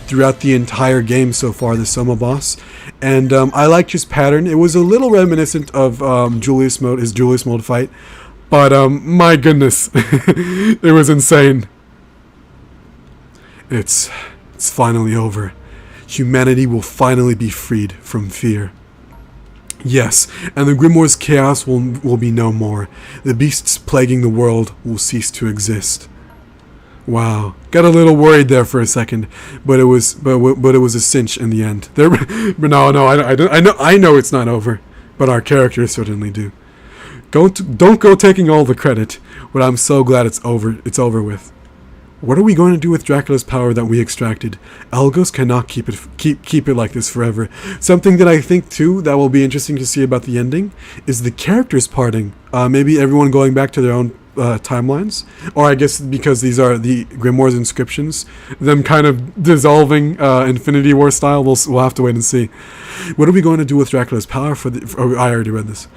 throughout the entire game so far, the Soma boss. And I liked his pattern. It was a little reminiscent of Julius Mode, his Julius Mode fight. But my goodness, it was insane. It's finally over. Humanity will finally be freed from fear. Yes, and the Grimoire's chaos will be no more. The beasts plaguing the world will cease to exist. Wow, got a little worried there for a second, but it was a cinch in the end. But no, I know it's not over, but our characters certainly do. Don't go taking all the credit, but I'm so glad it's over. It's over with. What are we going to do with Dracula's power that we extracted? Elgos cannot keep it like this forever. Something that I think too that will be interesting to see about the ending is the characters parting. Maybe everyone going back to their own timelines, or I guess because these are the Grimoire's inscriptions, them kind of dissolving Infinity War style. We'll have to wait and see. What are we going to do with Dracula's power I already read this.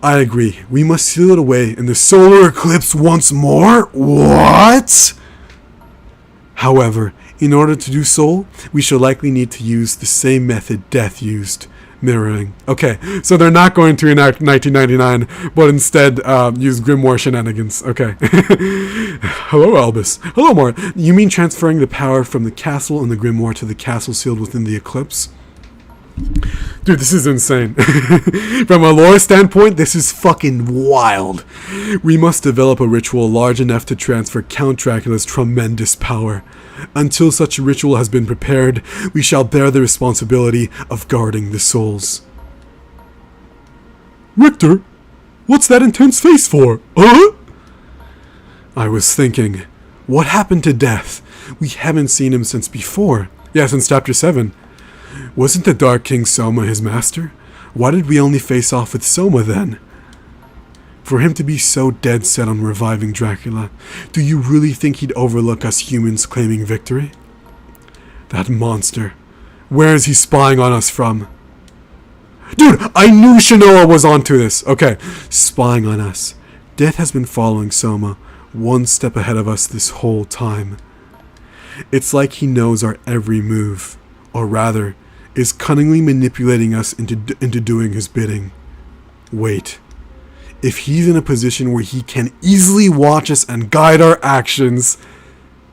I agree. We must seal it away in the solar eclipse once more? What? However, in order to do so, we shall likely need to use the same method Death used. Mirroring. Okay, so they're not going to enact 1999, but instead use Grimoire shenanigans. Okay. Hello, Albus. Hello, Mar. You mean transferring the power from the castle and the Grimoire to the castle sealed within the eclipse? Dude, this is insane. From a lore standpoint, this is fucking wild. We must develop a ritual large enough to transfer Count Dracula's tremendous power. Until such a ritual has been prepared, we shall bear the responsibility of guarding the souls. Richter, what's that intense face for? Huh? I was thinking, what happened to Death? We haven't seen him since before. Yeah, since Chapter 7. Wasn't the Dark King Soma his master? Why did we only face off with Soma then? For him to be so dead set on reviving Dracula, do you really think he'd overlook us humans claiming victory? That monster. Where is he spying on us from? Dude, I knew Shinoa was onto this. Okay, spying on us. Death has been following Soma, one step ahead of us this whole time. It's like he knows our every move, or rather, is cunningly manipulating us into doing his bidding. Wait. If he's in a position where he can easily watch us and guide our actions,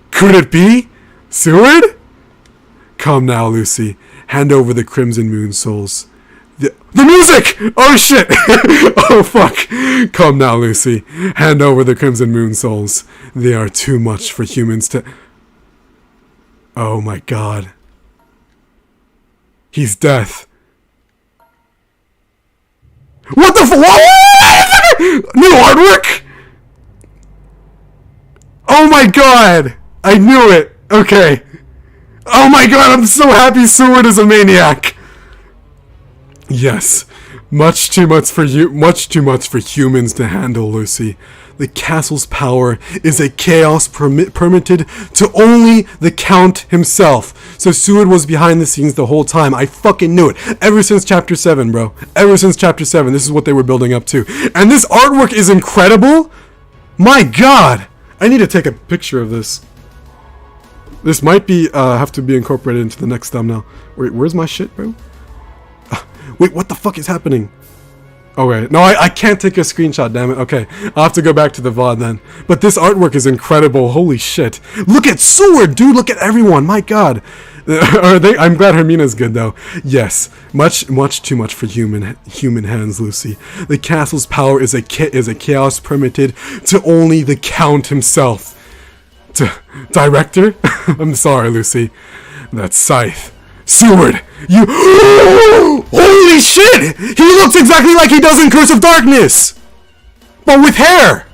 could it be Seward? Come now, Lucy. Hand over the Crimson Moon Souls. The music! Oh shit! Oh fuck! Come now, Lucy. Hand over the Crimson Moon Souls. They are too much for humans to... Oh my god. He's Death. What the what? New artwork? Oh my god! I knew it! Okay. Oh my god, I'm so happy Seward is a maniac! Yes, much too much for humans to handle, Lucy. The castle's power is a chaos permitted to only the Count himself. So Seward was behind the scenes the whole time. I fucking knew it. Ever since Chapter 7, bro. Ever since Chapter 7, this is what they were building up to. And this artwork is incredible! My god! I need to take a picture of this. This might be, have to be incorporated into the next thumbnail. Wait, where's my shit, bro? Wait, what the fuck is happening? Oh wait, no, I can't take a screenshot, damn it. Okay, I'll have to go back to the VOD then. But this artwork is incredible, holy shit. Look at Seward, dude, look at everyone, my god. I'm glad Hermina's good though. Yes, much too much for human hands, Lucy. The castle's power is a chaos permitted to only the Count himself. Director? I'm sorry, Lucy. That's Scythe. Seward, you... Holy shit! He looks exactly like he does in Curse of Darkness! But with hair!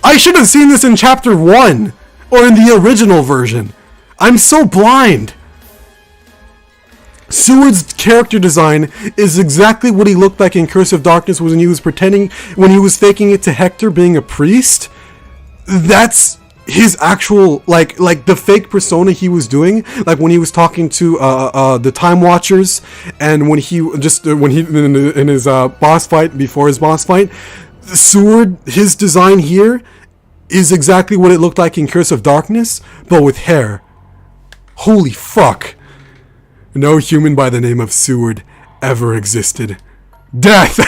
I should have seen this in Chapter 1, or in the original version. I'm so blind! Seward's character design is exactly what he looked like in Curse of Darkness when he was faking it to Hector being a priest. That's his actual, like the fake persona he was doing, like when he was talking to the Time Watchers, and when he in his boss fight, before his boss fight, Seward, his design here is exactly what it looked like in Curse of Darkness, but with hair. Holy fuck. No human by the name of Seward ever existed. Death!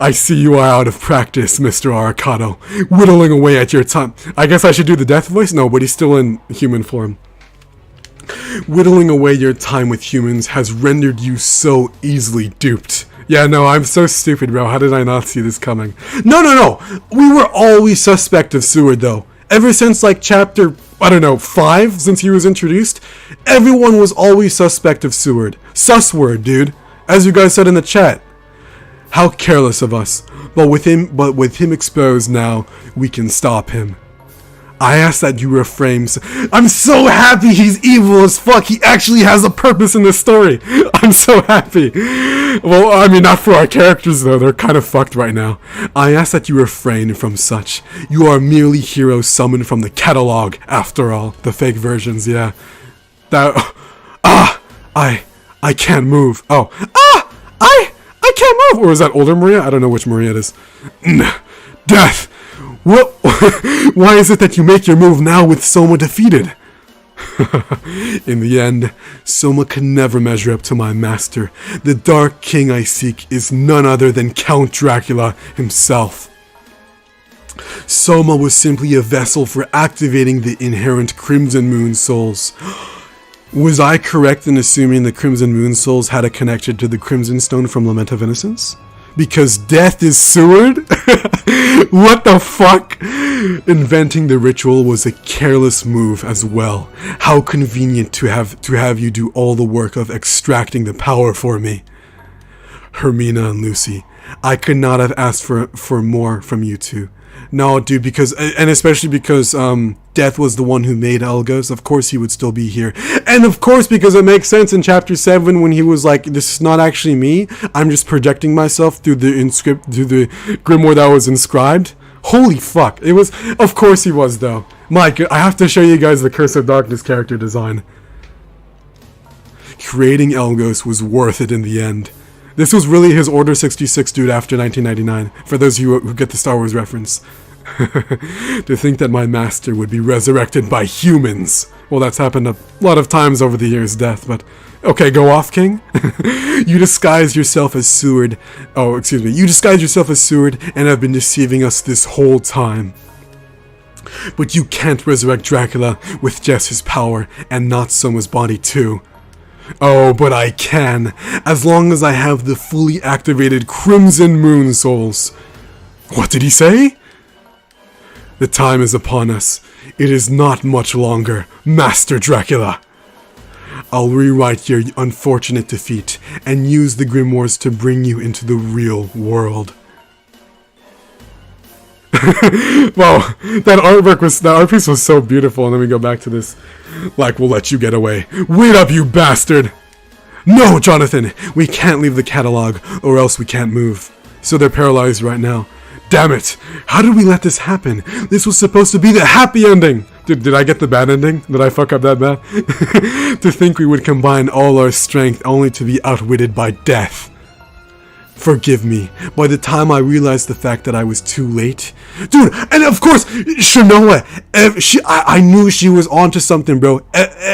I see you are out of practice, Mr. Arcado. Whittling away at your time. I guess I should do the death voice? No, but he's still in human form. Whittling away your time with humans has rendered you so easily duped. Yeah, no, I'm so stupid, bro. How did I not see this coming? No. We were always suspect of Seward, though. Ever since, like, chapter, I don't know, 5, since he was introduced, everyone was always suspect of Seward. Sus word, dude. As you guys said in the chat. How careless of us. But with him exposed now, we can stop him. I ask that you refrain. I'm so happy he's evil as fuck. He actually has a purpose in this story. I'm so happy. Well, I mean, not for our characters, though. They're kind of fucked right now. I ask that you refrain from such. You are merely heroes summoned from the catalog, after all. The fake versions, yeah. I can't move. Oh. I can't move! Or is that older Maria? I don't know which Maria it is. Death! What? Why is it that you make your move now with Soma defeated? In the end, Soma can never measure up to my master. The Dark King I seek is none other than Count Dracula himself. Soma was simply a vessel for activating the inherent Crimson Moon souls. Was I correct in assuming the Crimson Moon souls had a connection to the Crimson Stone from Lament of Innocence? Because death is Seward? What the fuck? Inventing the ritual was a careless move as well. How convenient to have you do all the work of extracting the power for me. Hermina and Lucy, I could not have asked for more from you two. No, dude, because, and especially because, Death was the one who made Elgos, of course he would still be here. And of course, because it makes sense in Chapter 7 when he was like, this is not actually me, I'm just projecting myself through the grimoire that was inscribed. Holy fuck, it was, of course he was though. My god, I have to show you guys the Curse of Darkness character design. Creating Elgos was worth it in the end. This was really his Order 66 dude after 1999, for those of you who get the Star Wars reference. To think that my master would be resurrected by humans. Well, that's happened a lot of times over the years, Death, but... Okay, go off, King. You disguise yourself as Seward. Oh, excuse me. You disguise yourself as Seward and have been deceiving us this whole time. But you can't resurrect Dracula with just his power, and not Soma's body too. Oh, but I can, as long as I have the fully activated Crimson Moon souls. What did he say? The time is upon us. It is not much longer, Master Dracula. I'll rewrite your unfortunate defeat and use the grimoires to bring you into the real world. Wow, that art piece was so beautiful. And then we go back to this, like, we'll let you get away. Wait up, you bastard! No, Jonathan, we can't leave the catalog, or else we can't move. So they're paralyzed right now. Damn it! How did we let this happen? This was supposed to be the happy ending! Did I get the bad ending? Did I fuck up that bad? To think we would combine all our strength only to be outwitted by death. Forgive me. By the time I realized the fact that I was too late... Dude, and of course, Shinoa, I knew she was onto something, bro.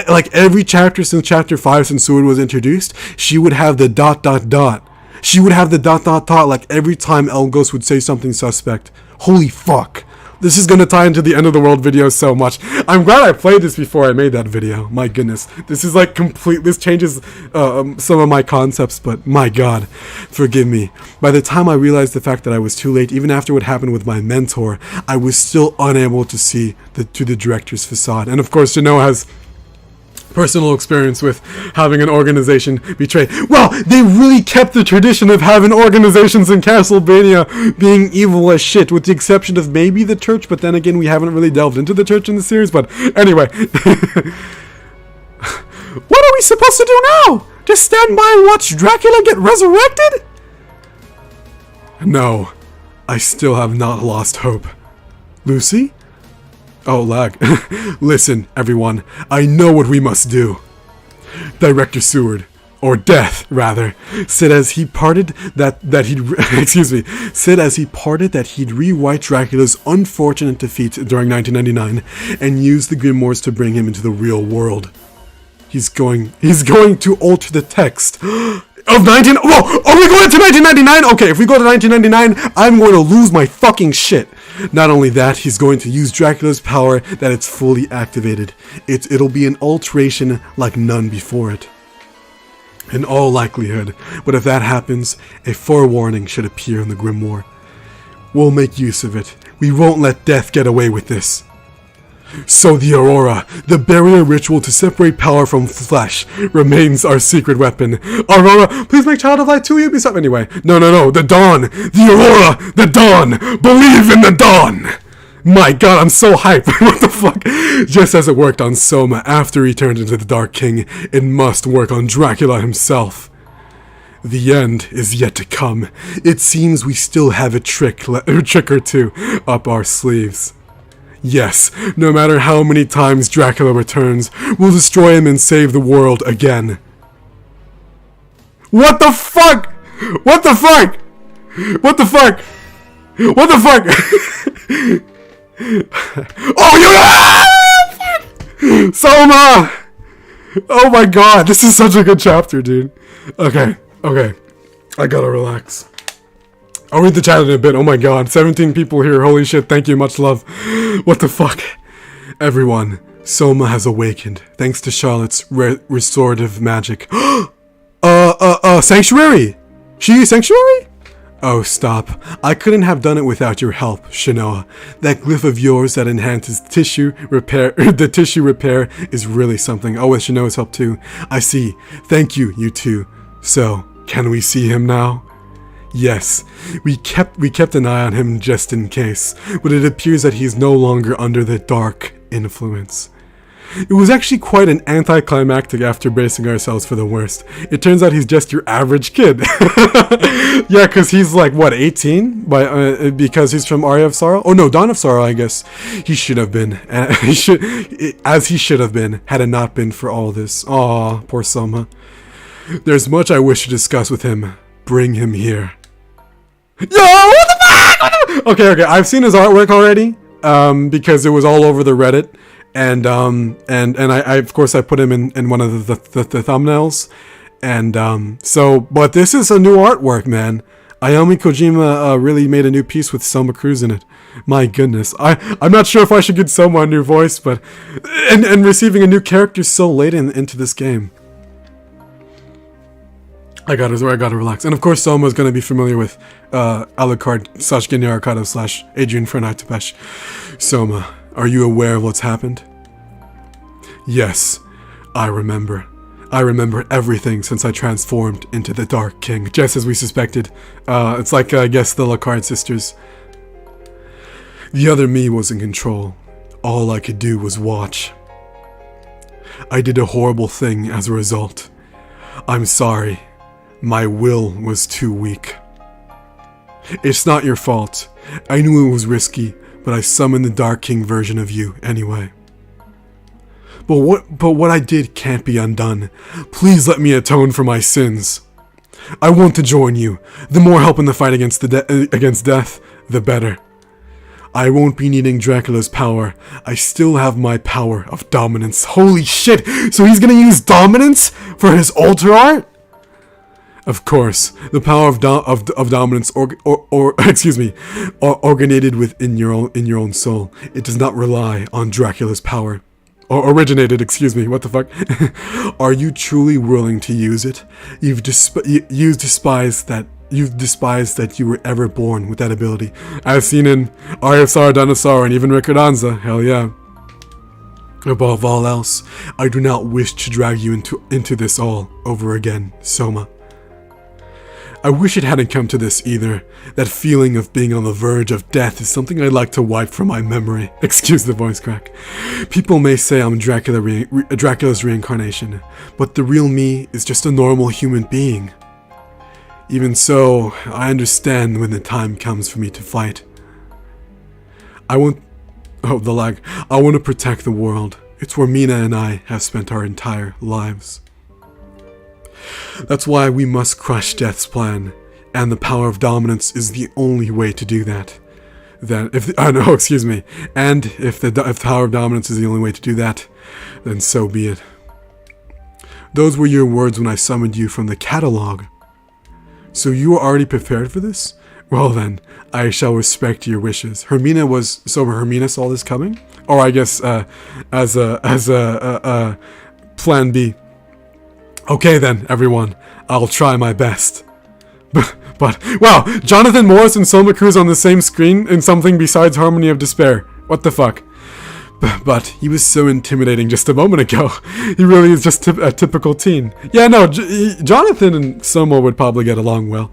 Like, every chapter since chapter 5, since Sword was introduced, she would have the ... She would have the ... like every time Elgos would say something suspect. Holy fuck. This is gonna tie into the end of the world video so much. I'm glad I played this before I made that video. My goodness. This is like this changes some of my concepts, but my god. Forgive me. By the time I realized the fact that I was too late, even after what happened with my mentor, I was still unable to see to the director's facade. And of course, Shinoa has personal experience with having an organization betray. Well, they really kept the tradition of having organizations in Castlevania being evil as shit, with the exception of maybe the church, but then again, we haven't really delved into the church in the series, but anyway. What are we supposed to do now? Just stand by and watch Dracula get resurrected? No, I still have not lost hope. Lucy? Oh, lag. Listen, everyone. I know what we must do. Director Seward, or Death, rather, said as he parted that he'd rewrite Dracula's unfortunate defeat during 1999 and use the Grimoires to bring him into the real world. He's going to alter the text of 19... Whoa! Are we going to 1999? Okay, if we go to 1999, I'm going to lose my fucking shit. Not only that, he's going to use Dracula's power that it's fully activated. It'll be an alteration like none before it. In all likelihood, but if that happens, a forewarning should appear in the Grimoire. We'll make use of it. We won't let Death get away with this. So the Aurora, the barrier ritual to separate power from flesh, remains our secret weapon. Aurora, please make Child of Light 2 Ubisoft. Anyway, no, the Dawn, the Aurora, the Dawn, believe in the Dawn. My god, I'm so hyped. What the fuck? Just as it worked on Soma after he turned into the Dark King, it must work on Dracula himself. The end is yet to come. It seems we still have a trick or two up our sleeves. Yes, no matter how many times Dracula returns, we'll destroy him and save the world again. What the fuck? What the fuck? What the fuck? What the fuck? Oh, you... Soma! Oh my god, this is such a good chapter, dude. Okay. I gotta relax. I'll read the chat in a bit. Oh my god, 17 people here. Holy shit, thank you, much love. What the fuck? Everyone, Soma has awakened, thanks to Charlotte's restorative magic. Sanctuary! She Sanctuary? Oh, stop. I couldn't have done it without your help, Shinoa. That glyph of yours that enhances tissue repair, the tissue repair is really something. Oh, with Shinoa's help too. I see. Thank you, you two. So, can we see him now? Yes, we kept an eye on him just in case, but it appears that he's no longer under the dark influence. It was actually quite an anticlimactic after bracing ourselves for the worst. It turns out he's just your average kid. Yeah, because he's like, what, 18? Because he's from Aria of Sorrow? Oh no, Dawn of Sorrow, I guess. He should have been. As he should have been, had it not been for all this. Aw, poor Soma. There's much I wish to discuss with him. Bring him here. Yo, what the fuck? Okay, I've seen his artwork already, because it was all over the Reddit, and I of course I put him in one of the thumbnails, and but this is a new artwork, man. Ayami Kojima really made a new piece with Soma Cruz in it. My goodness, I'm not sure if I should give Soma a new voice, but and receiving a new character so late into this game. I gotta relax. And of course, Soma is gonna be familiar with Alucard / Genya Arcado / Adrian Fernay Tepesh. Soma, are you aware of what's happened? Yes, I remember. I remember everything since I transformed into the Dark King, just as we suspected. It's like, I guess, the Alucard sisters. The other me was in control. All I could do was watch. I did a horrible thing as a result. I'm sorry. My will was too weak. It's not your fault. I knew it was risky, but I summoned the Dark King version of you anyway. But what I did can't be undone. Please let me atone for my sins. I want to join you. The more help in the fight against death, the better. I won't be needing Dracula's power. I still have my power of dominance. Holy shit! So he's gonna use dominance for his altar art? Of course, the power of dominance originated within your own soul. It does not rely on Dracula's power. Or originated, what the fuck? Are you truly willing to use it? You've despised that you were ever born with that ability. As seen in Aria of Sorrow and even Ricordanza, hell yeah. Above all else, I do not wish to drag you into this all over again, Soma. I wish it hadn't come to this either. That feeling of being on the verge of death is something I'd like to wipe from my memory. Excuse the voice crack. People may say I'm Dracula's reincarnation, but the real me is just a normal human being. Even so, I understand when the time comes for me to fight. I want to protect the world. It's where Mina and I have spent our entire lives. That's why we must crush Death's plan, and the power of dominance is the only way to do that. And if the power of dominance is the only way to do that, then so be it. Those were your words when I summoned you from the catalog. So you were already prepared for this? Well then, I shall respect your wishes. Hermina saw this coming? Or I guess, as a plan B. Okay then, everyone, I'll try my best. But, wow, Jonathan Morris and Soma Cruz on the same screen in something besides Harmony of Despair. What the fuck? But he was so intimidating just a moment ago. He really is just a typical teen. Yeah, no, Jonathan and Soma would probably get along well.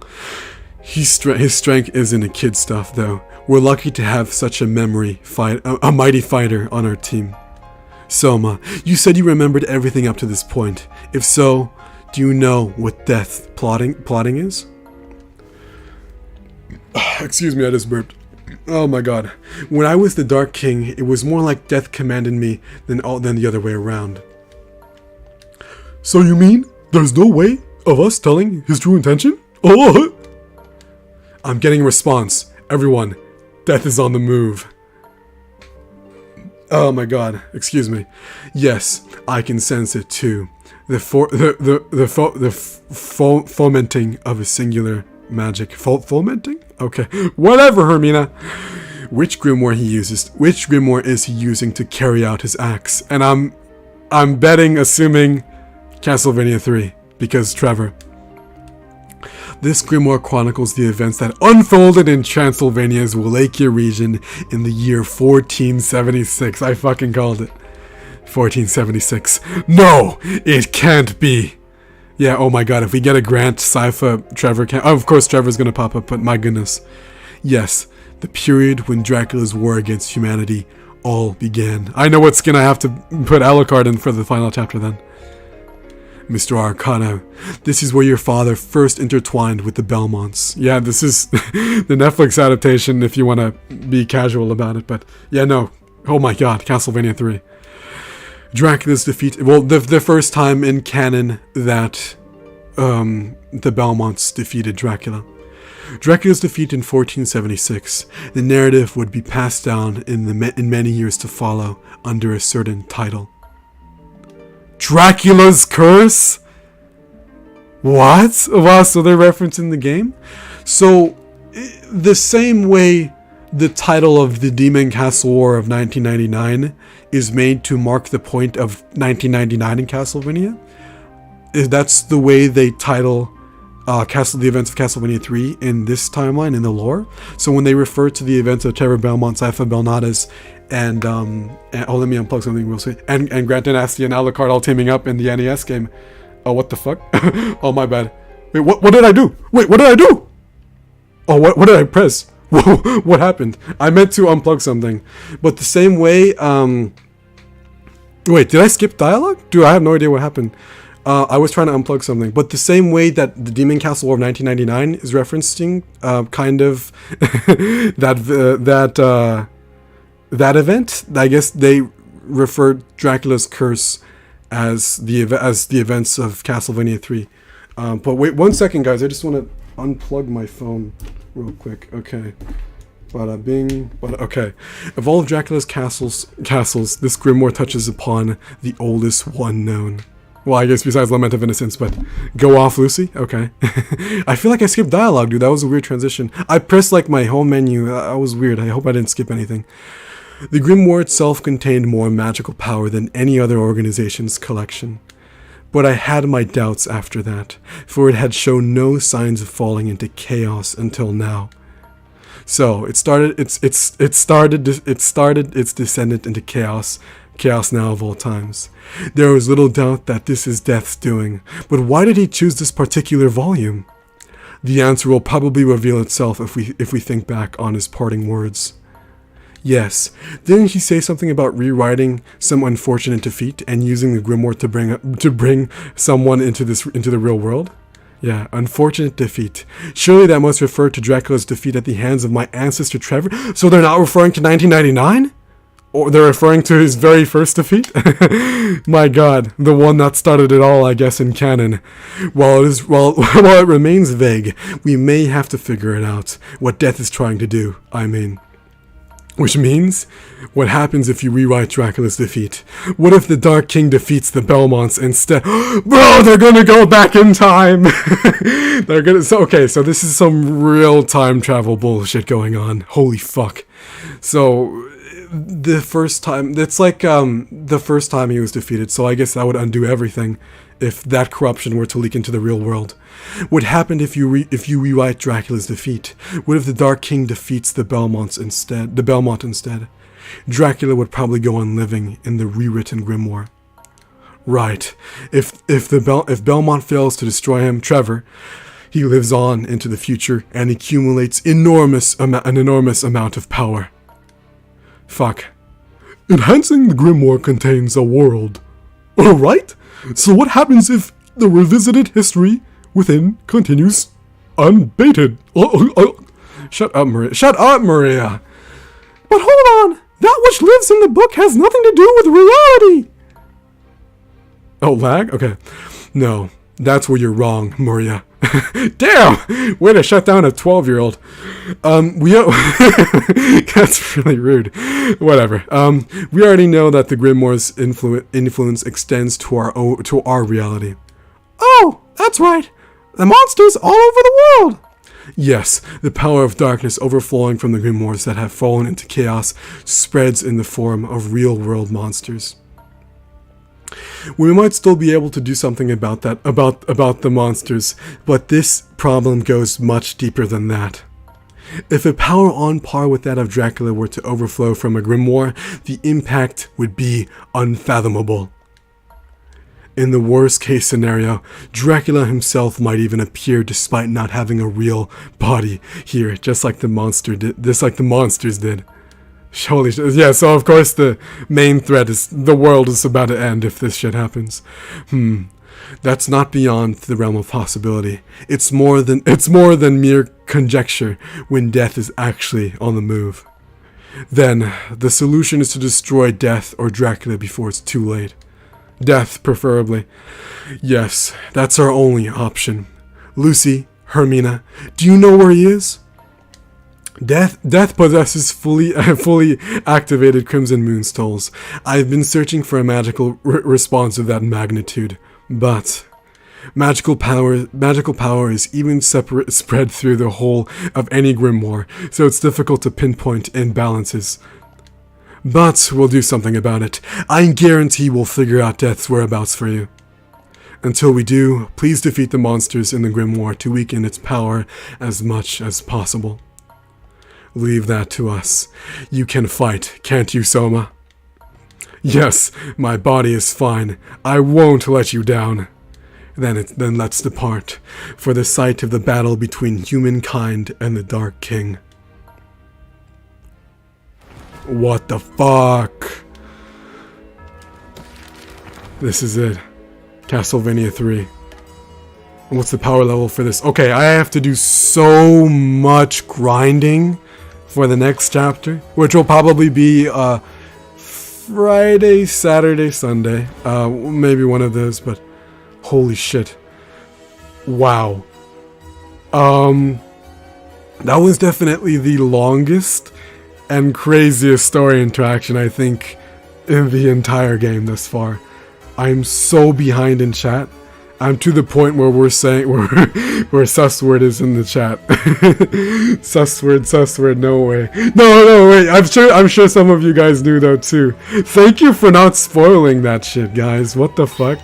His strength isn't a kid stuff, though. We're lucky to have such a mighty fighter on our team. Soma, you said you remembered everything up to this point. If so, do you know what death plotting is? Excuse me, I just burped. Oh my god. When I was the Dark King, it was more like death commanded me than the other way around. So you mean there's no way of us telling his true intention? Oh! I'm getting a response. Everyone, death is on the move. Oh my god, excuse me. Yes, I can sense it too. The fomenting of a singular magic. Fomenting? Okay. Whatever, Hermina. Which grimoire is he using to carry out his acts? And I'm assuming Castlevania 3, because Trevor. This grimoire chronicles the events that unfolded in Transylvania's Wallachia region in the year 1476. I fucking called it. 1476. No, it can't be. Yeah, oh my god, if we get a grant, Sypha, Trevor can... Oh, of course Trevor's gonna pop up, but my goodness. Yes, the period when Dracula's war against humanity all began. I know what skin I have to put Alucard in for the final chapter then. Mr. Arcano, this is where your father first intertwined with the Belmonts. Yeah, this is the Netflix adaptation if you want to be casual about it, but yeah, no. Oh my god, Castlevania 3. Dracula's defeat... Well, the first time in canon that the Belmonts defeated Dracula. Dracula's defeat in 1476. The narrative would be passed down in many years to follow under a certain title. Dracula's Curse? What? Wow, so they're referencing the game? So, the same way the title of the Demon Castle War of 1999 is made to mark the point of 1999 in Castlevania, that's the way they title the events of Castlevania 3 in this timeline, in the lore. So when they refer to the events of Trevor Belmont, Sypha Belnades, and let me unplug something real quick. And Grant Dynasty and Alucard all teaming up in the NES game. Oh, what the fuck? Oh, my bad. Wait, what did I do? Wait, what did I do? Oh, what did I press? Whoa, what happened? I meant to unplug something. But the same way, wait, did I skip dialogue? Dude, I have no idea what happened. I was trying to unplug something. But the same way that the Demon Castle War of 1999 is referencing, kind of, that event, I guess they referred Dracula's curse as the events of Castlevania 3. But wait 1 second, guys. I just want to unplug my phone real quick. Okay. Okay. Of all of Dracula's castles, this grimoire touches upon the oldest one known. Well, I guess besides Lament of Innocence, but go off, Lucy? Okay. I feel like I skipped dialogue, dude. That was a weird transition. I pressed, like, my home menu. That was weird. I hope I didn't skip anything. The grimoire itself contained more magical power than any other organization's collection. But I had my doubts after that, for it had shown no signs of falling into chaos until now. So, it started its descendant into chaos now of all times. There was little doubt that this is Death's doing, but why did he choose this particular volume? The answer will probably reveal itself if we think back on his parting words. Yes, didn't he say something about rewriting some unfortunate defeat and using the grimoire to bring someone into the real world? Yeah, unfortunate defeat. Surely that must refer to Dracula's defeat at the hands of my ancestor Trevor. So they're not referring to 1999? Or they're referring to his very first defeat? My god, the one that started it all, I guess, in canon. While it remains vague, we may have to figure it out. What Death is trying to do, I mean. Which means, what happens if you rewrite Dracula's defeat? What if the Dark King defeats the Belmonts instead? Bro, they're gonna go back in time! So this is some real time travel bullshit going on. Holy fuck. So, the first time, it's like, the first time he was defeated, so I guess that would undo everything if that corruption were to leak into the real world. What happened if you rewrite Dracula's defeat? What if the Dark King defeats the Belmont instead? Dracula would probably go on living in the rewritten grimoire. Right. If Belmont fails to destroy him, Trevor, he lives on into the future and accumulates an enormous amount of power. Fuck. Enhancing the grimoire contains a world. Alright? So what happens if the revisited history within continues unbated? Shut up, Maria. Shut up, Maria! But hold on! That which lives in the book has nothing to do with reality! Oh, lag? Okay. No, that's where you're wrong, Maria. Damn! Way to shut down a 12-year-old. That's really rude. Whatever. We already know that the grimoire's influence extends to our reality. Oh, that's right. The monsters all over the world. Yes, the power of darkness overflowing from the grimoires that have fallen into chaos spreads in the form of real-world monsters. We might still be able to do something about that, about the monsters, but this problem goes much deeper than that. If a power on par with that of Dracula were to overflow from a grimoire, the impact would be unfathomable. In the worst case scenario, Dracula himself might even appear despite not having a real body here, just like the monsters did. Holy shit. Yeah, so of course the main threat is the world is about to end if this shit happens. That's not beyond the realm of possibility. It's more than mere conjecture when Death is actually on the move. Then, the solution is to destroy Death or Dracula before it's too late. Death, preferably. Yes, that's our only option. Lucy, Hermina, do you know where he is? Death possesses fully activated Crimson Moonstones. I've been searching for a magical response of that magnitude, but magical power is even spread through the whole of any grimoire, so it's difficult to pinpoint imbalances. But we'll do something about it. I guarantee we'll figure out Death's whereabouts for you. Until we do, please defeat the monsters in the grimoire to weaken its power as much as possible. Leave that to us. You can fight, can't you, Soma? Yes, my body is fine. I won't let you down. Then let's depart, for the site of the battle between humankind and the Dark King. What the fuck? This is it. Castlevania 3. What's the power level for this? Okay, I have to do so much grinding for the next chapter, which will probably be Friday, Saturday, Sunday. Maybe one of those, but holy shit. Wow. That was definitely the longest and craziest story interaction, I think, in the entire game thus far. I'm so behind in chat. I'm to the point where we're saying where sus word is in the chat. sus word, no way. No, wait. I'm sure some of you guys knew though too. Thank you for not spoiling that shit, guys. What the fuck?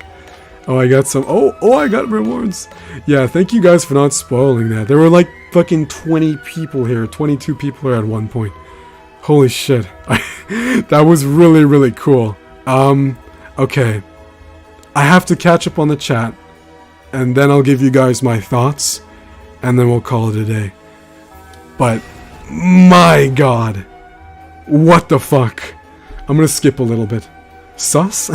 Oh, I got some. Oh, I got rewards. Yeah, thank you guys for not spoiling that. There were like fucking 20 people here, 22 people here at one point. Holy shit. That was really, really cool. Okay. I have to catch up on the chat, and then I'll give you guys my thoughts, and then we'll call it a day. But, my god. What the fuck? I'm gonna skip a little bit. Sus?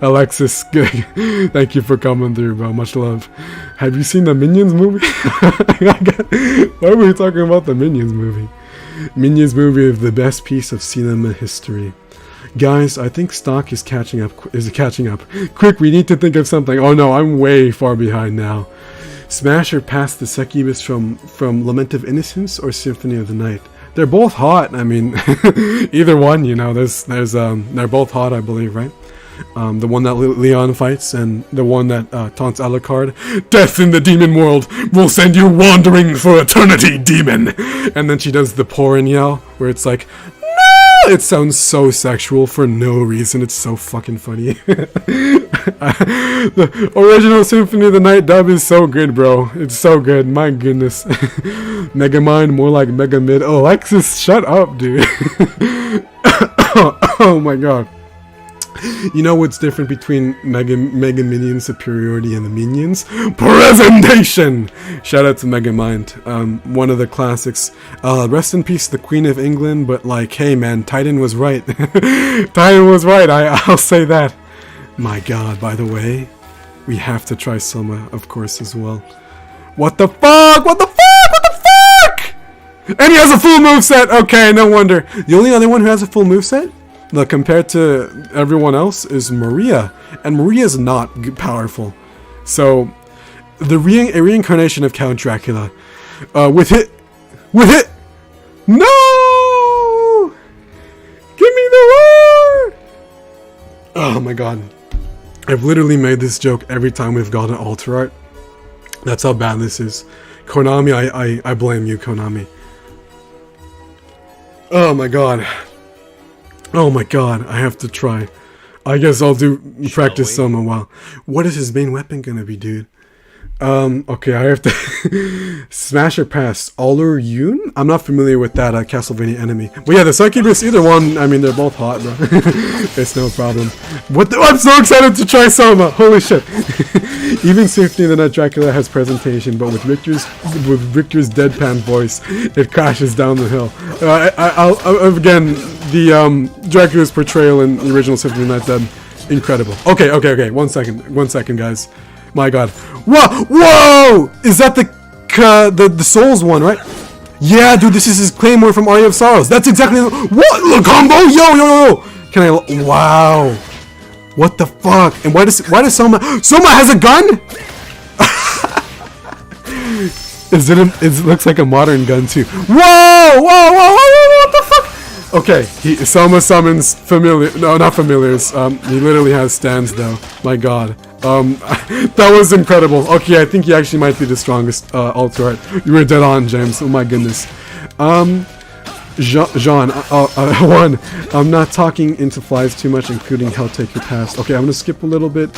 Alexis, thank you for coming through, bro. Much love. Have you seen the Minions movie? Why are we talking about the Minions movie? Minions movie is the best piece of cinema history. Guys, I think Stocke is catching up. Quick, we need to think of something. Oh no, I'm way far behind now. Smash or pass the succubus from Lament of Innocence or Symphony of the Night? They're both hot. I mean, either one, you know. They're both hot, I believe, right? The one that Leon fights and the one that taunts Alucard. Death in the demon world will send you wandering for eternity, demon. And then she does the pouring yell, where it's like, no! It sounds so sexual for no reason. It's so fucking funny. The original Symphony of the Night dub is so good, bro. It's so good. My goodness. Megamind, more like Mega Mid. Oh, Alexis, shut up, dude. Oh my god. You know what's different between Mega Minion superiority and the Minions? Presentation! Shout out to Megamind, one of the classics. Rest in peace, the Queen of England, but like, hey man, Titan was right. Titan was right, I'll say that. My god, by the way, we have to try Soma, of course, as well. What the fuck? What the fuck? What the fuck? And he has a full moveset! Okay, no wonder. The only other one who has a full moveset? Look, compared to everyone else is Maria, and Maria's not powerful. So, the reincarnation of Count Dracula, with hit, no! Give me the roar! Oh my god, I've literally made this joke every time we've gotten altar art. That's how bad this is. Konami, I blame you, Konami. Oh my god. Oh my god, I have to try. I guess I'll do practice some a while. What is his main weapon gonna be, dude? Okay, I have to smash or pass. Allur Yun? I'm not familiar with that Castlevania enemy. But yeah, the succubus, either one, I mean, they're both hot, bro. It's no problem. I'm so excited to try Soma! Holy shit! Even Symphony of the Night Dracula has presentation, but with Victor's deadpan voice, it crashes down the hill. I'll again, the Dracula's portrayal in the original Symphony of the Night Dead, incredible. Okay, one second, guys. My god. Whoa! Is that the Souls one, right? Yeah, dude, this is his Claymore from Aria of Sorrows. That's exactly what? The combo? Yo! Can I? Wow. What the fuck? And why does Soma has a gun? It looks like a modern gun too. Whoa! What the fuck? Okay, Soma summons not familiars. He literally has stands though. My god. That was incredible. Okay, I think he actually might be the strongest altar art. You were dead on, James. Oh my goodness. Jean, one, I'm not talking into flies too much, including Hell Take Your Past. Okay, I'm gonna skip a little bit.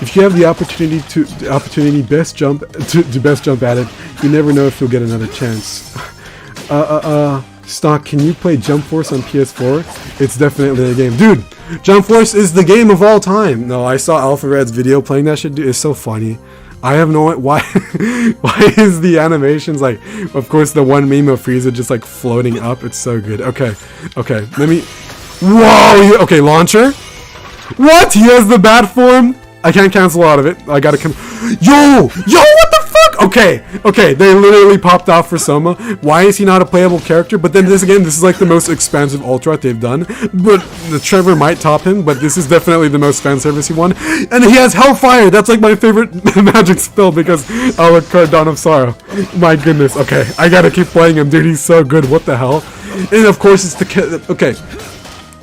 If you have the opportunity, best jump at it. You never know if you'll get another chance. Stocke, can you play Jump Force on PS4? It's definitely a game. Dude, Jump Force is the game of all time. No, I saw Alpha Red's video playing that shit, dude. It's so funny. I have no why. Why is the animations like? Of course, the one meme of Frieza just like floating up. It's so good. Okay, okay. Let me. Whoa. Okay, launcher. What? He has the bat form. I can't cancel out of it. I gotta come. Yo, what the fuck? Okay, okay. They literally popped off for Soma. Why is he not a playable character? But then this is like the most expansive ultra they've done. But the Trevor might top him. But this is definitely the most fan servicey one. And he has Hellfire. That's like my favorite magic spell because Alucard Dawn of Sorrow. My goodness. Okay, I gotta keep playing him, dude. He's so good. What the hell? And of course it's the okay.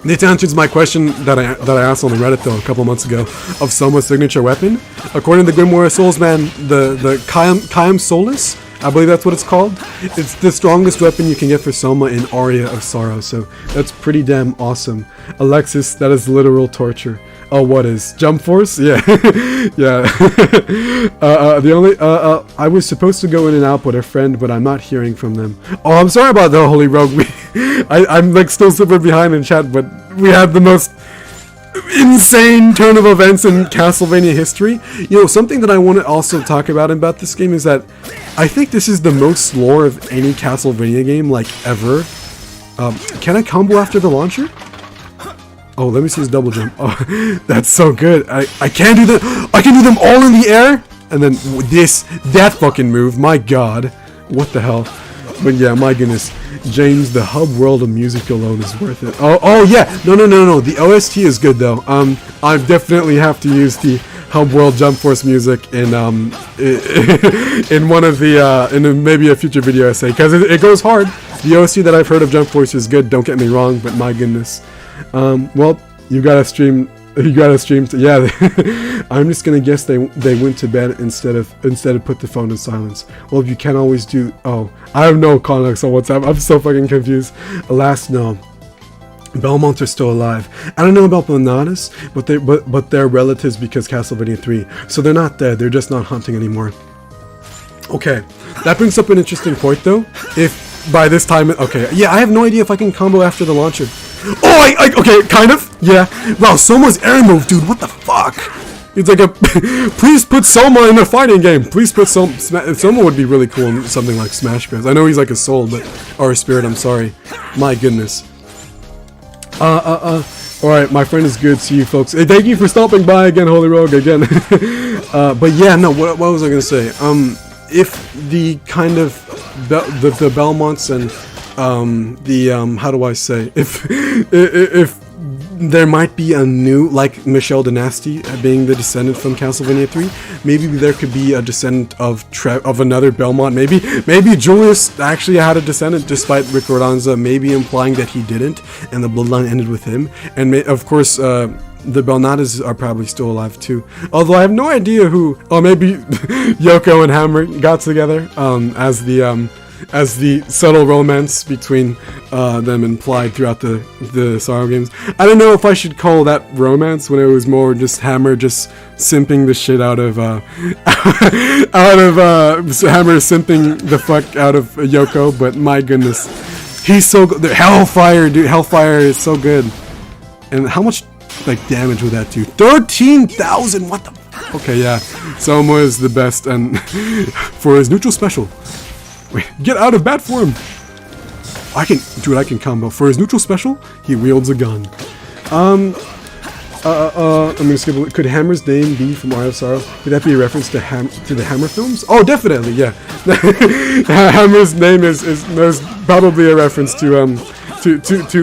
This answers my question that I asked on the Reddit though a couple months ago of Soma's signature weapon. According to the Grimoire of Souls, man, the Kaim Solus, I believe that's what it's called. It's the strongest weapon you can get for Soma in Aria of Sorrow, so that's pretty damn awesome. Alexis, that is literal torture. Oh, what is Jump Force? Yeah, yeah. I was supposed to go in and out with a friend, but I'm not hearing from them. Oh, I'm sorry about the Holy Rogue. I'm like still super behind in chat, but we had the most insane turn of events in Castlevania history. You know, something that I want to also talk about this game is that I think this is the most lore of any Castlevania game like ever. Can I combo after the launcher? Oh, let me see his double jump. Oh, that's so good. I can't do that. I can do them all in the air. And then that fucking move. My God. What the hell? But yeah, my goodness. James, the hub world of music alone is worth it. Oh yeah. No. The OST is good though. I definitely have to use the hub world Jump Force music in one of the in maybe a future video essay because it goes hard. The OST that I've heard of Jump Force is good. Don't get me wrong, but my goodness. Well, you gotta stream. Yeah, I'm just gonna guess they went to bed instead of put the phone in silence. Well, you can always do. Oh, I have no context on what's happening. I'm so fucking confused. Alas, no. Belmonts are still alive. I don't know about Bananas, but they're relatives because Castlevania 3. So they're not dead. They're just not hunting anymore. Okay, that brings up an interesting point though. If by this time, okay, yeah, I have no idea if I can combo after the launcher. Oh, okay, kind of, yeah. Wow, Soma's air move, dude, what the fuck? It's like a, please put Soma in a fighting game. Please put Soma would be really cool in something like Smash Bros. I know he's like a soul, or a spirit, I'm sorry. My goodness. Alright, my friend is good, see you folks. Hey, thank you for stopping by again, Holy Rogue, again. But yeah, no, what was I gonna say? If the kind of the Belmonts and how do I say, if there might be a new, like Michel Dynasty being the descendant from Castlevania 3, maybe there could be a descendant of another Belmont. Maybe Julius actually had a descendant despite Rick Rodanza maybe implying that he didn't, and the bloodline ended with him. And of course, the Belnadas are probably still alive too. Although I have no idea who. Oh, maybe Yoko and Hammer got together as the subtle romance between them implied throughout the Sorrow games. I don't know if I should call that romance when it was more just Hammer just simping the shit out of Hammer simping the fuck out of Yoko. But my goodness, he's so good. Hellfire, dude. Hellfire is so good. And how much like damage would that do? 13,000. What the? Okay, yeah. Soma is the best, and for his neutral special. Wait, get out of bat form! I can combo. For his neutral special, he wields a gun. I'm gonna skip a little. Could Hammer's name be from Aria of Sorrow? Would that be a reference to the Hammer films? Oh, definitely, yeah. Hammer's name is probably a reference to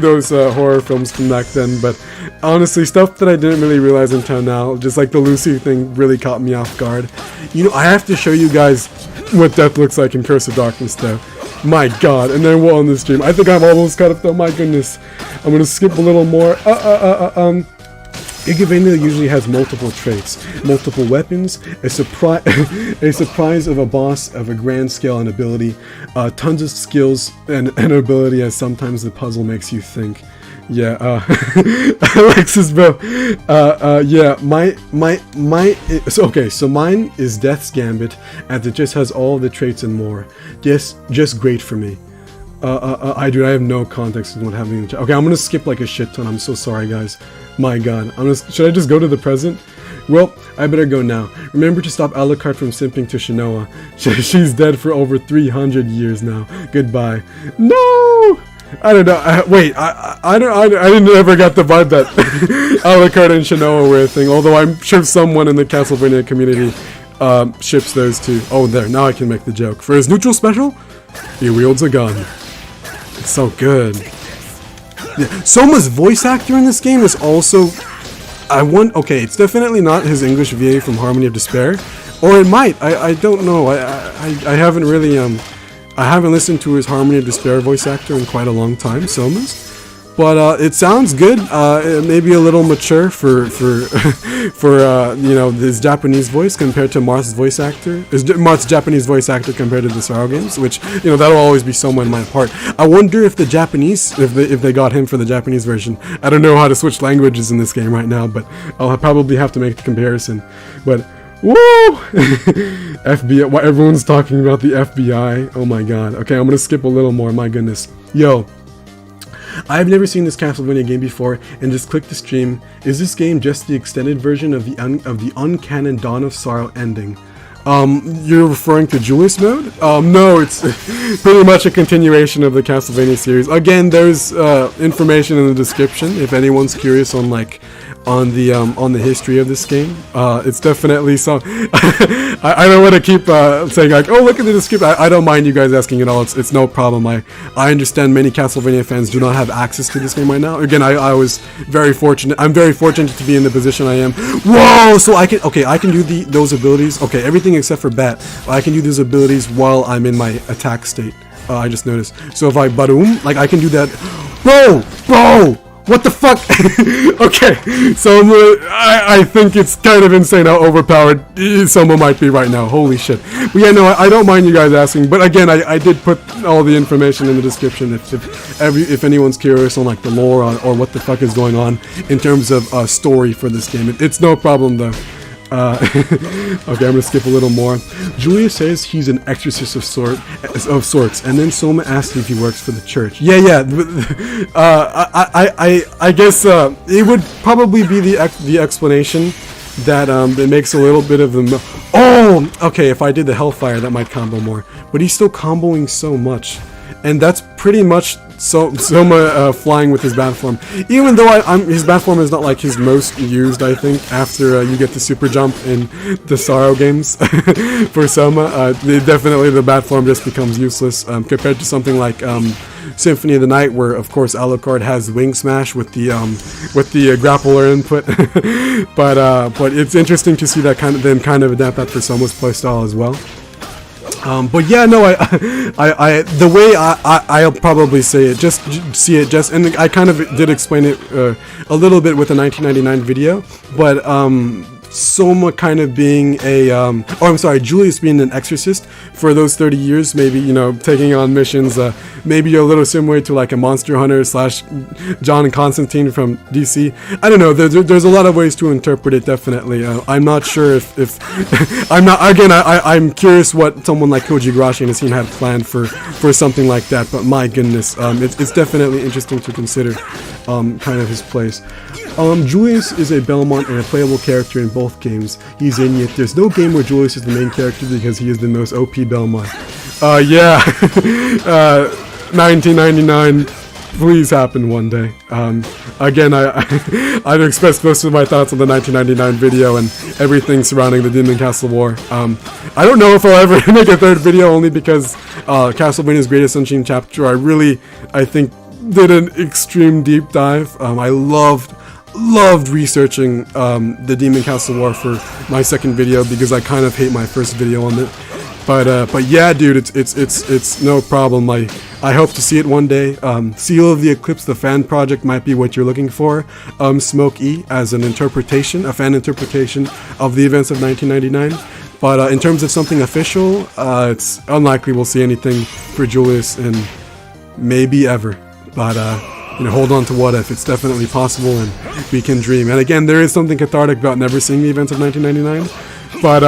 those horror films from back then, but honestly, stuff that I didn't really realize until now, just like the Lucy thing really caught me off guard. You know, I have to show you guys what death looks like in Curse of Darkness though. My God, and then we'll end the stream. I think I'm almost caught up though, my goodness. I'm gonna skip a little more. Igavania usually has multiple traits, multiple weapons, a surprise of a boss of a grand scale and ability, tons of skills and ability as sometimes the puzzle makes you think. Yeah, Alexis, bro. Yeah, so mine is Death's Gambit, as it just has all the traits and more. Just great for me. I have no context in what happening. Okay, I'm gonna skip like a shit ton. I'm so sorry, guys. My God, should I just go to the present? Well, I better go now. Remember to stop Alucard from simping to Shinoa. She's dead for over 300 years now. Goodbye. No! I don't know. Wait, I didn't ever get the vibe that Alucard and Shinoa were a thing. Although I'm sure someone in the Castlevania community ships those two. Oh, there. Now I can make the joke. For his neutral special, he wields a gun. It's so good. Yeah. Soma's voice actor in this game is also... okay, it's definitely not his English VA from Harmony of Despair. Or it might. I don't know. I haven't really... I haven't listened to his Harmony of Despair voice actor in quite a long time, Soma's. But it sounds good. It may be a little mature for you know, his Japanese voice compared to Marth's voice actor. Marth's Japanese voice actor compared to the Sorrow games, which, you know, that'll always be Soma in my heart. I wonder if the Japanese, if they got him for the Japanese version. I don't know how to switch languages in this game right now, but I'll probably have to make the comparison. But woo! FBI. Why everyone's talking about the FBI? Oh my god. Okay, I'm gonna skip a little more. My goodness. Yo. I've never seen this Castlevania game before, and just clicked the stream. Is this game just the extended version of the uncanon Dawn of Sorrow ending? You're referring to Julius mode? No, it's pretty much a continuation of the Castlevania series. Again, there's information in the description if anyone's curious on on the history of this game. It's definitely so. I don't want to keep saying like, oh, look at the description. I don't mind you guys asking at all. It's no problem. I understand many Castlevania fans do not have access to this game right now. Again, I was very fortunate. I'm very fortunate to be in the position I am. Whoa! So I can do those abilities. Okay, everything except for Bat. I can do those abilities while I'm in my attack state. I just noticed. So if I badoom, like I can do that. Bro! What the fuck? Okay, so I think it's kind of insane how overpowered Soma might be right now. Holy shit. But yeah, no, I don't mind you guys asking. But again, I did put all the information in the description if anyone's curious on like the lore or what the fuck is going on in terms of story for this game. It's no problem though. Okay, I'm gonna skip a little more. Julius says he's an exorcist of sorts, and then Soma asks if he works for the church. Yeah. I guess it would probably be the explanation that it makes a little bit of the. Oh, okay. If I did the Hellfire, that might combo more, but he's still comboing so much, and that's pretty much. Soma flying with his bat form, even though his bat form is not like his most used. I think after you get the super jump in the Sorrow games for Soma, definitely the bat form just becomes useless compared to something like Symphony of the Night, where of course Alucard has Wing Smash with the grappler input. But it's interesting to see that kind of adapt that for Soma's playstyle as well. But yeah, no, the way I'll probably say it, and I kind of did explain it a little bit with the 1999 video, but Soma kind of being Julius being an exorcist for those 30 years, maybe, you know, taking on missions, maybe a little similar to like a Monster Hunter / John Constantine from DC. I don't know, there's a lot of ways to interpret it, definitely. I'm not sure if I'm curious what someone like Koji Igarashi and his team had planned for something like that, but my goodness, it's definitely interesting to consider kind of his place. Julius is a Belmont and a playable character in both games he's in, yet there's no game where Julius is the main character because he is the most OP Belmont. Yeah. 1999, please happen one day. Again, I've expressed most of my thoughts on the 1999 video and everything surrounding the Demon Castle War. I don't know if I'll ever make a third video, only because Castlevania's Greatest Sunshine Chapter, I think did an extreme deep dive. I loved researching the Demon Castle War for my second video because I kind of hate my first video on it. But yeah, dude, it's no problem. I hope to see it one day. Seal of the Eclipse, the fan project, might be what you're looking for. Smoke E as a fan interpretation of the events of 1999. But in terms of something official, it's unlikely we'll see anything for Julius in maybe ever. But you know, hold on to what if. It's definitely possible, and we can dream. And again, there is something cathartic about never seeing the events of 1999. But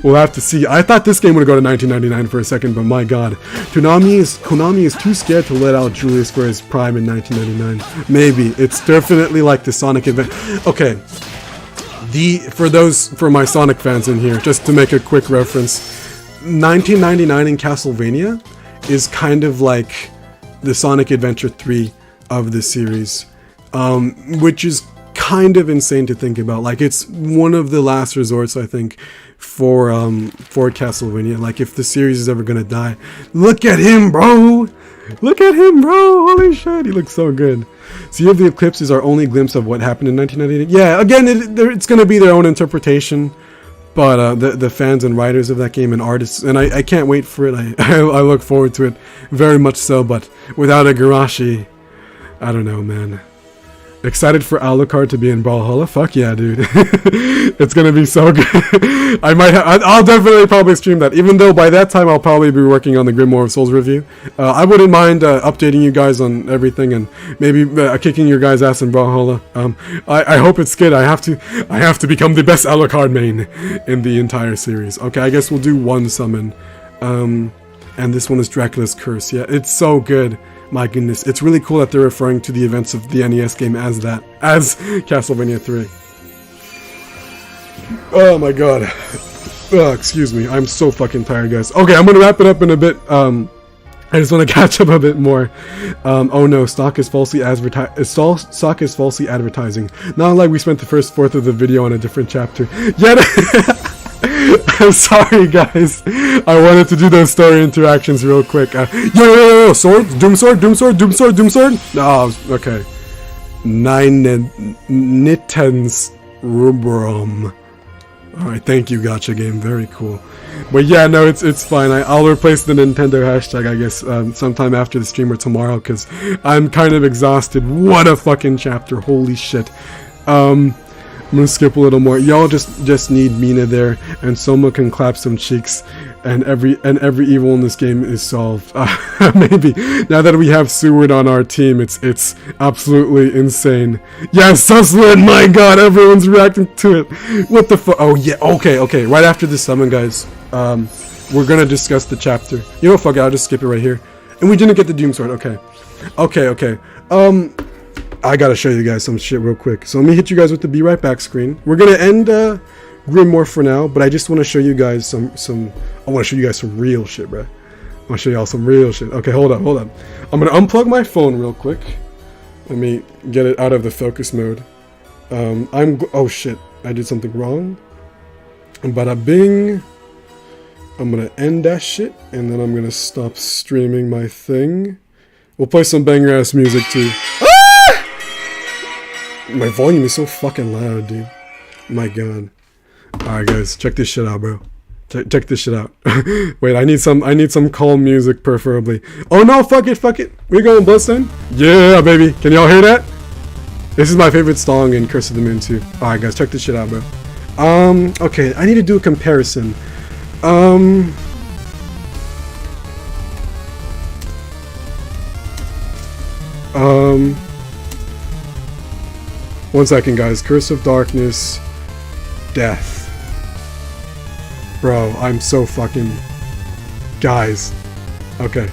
we'll have to see. I thought this game would go to 1999 for a second, but my god. Konami is too scared to let out Julius for his prime in 1999. Maybe. It's definitely like the Sonic event. Okay. For my Sonic fans in here, just to make a quick reference, 1999 in Castlevania is kind of like the Sonic Adventure 3 of the series, which is kind of insane to think about. Like, it's one of the last resorts, I think, for Castlevania. Like, if the series is ever gonna die, look at him, bro! Look at him, bro! Holy shit, he looks so good. Sea of the Eclipse is our only glimpse of what happened in 1998. Yeah, again, it's gonna be their own interpretation, but the fans and writers of that game and artists, and I can't wait for it. I look forward to it very much so, but without Igarashi, I don't know, man. Excited for Alucard to be in Brawlhalla? Fuck yeah, dude. It's gonna be so good. I'll definitely probably stream that, even though by that time I'll probably be working on the Grimoire of Souls review. I wouldn't mind updating you guys on everything and maybe kicking your guys' ass in Brawlhalla. I hope it's good. I have to become the best Alucard main in the entire series. Okay, I guess we'll do one summon. And this one is Dracula's Curse. Yeah, it's so good. My goodness, it's really cool that they're referring to the events of the NES game as Castlevania 3. Oh my god. Oh, excuse me, I'm so fucking tired, guys. Okay, I'm gonna wrap it up in a bit. I just want to catch up a bit more. Oh no, Stocke is falsely Stocke is falsely advertising. Not like we spent the first fourth of the video on a different chapter. Yet. I'm sorry, guys. I wanted to do those story interactions real quick. Yo, sword, doom sword, doom sword, doom sword, doom sword. Oh, okay. Nittens Rubrum. All right, thank you, Gotcha Game. Very cool. But yeah, no, it's fine. I'll replace the Nintendo hashtag, I guess, sometime after the stream or tomorrow, because I'm kind of exhausted. What a fucking chapter! Holy shit. I'm gonna skip a little more. Y'all just need Mina there, and Soma can clap some cheeks, and every evil in this game is solved. Maybe now that we have Seward on our team, it's absolutely insane. Yes, Sussland, my god, everyone's reacting to it. What the fuck? Oh yeah, okay. Right after this summon, guys, we're gonna discuss the chapter. You know what? Fuck it, I'll just skip it right here. And we didn't get the Doom Sword. Okay. I gotta show you guys some shit real quick. So let me hit you guys with the be right back screen. We're gonna end Grimoire for now, but I just want to show you guys some. I want to show you guys some real shit, bro. I want to show y'all some real shit. Okay, hold up. I'm gonna unplug my phone real quick. Let me get it out of the focus mode. Oh shit, I did something wrong. Bada bing. I'm gonna end that shit, and then I'm gonna stop streaming my thing. We'll play some banger ass music too. My volume is so fucking loud, dude. My god. Alright guys, check this shit out, bro. Check this shit out. Wait, I need some calm music, preferably. Oh no, fuck it. We're going Bloodstone? Yeah, baby. Can y'all hear that? This is my favorite song in Curse of the Moon 2. Alright guys, check this shit out, bro. Okay, I need to do a comparison. One second, guys. Curse of Darkness. Death. Bro, I'm so fucking... Guys. Okay.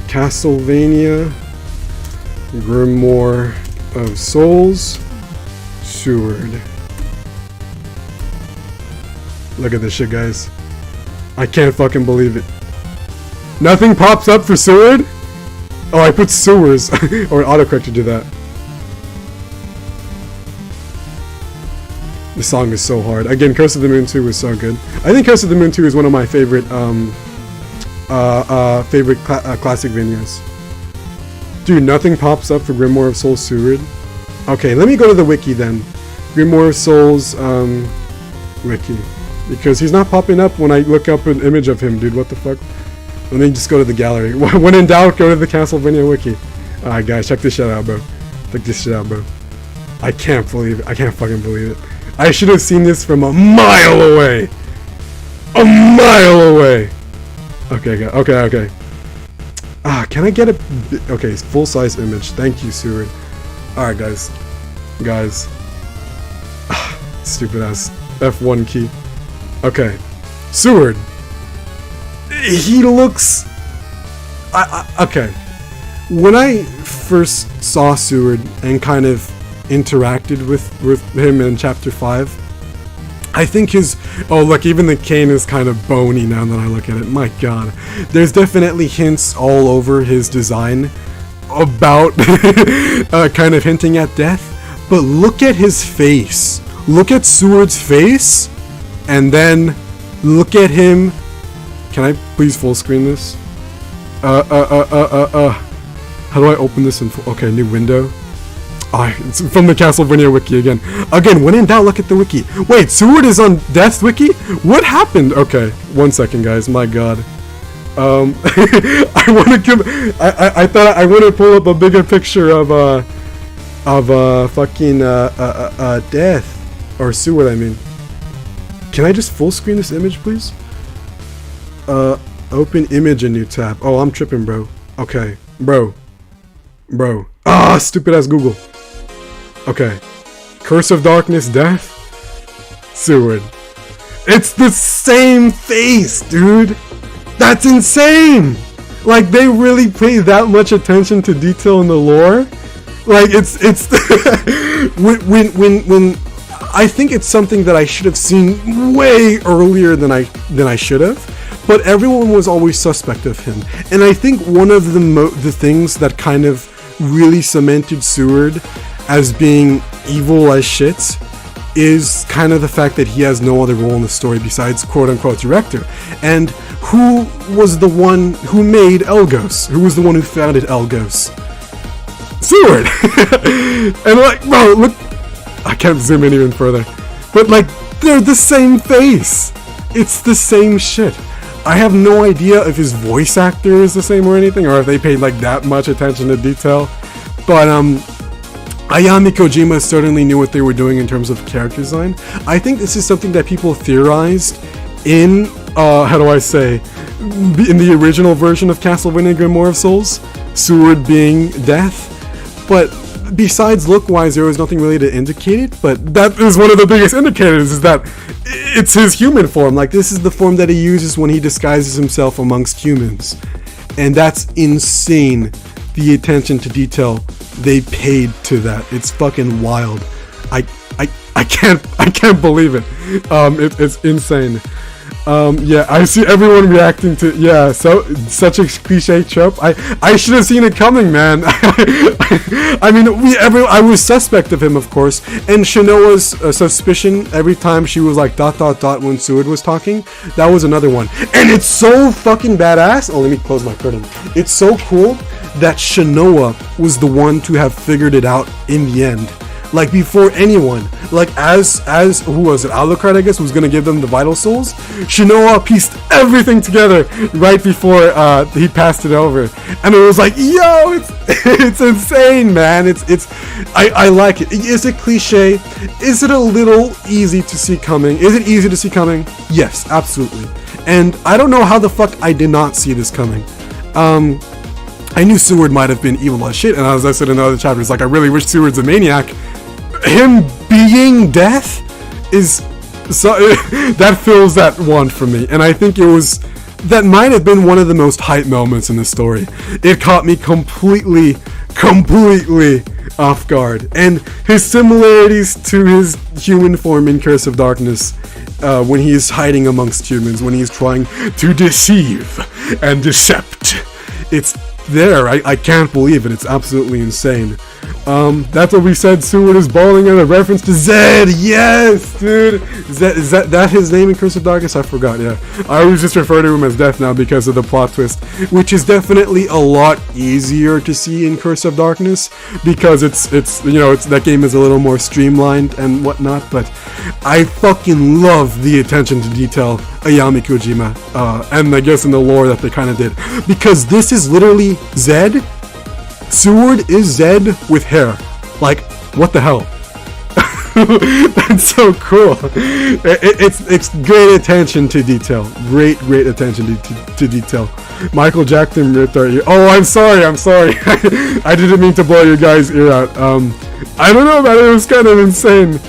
Castlevania. Grimoire of Souls. Seward. Look at this shit, guys. I can't fucking believe it. Nothing pops up for Seward? Oh, I put sewers. Or an autocorrect to do that. The song is so hard. Again, Curse of the Moon 2 was so good. I think Curse of the Moon 2 is one of my favorite classic videos. Dude, nothing pops up for Grimoire of Souls Seward. Okay, let me go to the wiki then. Grimoire of Souls wiki. Because he's not popping up when I look up an image of him, dude. What the fuck? Let me just go to the gallery. When in doubt, go to the Castlevania wiki. Alright guys, check this shit out, bro. I can't fucking believe it. I should have seen this from a mile away. Okay. Can I get a... Okay, full-size image. Thank you, Seward. Alright, guys. Stupid ass F1 key. Okay. Seward. He looks... Okay. When I first saw Seward and kind of interacted with him in Chapter 5, I think oh look, even the cane is kind of bony now that I look at it. My god. There's definitely hints all over his design about kind of hinting at death. But look at his face. Look at Seward's face. And then look at him. Can I please full screen this? How do I open this in full? Okay, new window. It's from the Castlevania wiki again. Again, when in doubt, look at the wiki. Wait, Seward is on Death's wiki? What happened? Okay, 1 second, guys. My god. I want to give. I thought I want to pull up a bigger picture of fucking Death or Seward. I mean, can I just full screen this image, please? Open image, a new tab. Oh, I'm tripping, bro. Okay, bro. Stupid ass Google. Okay. Curse of Darkness, Death, Seward. It's the same face, dude. That's insane. Like, they really pay that much attention to detail in the lore. Like, it's when I think it's something that I should have seen way earlier than I should have. But everyone was always suspect of him, and I think one of the things that kind of really cemented Seward as being evil as shit is kind of the fact that he has no other role in the story besides quote-unquote director. And who was the one who made Elgos? Who was the one who founded Elgos? Seward! And like, bro, look, I can't zoom in even further, but like, they're the same face. It's the same shit. I have no idea if his voice actor is the same or anything, or if they paid like that much attention to detail. But Ayami Kojima certainly knew what they were doing in terms of character design. I think this is something that people theorized in, how do I say, in the original version of Castlevania Grimoire of Souls, Seward being Death. But besides look-wise, there was nothing really to indicate it, but that is one of the biggest indicators, is that it's his human form. Like, this is the form that he uses when he disguises himself amongst humans. And that's insane, the attention to detail they paid to that. It's fucking wild. I can't believe it. It's insane. Yeah, I see everyone reacting to, yeah, so such a cliche trope. I should have seen it coming, man. I mean, I was suspect of him, of course, and Shanoa's suspicion every time she was like ... when Seward was talking, that was another one. And it's so fucking badass. Oh, let me close my curtain. It's so cool that Shanoa was the one to have figured it out in the end. Like, before anyone, like, as who was it, Alucard, I guess, was gonna give them the Vital Souls, Shanoa pieced everything together right before he passed it over, and it was like, yo, it's insane, man. I like it. Is it cliche? Is it a little easy to see coming? Is it easy to see coming? Yes, absolutely. And I don't know how the fuck I did not see this coming. I knew Seward might have been evil as shit, and as I said in other chapters, like, I really wish Seward's a maniac. Him being Death is so that fills that want for me, and I think that might have been one of the most hype moments in the story. It caught me completely off guard, and his similarities to his human form in Curse of Darkness, when he is hiding amongst humans, when he is trying to deceive and decept, it's there. I can't believe it. It's absolutely insane. That's what we said. Seward is balling in a reference to Zed. Yes, dude. Is that his name in Curse of Darkness? I forgot. Yeah, I always just refer to him as Death now because of the plot twist, which is definitely a lot easier to see in Curse of Darkness because it's that game is a little more streamlined and whatnot. But I fucking love the attention to detail Ayami Kojima, and I guess in the lore that they kind of did, because this is literally Zed. Seward is Zed with hair. Like, what the hell? That's so cool. It's great attention to detail. Great attention to detail. Michael Jackson ripped our ear. Oh, I'm sorry. I didn't mean to blow your guys' ear out. I don't know about it. It was kind of insane.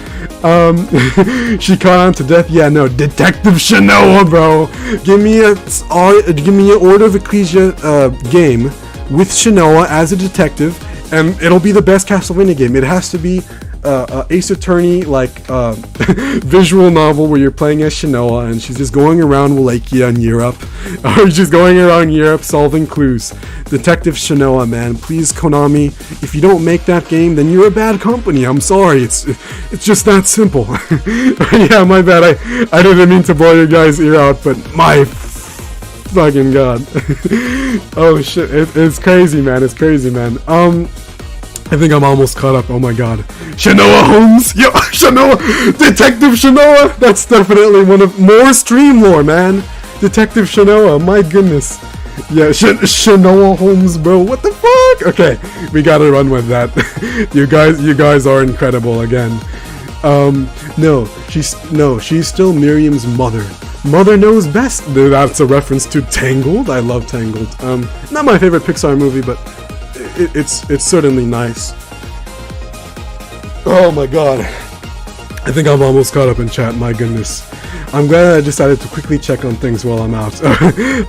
She caught on to Death. Yeah, no, Detective Shanoa, bro. Give me an Order of Ecclesia game with Shanoa as a detective, and it'll be the best Castlevania game. It has to be Ace Attorney visual novel where you're playing as Shinoa and she's just going around Wallachia in Europe, or she's going around Europe solving clues. Detective Shinoa, man, please Konami, if you don't make that game, then you're a bad company. I'm sorry, it's just that simple. Yeah, my bad. I didn't mean to blow your guys' ear out, but my fucking god. Oh shit, it's crazy, man. It's crazy, man. I think I'm almost caught up. Oh my god. Shinoa Holmes! Yo, Shinoa! Detective Shinoa! That's definitely one of more stream lore, man. Detective Shinoa, my goodness. Yeah, Shinoa Holmes, bro. What the fuck? Okay, we gotta run with that. You guys are incredible again. No, she's still Miriam's mother. Mother knows best. That's a reference to Tangled. I love Tangled. Not my favorite Pixar movie, but it's certainly nice. Oh my god. I think I'm almost caught up in chat, my goodness. I'm glad I decided to quickly check on things while I'm out.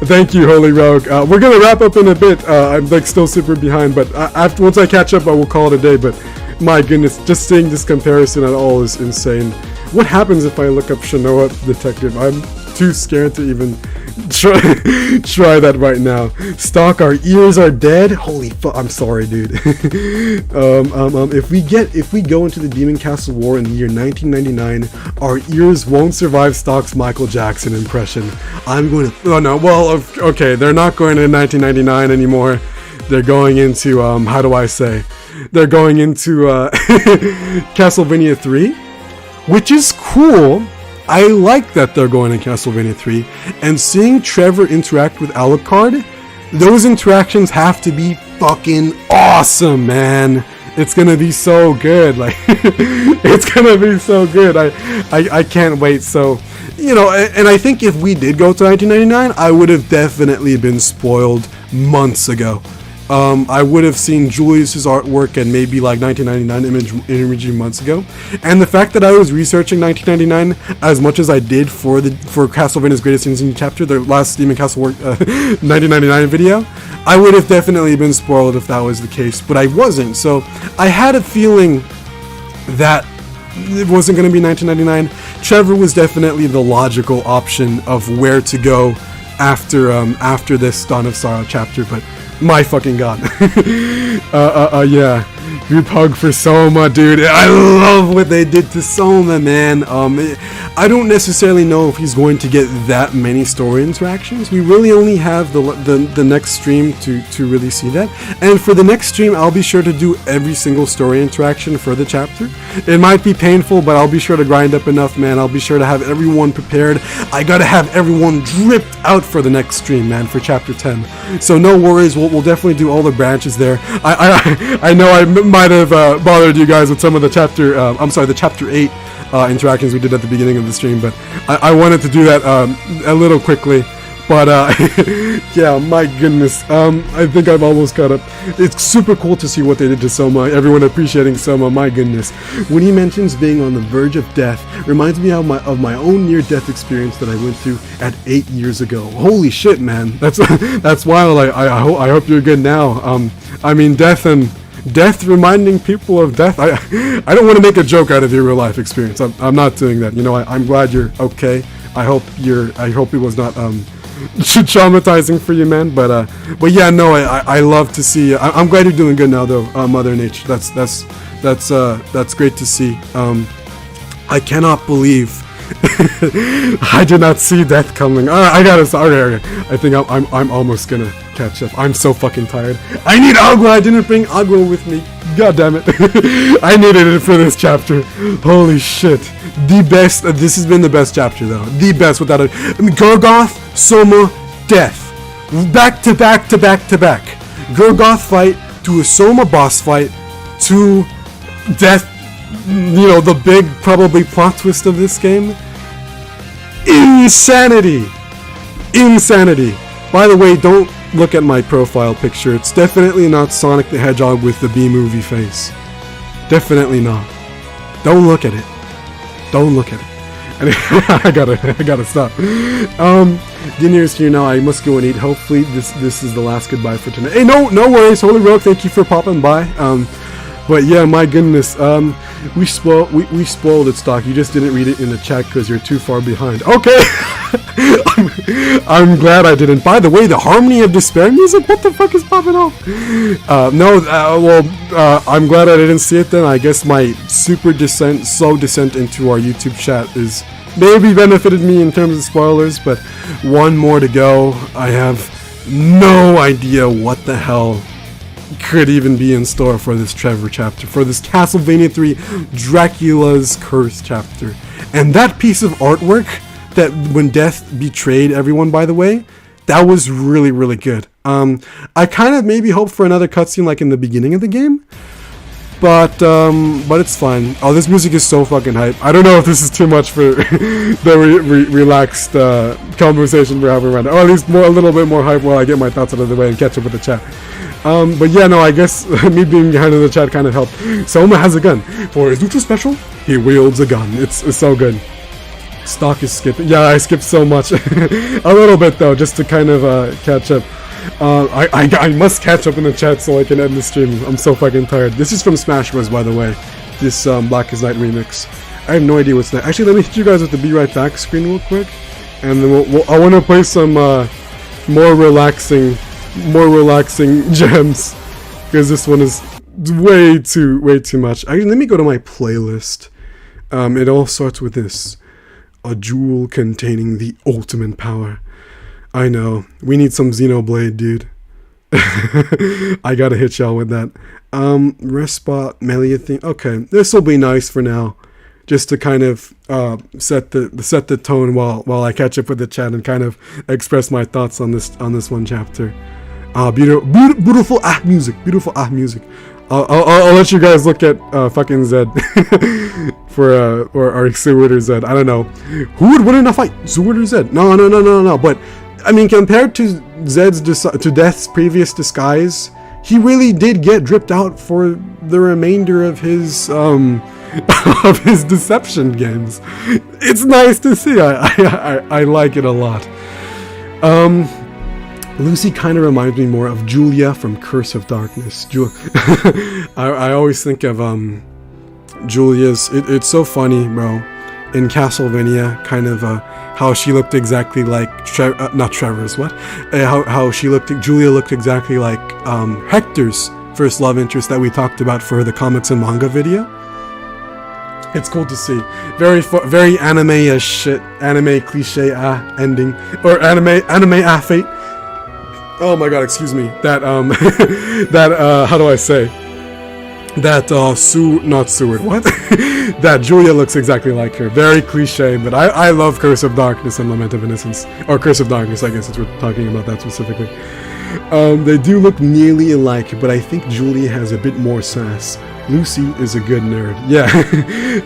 Thank you, Holy Rogue. We're gonna wrap up in a bit. I'm still super behind, but once I catch up, I will call it a day. But my goodness, just seeing this comparison at all is insane. What happens if I look up Shinoa Detective? I'm too scared to even try that right now. Stocke, our ears are dead. Holy fuck! I'm sorry, dude. If we go into the Demon Castle War in the year 1999, our ears won't survive Stocke's Michael Jackson impression. I'm going to. Oh no. Well, okay. They're not going to 1999 anymore. They're going into how do I say? They're going into Castlevania 3, which is cool. I like that they're going to Castlevania 3, and seeing Trevor interact with Alucard, those interactions have to be fucking awesome, man. It's gonna be so good, like, it's gonna be so good. I can't wait. So, you know, and I think if we did go to 1999, I would have definitely been spoiled months ago. I would have seen Julius's artwork and maybe like 1999 imaging months ago, and the fact that I was researching 1999 as much as I did for Castlevania's Greatest Insane Chapter, the last Demon Castle work 1999 video, I would have definitely been spoiled if that was the case, but I wasn't. So I had a feeling that it wasn't going to be 1999. Trevor was definitely the logical option of where to go after this Dawn of Sorrow chapter, but my fucking god. Yeah. Group hug for Soma, dude. I love what they did to Soma, man. I don't necessarily know if he's going to get that many story interactions. We really only have the next stream to really see that. And for the next stream, I'll be sure to do every single story interaction for the chapter. It might be painful, but I'll be sure to grind up enough, man. I'll be sure to have everyone prepared. I gotta have everyone dripped out for the next stream, man, for chapter 10. So no worries, we'll definitely do all the branches there. I know I might have bothered you guys with some of the the chapter 8 interactions we did at the beginning of the stream, but I wanted to do that a little quickly. But yeah, my goodness, I think I've almost caught up. It's super cool to see what they did to Soma. Everyone appreciating Soma, my goodness. When he mentions being on the verge of death, reminds me of my own near-death experience that I went through at 8 years ago. Holy shit, man, that's wild. I hope you're good now. I mean, death reminding people of death. I don't want to make a joke out of your real life experience. I'm not doing that. You know, I'm glad you're okay. I hope it was not traumatizing for you, man. But yeah, no, I love to see. I'm glad you're doing good now, though, Mother Nature. That's great to see. I cannot believe I did not see death coming. I gotta. Okay. I think I'm almost gonna catch up. I'm so fucking tired. I need Agua. I didn't bring Agua with me. God damn it. I needed it for this chapter. Holy shit. The best. This has been the best chapter, though. The best without a. I mean, Gorgoth, Soma, death. Back to back to back to back. Gorgoth fight to a Soma boss fight to death. You know, the big probably plot twist of this game. Insanity. By the way, don't look at my profile picture. It's definitely not Sonic the Hedgehog with the B-movie face. Definitely not. Don't look at it. And I gotta stop. Dinner's here now. I must go and eat. Hopefully this is the last goodbye for tonight. Hey, no worries. Holy Rogue, thank you for popping by. But yeah, my goodness, we spoiled it, Stocke. You just didn't read it in the chat because you're too far behind. Okay, I'm glad I didn't. By the way, the Harmony of Despair music, what the fuck is popping off? I'm glad I didn't see it then. I guess my slow descent into our YouTube chat is maybe benefited me in terms of spoilers, but one more to go. I have no idea what the hell could even be in store for this Trevor chapter, for this Castlevania 3 Dracula's Curse chapter. And that piece of artwork, that when Death betrayed everyone, by the way, that was really, really good. I kind of maybe hoped for another cutscene like in the beginning of the game, but it's fine. Oh, this music is so fucking hype. I don't know if this is too much for the relaxed conversation we're having right now, or at least a little bit more hype while I get my thoughts out of the way and catch up with the chat. But yeah, no, I guess me being behind in the chat kind of helped. Soma has a gun. For his Ultra Special, he wields a gun. It's so good. Stocke is skipping. Yeah, I skipped so much. A little bit, though, just to kind of catch up. I must catch up in the chat so I can end the stream. I'm so fucking tired. This is from Smash Bros, by the way. This Black is Night remix. I have no idea what's next. Actually, let me hit you guys with the Be Right Back screen real quick. And then I want to play some more relaxing gems, because this one is way too much. Actually, let me go to my playlist. It all starts with this: a jewel containing the ultimate power. I know, we need some Xenoblade, dude. I gotta hit y'all with that. Rest spot, melee thing. Okay, this will be nice for now, just to kind of set the tone while I catch up with the chat and kind of express my thoughts on this one chapter. Beautiful music. I'll let you guys look at fucking Zed for or Seward or Zed. I don't know who would win in a fight, Seward or Zed. No. But I mean, compared to to Death's previous disguise, he really did get dripped out for the remainder of his deception games. It's nice to see. I like it a lot. Lucy kind of reminds me more of Julia from Curse of Darkness. I always think of Julia's. It's so funny, bro. In Castlevania, kind of how she looked exactly like not Trevor's. What? How Julia looked exactly like Hector's first love interest that we talked about for the comics and manga video. It's cool to see. Very anime-ish shit, anime cliche ending, or anime fate. Oh my god, excuse me. That how do I say? That not Seward. What? That Julia looks exactly like her. Very cliche, but I love Curse of Darkness and Lament of Innocence, or Curse of Darkness, I guess, since we're talking about that specifically. They do look nearly alike, but I think Julia has a bit more sass. Lucy is a good nerd. Yeah,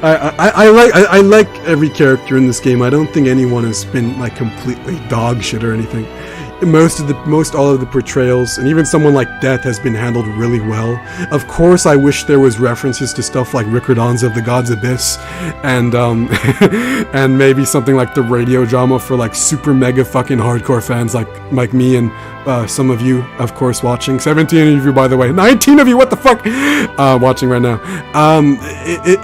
I like every character in this game. I don't think anyone has been like completely dog shit or anything. Most all of the portrayals, and even someone like Death, has been handled really well. Of course, I wish there was references to stuff like Rickerdons of the God's Abyss, and and maybe something like the radio drama for like super mega fucking hardcore fans like me and some of you, of course, watching. 17 of you, by the way. 19 of you, what the fuck? Watching right now.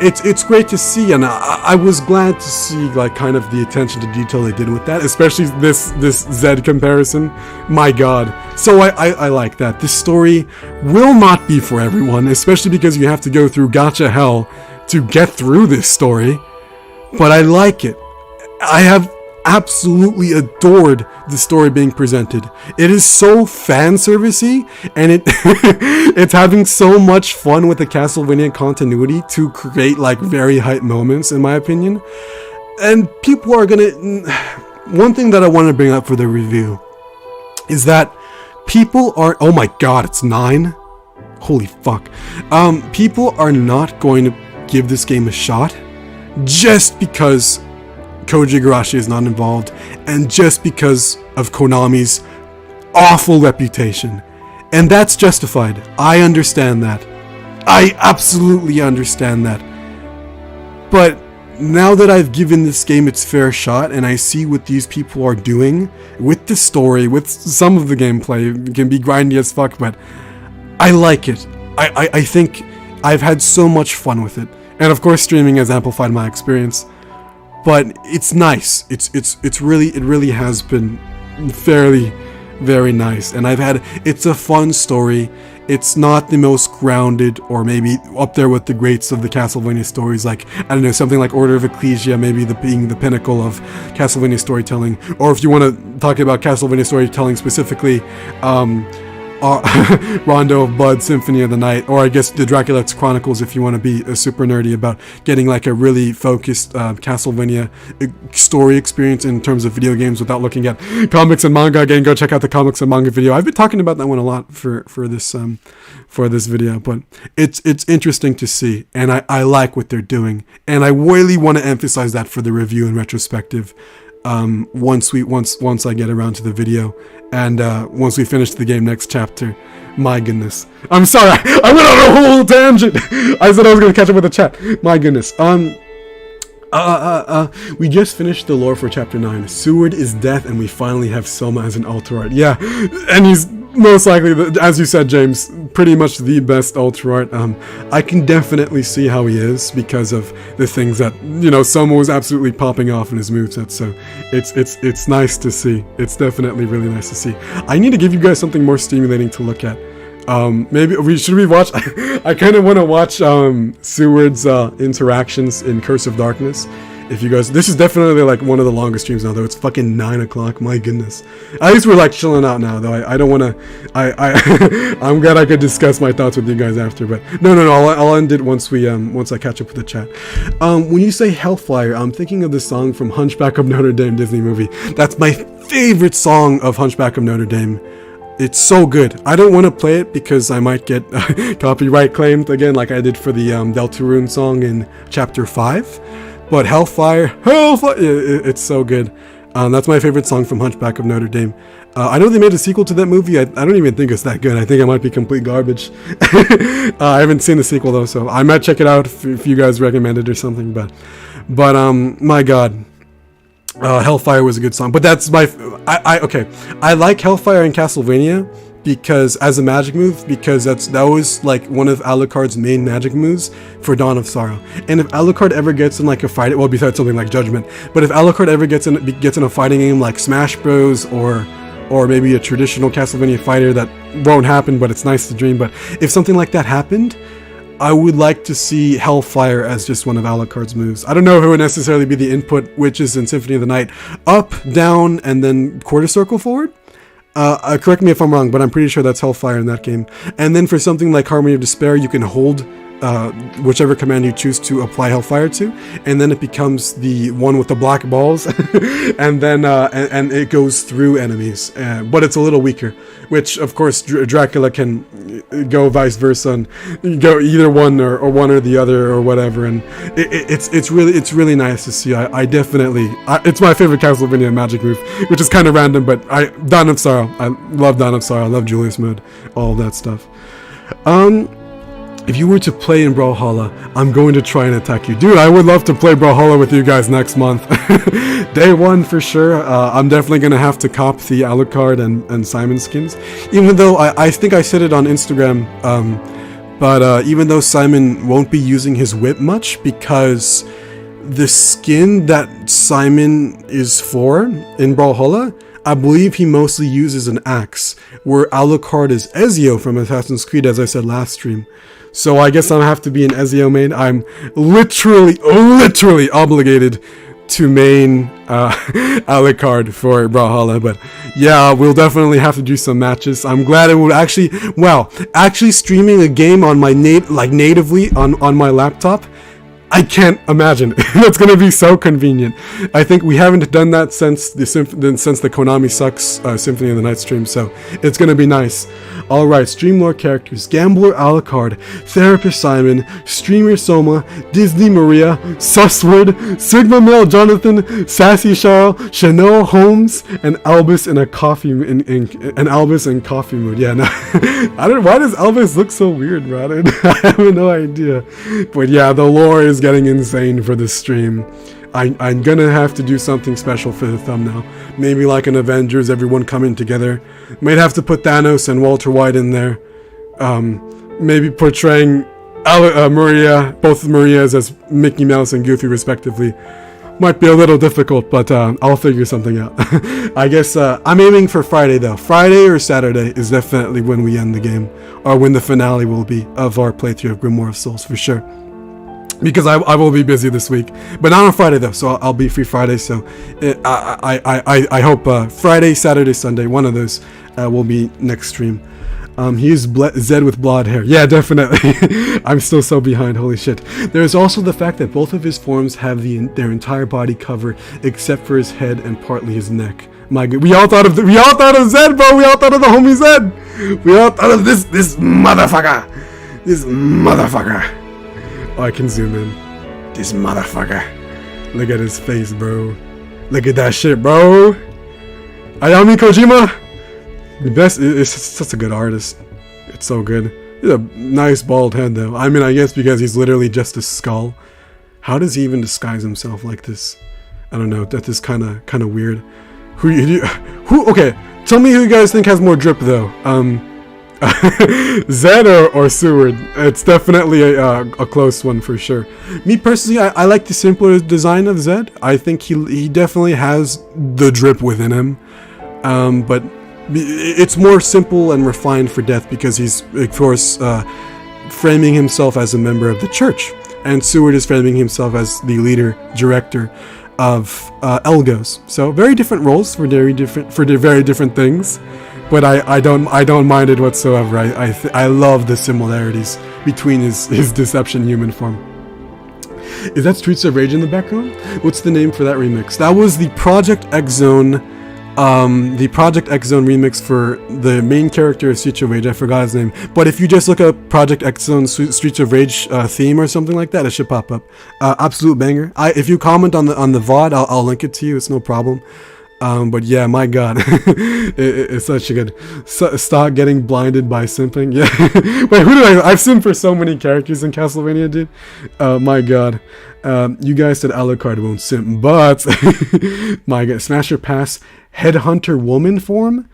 It's great to see, and I was glad to see like kind of the attention to detail they did with that, especially this Zed comparison. My god. So I like that. This story will not be for everyone, especially because you have to go through gacha hell to get through this story. But I like it. I have absolutely adored the story being presented. It is so fan servicey, and it's having so much fun with the Castlevania continuity to create like very hype moments, in my opinion. And people are gonna. One thing that I want to bring up for the review is that people are. Oh my god, it's 9. Holy fuck. People are not going to give this game a shot just because Koji Igarashi is not involved, and just because of Konami's awful reputation. And that's justified. I understand that. I absolutely understand that. But now that I've given this game its fair shot, and I see what these people are doing with the story, with some of the gameplay, it can be grindy as fuck, but I like it. I think I've had so much fun with it, and of course streaming has amplified my experience. But it's nice. It really has been fairly very nice, and it's a fun story. It's not the most grounded, or maybe up there with the greats of the Castlevania stories, like, I don't know, something like Order of Ecclesia, maybe being the pinnacle of Castlevania storytelling. Or if you want to talk about Castlevania storytelling specifically, Rondo of Blood, Symphony of the Night, or I guess the Dracula X Chronicles, if you want to be super nerdy about getting like a really focused Castlevania story experience in terms of video games without looking at comics and manga. Again, go check out the comics and manga video. I've been talking about that one a lot for this video, but it's interesting to see, and I like what they're doing, and I really want to emphasize that for the review and retrospective. Once I get around to the video, and once we finish the game next chapter. My goodness, I'm sorry, I went on a whole tangent. I said I was gonna catch up with the chat. My goodness. We just finished the lore for chapter 9. Seward is death, and we finally have Soma as an altar art. Yeah, and he's most likely, as you said, James, pretty much the best altar art. I can definitely see how he is because of the things that, you know, Soma was absolutely popping off in his moveset. So it's nice to see. It's definitely really nice to see. I need to give you guys something more stimulating to look at. Maybe should we watch? I kind of want to watch Seward's interactions in Curse of Darkness. If you guys, this is definitely like one of the longest streams now, though. It's fucking 9 o'clock. My goodness. At least we're like chilling out now, though. I don't want to. I'm glad I could discuss my thoughts with you guys after, but no. I'll end it once I catch up with the chat. When you say Hellfire, I'm thinking of the song from Hunchback of Notre Dame Disney movie. That's my favorite song of Hunchback of Notre Dame. It's so good. I don't want to play it because I might get copyright claimed again, like I did for the Deltarune song in chapter 5. But Hellfire, it's so good. That's my favorite song from Hunchback of Notre Dame. I know they made a sequel to that movie. I don't even think it's that good. I think it might be complete garbage. I haven't seen the sequel though, so I might check it out if you guys recommend it or something. But my God. Hellfire was a good song, but that's I like Hellfire in Castlevania because as a magic move, because that was like one of Alucard's main magic moves for Dawn of Sorrow. And if Alucard ever gets in like a fight, well, besides something like Judgment, but if Alucard ever gets in a fighting game like Smash Bros or maybe a traditional Castlevania fighter, that won't happen, but it's nice to dream. But if something like that happened, I would like to see Hellfire as just one of Alucard's moves. I don't know if it would necessarily be the input, which is in Symphony of the Night, up, down, and then quarter circle forward. Correct me if I'm wrong, but I'm pretty sure that's Hellfire in that game. And then for something like Harmony of Despair, you can hold whichever command you choose to apply Hellfire to, and then it becomes the one with the black balls, and then and it goes through enemies, but it's a little weaker. Which of course Dracula can go vice versa, and go either one or one or the other or whatever, and it's really nice to see. I definitely it's my favorite Castlevania magic move, which is kind of random, but Dawn of Sorrow. I love Dawn of Sorrow. I love Julius Mode, all of that stuff. If you were to play in Brawlhalla, I'm going to try and attack you. Dude, I would love to play Brawlhalla with you guys next month. Day 1 for sure. I'm definitely going to have to cop the Alucard and Simon skins. Even though I think I said it on Instagram, but even though Simon won't be using his whip much, because the skin that Simon is for in Brawlhalla, I believe he mostly uses an axe, where Alucard is Ezio from Assassin's Creed, as I said last stream. So I guess I'll have to be an Ezio main. I'm literally obligated to main Alucard for Brawlhalla, but yeah, we'll definitely have to do some matches. I'm glad it would actually streaming a game on my natively on my laptop. I can't imagine. That's gonna be so convenient. I think we haven't done that since the Konami Sucks Symphony of the Night stream, so it's gonna be nice. Alright, stream lore characters: Gambler Alucard, Therapist Simon, Streamer Soma, Disney Maria, Susswood, Sigma Male Jonathan, Sassy Charles, Chanel Holmes, and Albus in a coffee Albus in coffee mood. Yeah, no, I don't. Why does Albus look so weird, bro? I have no idea. But yeah, the lore is getting insane for this stream. I'm gonna have to do something special for the thumbnail. Maybe like an Avengers, everyone coming together. Might have to put Thanos and Walter White in there. Maybe portraying Maria, both Marias as Mickey Mouse and Goofy respectively, might be a little difficult, but I'll figure something out. I guess I'm aiming for Friday though. Friday or Saturday is definitely when we end the game, or when the finale will be of our playthrough of Grimoire of Souls for sure. Because I will be busy this week, but not on Friday though, so I'll be free Friday. So I hope Friday, Saturday, Sunday, one of those will be next stream. He's Zed with blonde hair. Yeah, definitely. I'm still so behind. Holy shit. There's also the fact that both of his forms have their entire body covered except for his head and partly his neck. My God, we all thought of Zed, bro. We all thought of the homie Zed. We all thought of this motherfucker. This motherfucker. Oh, I can zoom in. This motherfucker. Look at his face, bro. Look at that shit, bro. Ayami Kojima. The best is such a good artist. It's so good. He's a nice bald head though. I mean, I guess because he's literally just a skull. How does he even disguise himself like this? I don't know. That is kind of weird. Who? Okay, tell me who you guys think has more drip though. Zed or Seward? It's definitely a close one for sure. Me personally, I like the simpler design of Zed. I think he definitely has the drip within him. But it's more simple and refined for Death because he's, of course, framing himself as a member of the church, and Seward is framing himself as the leader, director of Elgos. So very different roles for very different things, but I don't mind it whatsoever. I love the similarities between his Deception human form. Is that Streets of Rage in the background? What's the name for that remix? That was the Project X Zone. The Project X Zone remix for the main character of Streets of Rage. I forgot his name, but if you just look up Project X Zone Streets of Rage theme or something like that, it should pop up. Absolute banger. If you comment on the VOD, I'll link it to you. It's no problem. But yeah, my God, it's such a good. Stop getting blinded by simping. Yeah. Wait, who did I've simped for so many characters in Castlevania, dude. My God. You guys said Alucard won't simp, but my God, Smasher Pass Headhunter woman form?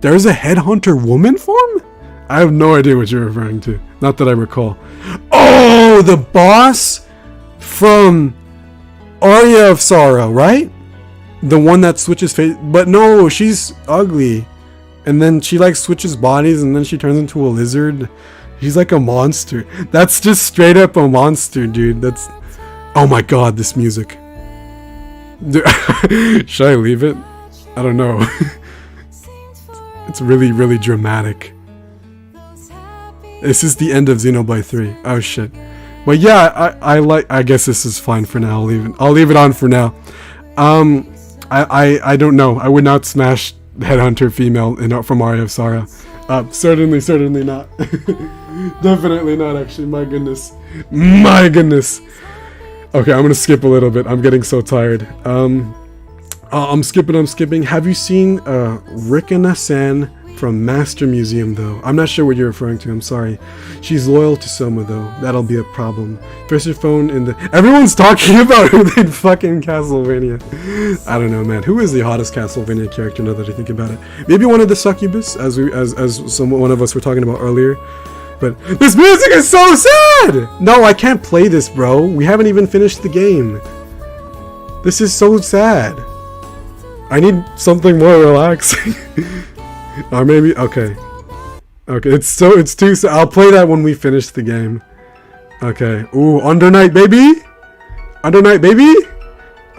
There's a Headhunter woman form? I have no idea what you're referring to. Not that I recall. Oh, the boss from Aria of Sorrow, right? The one that switches face, but no, she's ugly. And then she like switches bodies and then she turns into a lizard. She's like a monster. That's just straight up a monster, dude. That's, oh my God, this music. Should I leave it? I don't know. It's really, really dramatic. This is the end of Xenoblade 3. Oh shit. But yeah, I guess this is fine for now. I'll leave it on for now. I don't know. I would not smash Headhunter female from Aria of Sorrow. Certainly not. Definitely not, actually. My goodness. Okay, I'm gonna skip a little bit. I'm getting so tired. I'm skipping. Have you seen Rikana-san from Master Museum though? I'm not sure what you're referring to. I'm sorry. She's loyal to Soma though. That'll be a problem. Press your phone in the. Everyone's talking about who they'd fucking Castlevania. I don't know, man. Who is the hottest Castlevania character now that I think about it? Maybe one of the succubus, as one of us were talking about earlier. But this music is so sad! No, I can't play this, bro. We haven't even finished the game. This is so sad. I need something more relaxing. Or maybe, okay. It's too sad. I'll play that when we finish the game. Okay. Ooh, Under Night Baby? Under Night Baby?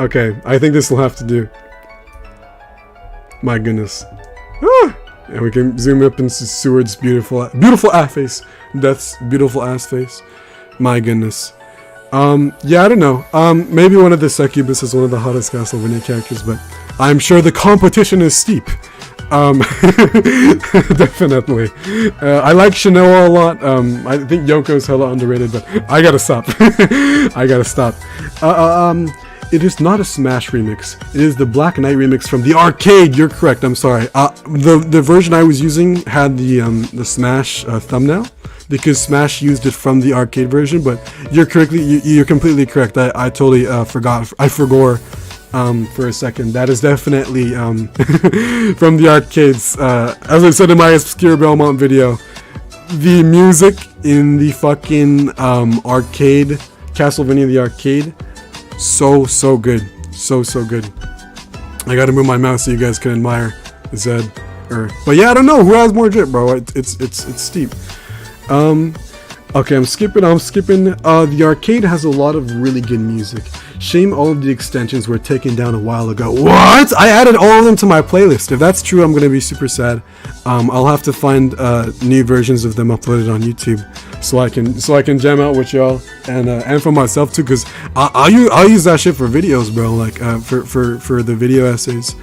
Okay, I think this will have to do. My goodness. Ah! And we can zoom up into Seward's beautiful ass face. Death's beautiful ass face. My goodness. Yeah, I don't know. Maybe one of the succubus is one of the hottest Castlevania characters, but I'm sure the competition is steep. Definitely. I like Shanoa a lot. I think Yoko's hella underrated, but I gotta stop. It is not a Smash remix. It is the Black Knight remix from the arcade. You're correct. I'm sorry. The version I was using had the Smash thumbnail because Smash used it from the arcade version. But you're completely correct. I totally forgot. I forgot for a second. That is definitely from the arcades. As I said in my Obscure Belmont video, the music in the fucking arcade, Castlevania the arcade. So good. So good. I gotta move my mouse so you guys can admire Zed. But yeah, I don't know who has more drip, bro. It's steep. Okay, I'm skipping. The arcade has a lot of really good music. Shame all of the extensions were taken down a while ago. What? I added all of them to my playlist. If that's true, I'm gonna be super sad. I'll have to find new versions of them uploaded on YouTube, so I can jam out with y'all and for myself too. Cause I'll use that shit for videos, bro. Like for the video essays.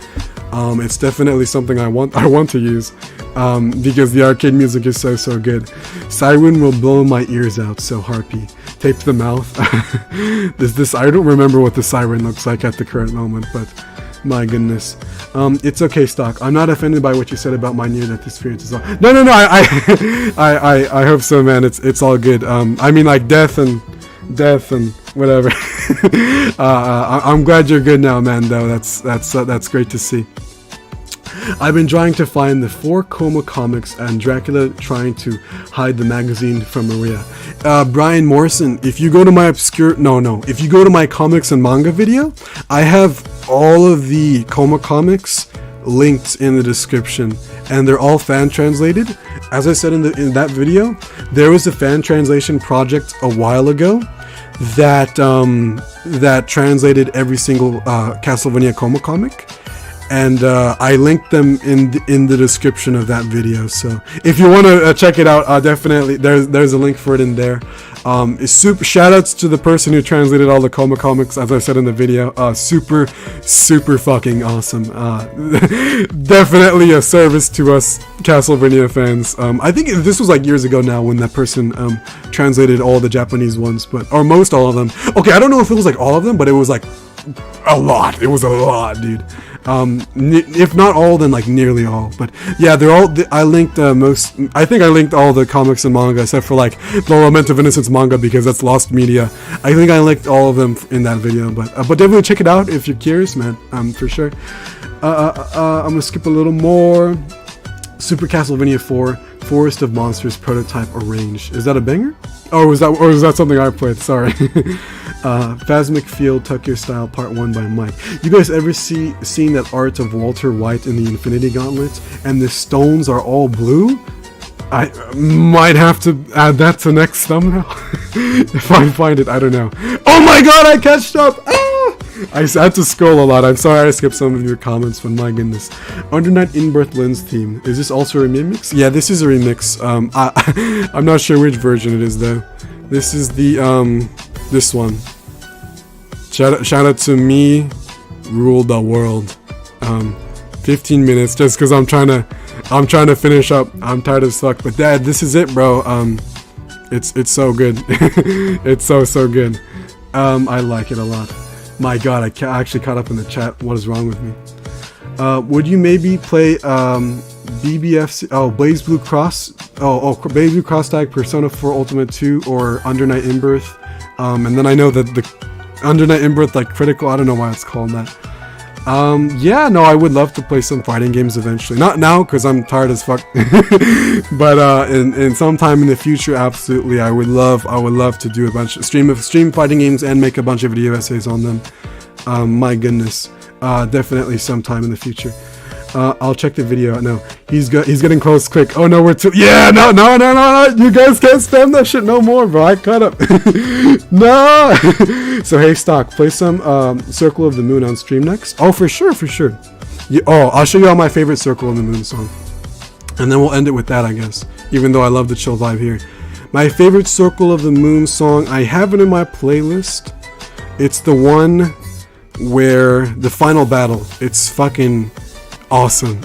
It's definitely something I want to use because the arcade music is so good. Siren will blow my ears out. So harpy, tape the mouth. this I don't remember what the siren looks like at the current moment, but my goodness. It's okay, Stocke. I'm not offended by what you said about my near-death experiences. No. I hope so, man. It's all good. I mean, like death and whatever. I'm glad you're good now, man. Though that's great to see. I've been trying to find the 4 Coma comics and Dracula trying to hide the magazine from Maria. Brian Morrison, if you go to my if you go to my comics and manga video, I have all of the Coma comics linked in the description, and they're all fan translated. As I said in that video, there was a fan translation project a while ago that translated every single Castlevania Coma comic, and I linked them in the description of that video. So if you want to check it out, definitely there's a link for it in there. Super shoutouts to the person who translated all the Coma comics, as I said in the video. Super fucking awesome. Definitely a service to us Castlevania fans. I think this was like years ago now when that person translated all the Japanese ones, or most all of them. Okay, I don't know if it was like all of them, but it was like a lot. It was a lot, dude. If not all, then like nearly all. But yeah, they're all. I linked I think I linked all the comics and manga except for like the Lament of Innocence manga because that's lost media. I think I linked all of them in that video. But definitely check it out if you're curious, man. For sure. I'm gonna skip a little more. Super Castlevania 4 Forest of Monsters prototype arranged. Is that a banger? Oh, is that something I played? Sorry. Phasmic Field Tokyo Style Part 1 by Mike. You guys ever seen that art of Walter White in the Infinity Gauntlet and the stones are all blue? I might have to add that to next thumbnail if I find it. I don't know. Oh my god, I catched up! I had to scroll a lot. I'm sorry I skipped some of your comments, but my goodness. Under Night In-Birth Lynn's theme. Is this also a remix? Yeah, this is a remix. I'm not sure which version it is though. This is the this one. Shout out to Me Rule the World. 15 minutes just because I'm trying to finish up. I'm tired as fuck. But Dad, this is it, bro. It's so good. It's so good. I like it a lot. My god, I actually caught up in the chat. What is wrong with me? Would you maybe play BBFC? Oh, Blaze Blue Cross. Blaze Blue Cross Tag, Persona 4 Ultimate 2, or Under Night In-Birth. And then I know that the Under Night In-Birth, like Critical. I don't know why it's called that. Yeah, no, I would love to play some fighting games eventually. Not now, because I'm tired as fuck. But in sometime in the future, absolutely, I would love to do a bunch of stream fighting games and make a bunch of video essays on them. My goodness, definitely sometime in the future. I'll check the video out. No, he's getting close quick. Oh no, we're too. Yeah, no. You guys can't spam that shit no more, bro. I caught up. No. So hey, Stocke, play some Circle of the Moon on stream next. Oh, for sure. I'll show you all my favorite Circle of the Moon song, and then we'll end it with that, I guess. Even though I love the chill vibe here. My favorite Circle of the Moon song, I have it in my playlist. It's the one where the final battle. It's fucking awesome.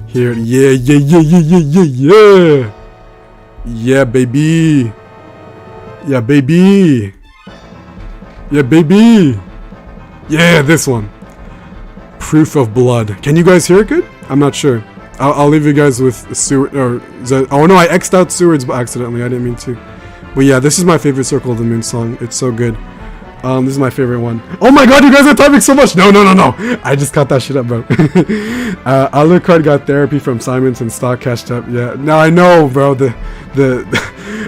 Here, yeah, baby, yeah, this one, Proof of Blood. Can you guys hear it good? I'm not sure. I'll leave you guys with Seward, or oh no, I X'd out Seward's accidentally. I didn't mean to. But yeah, this is my favorite Circle of the Moon song. It's so good. This is my favorite one. Oh my god, you guys are typing so much! No. I just got that shit up, bro. Alucard got therapy from Simons and Stocke catched up. Yeah, no, I know, bro.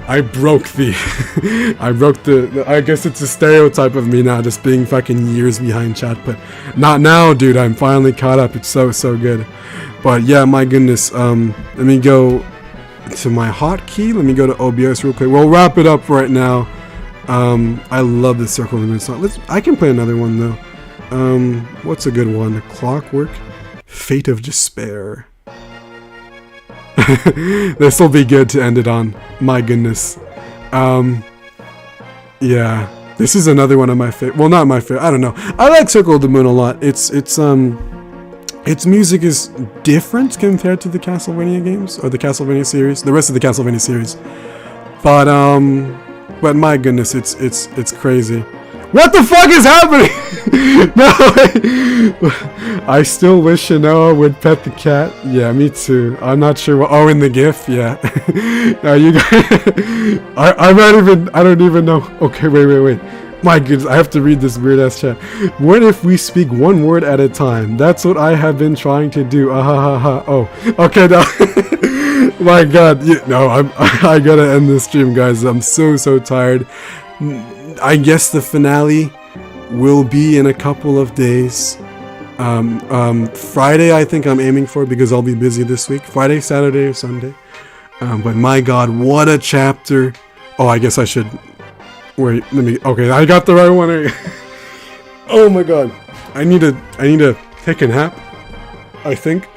I broke the I guess it's a stereotype of me now, just being fucking years behind chat, but not now, dude. I'm finally caught up. It's so good. But yeah, my goodness. Let me go to my hotkey. Let me go to OBS real quick. We'll wrap it up right now. I love the Circle of the Moon song. I can play another one though. What's a good one? Clockwork, Fate of Despair. This will be good to end it on. My goodness. Yeah, this is another one of my favorite. Well, not my favorite. I don't know. I like Circle of the Moon a lot. Its music is different compared to the Castlevania games or the Castlevania series, the rest of the Castlevania series. But my goodness, it's crazy. What the fuck is happening? No, I still wish Shanoa would pet the cat. Yeah, me too. I'm not sure what. Oh, in the GIF, yeah. No, you guys. I don't even know. Okay, wait. My goodness, I have to read this weird ass chat. What if we speak one word at a time? That's what I have been trying to do. Oh, okay. Now. My god, no, I gotta end this stream, guys. I'm so tired. I guess the finale will be in a couple of days. Friday I think I'm aiming for, because I'll be busy this week. Friday, Saturday, or Sunday. But my god, what a chapter. Oh, I guess I should wait. Okay, I got the right one. Oh my god, I need to take a nap. I think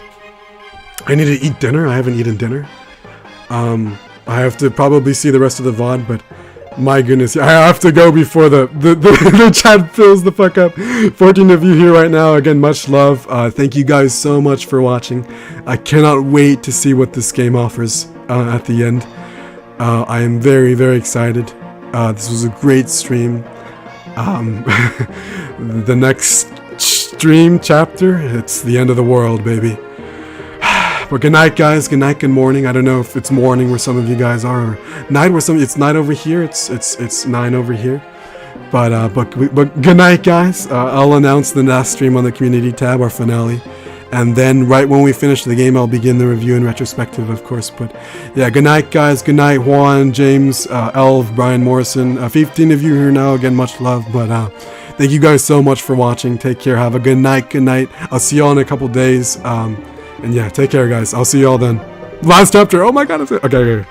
I need to eat dinner. I haven't eaten dinner. I have to probably see the rest of the VOD, but my goodness, I have to go before the chat fills the fuck up. 14 of you here right now. Again, much love. Thank you guys so much for watching. I cannot wait to see what this game offers at the end. I am very excited. This was a great stream. The next stream chapter, it's the end of the world, baby. But good night, guys. Good night, good morning. I don't know if it's morning where some of you guys are, or night where some. It's night over here. It's 9 over here. But good night, guys. I'll announce the last stream on the community tab, our finale, and then right when we finish the game, I'll begin the review and retrospective, of course. But yeah, good night, guys. Good night, Juan, James, Elv, Brian Morrison. 15 of you here now. Again, much love. But thank you guys so much for watching. Take care. Have a good night. Good night. I'll see y'all in a couple days. And yeah, take care, guys. I'll see y'all then. Last chapter. Oh my god. Okay.